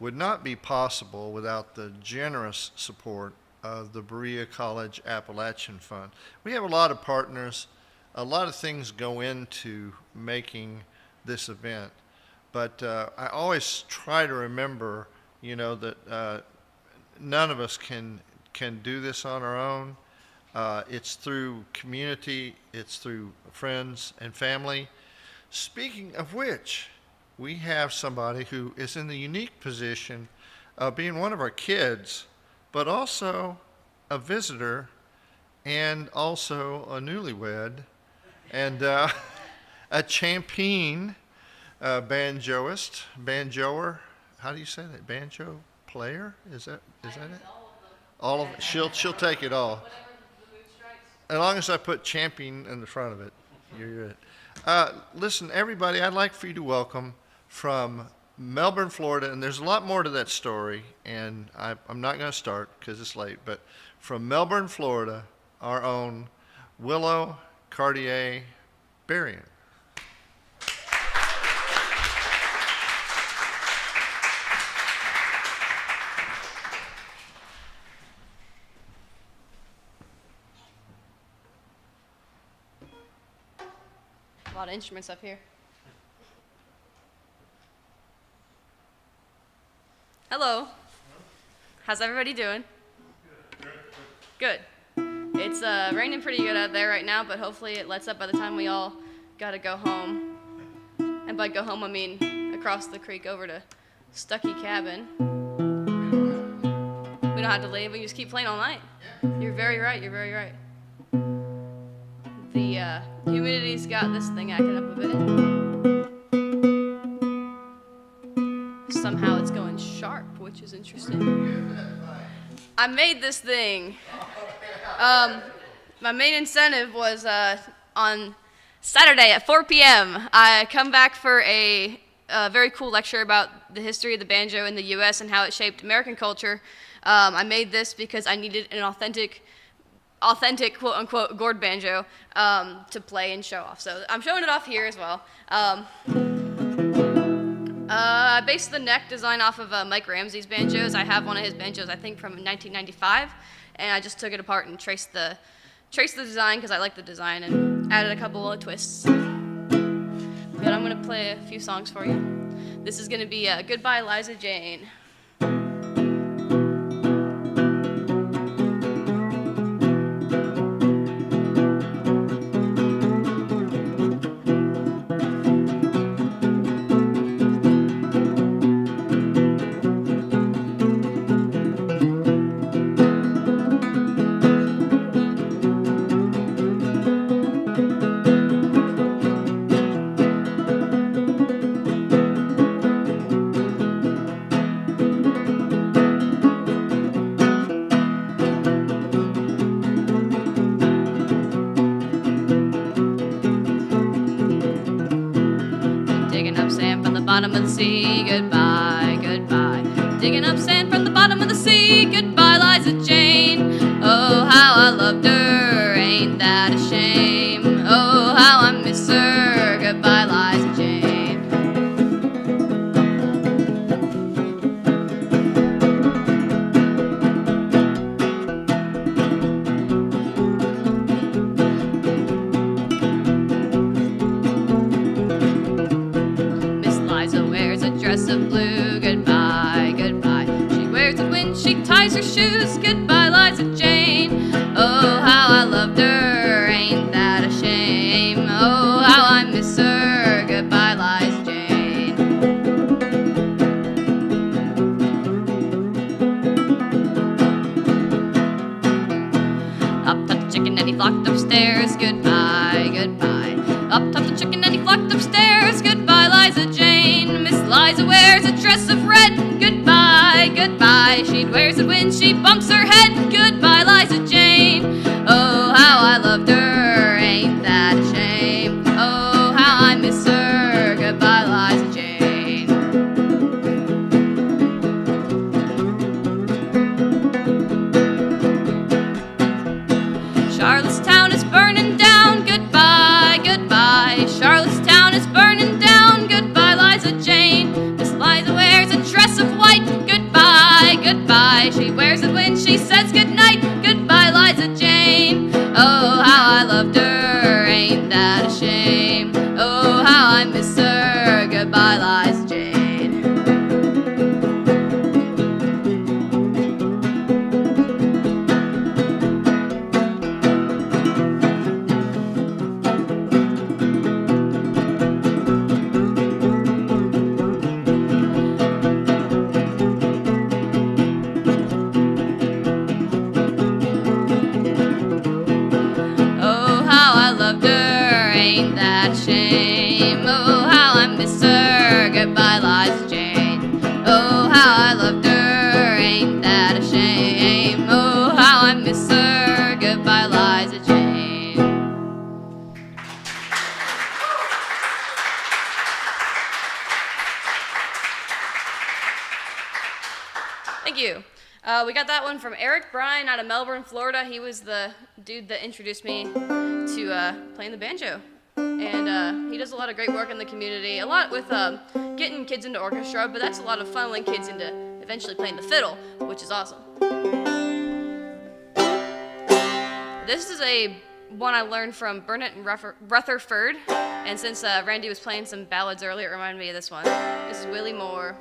would not be possible without the generous support of the Berea College Appalachian Fund. We have a lot of partners. A lot of things go into making this event, but I always try to remember, that none of us can do this on our own. It's through community, it's through friends and family. Speaking of which, we have somebody who is in the unique position of being one of our kids, but also a visitor and also a newlywed and a champion banjoer. How do you say that? Banjo player? Is that it? All of it. She'll take it all. As long as I put champion in the front of it, you're good. Listen, everybody, I'd like for you to welcome from Melbourne, Florida, and there's a lot more to that story, and I'm not going to start because it's late, but from Melbourne, Florida, our own Willow Cartier Berrien. A lot of instruments up here. Hello. How's everybody doing? Good. It's raining pretty good out there right now, but hopefully it lets up by the time we all gotta go home. And by go home, I mean across the creek over to Stuckey Cabin. We don't have to leave, we just keep playing all night. You're very right, you're very right. The humidity's got this thing acting up a bit. Somehow it's going sharp, which is interesting. I made this thing. My main incentive was on Saturday at 4 p.m. I come back for a very cool lecture about the history of the banjo in the U.S. and how it shaped American culture. I made this because I needed an authentic quote-unquote gourd banjo to play and show off. So I'm showing it off here as well. I based the neck design off of Mike Ramsey's banjos. I have one of his banjos, I think, from 1995, and I just took it apart and traced the design because I like the design and added a couple of twists. But I'm going to play a few songs for you. This is going to be Goodbye, Liza Jane. Bottom of the sea, goodbye, goodbye. Digging up sand from the bottom of the sea, goodbye, Liza Jane. Oh, how I loved her, ain't that a shame? Oh, how I miss her, goodbye, Liza Jane. Dress of blue, goodbye, goodbye. She wears it when she ties her shoes, goodbye, Liza Jane. Oh, how I loved her, ain't that a shame? Oh, how I miss her, goodbye, Liza Jane. upstairs. Goodbye, goodbye. Up topped the chicken and he flocked upstairs. Goodbye, Liza Jane. Miss Liza wears a dress of red. Goodbye, goodbye. She wears it when she bumps her head. Goodbye, Liza Jane. Oh, how I loved her, ain't that a shame? Oh, how I miss her. Goodbye, Liza Jane. Charlottetown is burning down. Goodbye, goodbye. Charlottetown is burning down. Goodbye, Liza Jane. Miss Liza wears a dress of white. Goodbye, goodbye. She wears it when she says goodnight. Goodbye, Liza Jane. Oh, how I loved her, ain't that a shame? Oh, how I miss her. Goodbye, Liza Jane. Oh, how I loved her, ain't that a shame? Oh, how I miss her. Goodbye, Liza Jane. Oh, how I loved her, ain't that a shame? Oh, how I miss her. Goodbye, Liza Jane. Thank you. We got that one from Eric Bryan out of Melbourne, Florida. He was the dude that introduced me to playing the banjo. And he does a lot of great work in the community, a lot with getting kids into orchestra, but that's a lot of funneling kids into eventually playing the fiddle, which is awesome. This is one I learned from Burnett and Rutherford, and since Randy was playing some ballads earlier, it reminded me of this one. This is Willie Moore.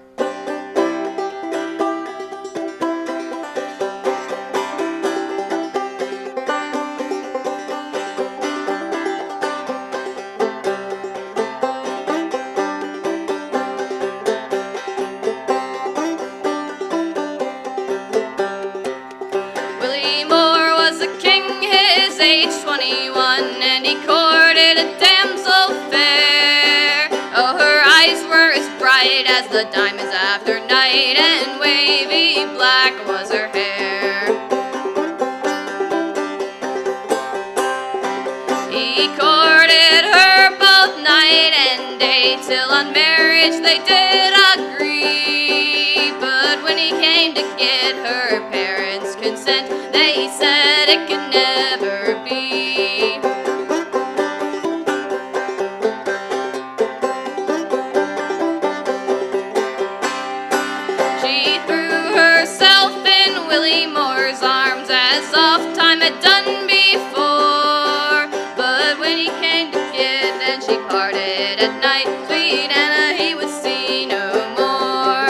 Willie Moore was a king, his age 21, and he courted a damsel fair. Oh, her eyes were as bright as the diamonds after night, and wavy black was her hair. He courted her both night and day, till on marriage they did agree. But when he came to get her parents' consent, they said it could never be. She threw herself in Willie Moore's arms, as oft time had done before. But when he came to get, then she parted at night. Sweet Anna he would see no more.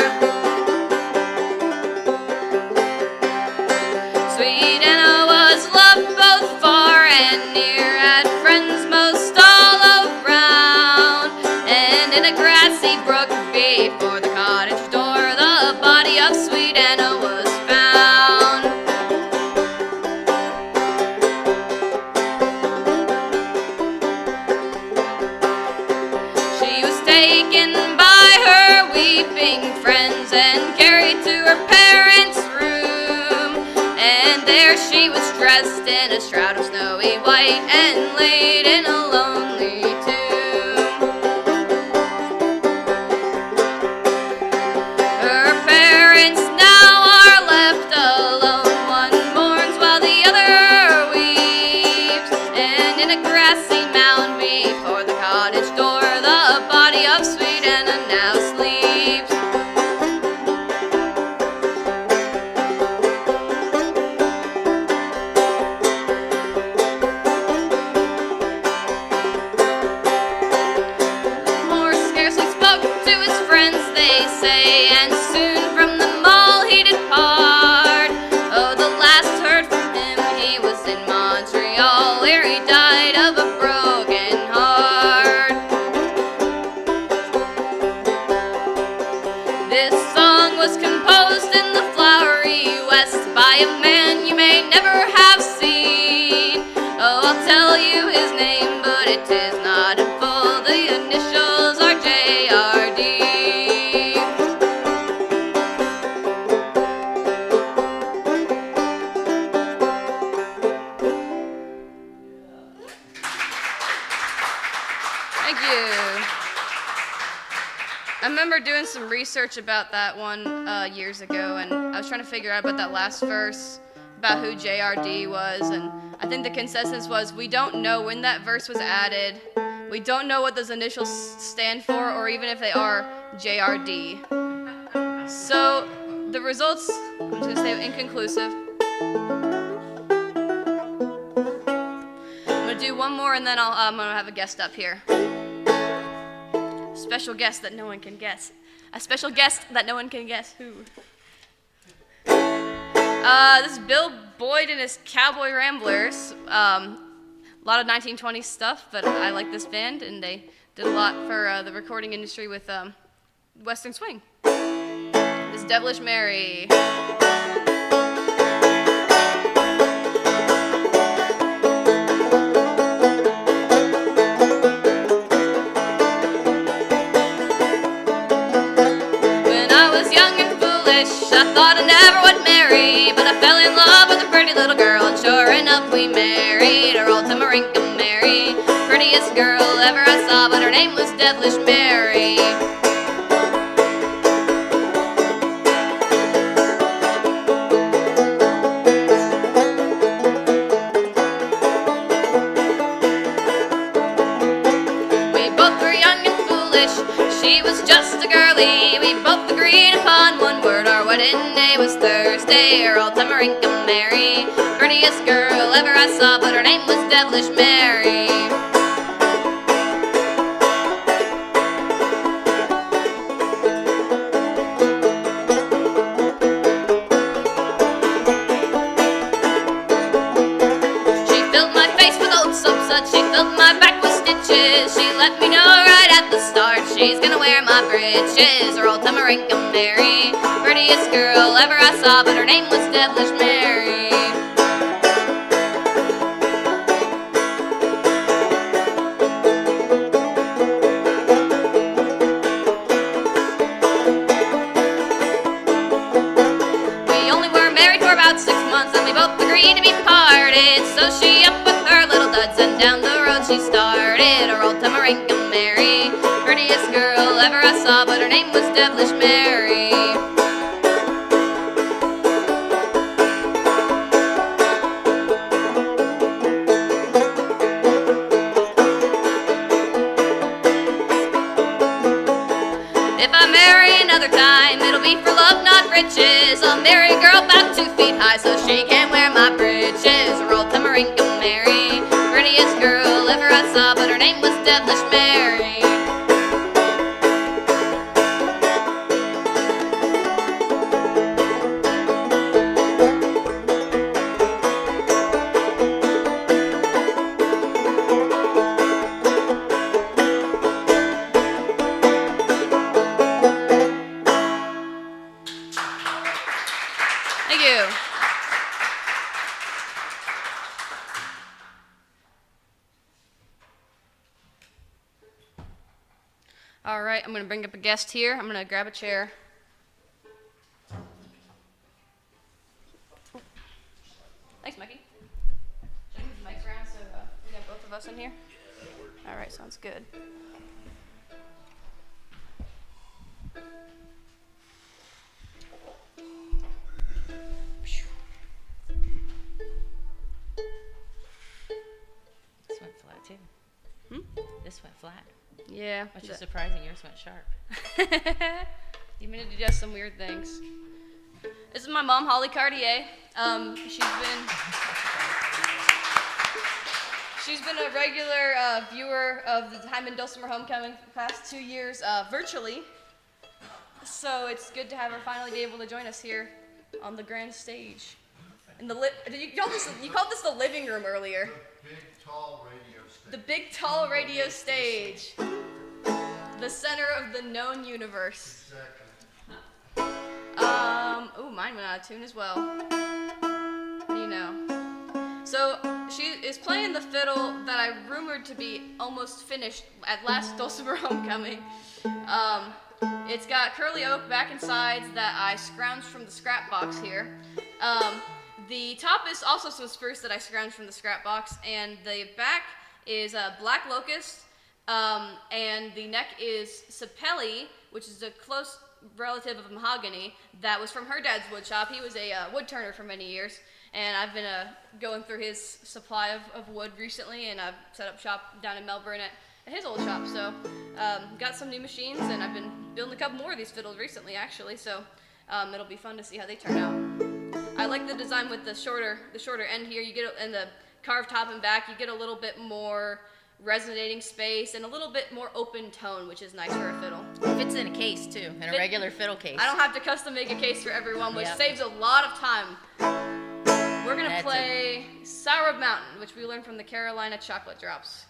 Sweet Anna was loved both far and near, had friends most all around. And in a grassy brook before the cottage door, the body of Sweet Anna was found. She was taken by her weeping friends and carried to her parents' room. And there she was dressed in a shroud of snowy white and laid in a lonely tomb. Her parents now are left alone. One mourns while the other weeps. And in a grassy mound before the cottage door, the body of Sweet Anna now sleeps. Moore scarcely spoke to his friends, they say, and soon from them all he depart. Oh, the last heard from him, he was in Montreal, where he died of a broken heart. This song was composed in the flowery West by a man you may never have seen. Oh, I'll tell you his name, but it is not in full. The initials are JRD. Thank you. I remember doing some research about that one years ago, and I was trying to figure out about that last verse, about who JRD was, and I think the consensus was we don't know when that verse was added, we don't know what those initials stand for, or even if they are JRD. So the results, I'm just going to say inconclusive. I'm going to do one more, and then I'm going to have a guest up here. Special guest that no one can guess. A special guest that no one can guess who. This is Bill Boyd and his Cowboy Ramblers. A lot of 1920s stuff, but I like this band, and they did a lot for the recording industry with Western Swing. This is Devilish Mary. I thought I never would marry, but I fell in love with a pretty little girl, and sure enough we married. Our old Tamarinka Mary, prettiest girl ever I saw, but her name was Devilish Mary. We both were young and foolish, she was just a girlie. We both agreed upon one word, our wedding day was Thursday. Our old Tamarinka Mary, prettiest girl ever I saw, but her name was Devilish Mary. She filled my face with old soap suds, she filled my back with stitches. She let me know right at the start she's gonna wear my breeches. Her old Tamarinka Mary, prettiest girl ever I saw, but her name was Devilish Mary. We only were married for about 6 months, and we both agreed to be parted. So she up with her little duds, and down the road she started. Her old Tamarinka Mary, prettiest girl ever I saw, but her name was Devilish Mary. If I marry another time, it'll be for love, not riches. I'll marry a girl about 2 feet high, so she can't wear my breeches. Her old Tamarinka Mary, prettiest girl ever I saw, but her name was Devilish Mary. Thank you. All right, I'm going to bring up a guest here. I'm going to grab a chair. Thanks, Mikey. Should I move the mics around so we got both of us in here? All right, sounds good. This went flat too. This went flat. Yeah. Which is surprising. Yours went sharp. You made it do just some weird things. This is my mom, Holly Cartier. She's been a regular viewer of the Hindman Dulcimer Homecoming for the past 2 years virtually. So it's good to have her finally be able to join us here on the grand stage. In the you called this the living room earlier. The big tall radio stage. The big tall radio stage. The center of the known universe. Exactly. Ooh, mine went out of tune as well. What do you know? So is playing the fiddle that I rumored to be almost finished at last Dulcimer homecoming. It's got curly oak back and sides that I scrounged from the scrap box here. The top is also some spruce that I scrounged from the scrap box, and the back is black locust, and the neck is sapelli, which is a close relative of mahogany that was from her dad's wood shop. He was a wood turner for many years, and I've been going through his supply of wood recently, and I've set up shop down in Melbourne at his old shop. So got some new machines, and I've been building a couple more of these fiddles recently, actually. So it'll be fun to see how they turn out. I like the design with the shorter end here. You get and the carved top and back. You get a little bit more resonating space and a little bit more open tone, which is nice for a fiddle. Fits in a case too, in a regular fiddle case. I don't have to custom make a case for everyone, which Yep. saves a lot of time. We're gonna play Sour Mountain, which we learned from the Carolina Chocolate Drops.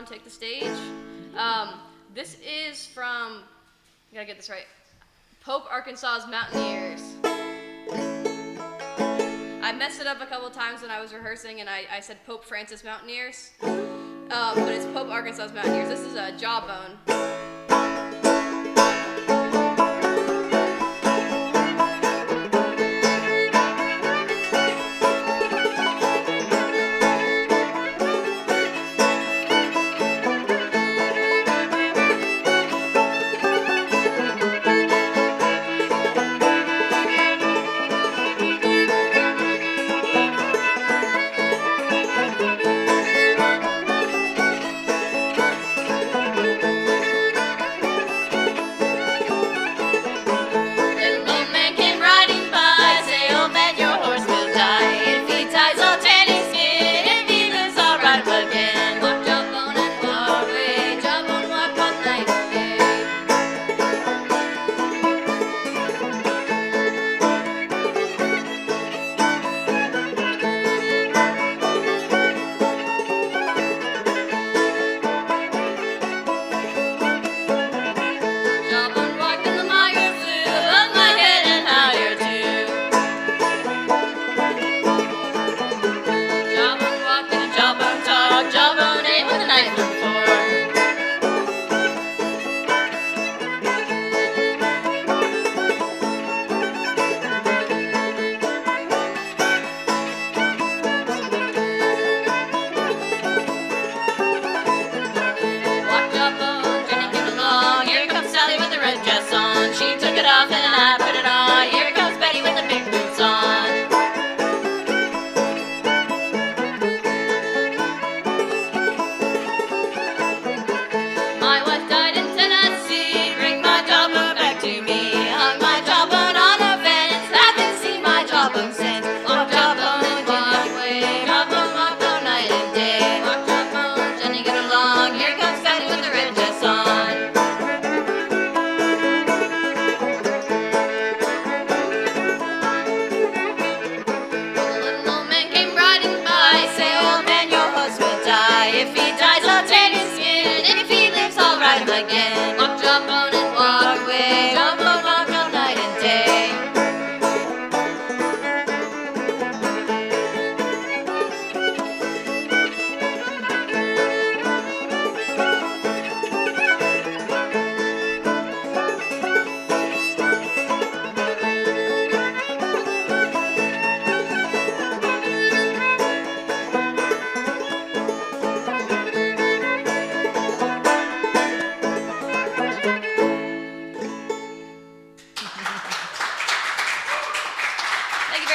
Take the stage. This is from, I gotta get this right, Pope, Arkansas's Mountaineers. I messed it up a couple times when I was rehearsing, and I said Pope Francis Mountaineers, but it's Pope, Arkansas's Mountaineers. This is a Jawbone.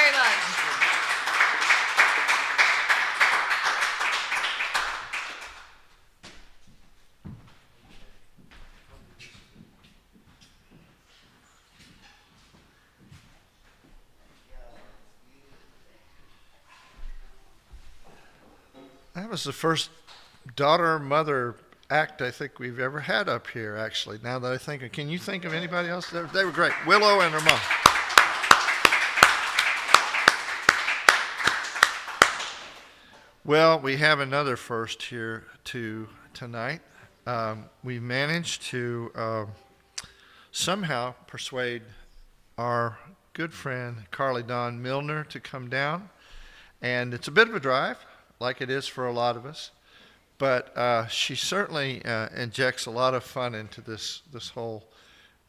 very much. That was the first daughter-mother act I think we've ever had up here, actually, now that I think of. Can you think of anybody else? They were great. Willow and her mom. Well, we have another first here tonight. We managed to somehow persuade our good friend Carly Dawn Milner to come down. And it's a bit of a drive, like it is for a lot of us. But she certainly injects a lot of fun into this whole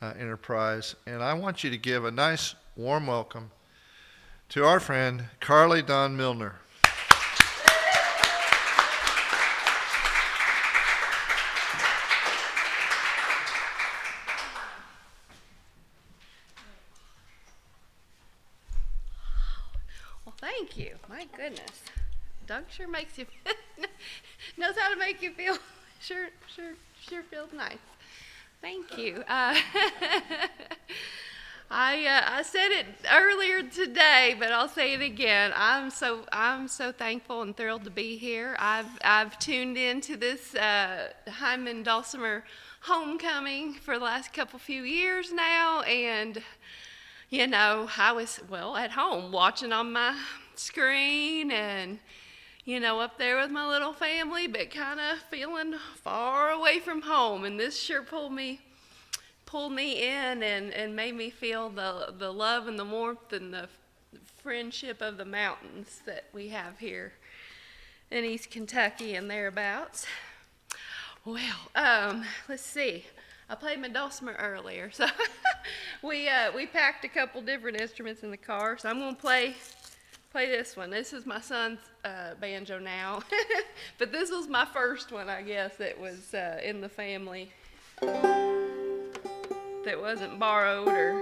enterprise. And I want you to give a nice, warm welcome to our friend Carly Dawn Milner. Well, thank you. My goodness. Doug sure makes you knows how to make you feel sure feels nice. Thank you. I said it earlier today, but I'll say it again. I'm so thankful and thrilled to be here. I've tuned into this Hindman Dulcimer homecoming for the last few years now, and you know, I was at home watching on my screen and up there with my little family, but kind of feeling far away from home. And this sure pulled me in and made me feel the love and the warmth and the friendship of the mountains that we have here in East Kentucky and thereabouts. Well, let's see. I played my dulcimer earlier, so we packed a couple different instruments in the car. So I'm going to play this one. This is my son's banjo now, but this was my first one, I guess, that was in the family, that wasn't borrowed or...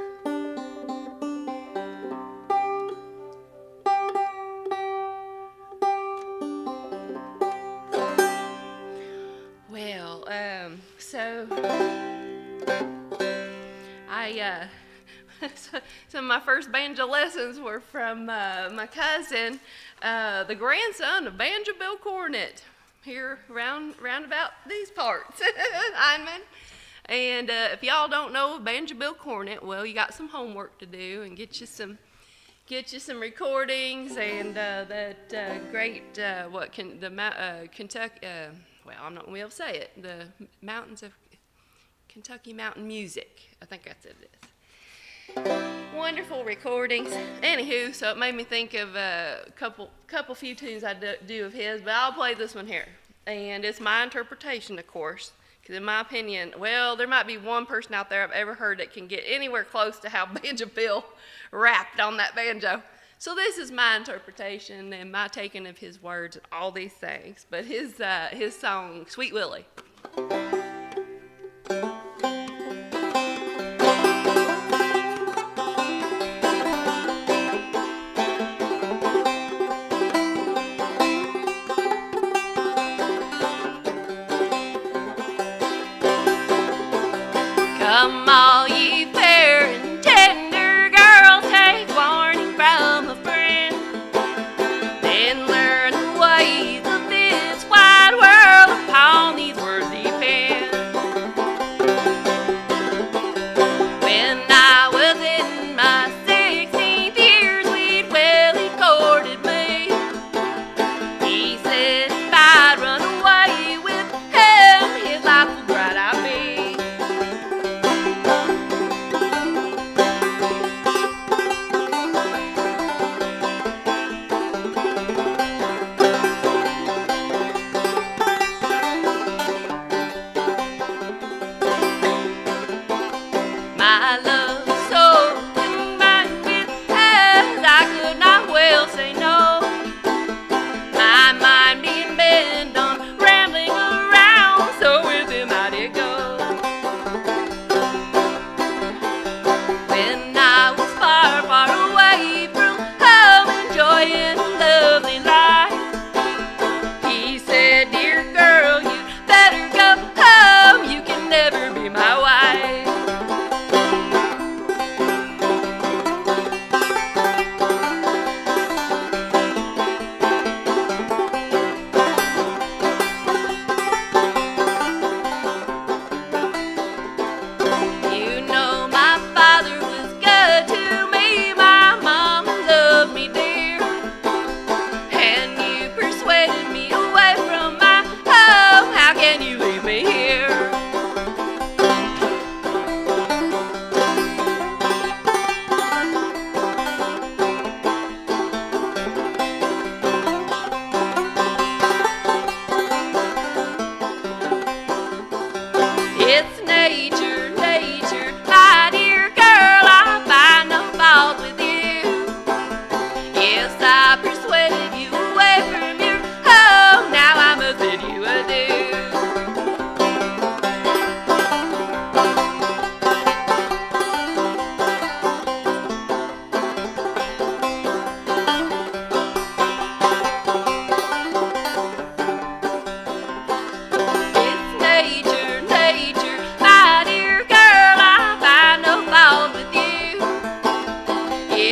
Well, so some of my first banjo lessons were from my cousin, the grandson of Banjo Bill Cornet, here round about these parts, Hindman. And if y'all don't know Banjo Bill Cornet, well, you got some homework to do and get you some recordings and that great Kentucky. Well, I'm not gonna be able to say it. The mountains of Kentucky Mountain Music. I think that's it. Wonderful recordings. Anywho, so it made me think of a few tunes I do of his, but I'll play this one here. And it's my interpretation, of course, because in my opinion, well, there might be one person out there I've ever heard that can get anywhere close to how Banjo Bill rapped on that banjo. So this is my interpretation and my taking of his words and all these things. But his song, Sweet Willie. Come all ye fair and tender girls, take warning from a friend, then learn the ways of this wide world, upon these words depend. When I was in my 16th years, Sweet Willie courted me. He said if I'd run away with him, his life would bright I'd be.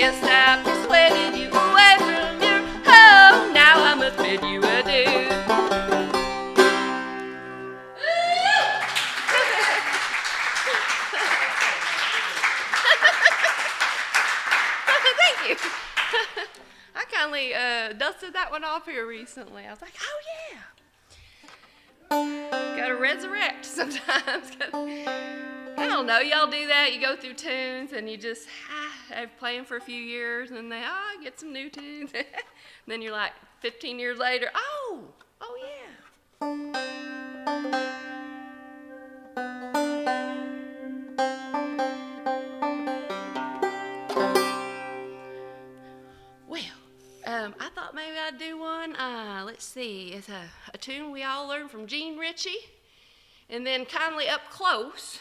Guess I persuaded you away from your home. Now I must bid you adieu. Thank you. I kindly dusted that one off here recently. I was like, oh yeah. Gotta resurrect sometimes. I don't know, y'all do that. You go through tunes and you just have playing for a few years and then get some new tunes. Then you're like 15 years later, oh yeah. I thought maybe I'd do one. Let's see. It's a tune we all learned from Gene Ritchie, and then kindly up close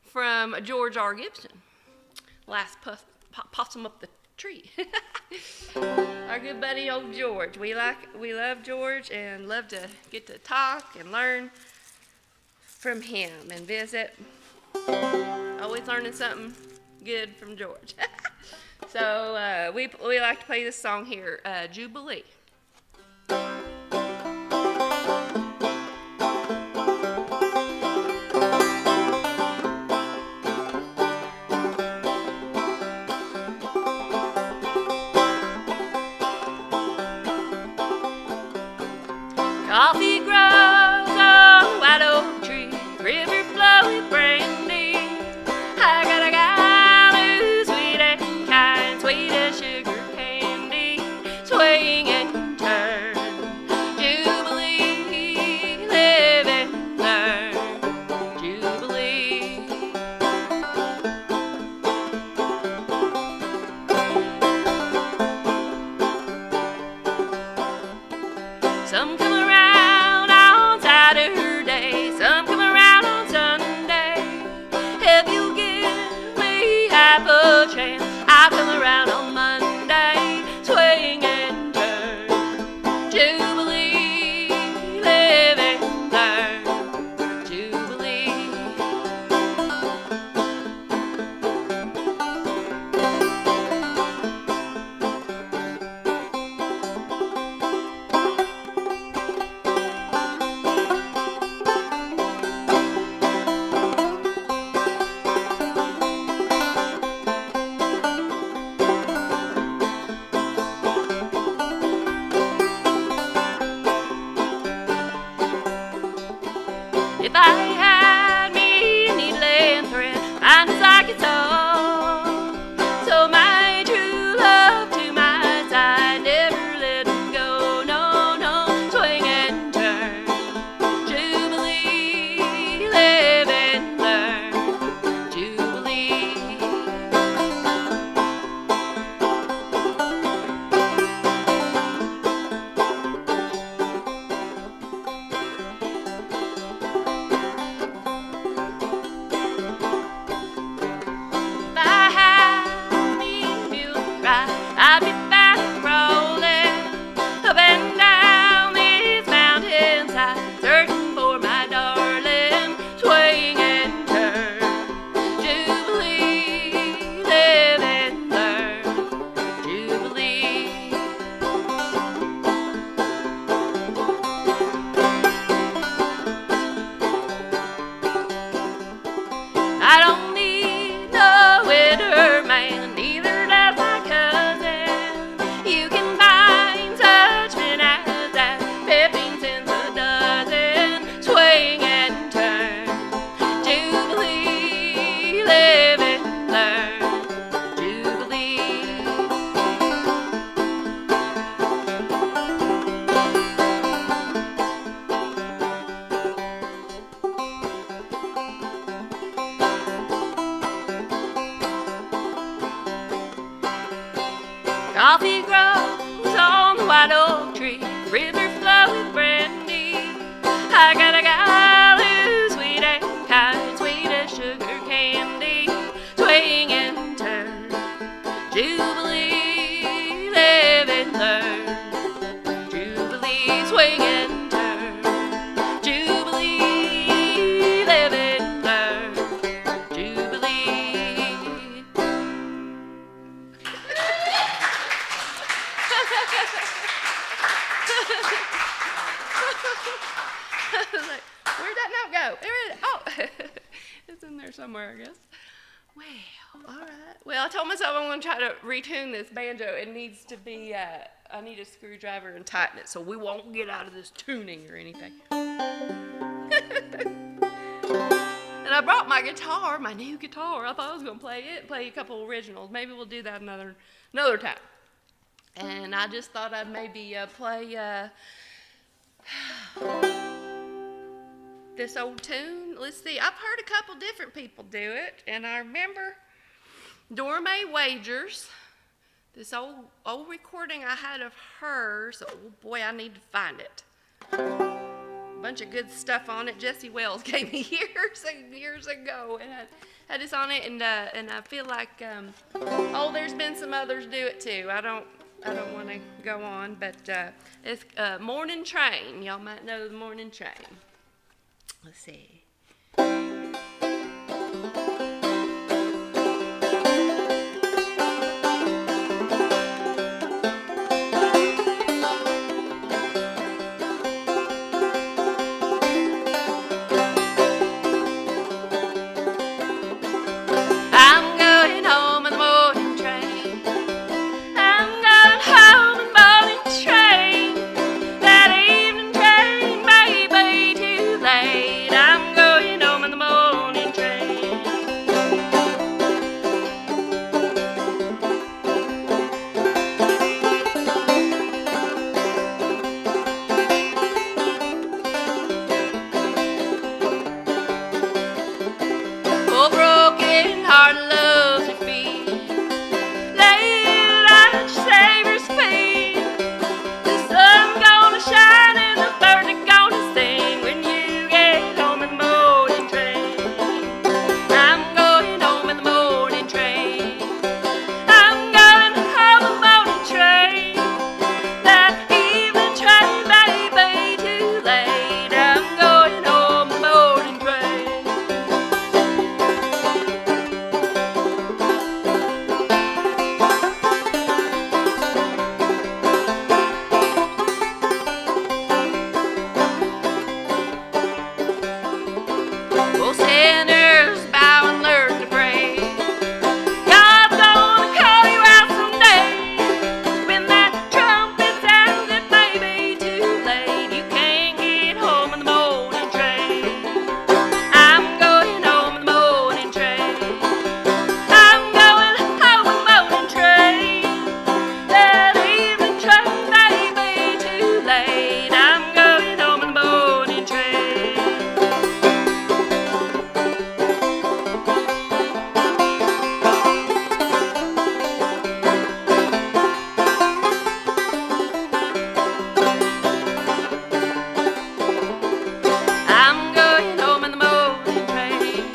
from George R. Gibson. Last possum up the tree. Our good buddy old George. We love George and love to get to talk and learn from him and visit. Always learning something good from George. So we like to play this song here, Jubilee. Coffee grows on white oak tree, river flow with brandy. I got a gal who's sweet and kind, sweet as sugar candy, swing and turn. Jubilee, live and learn. Jubilee. Some come around on Saturday, some come around on Sunday. If you give me half a chance, I'll come around on Monday, swing and turn. Jubilee, live and learn. Jubilee. If I had me a needle and thread, I'd like it all. So my true love to my side, never let him go, no, no, swing and turn. Jubilee, live and learn. Jubilee. If I had me a mule to ride, I'd be fat and rolling up and down these mountainsides, searching for my darling, swing and turn. Jubilee, live and learn. Jubilee. I don't need no winter man, neither does my cousin. You can find such men as that, 15 cents a dozen, swing and turn. Jubilee, live and learn. Jubilee. Coffee grows on the white oak tree, river flow with brandy. I got a gal who's sweet and kind, sweet as sugar candy, swing and turn. Jubilee, live and learn. Jubilee, swing and turn. Jubilee, live and learn. Jubilee. go? There it is. Oh, it's in there somewhere, I guess. Well, all right. Well, I told myself I'm going to try to retune this banjo. It needs to be, I need a screwdriver and tighten it so we won't get out of this tuning or anything. And I brought my guitar, my new guitar. I thought I was going to play it, play a couple originals. Maybe we'll do that another time. And I just thought I'd maybe play this old tune. Let's see. I've heard a couple different people do it, and I remember Dora Mae Wagers. This old recording I had of hers. Oh boy, I need to find it. A bunch of good stuff on it. Jesse Wells gave me years and years ago, and I had this on it, and I feel like there's been some others do it too. I don't want to go on, but it's Morning Train. Y'all might know the Morning Train. Let's see. I'm going home in the morning train. I'm going home in the morning train. That evening train may be too late. I'm going home in the morning train. Oh, broken heart loves your feet. Lay it at your Savior's feet. The sun's gonna shine and the birds are gonna sing when you get home in the morning train. I'm going home in the morning train. I'm going home in the morning train. That evening train may be too late. I'm going home in the morning train. Oh, sinners, bow and learn to pray. God's gonna call you out someday. When that trumpet sounds, it may be too late. You can't get home in the morning train. I'm going home in the morning train. I'm going home in the morning train. That evening train may be too late. I'm going home in the morning train. I'm going home in the morning train.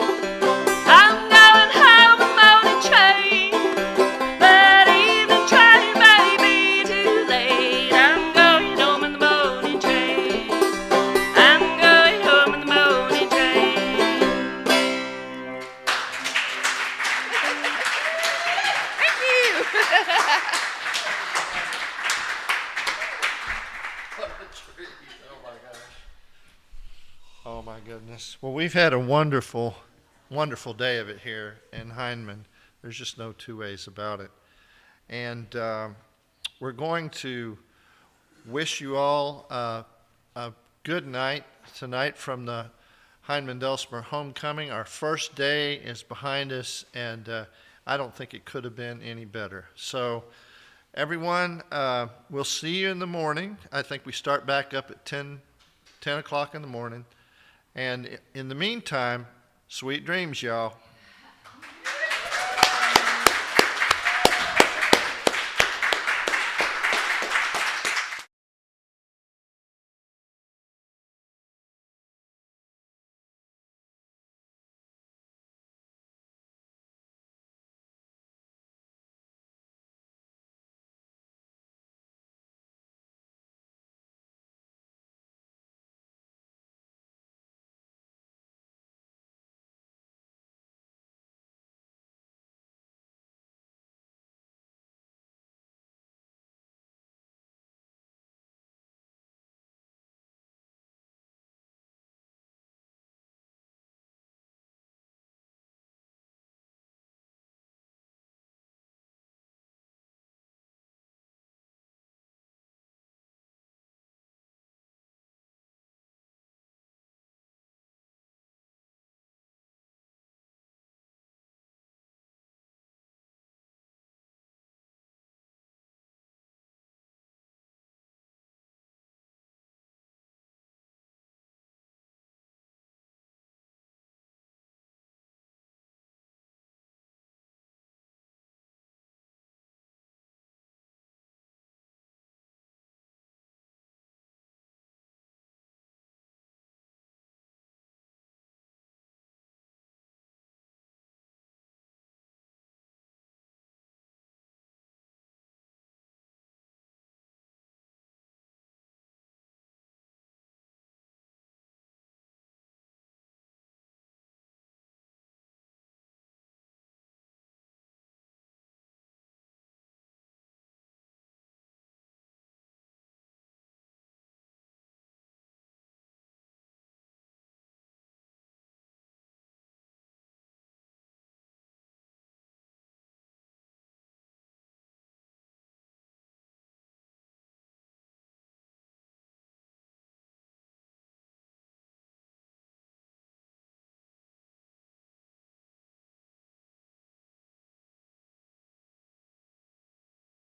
I'm going home in the morning train. That evening train may be too late. I'm going home in the morning train. I'm going home in the morning train. Thank you. Oh my goodness. Well, we've had a wonderful, wonderful day of it here in Hindman. There's just no two ways about it. And we're going to wish you all a good night tonight from the Hindman Dulcimer homecoming. Our first day is behind us, and I don't think it could have been any better. So everyone, we'll see you in the morning. I think we start back up at 10 o'clock in the morning. And in the meantime, sweet dreams, y'all.